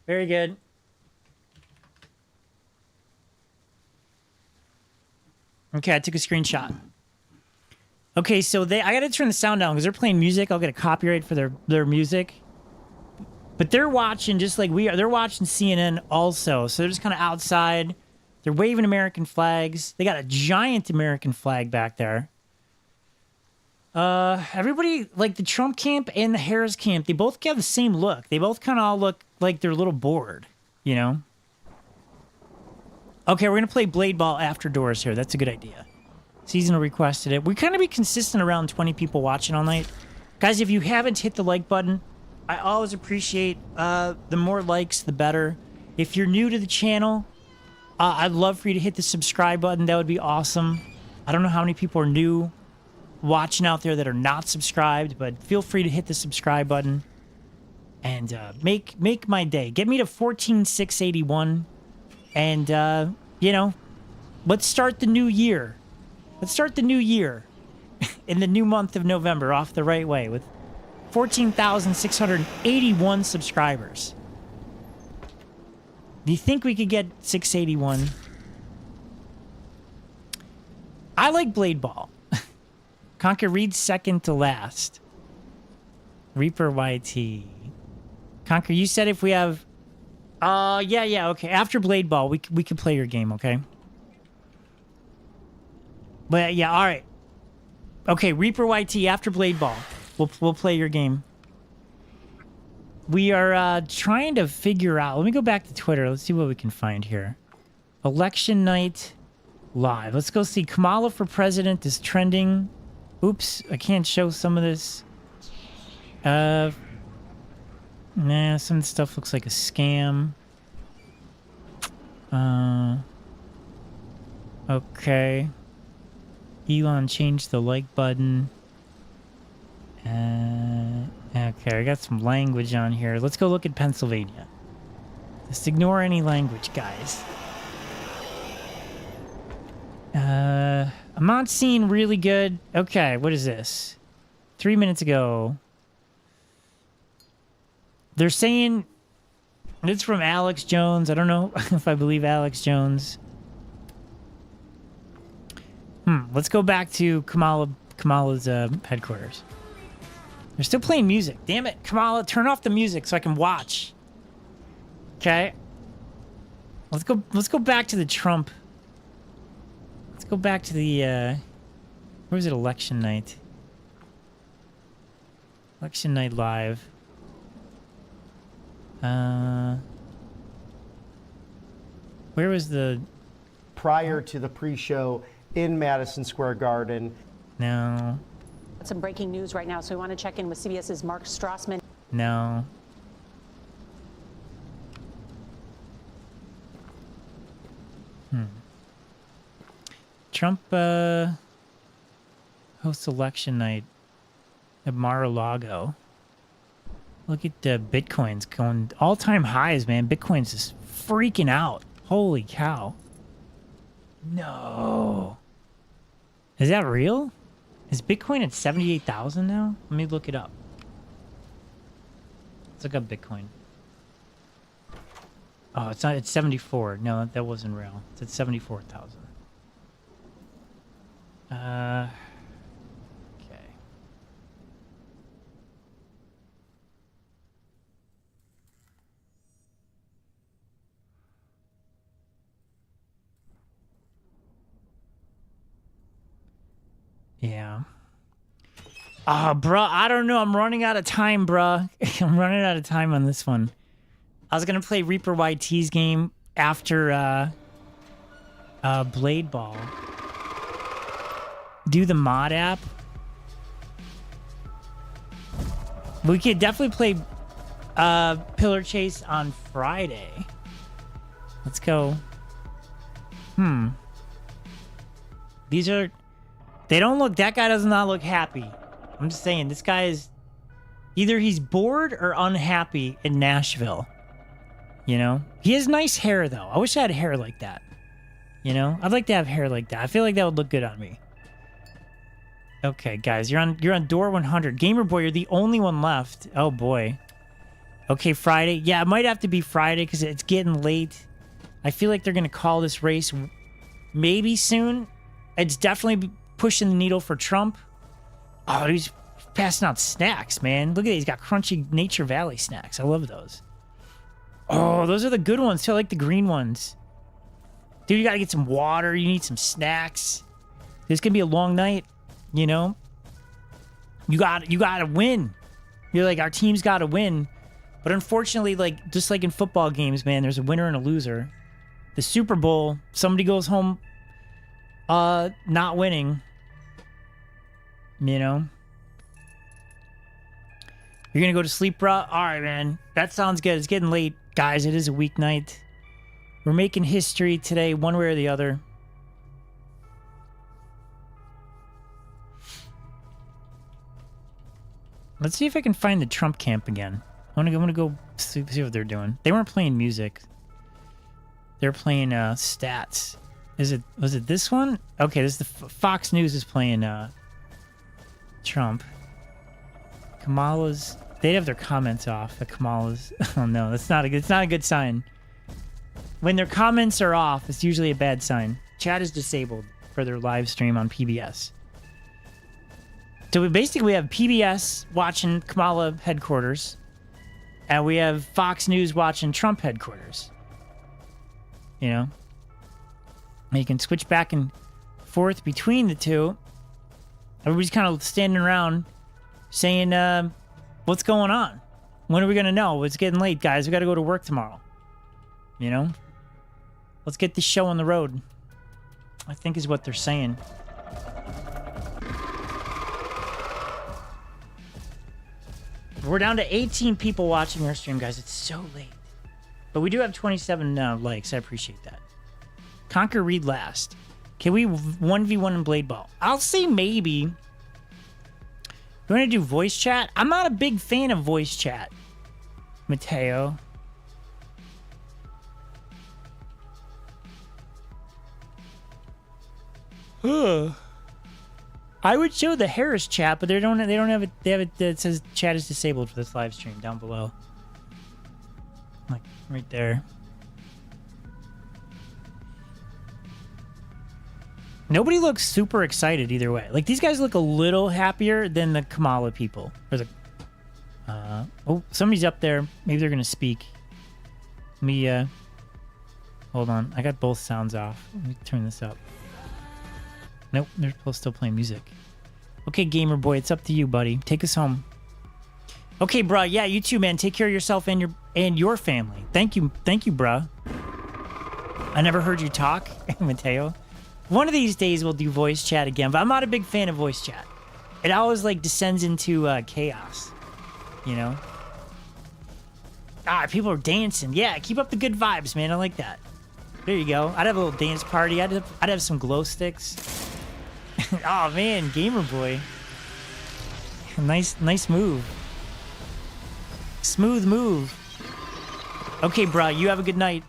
Very good. Okay, I took a screenshot. Okay, so I gotta turn the sound down because they're playing music. I'll get a copyright for their music. But they're watching just like we are. They're watching CNN also. So they're just kind of outside. They're waving American flags. They got a giant American flag back there. Everybody, like the Trump camp and the Harris camp, they both have the same look. They both kind of all look like they're a little bored, you know? Okay, we're going to play Blade Ball after doors here. That's a good idea. Seasonal requested it. We kind of be consistent around 20 people watching all night. Guys, if you haven't hit the like button, I always appreciate the more likes, the better. If you're new to the channel, I'd love for you to hit the subscribe button. That would be awesome. I don't know how many people are new watching out there that are not subscribed, but feel free to hit the subscribe button and make my day. Get me to 14,681 and you know, let's start the new year. Let's start the new year in the new month of November off the right way with 14,681 subscribers. Do you think we could get 681? I like Blade Ball. Conquer reads second to last. Reaper YT. Conquer, you said if we have... yeah, okay. After Blade Ball, we can play your game, okay? But yeah, all right. Okay, Reaper YT after Blade Ball. We'll play your game. We are trying to figure out... Let me go back to Twitter. Let's see what we can find here. Election night live. Let's go see. Kamala for president is trending. Oops, I can't show some of this. Nah, some of the stuff looks like a scam. Okay. Elon changed the like button. Okay, I got some language on here. Let's go look at Pennsylvania. Just ignore any language, guys. I'm not seeing really good. Okay, what is this? 3 minutes ago. They're saying... It's from Alex Jones. I don't know if I believe Alex Jones. Let's go back to Kamala's headquarters. They're still playing music. Damn it, Kamala, turn off the music so I can watch. Okay. Let's go back to the Trump. Let's go back to the where was it? Election night. Election night live. Where was the prior to the pre-show in Madison Square Garden? No. Some breaking news right now, so we want to check in with CBS's Mark Strassman. No. Trump hosts election night at Mar-a-Lago. Look at the Bitcoin's going all-time highs, man. Bitcoin's just freaking out. Holy cow. No. Is that real? Is Bitcoin at 78,000 now? Let me look it up. Let's look up Bitcoin. Oh, it's not. It's 74. No, that wasn't real. It's at 74,000. Okay. Yeah. Bruh, I don't know. I'm running out of time, bruh. I'm running out of time on this one. I was gonna play Reaper YT's game after Blade Ball. Do the mod app. We could definitely play Pillar Chase on Friday. Let's go. These are... They don't look... That guy does not look happy. I'm just saying, this guy is... Either he's bored or unhappy in Nashville. You know? He has nice hair, though. I wish I had hair like that. You know? I'd like to have hair like that. I feel like that would look good on me. Okay, guys. You're on door 100. Gamer Boy, you're the only one left. Oh, boy. Okay, Friday. Yeah, it might have to be Friday because it's getting late. I feel like they're going to call this race maybe soon. It's definitely pushing the needle for Trump. Oh, he's passing out snacks, man. Look at that. He's got crunchy Nature Valley snacks. I love those. Oh, those are the good ones, too. I like the green ones. Dude, you got to get some water. You need some snacks. This could be a long night, you know? You got to win. You're like, our team's got to win. But unfortunately, like just like in football games, man, there's a winner and a loser. The Super Bowl, somebody goes home not winning. You know? You're going to go to sleep, bro? All right, man. That sounds good. It's getting late. Guys, it is a weeknight. We're making history today, one way or the other. Let's see if I can find the Trump camp again. I'm gonna go see what they're doing. They weren't playing music. They're playing stats. Was it this one? Okay, this is the Fox News is playing Trump. Kamala's. They'd have their comments off. The Kamala's. Oh no, it's not a good sign. When their comments are off, it's usually a bad sign. Chat is disabled for their live stream on PBS. So we have PBS watching Kamala headquarters, and we have Fox News watching Trump headquarters. You know? And you can switch back and forth between the two. Everybody's kind of standing around saying, what's going on? When are we going to know? It's getting late, guys. We got to go to work tomorrow. You know? Let's get this show on the road. I think is what they're saying. We're down to 18 people watching our stream, guys. It's so late. But we do have 27 likes. I appreciate that. Conquer Read last. Can we 1v1 in Blade Ball? I'll say maybe. You want to do voice chat? I'm not a big fan of voice chat, Mateo. I would show the Harris chat, but they don't have it. They have it. It says chat is disabled for this live stream down below, like right there. Nobody looks super excited either way. Like these guys look a little happier than the Kamala people. Or the oh, somebody's up there. Maybe they're gonna speak. Let me hold on. I got both sounds off. Let me turn this up. Nope, they're still playing music. Okay, Gamer Boy, it's up to you, buddy. Take us home. Okay, bruh. Yeah, you too, man. Take care of yourself and your family. Thank you, bruh. I never heard you talk, Mateo. One of these days we'll do voice chat again, but I'm not a big fan of voice chat. It always like descends into chaos, you know. People are dancing. Yeah, keep up the good vibes, man. I like that. There you go. I'd have a little dance party. I'd have some glow sticks. Oh man, Gamer Boy. Nice move. Smooth move. Okay, bro, you have a good night.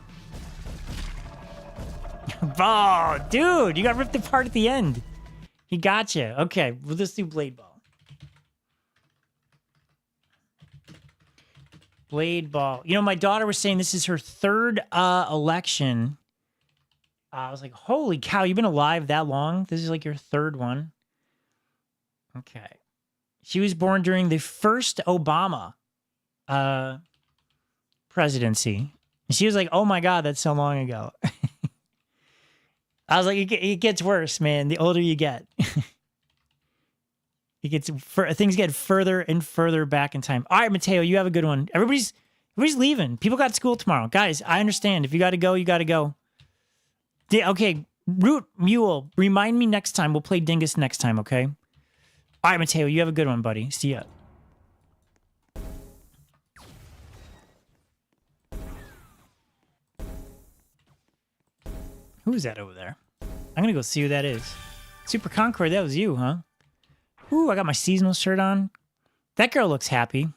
Oh, dude, you got ripped apart at the end. He got you. Okay, we'll just do Blade Ball. Blade Ball. You know, my daughter was saying this is her third election. I was like, holy cow, you've been alive that long? This is like your third one. Okay. She was born during the first Obama presidency. And she was like, oh my God, that's so long ago. I was like, it gets worse, man. The older you get. Things get further and further back in time. All right, Mateo, you have a good one. Everybody's leaving. People got school tomorrow. Guys, I understand. If you got to go, you got to go. Okay, Root Mule, remind me next time. We'll play Dingus next time, okay? All right, Mateo, you have a good one, buddy. See ya. Who is that over there? I'm going to go see who that is. Super Concord, that was you, huh? Ooh, I got my seasonal shirt on. That girl looks happy.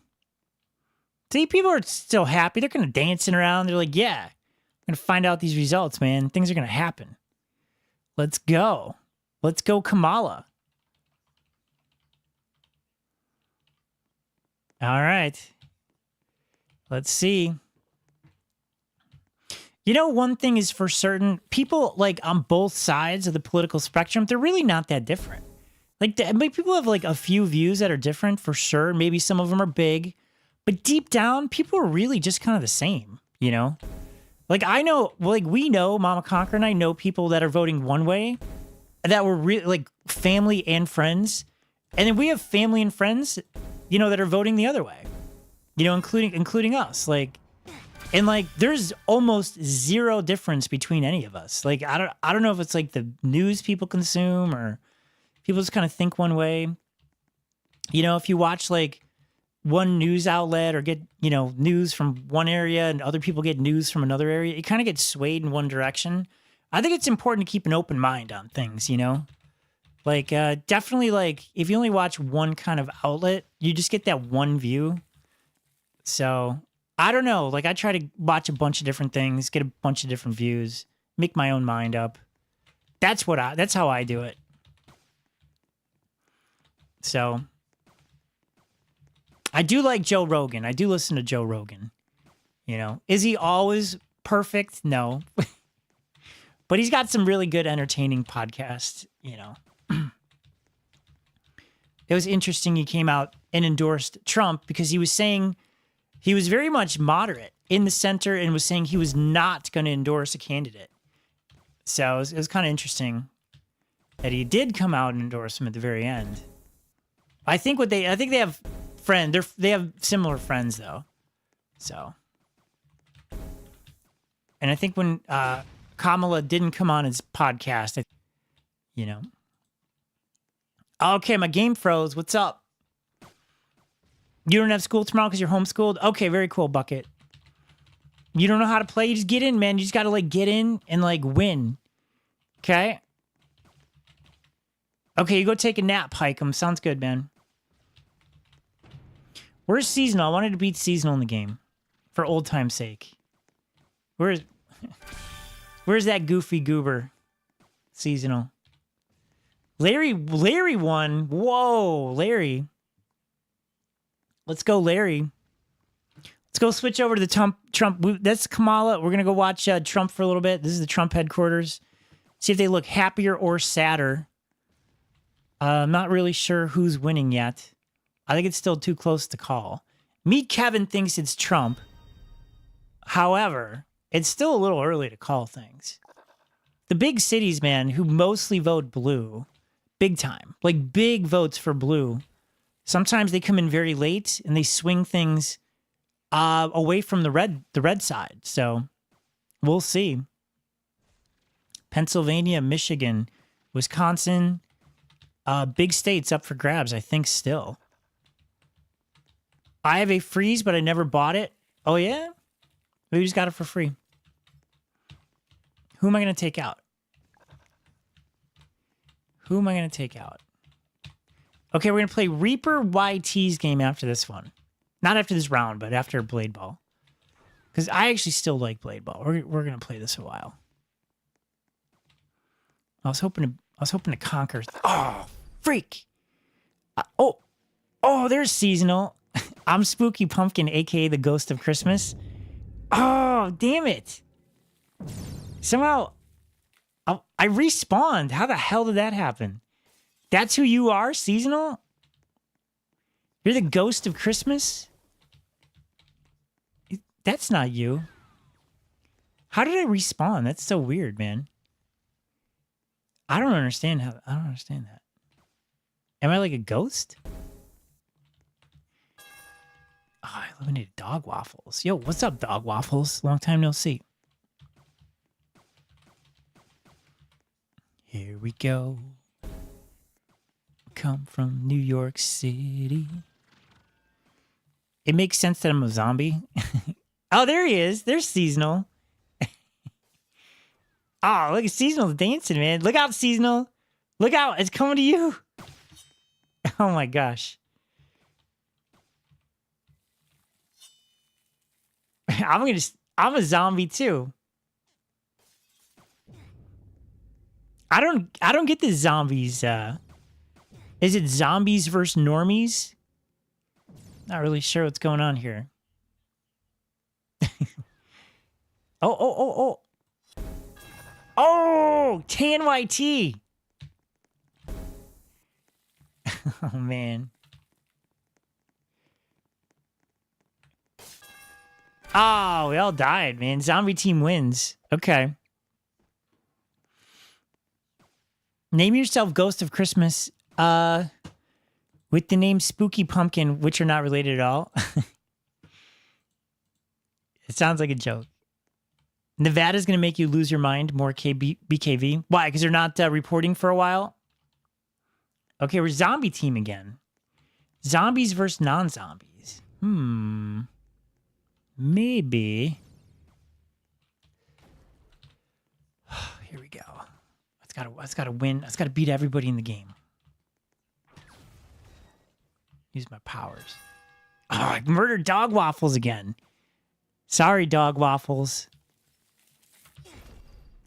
See, people are still happy. They're kind of dancing around. They're like, yeah, I'm going to find out these results, man. Things are going to happen. Let's go. Let's go, Kamala. All right. Let's see. You know, one thing is for certain, people like on both sides of the political spectrum, they're really not that different. Like, people have like a few views that are different for sure. Maybe some of them are big, but deep down, people are really just kind of the same, you know? Like, I know, like, we know, Mama Conquer and I know people that are voting one way that were really like family and friends. And then we have family and friends, you know, that are voting the other way, you know, including us. Like, and like, there's almost zero difference between any of us. Like, I don't know if it's like the news people consume or people just kind of think one way. You know, if you watch like one news outlet or get, you know, news from one area and other people get news from another area, it kind of gets swayed in one direction. I think it's important to keep an open mind on things, you know? Like, definitely, like, if you only watch one kind of outlet, you just get that one view. So, I don't know. Like, I try to watch a bunch of different things, get a bunch of different views, make my own mind up. That's how I do it. So, I do like Joe Rogan. I do listen to Joe Rogan. You know, is he always perfect? No. But he's got some really good entertaining podcasts, you know. It was interesting he came out and endorsed Trump because he was saying he was very much moderate in the center and was saying he was not going to endorse a candidate. So it was kind of interesting that he did come out and endorse him at the very end. I think they have friends. They have similar friends though. So, and I think when Kamala didn't come on his podcast, you know. Okay, my game froze. What's up? You don't have school tomorrow because you're homeschooled? Okay, very cool, Bucket. You don't know how to play? You just get in, man. You just got to, like, get in and, like, win. Okay? Okay, you go take a nap, Hikem. Sounds good, man. Where's Seasonal? I wanted to beat Seasonal in the game. For old time's sake. Where's that goofy goober? Seasonal. Larry won. Whoa, Larry. Let's go, Larry. Let's go switch over to the Trump. That's Kamala. We're going to go watch Trump for a little bit. This is the Trump headquarters. See if they look happier or sadder. I'm not really sure who's winning yet. I think it's still too close to call. Meet Kevin thinks it's Trump. However, it's still a little early to call things. The big cities, man, who mostly vote blue, big time, like big votes for blue. Sometimes they come in very late and they swing things away from the red side. So we'll see. Pennsylvania, Michigan, Wisconsin, big states up for grabs, I think still. I have a freeze, but I never bought it. Oh, yeah? We just got it for free. Who am I going to take out? Who am I going to take out? Okay, we're going to play Reaper YT's game after this one. Not after this round, but after Blade Ball. Because I actually still like Blade Ball. We're going to play this a while. I was hoping to conquer. Oh, freak! Oh, there's Seasonal. I'm Spooky Pumpkin, aka the Ghost of Christmas. Oh, damn it! Somehow, I respawned. How the hell did that happen? That's who you are, Seasonal? You're the Ghost of Christmas? That's not you. How did I respawn? That's so weird, man. I don't understand that. Am I like a ghost? Oh, I Eliminated Dog Waffles. Yo, what's up, Dog Waffles? Long time no see. Here we go. Come from New York City. It makes sense that I'm a zombie. Oh, there he is. There's Seasonal. Oh, look at Seasonal dancing, man. Look out, Seasonal. Look out. It's coming to you. Oh, my gosh. I'm a zombie, too. I don't get the zombies. Is it zombies versus normies? Not really sure what's going on here. Oh. Oh, TNYT. Oh, man. Oh, we all died, man. Zombie team wins. Okay. Name yourself Ghost of Christmas with the name Spooky Pumpkin, which are not related at all. It sounds like a joke. Nevada's going to make you lose your mind. More BKV. Why? Because they're not reporting for a while? Okay, we're zombie team again. Zombies versus non-zombies. Maybe. Here we go. Let's gotta win. Let's gotta beat everybody in the game. Use my powers. Oh, I murdered Dog Waffles again. Sorry, Dog Waffles.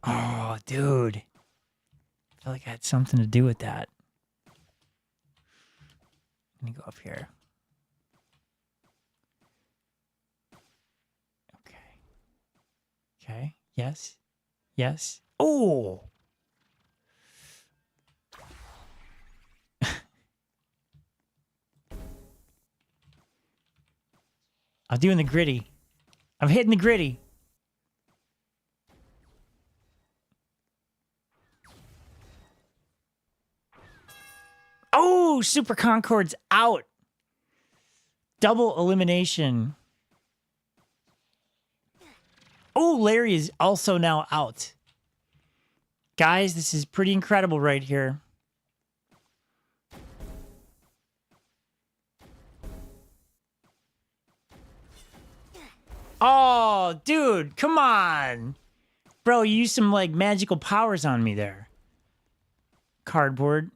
Oh, dude. I feel like I had something to do with that. Let me go up here. Okay. Yes. Yes. Oh! I'm doing the gritty. I'm hitting the gritty. Oh, Super Concord's out. Double elimination. Oh, Larry is also now out. Guys, this is pretty incredible right here. Oh, dude, come on. Bro, you used some, like, magical powers on me there. Cardboard.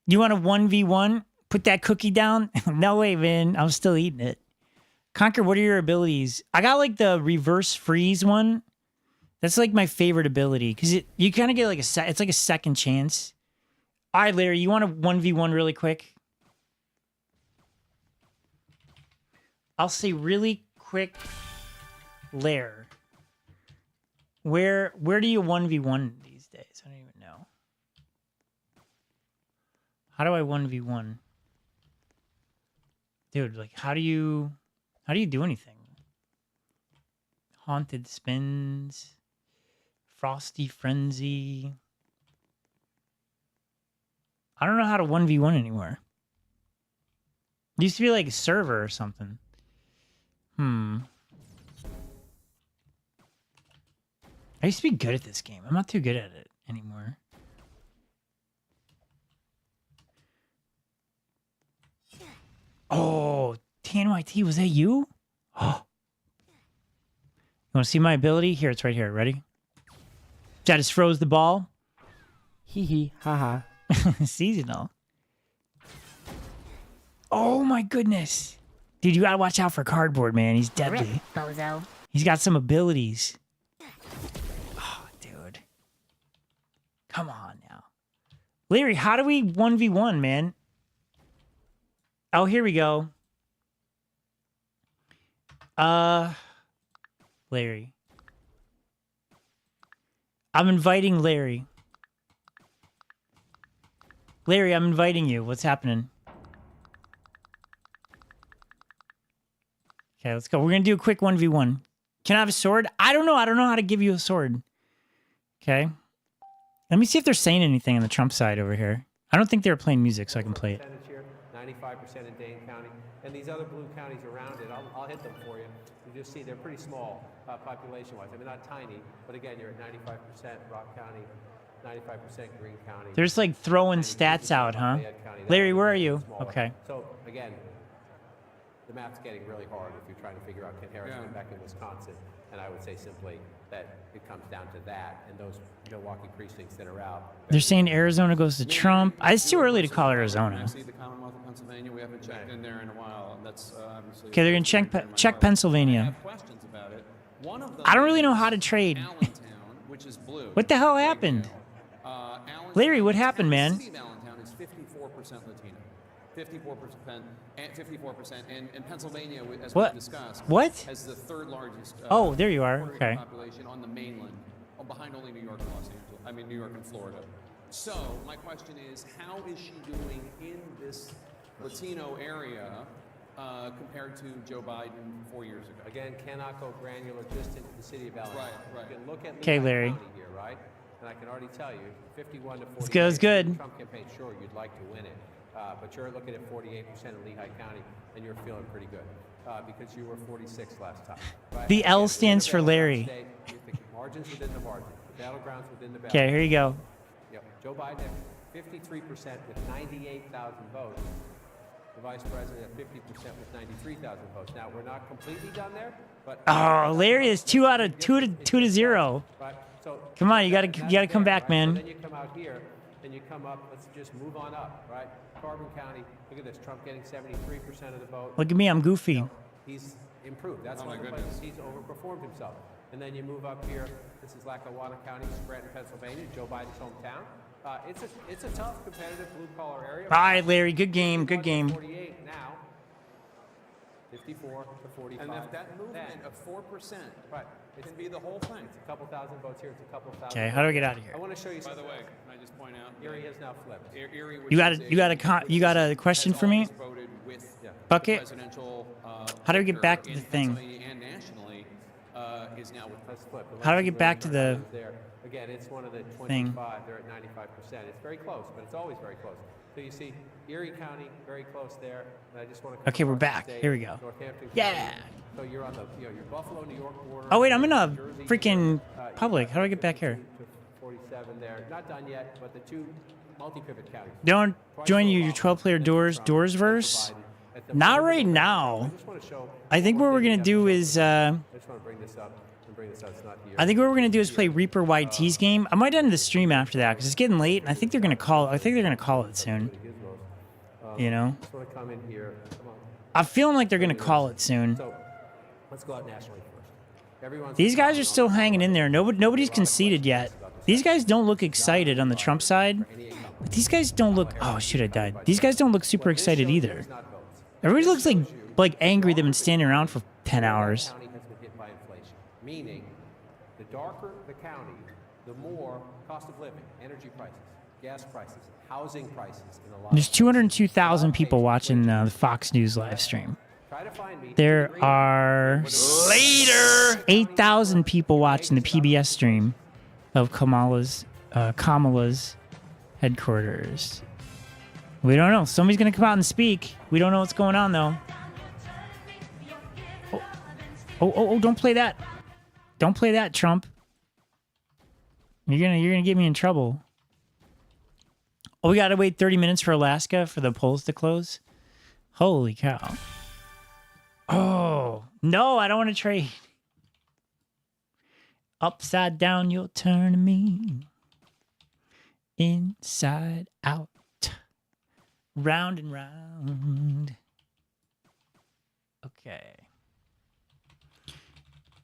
You want a 1v1? Put that cookie down? No way, man. I'm still eating it. Conquer, what are your abilities? I got, like, the reverse freeze one. That's, like, my favorite ability. Because you kind of get, like, it's like a second chance. All right, Larry, you want a 1v1 really quick? I'll say really quick, Lair. Where do you 1v1 these days? I don't even know. How do I 1v1? Dude, like, how do you do anything? Haunted Spins. Frosty Frenzy. I don't know how to 1v1 anymore. It used to be like a server or something. I used to be good at this game. I'm not too good at it anymore. Oh, TNYT, was that you? Oh. You want to see my ability? Here, it's right here. Ready? I just froze the ball. Hee hee, haha. Seasonal. Oh my goodness. Dude, you gotta watch out for Cardboard, man. He's deadly. Bozo. He's got some abilities. Oh, dude. Come on now. Larry, how do we 1v1, man? Oh, here we go. Larry. I'm inviting Larry. Larry, I'm inviting you. What's happening? Okay, let's go. We're going to do a quick 1v1. Can I have a sword? I don't know. I don't know how to give you a sword. Okay. Let me see if they're saying anything on the Trump side over here. I don't think they're playing music, so I can play it. 95% in Dane County. And these other blue counties around it, I'll hit them for you. You just see they're pretty small population-wise. I mean, not tiny, but again, you're at 95% Rock County, 95% Greene County. There's like throwing stats out, huh? Larry, where are you? Okay. So again, the math's getting really hard if you're trying to figure out can Harris win back in Wisconsin. And I would say simply that it comes down to that and those Milwaukee precincts that are out. They're saying Arizona goes to Trump. It's too early to call Arizona. See the Commonwealth of Pennsylvania. We haven't checked in there in a while. And that's obviously. Okay, they're gonna check Pennsylvania. Questions about it. One of them I don't really know how to trade. which is blue. What the hell happened? Larry, what happened, man? City of Allentown is 54% Latino. 54%, and 54%, and Pennsylvania, as What? we discussed, What? has the third largest Oh, there you are. Okay. population on the mainland, behind only New York and Los Angeles. I mean, New York and Florida. So my question is, how is she doing in this Latino area compared to Joe Biden 4 years ago? Again, cannot go granular just into the city of Allentown. Right. You can look at Okay, Lehigh Larry. County here, right? And I can already tell you, 51 to 48. Let's go, it's good. Trump campaign, sure, you'd like to win it. But you're looking at 48% in Lehigh County, and you're feeling pretty good because you were 46 last time. Right? The L stands for Larry. State, the margins within the margin, the battlegrounds within the battlegrounds. Okay, here you go. Yep. Joe Biden at 53% with 98,000 votes. The vice president at 50% with 93,000 votes. Now, we're not completely done there, but... Oh, Larry is 2 out of 2 to 0. Right. So, Come on, you gotta come back, right? man. So then you come out here, and you come up, let's just move on up, right? Carbon County, look at this, Trump getting 73% of the vote. Look at me, I'm goofy. He's improved. That's one of the places he's overperformed himself. And then you move up here, this is Lackawanna County, Scranton, Pennsylvania, Joe Biden's hometown. It's a tough, competitive blue-collar area. All right, Larry, good game, good game. 48 now, 54 to 45. And if that movement of 4% right, it can be the whole thing. It's a couple thousand votes here, it's a couple thousand. Okay, how do I get out of here? I want to show you By something. the way, can I just point out? Erie has now flipped. Erie, which You got a question for me? voted with Bucket? presidential, How do we get back to the in thing? Pennsylvania and nationally, is now with Let's flip. How do I get back to the there? Again, it's one of the 25. thing? They're at 95%. It's very close, but it's always very close. So you see Erie County very close there. And I just want to Okay, we're back. Here we go. Northampton Yeah. County. So you're on the your Buffalo, New York border. Oh wait, I'm in a Jersey, freaking you're public. How do I get back here? to 47 there. Not done yet, but the two multi-pivot counties. Don't join your 12-player Doors verse. Not right now. I think what we're gonna do is I just want to bring this up and bring this out. It's not here. I think what we're gonna do is play Reaper YT's game. I might end the stream after that because it's getting late, and I think they're gonna call. I think they're gonna call it soon. You know, Just want to come in here. Come on. I'm feeling like they're gonna call it soon. So let's go out nationally first. Everyone's These guys are still hanging in there. Nobody's conceded yet. These guys don't look excited on the Trump side. But these guys don't look. Oh shoot, I died. These guys don't look super excited either. Everybody looks like angry they've been standing around for 10 hours. county has been hit by inflation, meaning the darker the county, the more cost of living, energy prices, gas prices, housing prices in a lot. There's 202,000 people watching the Fox News live stream. Try to find me. There are 8,000 people watching the PBS stream of Kamala's headquarters. We don't know. Somebody's gonna come out and speak. We don't know what's going on though. Oh! Don't play that! Don't play that, Trump. You're gonna get me in trouble. Oh, we gotta wait 30 minutes for Alaska for the polls to close. Holy cow! Oh no, I don't want to trade. Upside down, you'll turn to me. Inside out. Round and round. Okay.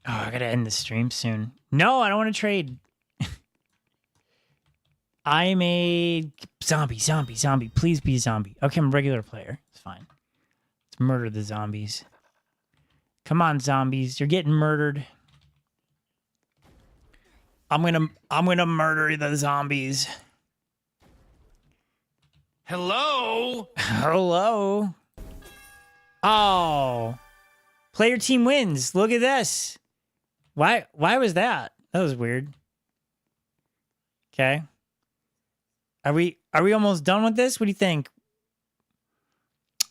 Oh, I gotta end the stream soon. No, I don't want to trade. I'm a zombie. Please be a zombie. Okay, I'm a regular player. It's fine. Let's murder the zombies. Come on, zombies. You're getting murdered. I'm gonna murder the zombies. Hello? Hello? Oh. Player team wins. Look at this. Why was that? That was weird. Okay. Are we almost done with this? What do you think?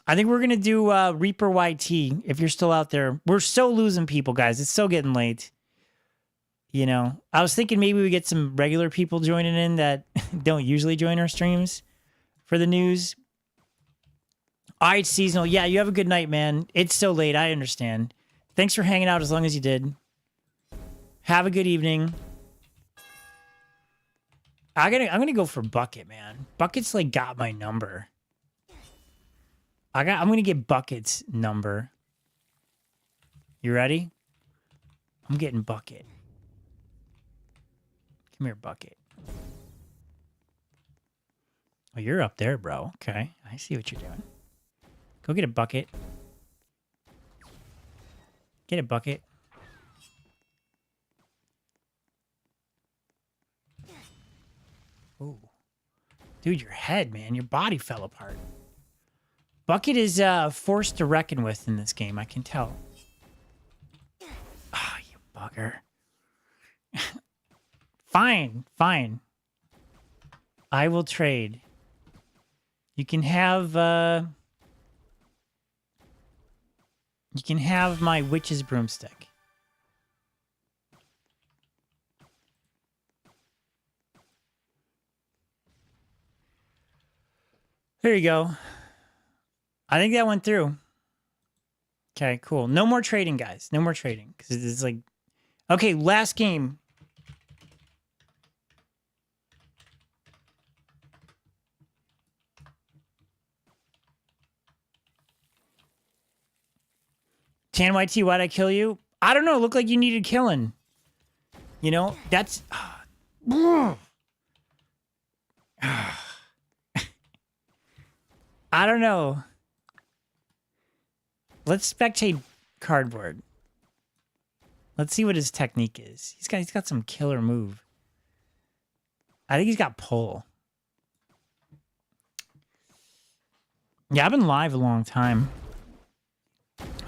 I think we're going to do Reaper YT if you're still out there. We're so losing people, guys. It's so getting late. You know, I was thinking maybe we get some regular people joining in that don't usually join our streams for the news. All right, Seasonal. Yeah, you have a good night, man. It's so late. I understand. Thanks for hanging out as long as you did. Have a good evening. I'm gonna go for Bucket, man. Bucket's like got my number. I'm gonna get Bucket's number. You ready? I'm getting Bucket. Come here, Bucket. Oh, you're up there, bro. Okay, I see what you're doing. Go get a Bucket. Get a Bucket. Ooh. Dude, your head, man. Your body fell apart. Bucket is forced to reckon with in this game, I can tell. Ah, you bugger. Fine, fine. I will trade. You can have my witch's broomstick. There you go. I think that went through. Okay, cool. No more trading, guys. No more trading. Because it's like... Okay, last game. Tan YT, why'd I kill you? I don't know. It looked like you needed killing. You know, that's... I don't know. Let's spectate Cardboard. Let's see what his technique is. He's got some killer move. I think he's got pull. Yeah, I've been live a long time.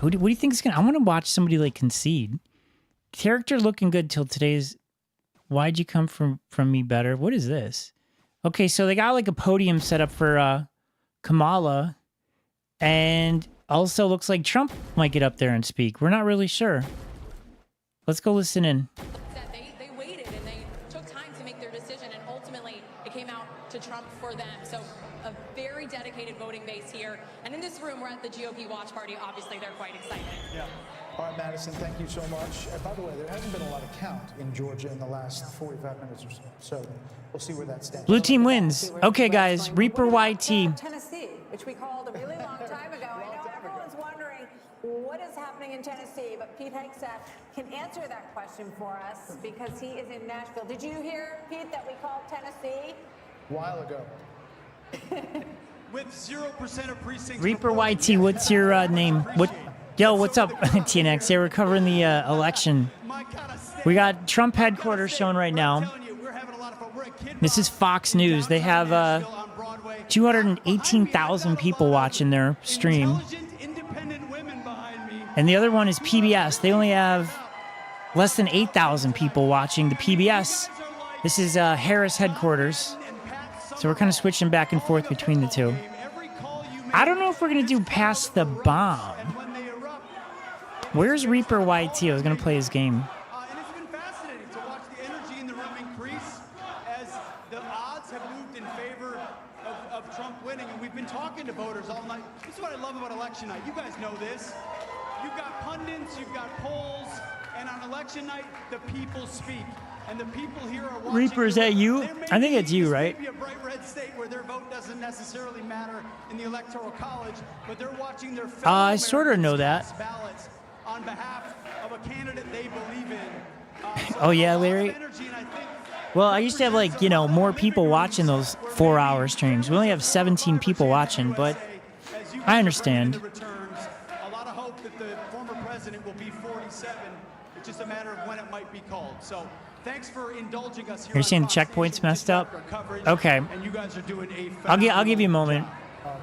What do you think is gonna? I want to watch somebody like concede. Character looking good till today's. Why'd you come from me better? What is this? Okay, so they got like a podium set up for Kamala, and also looks like Trump might get up there and speak. We're not really sure. Let's go listen in. They waited and they took time to make their decision, and ultimately it came out to Trump for them. So a very dedicated voting base here. And in this room, we're at the GOP watch party. Obviously, they're quite excited. Yeah. All right, Madison, thank you so much. By the way, there hasn't been a lot of count in Georgia in the last 45 minutes or so. So we'll see where that stands. Blue team wins. Okay, guys. Reaper YT. Tennessee, which we called a really long time ago. I know everyone's wondering what is happening in Tennessee, but Pete Hegseth can answer that question for us because he is in Nashville. Did you hear, Pete, that we called Tennessee? A while ago. With 0% of precincts. Reaper YT, what's your name? What? Yo, what's up, TNX? Yeah, we're covering the election. We got Trump headquarters showing right now. This is Fox News. They have 218,000 people watching their stream. And the other one is PBS. They only have less than 8,000 people watching the PBS. This is Harris headquarters. So we're kind of switching back and forth between the two. I don't know if we're going to do Pass the Bomb. Where's Reaper YT? I was going to play his game. And it's been fascinating to watch the energy in the room increase as the odds have moved in favor of Trump winning. And we've been talking to voters all night. This is what I love about election night. You guys know this. You've got pundits, you've got polls, and on election night, the people speak. And the people here are watching. Reaper, is that you? I think it's you, right? Maybe a bright red state where their vote doesn't necessarily matter in the Electoral College, but they're watching their fellow I sort of know that. ballots on behalf of a candidate they believe in. Oh, yeah, Larry? Well, I used to have, like, you know, more people watching those 4-hour streams. We only have 17 people watching, but I understand. A lot of hope that the former president will be 47. It's just a matter of when it might be called. So thanks for indulging us here. You're saying the checkpoint's messed up? Okay. And you guys are doing a I'll give you a moment.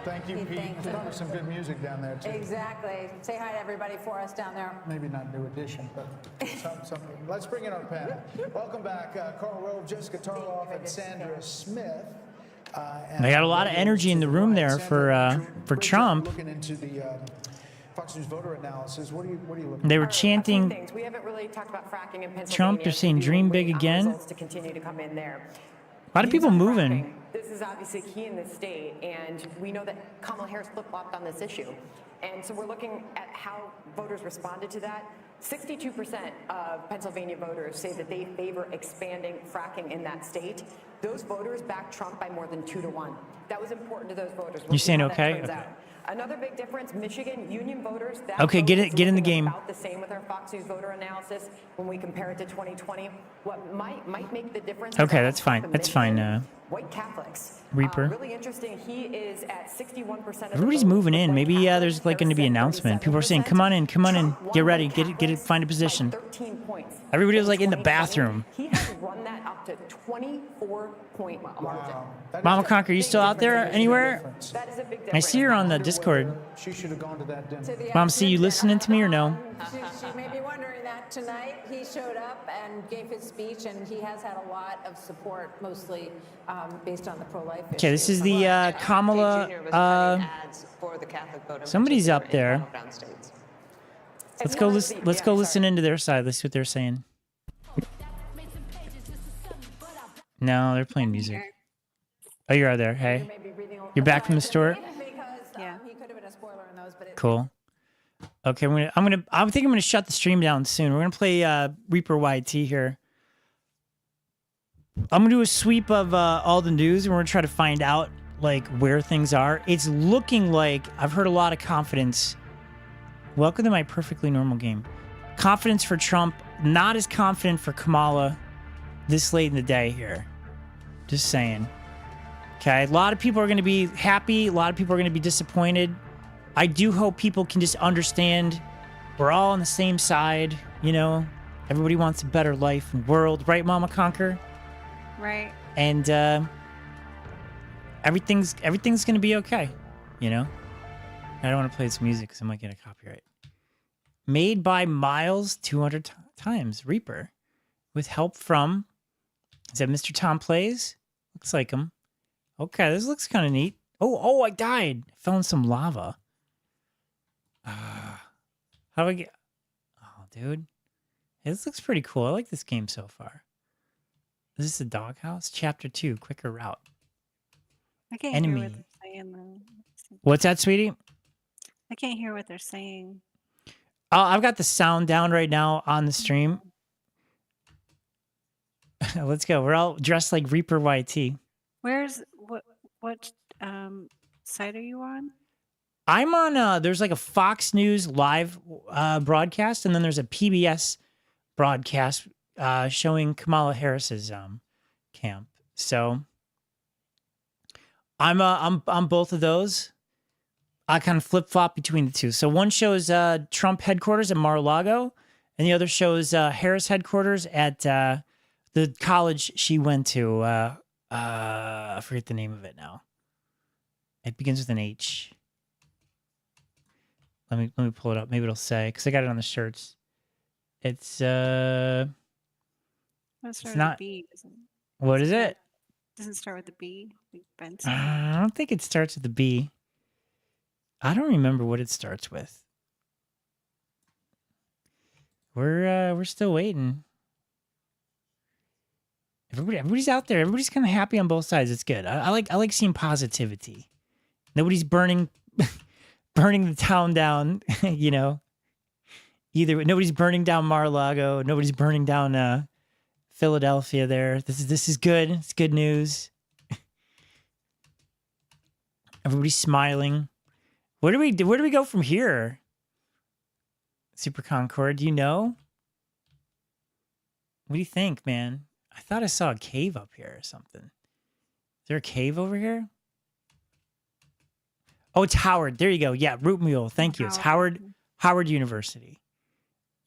Thank you, Pete. There's probably some good music down there, too. Exactly. Say hi to everybody for us down there. Maybe not New Edition, but something. Let's bring in our panel. Welcome back, Karl Rove, Jessica Tarloff, and Sandra Smith. They got a lot of energy in the room there for Trump. Looking into the Fox News voter analysis, what are you looking? They were chanting. We haven't really talked about fracking in Pennsylvania. Trump, they're saying dream big again. Results to continue to come in there. A lot of people moving. This is obviously key in this state, and we know that Kamala Harris flip-flopped on this issue. And so we're looking at how voters responded to that. 62% of Pennsylvania voters say that they favor expanding fracking in that state. Those voters backed Trump by more than 2 to 1. That was important to those voters. You're saying okay? Okay. Another big difference, Michigan union voters. Okay, get in the game. About the same with our Fox News voter analysis when we compare it to 2020. What might make the difference? Okay, that's fine. That's fine. White Catholics. Reaper. Really interesting. He is at 61%. Everybody's moving in. Maybe there's like going to be an announcement. People are saying, "Come on in, get ready, get it, find a position." 13 points. Everybody was like in the bathroom. He has run that up to 24-point margin. Mama Conquer, you still out there anywhere? That is a big difference. I see her on the Discord. She should have gone to that dinner. Mom, see you listening to me or no? She may be wondering that tonight. He showed up and gave his speech, and he has had a lot of support, mostly based on the pro-life issue. Okay, this is the Kamala. Somebody's up there. Let's go listen into their side. Let's see what they're saying. No, they're playing music. Oh, you're out there. Hey, you're back from the store. Yeah, he could have been a spoiler in those, but Cool. Okay, I think I'm gonna shut the stream down soon. We're gonna play Reaper YT here. I'm gonna do a sweep of all the news, and we're gonna try to find out like where things are. It's looking like I've heard a lot of confidence. Welcome to my perfectly normal game. Confidence for Trump, not as confident for Kamala this late in the day here. Just saying. Okay, a lot of people are going to be happy. A lot of people are going to be disappointed. I do hope people can just understand we're all on the same side, you know? Everybody wants a better life and world. Right, Mama Conquer? Right. And everything's going to be okay, you know? I don't want to play this music because I might get a copyright. Made by Miles 200 times. Reaper. With help from... Is that Mr. Tom Plays? Looks like him. Okay, this looks kind of neat. Oh, I died. I fell in some lava. How do I get... Oh, dude. Hey, this looks pretty cool. I like this game so far. Is this the doghouse? Chapter 2, quicker route. I can't Enemy. hear what they're saying, though. What's that, sweetie? I can't hear what they're saying. Oh, I've got the sound down right now on the stream. Let's go. We're all dressed like Reaper YT. What site are you on? I'm on, there's like a Fox News live broadcast, and then there's a PBS broadcast showing Kamala Harris's camp. So I'm both of those. I kind of flip-flop between the two. So one shows Trump headquarters at Mar-a-Lago, and the other shows Harris headquarters at the college she went to. I forget the name of it now. It begins with an H. Let me pull it up. Maybe it'll say, because I got it on the shirts. It's It it's not. with a B, doesn't it? What is it? Doesn't start with the B, like Benson. I don't think it starts with a B. I don't remember what it starts with. We're still waiting. Everybody's out there. Everybody's kind of happy on both sides. It's good. I like seeing positivity. Nobody's burning the town down. You know. Either nobody's burning down Mar-a-Lago. Nobody's burning down Philadelphia. There. This is good. It's good news. Everybody's smiling. Where do we go from here? Super Concord, do you know? What do you think, man? I thought I saw a cave up here or something. Is there a cave over here? Oh, it's Howard. There you go. Yeah, Root Mule. Thank you. It's Howard University.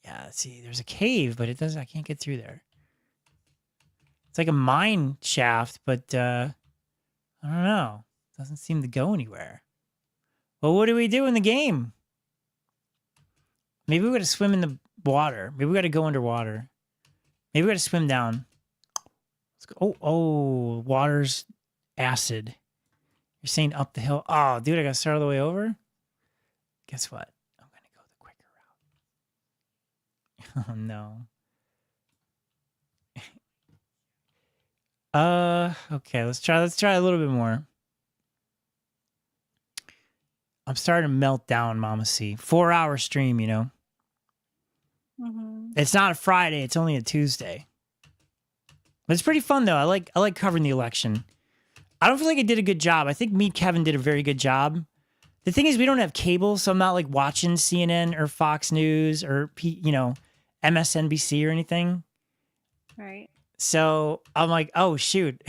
Yeah, see, there's a cave, but I can't get through there. It's like a mine shaft, but I don't know. It doesn't seem to go anywhere. Well, what do we do in the game? Maybe we got to swim in the water. Maybe we got to go underwater. Maybe we got to swim down. Let's go. Oh, water's acid. You're saying up the hill. Oh, dude, I got to start all the way over? Guess what? I'm going to go the quicker route. Oh, no. Okay, let's try a little bit more. I'm starting to melt down, Mama C. 4-hour stream, you know. It's not a Friday, it's only a Tuesday. But it's pretty fun though. I like covering the election. I don't feel like I did a good job. I think Meet Kevin did a very good job. The thing is we don't have cable, so I'm not like watching CNN or Fox News or MSNBC or anything. Right. So I'm like, oh, shoot.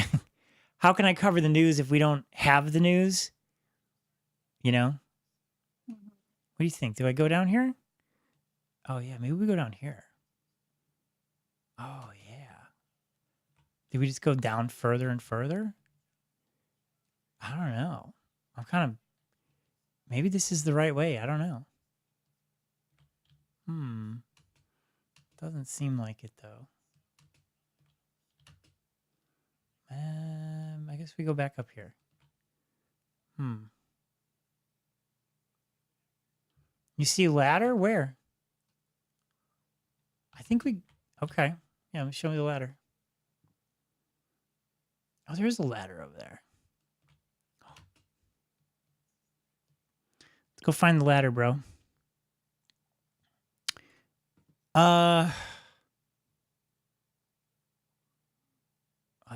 How can I cover the news if we don't have the news? You know? What do you think? Do I go down here? Oh, yeah. Maybe we go down here. Oh, yeah. Did we just go down further and further? I don't know. I'm kind of... Maybe this is the right way. I don't know. Doesn't seem like it, though. I guess we go back up here. You see a ladder? Where? I think we... Okay. Yeah, show me the ladder. Oh, there's a ladder over there. Let's go find the ladder, bro. Oh,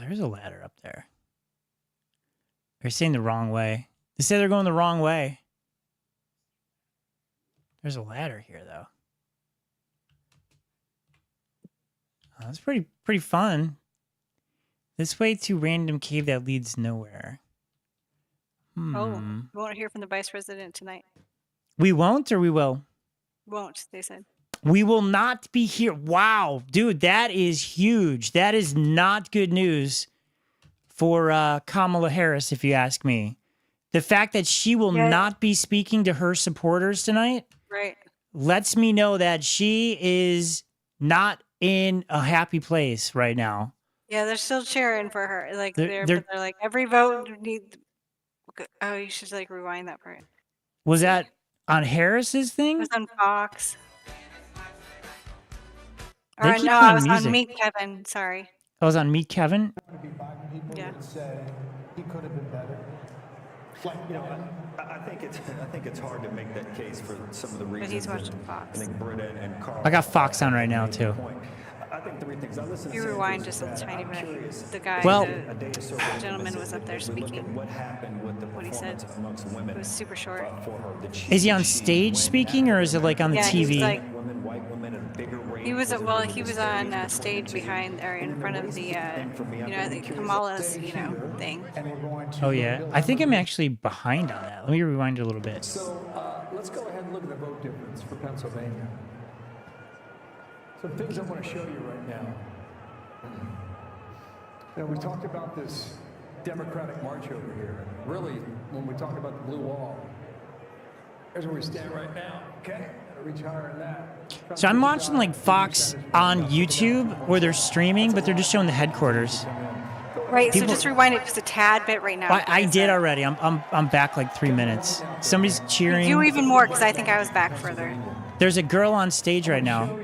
there's a ladder up there. They're saying the wrong way. They say they're going the wrong way. There's a ladder here, though. Oh, that's pretty fun. This way to random cave that leads nowhere. Oh, we won't hear from the vice president tonight. We won't, or we will? Won't, they said. We will not be here. Wow, dude, that is huge. That is not good news for Kamala Harris, if you ask me. The fact that she will not be speaking to her supporters tonight lets me know that she is not in a happy place right now. Yeah, they're still cheering for her. Like they're like every vote needs. Oh, you should like rewind that part. Was that on Harris's thing? It was on Fox. They Or keep no, playing I was music. on Meet Kevin. Sorry. I was on Meet Kevin. Yeah. Say he could have been better. Like, you know, I think it's hard to make that case for some of the reasons. But he's watching Fox. I think Britta and Carl. I got Fox on right now too. I think 3 things. I listened You to rewind just a tiny bit. The guy, Well- the gentleman was up there speaking. What happened with the What he said. performance amongst women? It was super short. For her. Is he on stage speaking, or is it like on the Yeah, TV? he's like, Women, white women, and bigger range. he was on stage behind or in front of the the Kamala's thing. Oh yeah, I think I'm actually behind on that. Let me rewind it a little bit. So let's go ahead and look at the vote difference for Pennsylvania. Some things I want to show you right now. You know, we talked about this Democratic march over here. Really, when we talk about the blue wall, here's where we stand right now. Okay, gotta reach higher than that. So I'm watching like Fox on YouTube where they're streaming, but they're just showing the headquarters. Right, People- so just rewind it just a tad bit right now. I did already. I'm back like 3 minutes. Somebody's cheering. Do even more because I think I was back further. There's a girl on stage right now.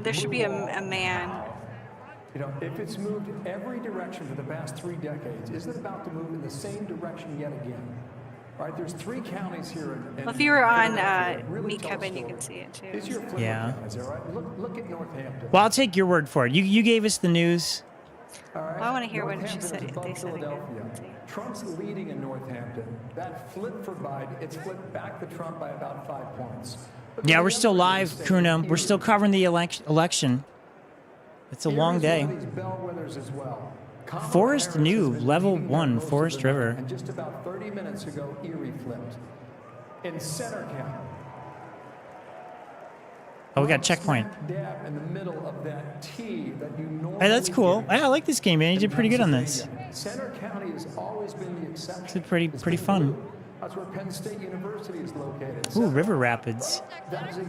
There should be a man. You know, if it's moved every direction for the past 3 decades, is it about to move in the same direction yet again? Right, there's 3 counties here. Well, if you were on Meet Kevin, you can see it too. These are your flipper Yeah. counties, all right? Look at Northampton. Well, I'll take your word for it. You gave us the news. All right. I want to hear what she Northampton said. is above They said again. Philadelphia. Trump's leading in Northampton. That flip for Biden, it's flipped back to Trump by about 5 points. But Yeah, we're still live, Kuna. We're still covering the election. It's a long day. Here is one of these bellwethers as well. Kamala Forest Harris New, has been level leading 1, most of Forest the night, River. And just about 30 minutes ago, Erie flipped. In Center County. Oh, we got a checkpoint. Smack dab in the middle of that T that you normally Hey, that's cool. get I like this game, man. You did pretty good on this. Center County has always been the exception. It's pretty fun. That's where Penn State University is located. Ooh, River Rapids. That is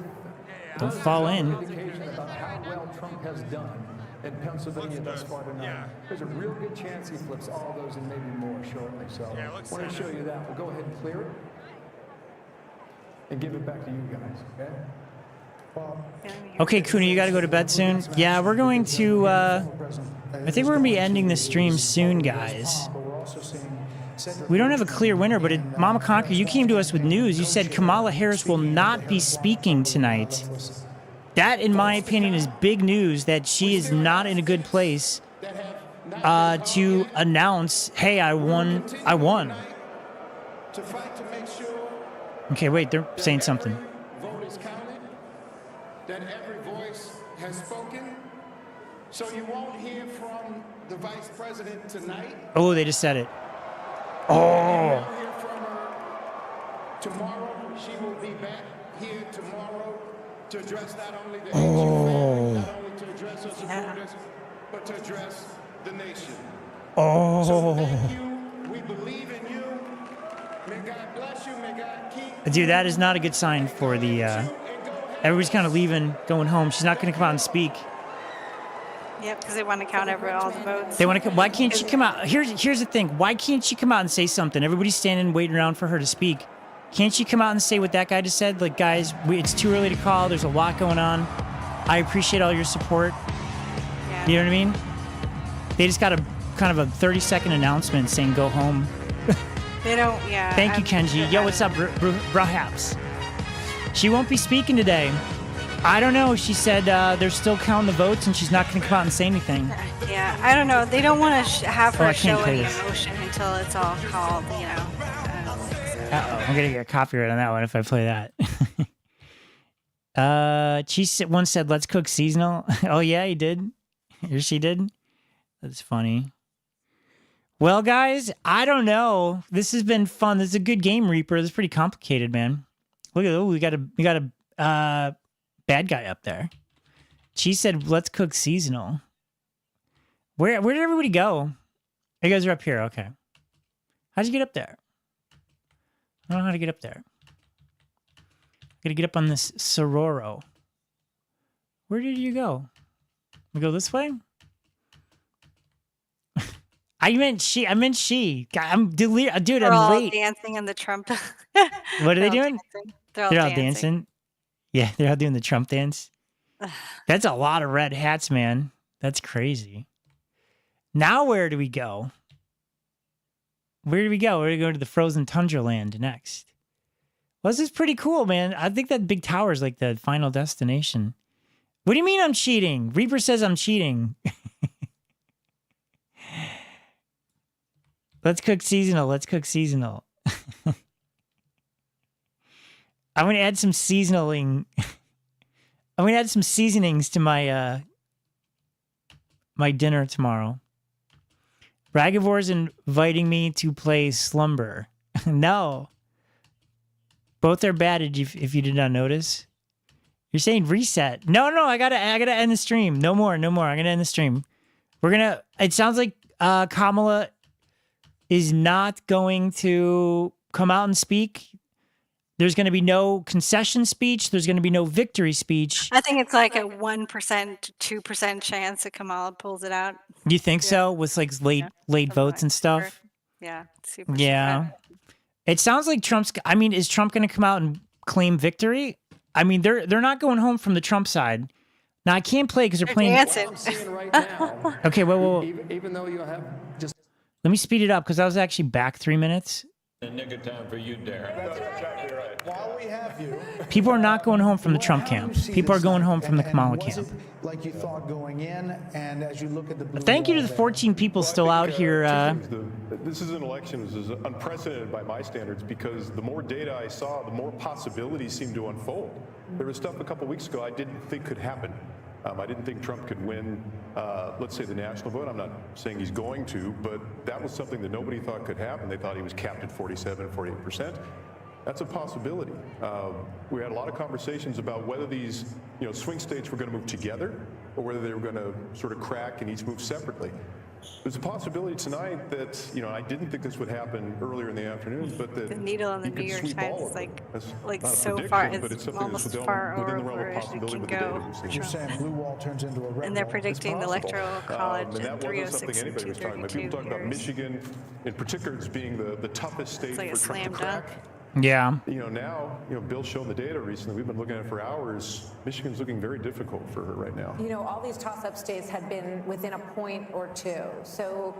Don't fall in. indication about how well Trump has done in Pennsylvania thus far tonight. Yeah. There's a real good chance he flips all those and maybe more shortly. So I want to show you that. We'll go ahead and clear it and give it back to you guys, okay? Okay, Kuna, you got to go to bed soon. Yeah, we're going to, I think we're going to be ending the stream soon, guys. We don't have a clear winner, but Mama Conquer, you came to us with news. You said Kamala Harris will not be speaking tonight. That, in my opinion, is big news that she is not in a good place to announce, hey, I won. Okay, wait, they're saying something. Vote is counted, that every voice has spoken. So you won't hear from the vice president tonight. Oh, they just said it. You Oh. won't hear from her tomorrow. She will be back here tomorrow to address not only the not only to address her supporters, but to address the nation. Oh. So thank you. We believe in you. May God bless you. May God keep. Dude, that is not a good sign for the, everybody's kind of leaving, going home. She's not going to come out and speak. Yep, because they want to count all the votes. They want to. Why can't she come out? Here's the thing. Why can't she come out and say something? Everybody's standing, waiting around for her to speak. Can't she come out and say what that guy just said? Like, guys, it's too early to call. There's a lot going on. I appreciate all your support. Yeah. You know what I mean? They just got a kind of a 30-second announcement saying go home. They don't. Yeah. Thank you, Kenji. Yo, what's up, Brahaps? She won't be speaking today. I don't know. She said they're still counting the votes and she's not going to come out and say anything. Yeah, I don't know. They don't want to have her I can't show play any this. emotion until it's all called, you know. Uh-oh, I'm going to get copyright on that one if I play that. She once said, let's cook seasonal. Oh, yeah, he did. Or she did. That's funny. Well, guys, I don't know. This has been fun. This is a good game, Reaper. This is pretty complicated, man. Look at we got a bad guy up there. She said, let's cook seasonal. Where did everybody go? You guys are up here. Okay. How'd you get up there? I don't know how to get up there. Gotta get up on this Sororo. Where did you go? We go this way? I meant she. God, I'm delirious. Dude, They're I'm all late. dancing in the Trump. What are they doing? Dancing. They're all dancing. Yeah, they're all doing the Trump dance. That's a lot of red hats, man. That's crazy. Now where do we go? Where do we go? We're going to go to the frozen tundra land next. Well, this is pretty cool, man. I think that big tower is like the final destination. What do you mean I'm cheating? Reaper says I'm cheating. Let's cook seasonal. Let's cook seasonal. I'm going to add some seasoning. I'm going to add some seasonings to my my dinner tomorrow. Bragavor's inviting me to play Slumber. No. Both are bad if you did not notice. You're saying reset. No, I gotta end the stream. No more. I'm gonna end the stream. It sounds like Kamala is not going to come out and speak. There's going to be no concession speech. There's going to be no victory speech. I think it's like a 1%, 2% chance that Kamala pulls it out. You think so? With like late votes and stuff? Yeah. Super Yeah. It sounds like is Trump going to come out and claim victory? I mean, they're not going home from the Trump side. Now, I can't play because they're playing. Dancing. Right now, okay, well, even though you have just. Let me speed it up because I was actually back 3 minutes. The nick of time for you, Darren. That's exactly right. While we have you, People are not going home from the Trump camp. People are going home from the Kamala was camp. it like you thought going in, and as you look at the blue Thank you to wall the there- 14 people still out here. This is an election that is unprecedented by my standards because the more data I saw, the more possibilities seemed to unfold. There was stuff a couple weeks ago I didn't think could happen. I didn't think Trump could win, let's say, the national vote. I'm not saying he's going to, but that was something that nobody thought could happen. They thought he was capped at 47, 48%. That's a possibility. We had a lot of conversations about whether these swing states were going to move together or whether they were going to sort of crack and each move separately. There's a possibility tonight that, I didn't think this would happen earlier in the afternoon, but that The needle on the he New could York sweep Times all is of like them. That's like not a so prediction, far, but it's it's something almost that's far within the realm over of as it possibility can with the data go. we've seen. You're saying blue wall turns into a red And they're wall? predicting the Possible. Electoral College And in that wasn't 306 something and anybody was talking about. People 232 talk about years. Michigan, in particular, as being the toughest state It's like for a Trump to slam crack. dunk. Yeah. Now, Bill showed the data recently. We've been looking at it for hours. Michigan's looking very difficult for her right now. All these toss-up states had been within a point or two. So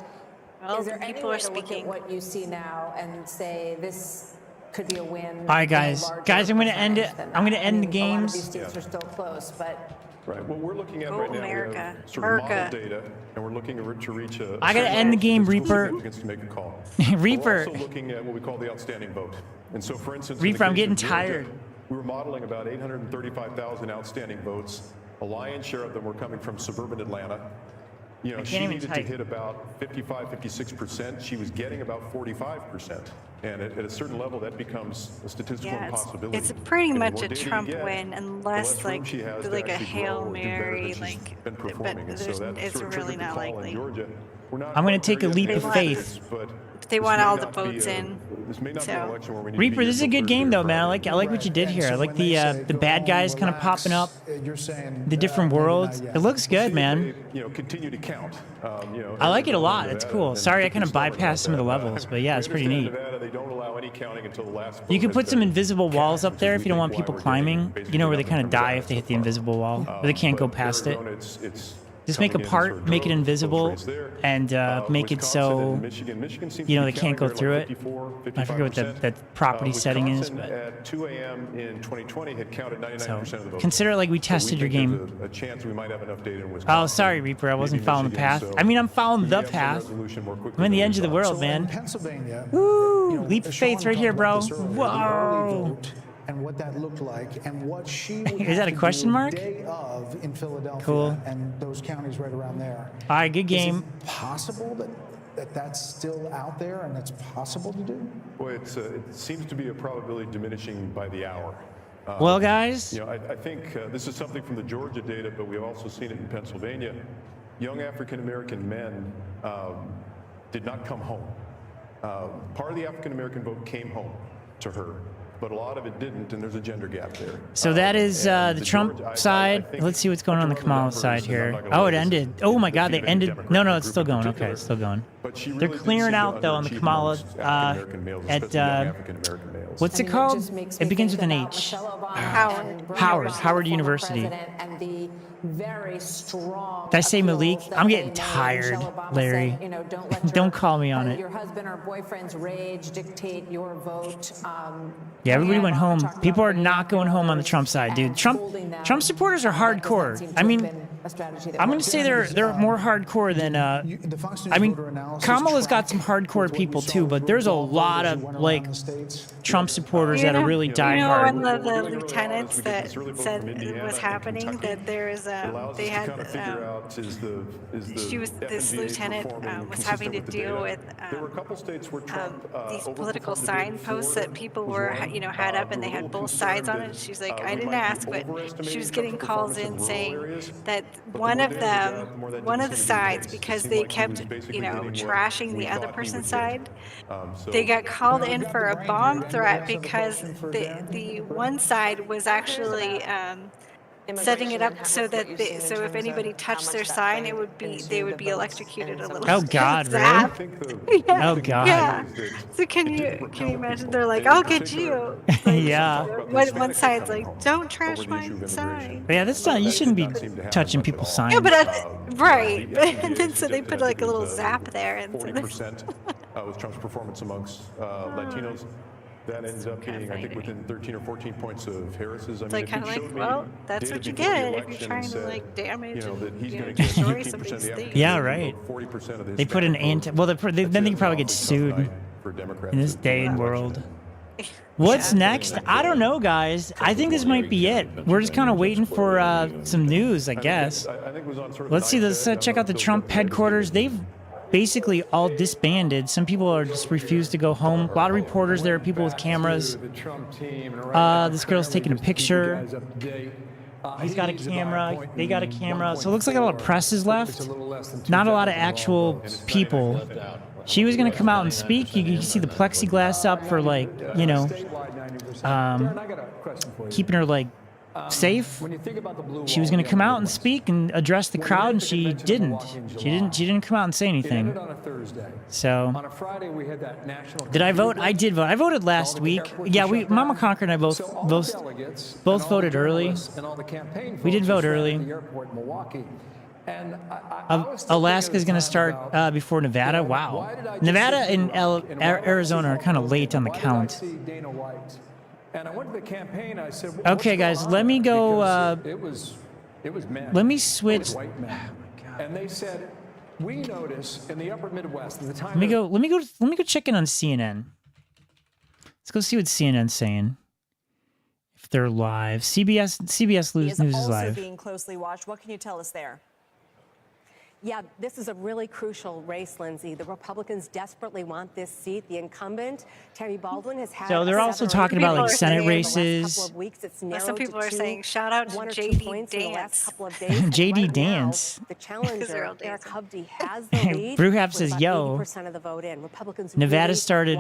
Well, is there any people way are to look at speaking. what you see now and say this could be a win? All right, guys. Guys, I'm going to end it. I'm going to end the A lot of games. these states are still close, but Right. What we're looking at Go right now, America. we have sort of model America. data, and we're looking to reach a. I gotta certain end the game, statistical Reaper. significance to make a call. Reaper. We're also looking at what we call the outstanding vote. And so, for instance, in the Reaper, I'm case getting of Georgia, tired. We were modeling about 835,000 outstanding votes. A lion's share of them were coming from suburban Atlanta. She even needed to type. hit about 55, 56%. She was getting about 45%. And at a certain level, that becomes a statistical Yeah, impossibility. it's pretty And the much more a data you Trump get, win, the unless less room she has to like a actually Hail grow or do better than Mary, she's like been but performing. And so there's, that it's sort of really triggered the not call in likely. Georgia. We're not I'm gonna quite take there a yet leap in of Massachusetts, faith. but They this want may all the not be votes in. This may not be an So election where we need Reaper, to be this is a until good game Thursday or though, man. I Friday. like what you did here. I like when they say the go bad home, guys kind of relax, popping up, you're saying the different maybe not worlds. yet. It looks We'll good, see man. if they, continue to count. I like it a Arizona, lot. It's Nevada, cool. and Sorry, I kind of particularly bypassed some of the Florida. levels, but yeah, We it's pretty understand neat. in Nevada, they don't allow any counting until the last vote You could has put some been invisible walls cast, up which there is if you don't we want think people why we're climbing. getting Where they basically kind of nothing from die Nevada if they so hit the far. invisible wall, but they can't go But past it. Arizona, it's Just make a coming in sort part, of make it droves, invisible, close race there. and make it Wisconsin so and Michigan seems they to be can't go counting through there it. like 54, I forget what 55%. that property setting is, Wisconsin but at 2 a.m. in 2020 had counted 99% of the votes. consider it like we tested your think game. there's a chance we might have enough data in Wisconsin. Oh, sorry, Reaper. I wasn't maybe following the Michigan, path. so I mean, I'm following we the have some path. resolution more quickly I'm in the than edge of the we world, thought. man. In Pennsylvania, Woo! Leap of Sean faith right talked here, about bro. this earlier, the early Whoa! vote and what that looked like and what she would Is that a have to question do mark? day of in Philadelphia Cool. and those counties right around there. All right, good game. Is it possible that that's still out there and it's possible to do? Well, it seems to be a probability diminishing by the hour. Well, guys. I think this is something from the Georgia data, but we've also seen it in Pennsylvania. Young African American men did not come home. Part of the African American vote came home to her, but a lot of it didn't, and there's a gender gap there. So that is the Trump side. Let's see what's going on the Kamala side here. Oh, it ended. Oh my God, they ended. No, it's still going. Okay, it's still going. They're clearing out though on the Kamala at what's it called? It begins with an H. Howard University. And the very strong. Did I say Malik? appeals that I'm they getting made. tired, Michelle Obama Larry. said, don't let Don't call me on it. your husband or boyfriend's rage dictate your vote. Yeah, everybody went home. talked People about are not going home on the Trump side, dude. Trump supporters are hardcore. I mean, I'm going to say they're more hardcore than. I mean, Kamala's got some hardcore people too, but there's a lot of like Trump supporters that are really diehard. One of the lieutenants that said it was happening, that there is they had this lieutenant was having to deal with these political signposts that people were had up, and they had both sides on it. She's like, I didn't ask, but she was getting calls in saying that one of the sides, because they kept trashing the other person's side, they got called in for a bomb threat because the one side was actually setting it up so that so if anybody touched their sign, they would be electrocuted a little. Oh God, really? Yeah. Oh God. Yeah. So can you imagine? They're like, I'll get you. Yeah. One side's like, don't trash my sign. Yeah, that's not. You shouldn't be touching people's signs. Yeah, but right. And then so they put like a little zap there, and 40% was Trump's performance amongst Latinos. That ends up being, I think, within 13 or 14 points of Harris's. I mean, like if kind you of showed like, me well, that's data what you before the get if election you're trying and to said, like damage that he's and going to get destroy 15% of somebody's the state. African Yeah, American right. vote, 40% of the They put an anti. Well, then they could probably get sued in this day and world. What's next? I don't know, guys. I think this might be it. We're just kind of waiting for some news, I guess. Let's see. Let's check out the Trump headquarters. They've basically all disbanded. Some people are just refused to go home. A lot of reporters there, people with cameras. This girl's taking a picture. He's got a camera. They got a camera. So it looks like a lot of press is left. Not a lot of actual people. She was going to come out and speak. You can see the plexiglass up for, like, you know, keeping her, like, safe. She was going to come out and speak and address the crowd, and she didn't. She didn't come out and say anything. So, did I vote? I did vote. I voted last week. Yeah, Mama Conker and I both voted early. We did vote early. Alaska's going to start before Nevada. Wow. Nevada and Arizona are kind of late on the count. And I went to the campaign. I said, okay, guys, let me go. It was men. Let me switch. White men. And they said, we notice in the upper Midwest, at the time. Let me go check in on CNN. Let's go see what CNN's saying. If they're live, CBS News is live. Also being closely watched. What can you tell us there? Yeah, this is a really crucial race, Lindsay. The Republicans desperately want this seat. The incumbent, Tammy Baldwin, has had. So they're also talking about like Senate races. Some people are saying, shout out to JD Dance. JD Dance. The challenger, Eric Hovde, has the lead. Brewhap says, yo. Of the vote in. Republicans Nevada started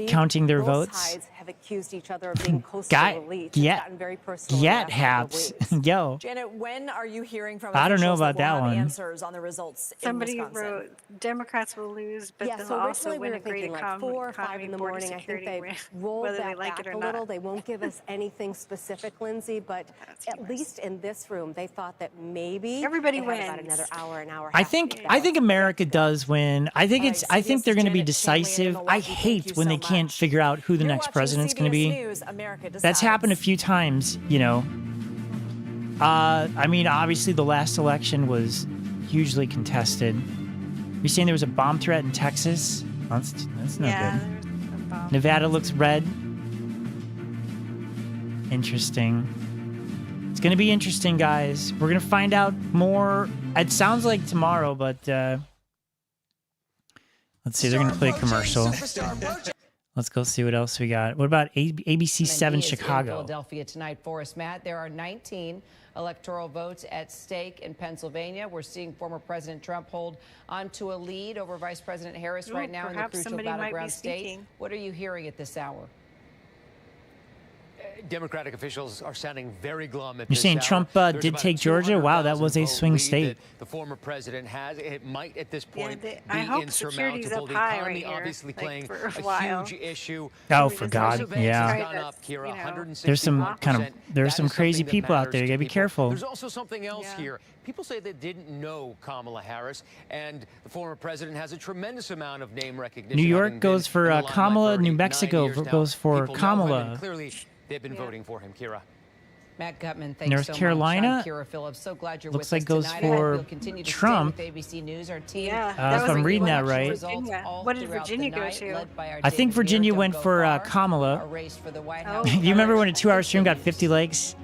counting their votes. Have accused each other of being coastal elite. Yet haps. Yo. Janet, when are you hearing from I don't know about that one. Answers on the results Somebody wrote Democrats will lose, but they'll also win a great like 4 or 5 in the morning. I think they rolled that back a little. They won't give us anything specific, Lindsay, but at least in this room, they thought that maybe everybody wins. About another hour, an hour. I think America does win. I think they're going to be decisive. I hate when they can't figure out who the next president's going to be. That's happened a few times, you know. I mean, obviously the last election was hugely contested. You're saying there was a bomb threat in Texas? That's no good. Nevada looks red. Interesting. It's going to be interesting, guys. We're going to find out more. It sounds like tomorrow, but let's see. They're going to play a commercial. Let's go see what else we got. What about ABC 7 Chicago? Philadelphia tonight, Forrest Matt. There are 19 electoral votes at stake in Pennsylvania. We're seeing former President Trump hold onto a lead over Vice President Harris right now in the crucial battleground state. What are you hearing at this hour? Democratic officials are sounding very glum at You're saying Trump did take Georgia? Wow, that was a swing state. The former president has. It might at this point be I hope security's up high right here, obviously playing for a while. huge issue. Oh, for God, yeah. There's some crazy people out there. You gotta be careful. There's also something else here. People say they didn't know Kamala Harris, and the former president has a tremendous amount of name recognition. New York goes for Kamala. New Mexico goes for Kamala. Clearly, they've been voting for him, Kira. Matt Gutman, thanks North so Carolina much. I'm Kira Phillips. So glad you're looks with like us goes tonight. for We'll continue to Trump. stay with ABC News. Our team. If I'm reading that right. What did Virginia go to? I think Virginia went for Kamala. You remember when a 2-hour stream got 50 likes?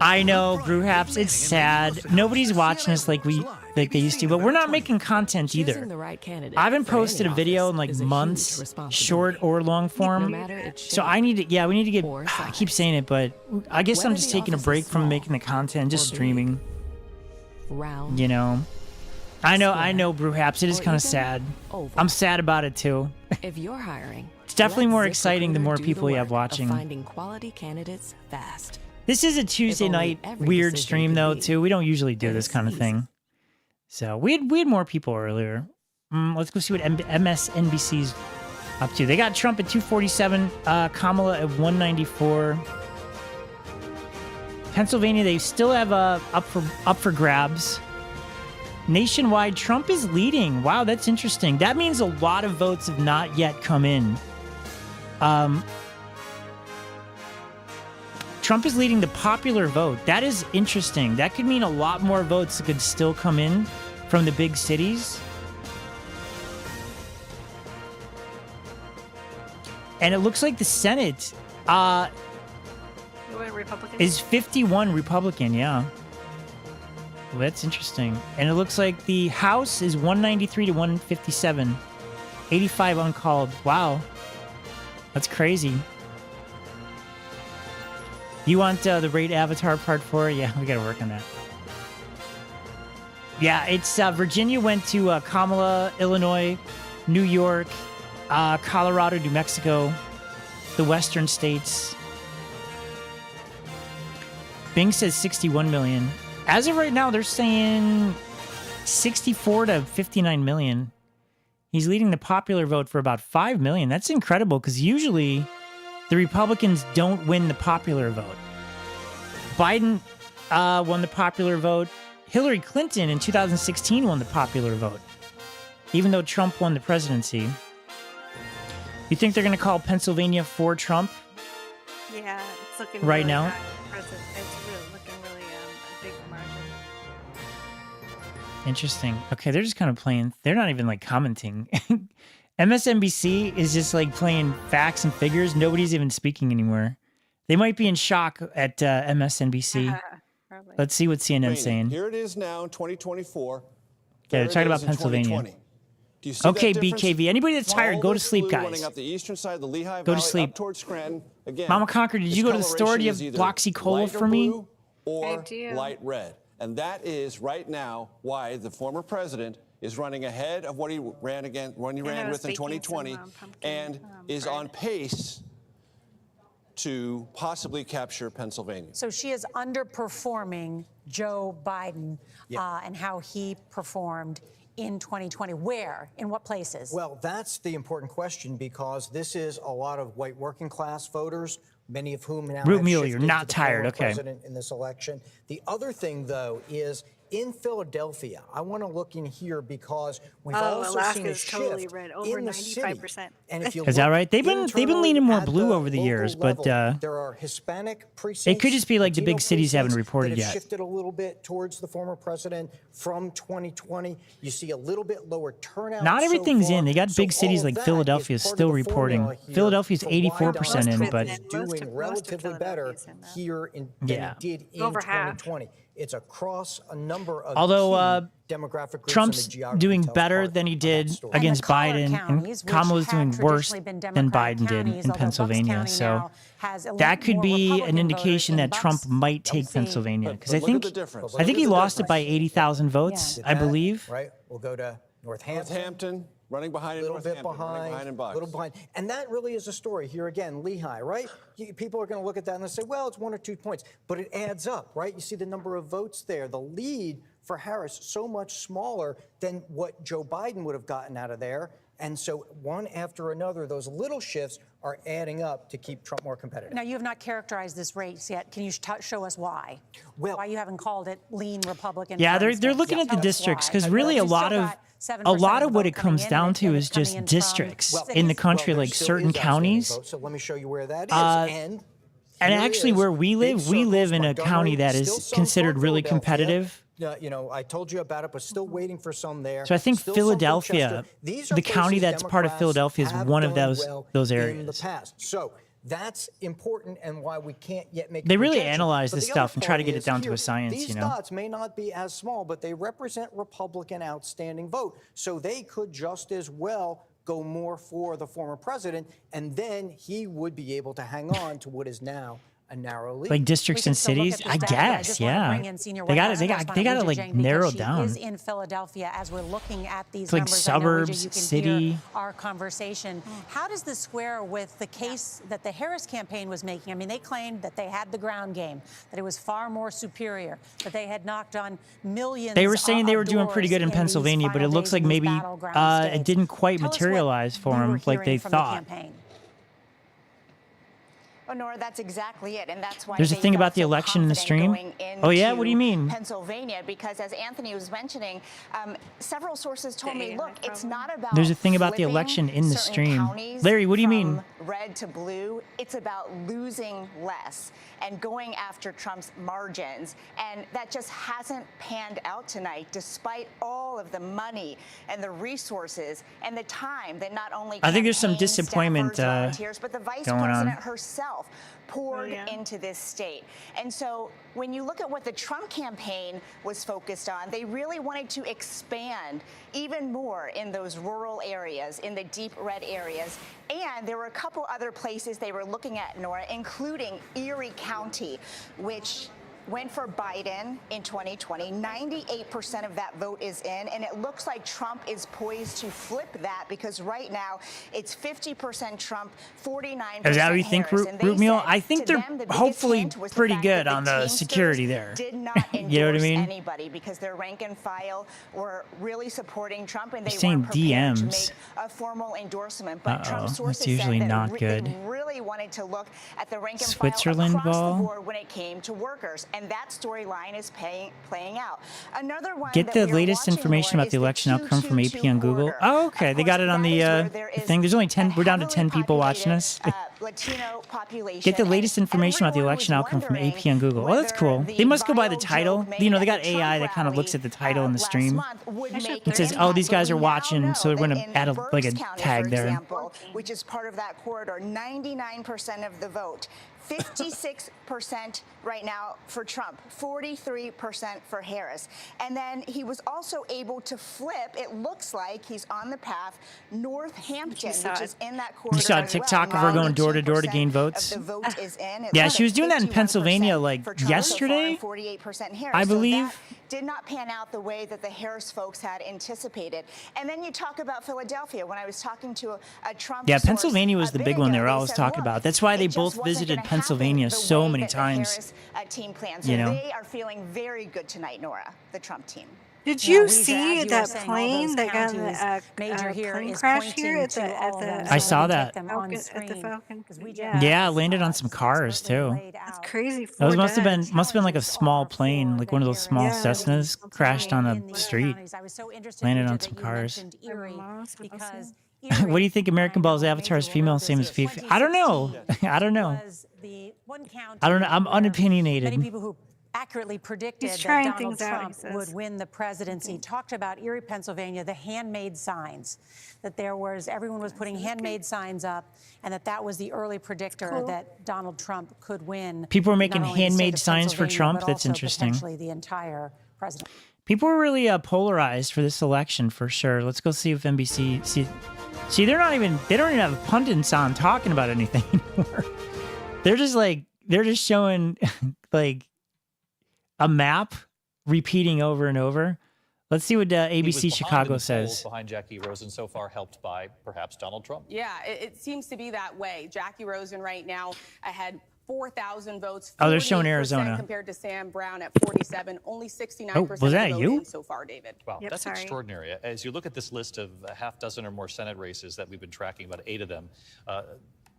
I know, Brewhaps. It's sad. Nobody's watching us like they used to, but we're not making content either. I haven't posted a video in like months, short or long form. So I need to, we need to get, I keep saying it, but I guess I'm just taking a break from making the content, just streaming. You know? I know, Brewhaps. It is kind of sad. I'm sad about it too. If you're hiring, it's definitely more exciting the more people you have watching. Finding quality candidates fast. This is a Tuesday night weird stream though too. We don't usually do this kind of thing. So we had more people earlier. Let's go see what MSNBC's up to. They got Trump at 247, Kamala at 194. Pennsylvania, they still have up for grabs. Nationwide, Trump is leading. Wow, that's interesting. That means a lot of votes have not yet come in. Trump is leading the popular vote. That is interesting. That could mean a lot more votes that could still come in from the big cities. And it looks like the Senate is 51 Republican, yeah. Well, that's interesting. And it looks like the House is 193 to 157. 85 uncalled. Wow. That's crazy. You want the Raid Avatar Part 4? Yeah, we got to work on that. Yeah, it's Virginia went to Kamala, Illinois, New York, Colorado, New Mexico, the western states. Bing says 61 million. As of right now, they're saying 64 to 59 million. He's leading the popular vote for about 5 million. That's incredible because usually the Republicans don't win the popular vote. Biden won the popular vote. Hillary Clinton in 2016 won the popular vote, even though Trump won the presidency. You think they're going to call Pennsylvania for Trump? Yeah, it's looking right really now. high. It's really looking really a big margin. Interesting. Okay, they're just kind of playing. They're not even like commenting. MSNBC is just like playing facts and figures. Nobody's even speaking anymore. They might be in shock at MSNBC. Let's see what CNN's saying. Here it is now in 2024. Yeah, they're talking about Pennsylvania. Do you see Okay, that difference? BKV. Anybody that's tired, go to sleep, Blue guys. running up the eastern side of the Lehigh Go to Valley sleep. up towards Scranton. Again, Mama Conquer, did you go to the store? Do you have Bloxy Cola for me? Or light red. And that is right now why the former president is running ahead of what he ran with in 2020 and is on pace to possibly capture Pennsylvania. So she is underperforming Joe Biden and how he performed in 2020. Where? In what places? Well, that's the important question because this is a lot of white working class voters, many of whom now Root have Mule, shifted you're to not the tired, former okay. president in this election. The other thing, though, is in Philadelphia, I want to look in here because we've also seen a Alaska's shift totally red, over in the city. 95%. And if you Is that look right? They've been leaning more at blue the over the local years, level, but there are Hispanic precincts. it could just be like the big Latino cities haven't precincts reported that have yet. shifted a little bit towards the former president from 2020. You see a little bit lower turnout. Not so everything's far. in. They got So big cities all of like that Philadelphia is part of still the reporting. formula here Philadelphia's for why 84% in, Donald but Trump is doing relatively better here than Yeah. it did in Over half. 2020. It's across a number of although key demographic groups Trump's and the geography doing tells better part than he of did that story. against Biden, counties, and which Kamala's have doing worse traditionally been than Democratic Biden did counties, in although Bucks Pennsylvania. County So now has a that lot could more be an Republican indication voters that in Trump Bucks. might take See. Pennsylvania because But look at the difference. I think he Look at the lost it by 80,000 votes, Did I that, believe. Right. We'll go to Northampton. Running behind a in little bit Northampton, running behind in Bucks. little behind. And that really is a story here again, Lehigh, right? People are going to look at that and they say, well, it's 1 or 2 points, but it adds up, right? You see the number of votes there. The lead for Harris so much smaller than what Joe Biden would have gotten out of there. And so one after another, those little shifts are adding up to keep Trump more competitive. Now, you have not characterized this race yet. Can you show us why? Why you haven't called it lean Republican? Yeah, for they're instance? looking at the Tell us districts why. because really But a you lot still of got 7% what it vote comes coming in, down and to it's is coming just in from districts cities. in the country, Well, there like still certain is outstanding counties. votes, so let me show you where that is. And here actually, is where we big live, we circles, live in a Montgomery, county that still is some considered from really Philadelphia. competitive. I told you about it, but still waiting for some there. So I think Still some from Philadelphia, Chester. These are the county places that's part of Democrats Philadelphia, is have one of done those well those in the areas. past. So that's important and why we can't yet make. They a really projection. analyze But this the other stuff and try to part get it is down to here, a science, These you know? dots may not be as small, but they represent Republican outstanding vote. So they could just as well go more for the former president, and then he would be able to hang on to what is now a narrow lead. Like districts and cities, I guess, yeah. They got it. They got to like narrow it down. She is in Philadelphia as we're looking at these It's like numbers. I know, Rija, suburbs, you can city. hear our conversation. How does this square with the case that the Harris campaign was making? I mean, they claimed that they had the ground game, that it was far more superior, that they had knocked on millions. They were saying they of were doing pretty good in doors Pennsylvania, these but it final looks days like in these maybe battleground it states. didn't quite Tell us what materialize for you were them like they hearing from the thought. campaign. Oh, Nora, that's exactly it, and that's why There's a they thing felt about the so election in the confident stream. going Oh yeah, what do you into mean? Pennsylvania, because as Anthony was mentioning, several sources told me, look, it's not about There's a thing about the flipping election in the certain stream. counties Larry, what do you mean? from red to blue. It's about losing less and going after Trump's margins, and that just hasn't panned out tonight, despite all of the money and the resources and the time that not only I think there's some campaign disappointment staffers, volunteers, but the vice going on. president herself itself poured into this state. And so when you look at what the Trump campaign was focused on, they really wanted to expand even more in those rural areas, in the deep red areas. And there were a couple other places they were looking at, Nora, including Erie County, which went for Biden in 2020. 98% of that vote is in, and it looks like Trump is poised to flip that because right now it's 50% Trump, 49% Is that what you think, Harris. Root Meal? I think they're hopefully pretty good on the security there. Did not You know what I endorse mean? anybody because their rank and file were really supporting Trump, and they saying weren't prepared to DMs. make a formal endorsement. But Trump That's sources usually said that not good. they really wanted to look at the rank and Switzerland file across ball? the board when it came to workers, and that storyline is playing out. Another one Get that the we are latest watching, information Laura, about the is election outcome from AP 222 on Google. corridor. Oh, okay. They got it on the thing. There's only 10. We're down to 10 people watching us. Latino population. Get the latest information about the election outcome from AP on Google. Oh, that's cool. They must go by the title. You know, they got AI that kind of looks at the title in the stream. It says, oh, these guys are watching, so we're going to add like a tag there. Example, which is part of that corridor, 99% of the vote. 56% right now for Trump, 43% for Harris. And then he was also able to flip, it looks like he's on the path, Northampton, which is in that corridor. You saw a as TikTok well. of her going door to door to gain votes? Of the vote is in. Yeah, she was doing that in Pennsylvania like for Trump yesterday, so far, and 48% Harris. I believe. So that did not pan out the way that the Harris folks had anticipated. And then you talk about Philadelphia. When I was talking to a Trump Yeah, source Pennsylvania was a the bit big one they ago, were always said, talking look, about. That's why they it just both wasn't visited gonna Pennsylvania happen the so way many that the times. Harris, team planned. So You know? they are feeling very good tonight, Nora, the Trump team. Did Yeah, you Lisa, see as you that were saying, all plane those that got in counties, the Major here plane is crash here pointing at to the all of them, I so saw we can that. get them on Falcon, at the screen, Falcon? 'cause we Yeah. Yeah, it landed on some cars too. That's crazy. Those must have been like a small plane, like one of those small Cessnas crashed on a street. I was so interested, Landed Peter, on that some you cars. mentioned Erie because What do you think American Ball's avatar is female, same as FIFA? I don't know. I don't know. was the one county I don't know. I'm where unopinionated. Many people who accurately predicted He's that trying Donald things out, Trump he says. would win the presidency talked about Erie, Pennsylvania, the handmade signs, that everyone was putting handmade signs up, and that was the early predictor that Donald Trump could win. People were making not only the handmade state of signs for Pennsylvania, Trump. but That's also interesting. potentially the entire president. People were really polarized for this election for sure. Let's go see if NBC see they don't even have pundits on talking about anything anymore. They're just showing like a map repeating over and over. Let's see what ABC Chicago says. Behind Jackie Rosen so far, helped by perhaps Donald Trump. Yeah, it seems to be that way. Jackie Rosen right now ahead 4,000 votes. Oh, they're showing 48% Arizona. compared to Sam Brown at 47. Only 69% Oh, was that of the you? vote in so far, David. Wow, that's extraordinary. As you look at this list of a half dozen or more Senate races that we've been tracking, about 8 of them,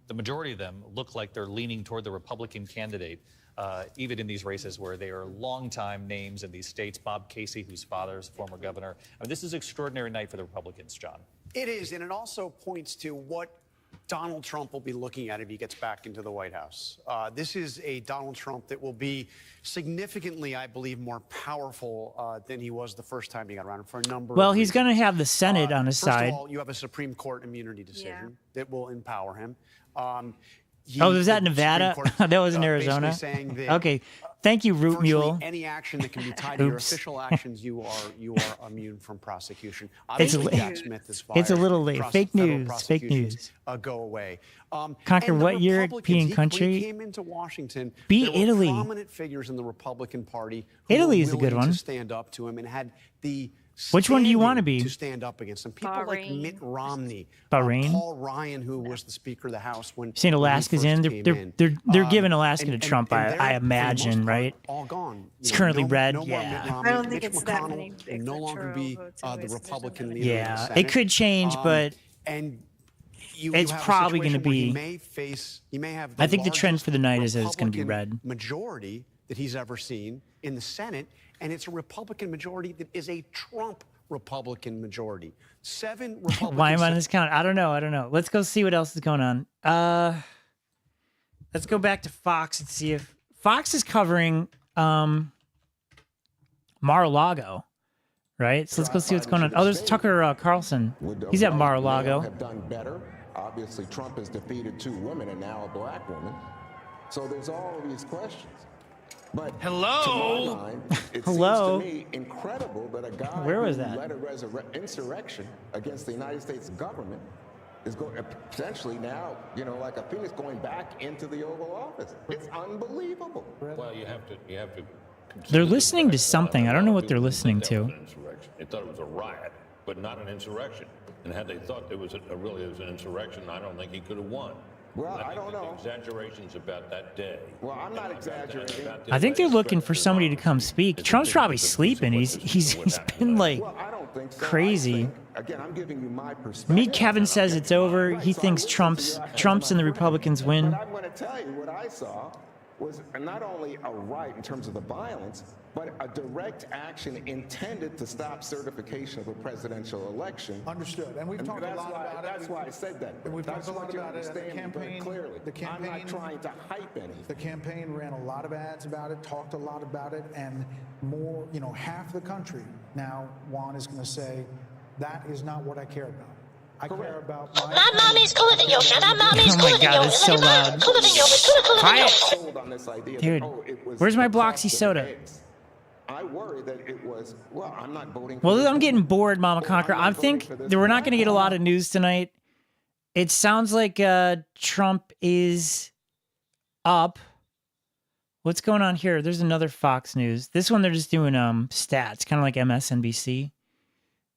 the majority of them look like they're leaning toward the Republican candidate. Even in these races where they are longtime names in these states. Bob Casey, whose father is a former governor. I mean, this is an extraordinary night for the Republicans, John. It is, and it also points to what Donald Trump will be looking at if he gets back into the White House. This is a Donald Trump that will be significantly, I believe, more powerful than he was the first time he got around for a number of Well, he's reasons. going to have the Senate on his First side. of all, you have a Supreme Court immunity decision that will empower him. Was that Nevada? That was in Arizona. Okay, thank you, Root Mule. Any action that can be tied to your official actions, you are immune from prosecution. It's Obviously, a Jack Smith is fired. it's a little late. Fake news. Fake news. Go away. Conquer And the what European Republicans, country? When he came into Washington, Beat there were Italy. prominent figures in the Republican Party who Italy were is a good willing one. to stand up to him and had the Which one do you standing want to be? To stand up against him. People like Mitt Romney, Bahrain? Paul Ryan, who was the Speaker of the House when Saying when he Alaska's first in. came They're giving Alaska to and Trump. they're, I for the imagine, most part, right? all gone. It's You know, currently no- red. no more Yeah. Mitt Romney. I don't think Mitch it's that McConnell many will no longer be votes the anyways, Republican there's leader. Yeah, of the it Senate. could change, but and it's have a probably going to situation where be. he may have the I think the trend largest for the night is that it's going to be Republican red. majority that he's ever seen in the Senate, and it's a Republican majority that is a Trump Republican majority. 7 Republicans. Why am I on this count? I don't know. Let's go see what else is going on. Let's go back to Fox and see if Fox is covering Mar-a-Lago, right? So let's go see what's going on. Oh, there's Tucker Carlson. He's at Mar-a-Lago. Have done better. Obviously, Trump has defeated 2 women and now a black woman. So there's all of these questions. But Hello? to my mind, it Hello? seems to me incredible that a guy Where was who that? led a insurrection against the United States government is going potentially now, like a phoenix going back into the Oval Office. It's unbelievable. Well, you have to. They're listening to something. I don't know what they're listening to. They thought it was a riot, but not an insurrection. And had they thought it was really an insurrection, I don't think he could have won. Well, I don't know. Exaggerations about that day. Well, I'm not exaggerating. I think they're looking for somebody to come speak. Trump's probably sleeping. He's been like crazy. Again, I'm giving you my perspective. Meet Kevin says it's over. He thinks Trump's and the Republicans win. But I'm going to tell you what I saw was not only a riot in terms of the violence, but a direct action intended to stop certification of a presidential election. Understood. And we've talked a lot about it. That's why I said that. And we've talked a lot about it. The campaign, clearly. I'm not trying to hype anything. The campaign ran a lot of ads about it, talked a lot about it, and more, half the country now, Juan is going to say, that is not what I care about. I care about my... That mommy's cooler than yours. That mommy's cooler than yours. So loud. Cooler than yours. Quiet. Dude, where's my Bloxy soda? I worry that it was, I'm not voting for... Well, I'm getting bored, Mama Conqueror. I think that we're not going to get a lot of news tonight. It sounds like Trump is up. What's going on here? There's another Fox News. This one, they're just doing stats, kind of like MSNBC.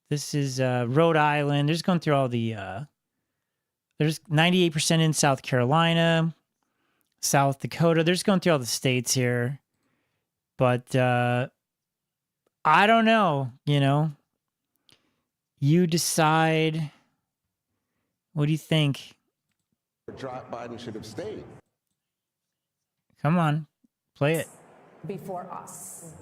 This is Rhode Island. They're just going through all the... there's 98% in South Carolina, South Dakota. They're just going through all the states here. But I don't know, You decide. What do you think? Biden should have stayed. Come on, play it. Before us.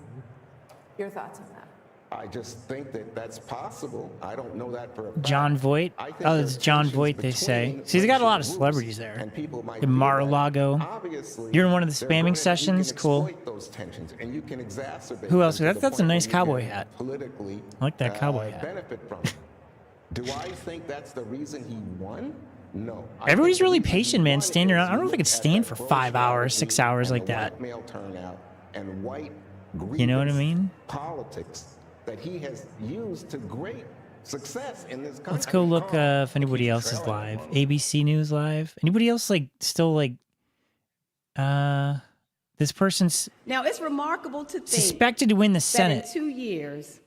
Your thoughts on that? I just think that that's possible. I don't know that for a fact. John Voight. Oh, it's John Voight, they say. See, he's got a lot of celebrities there. In Mar-a-Lago. You're in one of the spamming sessions? Cool. Who else? That's a nice cowboy hat. I like that cowboy hat. Benefit from it. Do I think that's the reason he won? No. Everybody's really patient, man, standing around. I don't know if I could stand for 5 hours, 6 hours like that. Male turnout and white you know what I mean? Politics that he has used to great success in this country. Let's go look if anybody else is live. ABC News live. Anybody else still this person's now it's remarkable to think suspected to win the Senate. That in 2 years,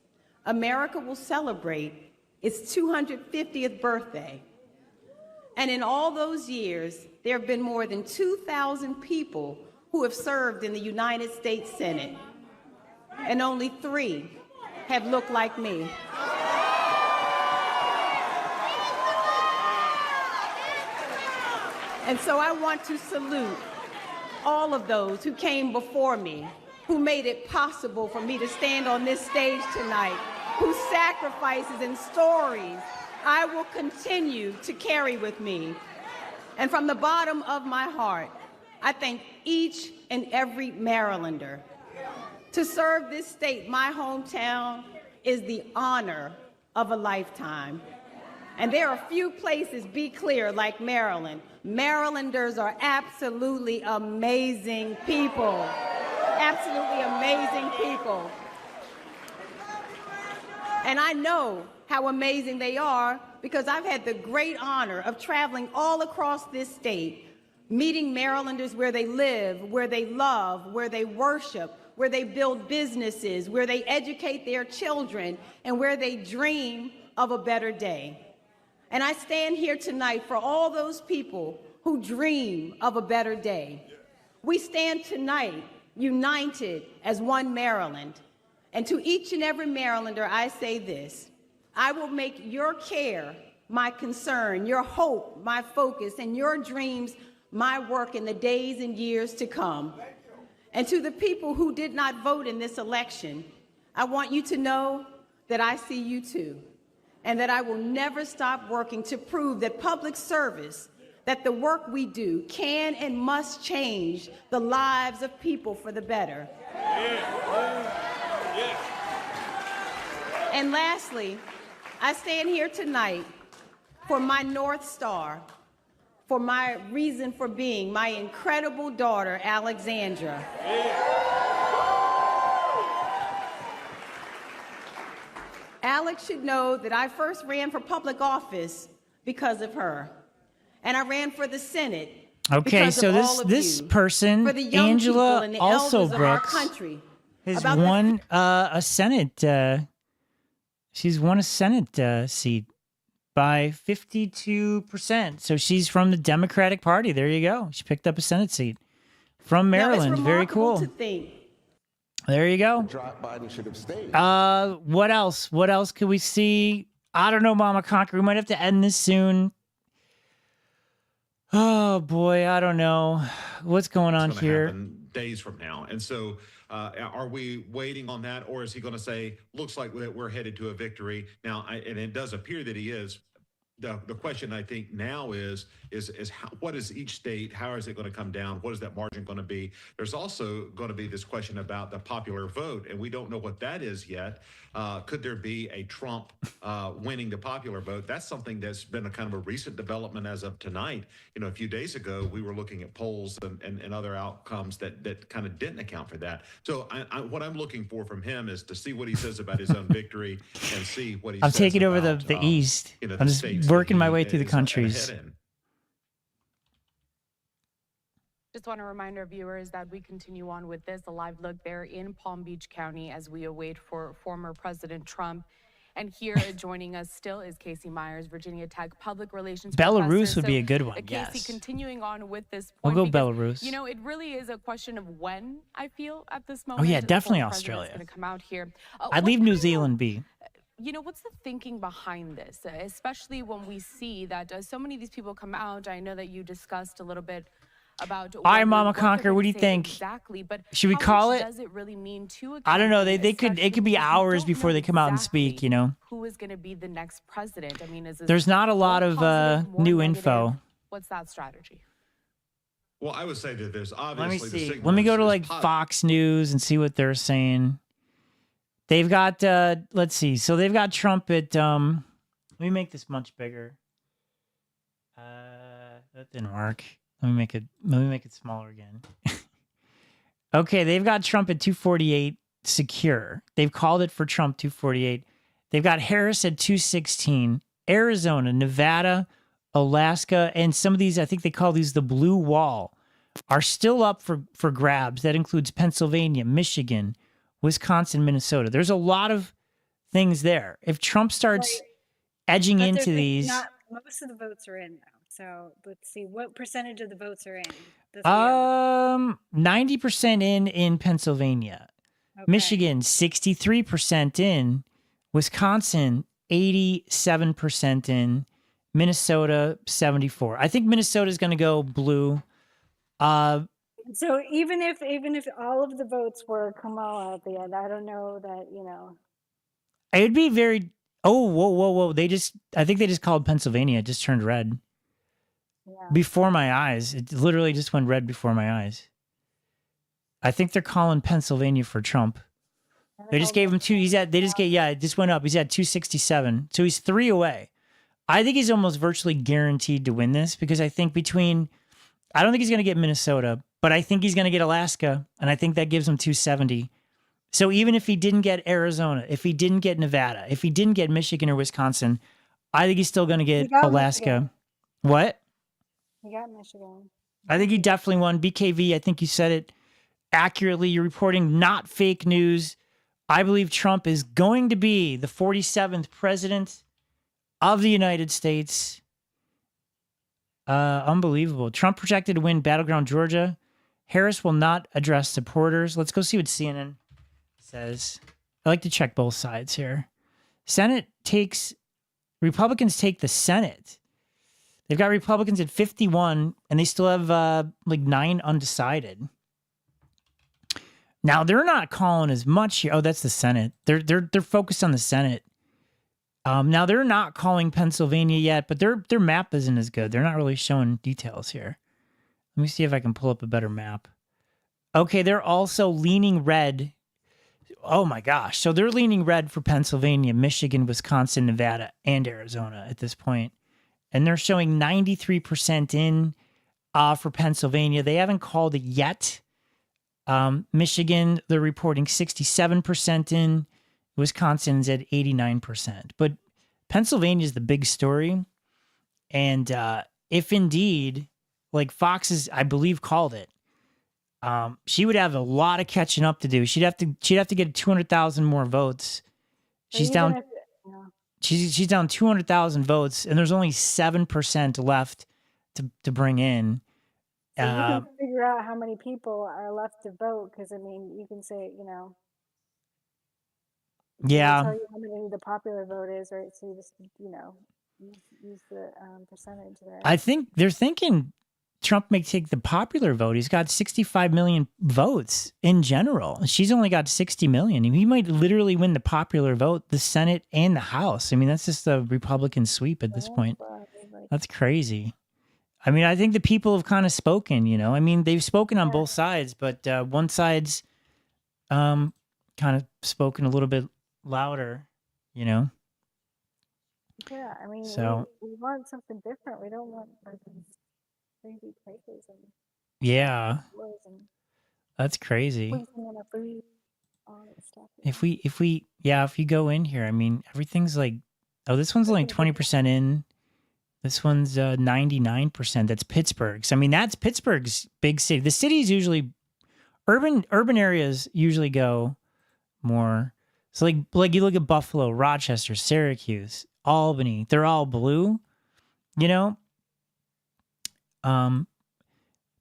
America will celebrate its 250th birthday. And in all those years, there have been more than 2,000 people who have served in the United States Senate. And only 3 have looked like me. And so I want to salute all of those who came before me, who made it possible for me to stand on this stage tonight, whose sacrifices and stories I will continue to carry with me. And from the bottom of my heart, I thank each and every Marylander. To serve this state, my hometown, is the honor of a lifetime. And there are few places, be clear, like Maryland. Marylanders are absolutely amazing people. Absolutely amazing people. And I know how amazing they are because I've had the great honor of traveling all across this state, meeting Marylanders where they live, where they love, where they worship, where they build businesses, where they educate their children, and where they dream of a better day. And I stand here tonight for all those people who dream of a better day. We stand tonight united as one Maryland. And to each and every Marylander, I say this: I will make your care my concern, your hope my focus, and your dreams my work in the days and years to come. And to the people who did not vote in this election, I want you to know that I see you too, and that I will never stop working to prove that public service, that the work we do can and must change the lives of people for the better. And lastly, I stand here tonight for my North Star, for my reason for being, my incredible daughter, Alexandra. Alex should know that I first ran for public office because of her. And I ran for the Senate. Okay, so this person, Angela also Brooks, has won a Senate. She's won a Senate seat by 52%. So she's from the Democratic Party. There you go. She picked up a Senate seat from Maryland. Very cool. There you go. Biden should have stayed. What else? What else could we see? I don't know, Mama Conquer. We might have to end this soon. Oh boy, I don't know. What's going on here? Days from now. And so are we waiting on that, or is he going to say, looks like that we're headed to a victory? Now, and it does appear that he is. The question I think now is how, what is each state? How is it going to come down? What is that margin going to be? There's also going to be this question about the popular vote, and we don't know what that is yet. Could there be a Trump winning the popular vote? That's something that's been a kind of a recent development as of tonight. You know, a few days ago, we were looking at polls and other outcomes that kind of didn't account for that. So what I'm looking for from him is to see what he says about his own victory and see what he says. I'm taking over about, the East. You know, I'm just working my way through the countries. Just want to remind our viewers that we continue on with this, a live look there in Palm Beach County as we await for former President Trump. And here joining us still is Casey Myers, Virginia Tech Public Relations Belarus professor. would be a good one, Casey, yes. continuing on with this We'll point. go because, Belarus. You know, it really is a question of when, I feel, at this moment. Oh yeah, the definitely former president's Australia. Gonna come out here. I'd leave New Zealand be. You know, what's the thinking behind this, especially when we see that so many of these people come out? I know that you discussed a little bit about. All right, Mama Conquer, what do you think? Exactly, but should we call it? Does it really mean to? I don't know. They could. It could be hours before they come out and speak. You know. Who is going to be the next president? I mean, is this There's not a lot of new info. What's that strategy? Well, I would say that there's Let me obviously. see. Let me go to like Fox News and see what they're saying. They've got. Let's see. So they've got Trump at. Let me make this much bigger. That didn't work. Let me make it smaller again. Okay, they've got Trump at 248 secure. They've called it for Trump 248. They've got Harris at 216. Arizona, Nevada, Alaska, and some of these, I think they call these the blue wall, are still up for grabs. That includes Pennsylvania, Michigan, Wisconsin, Minnesota. There's a lot of things there. If Trump starts edging into these... Most of the votes are in now. So let's see, what percentage of the votes are in? 90% in Pennsylvania. Okay. Michigan, 63% in. Wisconsin, 87% in. Minnesota, 74%. I think Minnesota's going to go blue. So even if all of the votes were Kamala at the end, I don't know that, you know. It would be very... Oh, whoa. I think they just called Pennsylvania. It just turned red. Yeah. Before my eyes. It literally just went red before my eyes. I think they're calling Pennsylvania for Trump. They just gave him two. It just went up. He's at 267. So he's 3 away. I think he's almost virtually guaranteed to win this because I think I don't think he's going to get Minnesota, but I think he's going to get Alaska. And I think that gives him 270. So even if he didn't get Arizona, if he didn't get Nevada, if he didn't get Michigan or Wisconsin, I think he's still going to get Alaska. Michigan. What? He got Michigan. I think he definitely won. BKV, I think you said it accurately. You're reporting not fake news. I believe Trump is going to be the 47th president of the United States. Unbelievable. Trump projected to win Battleground Georgia. Harris will not address supporters. Let's go see what CNN says. I like to check both sides here. Republicans take the Senate. They've got Republicans at 51, and they still have like 9 undecided. Now they're not calling as much here. Oh, that's the Senate. They're focused on the Senate. Now they're not calling Pennsylvania yet, but their map isn't as good. They're not really showing details here. Let me see if I can pull up a better map. Okay, they're also leaning red. Oh my gosh. So they're leaning red for Pennsylvania, Michigan, Wisconsin, Nevada, and Arizona at this point. and they're showing 93% in for Pennsylvania. They haven't called it yet. Michigan, they're reporting 67% in. Wisconsin's at 89%. But Pennsylvania is the big story. And if indeed, like Fox is, I believe, called it, she would have a lot of catching up to do. She'd have to get 200,000 more votes. She's down. She's down 200,000 votes, and there's only 7% left to bring in. So you can figure out how many people are left to vote, because I mean, you can say, yeah, tell you how many the popular vote is, right? So you just, use the percentage there. I think they're thinking Trump may take the popular vote. He's got 65 million votes in general. She's only got 60 million. He might literally win the popular vote, the Senate and the House. I mean, that's just a Republican sweep at this point. That's crazy. I mean, I think the people have kind of spoken, I mean, they've spoken on both sides, but one side's kind of spoken a little bit louder, Yeah, I mean, so, we want something different. We don't want crazy prices and that's crazy. If you go in here, I mean, everything's like, oh, this one's only 20% in. This one's 99%. That's Pittsburgh's. I mean, that's Pittsburgh's big city. The cities usually, urban areas usually go more. So like you look at Buffalo, Rochester, Syracuse, Albany, they're all blue,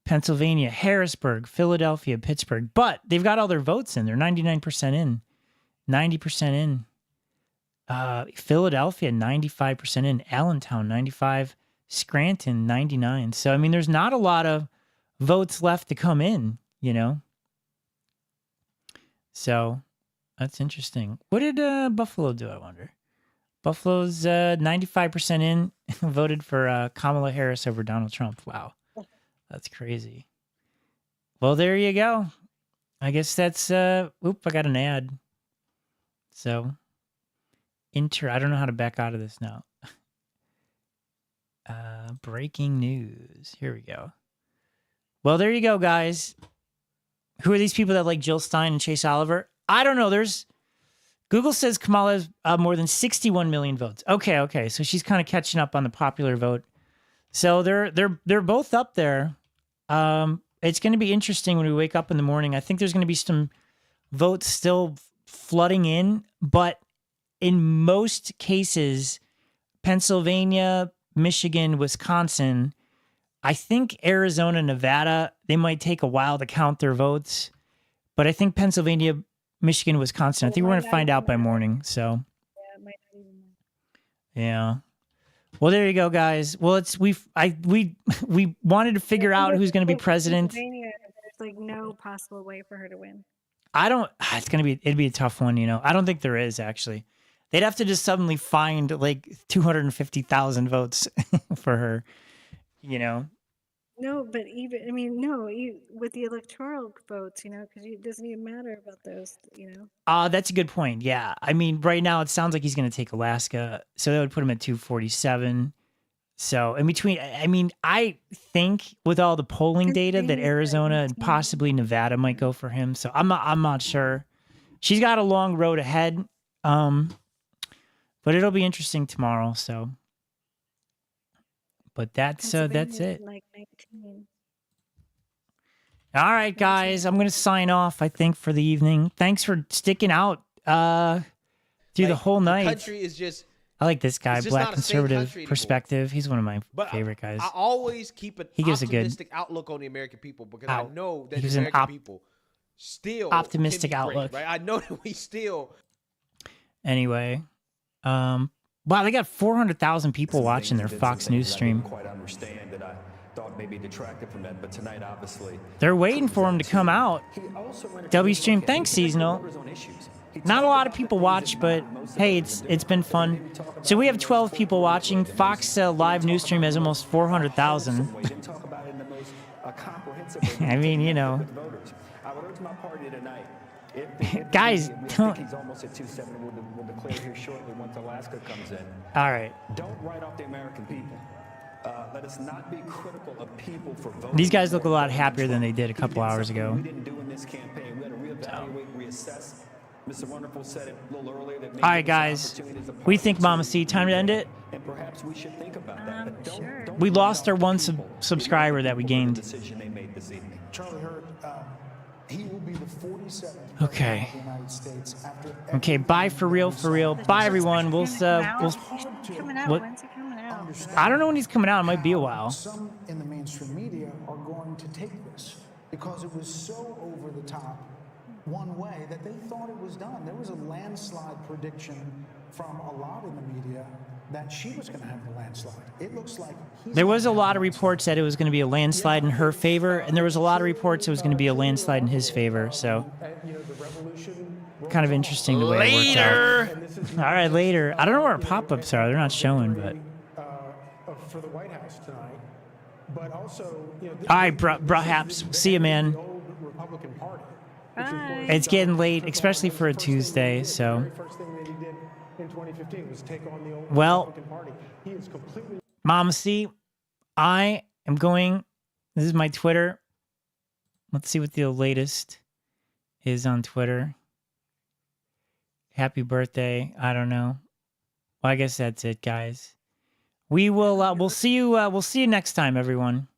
Pennsylvania, Harrisburg, Philadelphia, Pittsburgh, but they've got all their votes in. They're 99% in, 90% in. Philadelphia, 95% in. Allentown, 95. Scranton, 99. So, I mean, there's not a lot of votes left to come in, So, that's interesting. What did Buffalo do, I wonder? Buffalo's 95% in, voted for Kamala Harris over Donald Trump. Wow. That's crazy. Well, there you go. I guess that's, I got an ad. So, I don't know how to back out of this now. Breaking news. Here we go. Well, there you go, guys. Who are these people that like Jill Stein and Chase Oliver? I don't know. Google says Kamala has more than 61 million votes. Okay. So she's kind of catching up on the popular vote. So they're both up there. It's going to be interesting when we wake up in the morning. I think there's going to be some votes still flooding in, but in most cases, Pennsylvania, Michigan, Wisconsin, I think Arizona, Nevada, they might take a while to count their votes. But I think Pennsylvania, Michigan, Wisconsin, I think we're going to find out by morning. So, yeah, it might not even matter. Yeah. Well, there you go, guys. Well, we wanted to figure out who's going to be president. Pennsylvania, there's like no possible way for her to win. It'd be a tough one, I don't think there is, actually. They'd have to just suddenly find like 250,000 votes for her, No, but with the electoral votes, because it doesn't even matter about those, That's a good point. Yeah. I mean, right now it sounds like he's going to take Alaska. So that would put him at 247. So in between, I mean, I think with all the polling data that Arizona and possibly Nevada might go for him. So I'm not sure. She's got a long road ahead. But it'll be interesting tomorrow. So, but that's it. Like 19. All right, guys, I'm going to sign off, I think, for the evening. Thanks for sticking out through the whole night. The country is just... I like this guy, Black Conservative Perspective. He's one of my favorite guys. I always keep an optimistic outlook on the American people because I know that the American people still optimistic can be outlook. Great, right? I know that we still... Anyway... wow, they got 400,000 people watching their Fox News stream. Quite understand that I thought maybe detracted from it, but tonight obviously they're waiting for him to come out. W stream, thanks seasonal. Not a lot of people watch, but hey, it's been fun. So we have 12 people watching. Fox live news stream has almost 400,000. I mean, I would urge my party tonight. Guys, don't. He's almost at 270. We'll declare here shortly once Alaska comes in. All right. Don't write off the American people. let us not be critical of people for voting. These guys look a lot happier than they did a couple hours ago. We didn't do in this campaign. We had to reevaluate, reassess. Mr. Wonderful said it a little earlier. That all right, guys. What do you think, Mama C? Time to end it? And perhaps we should think about that. But don't we lost our one subscriber that we gained. Decision they made this evening. Charlie Hurt, he will be the 47th okay. of the United States after okay, bye for real, for real. Bye, everyone. We'll coming out. When's he coming out? I don't know when he's coming out. It might be a while. Some in the mainstream media are going to take this because it was so over the top one way that they thought it was done. There was a landslide prediction from a lot in the media that she was going to have the landslide. It looks like there was a lot of reports that it was going to be a landslide in her favor, and there was a lot of reports it was going to be a landslide in his favor. So, kind of interesting the way it worked out. All right, later. I don't know where our pop-ups are. They're not showing, but. For the White House tonight, but also, all right, Brahaps. See you, man. Republican Party. It's getting late, especially for a Tuesday. So. In 2015 was take on the old well, Republican Party. He is completely. Mama C, I am going. This is my Twitter. Let's see what the latest is on Twitter. Happy birthday. I don't know. Well, I guess that's it, guys. We will. We'll see you. We'll see you next time, everyone.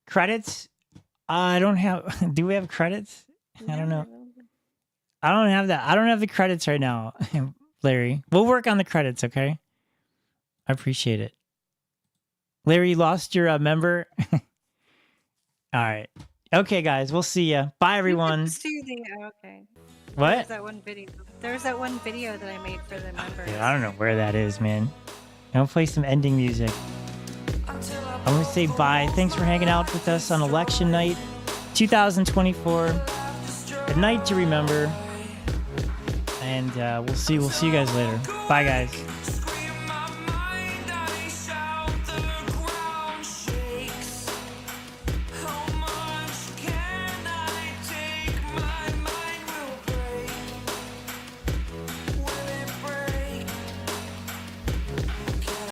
Credits. I don't have. Do we have credits? I don't know. I don't have that. I don't have the credits right now, Larry. We'll work on the credits, okay? I appreciate it. Larry, you lost your member. All right. Okay, guys. We'll see ya. Bye, everyone. Okay. What? There's that one video. There's that one video that I made for the members. Yeah, I don't know where that is, man. I'll play some ending music. I'm going to say bye. Thanks for hanging out with us on election night 2024. A night to remember. And we'll see you guys later. Bye, guys.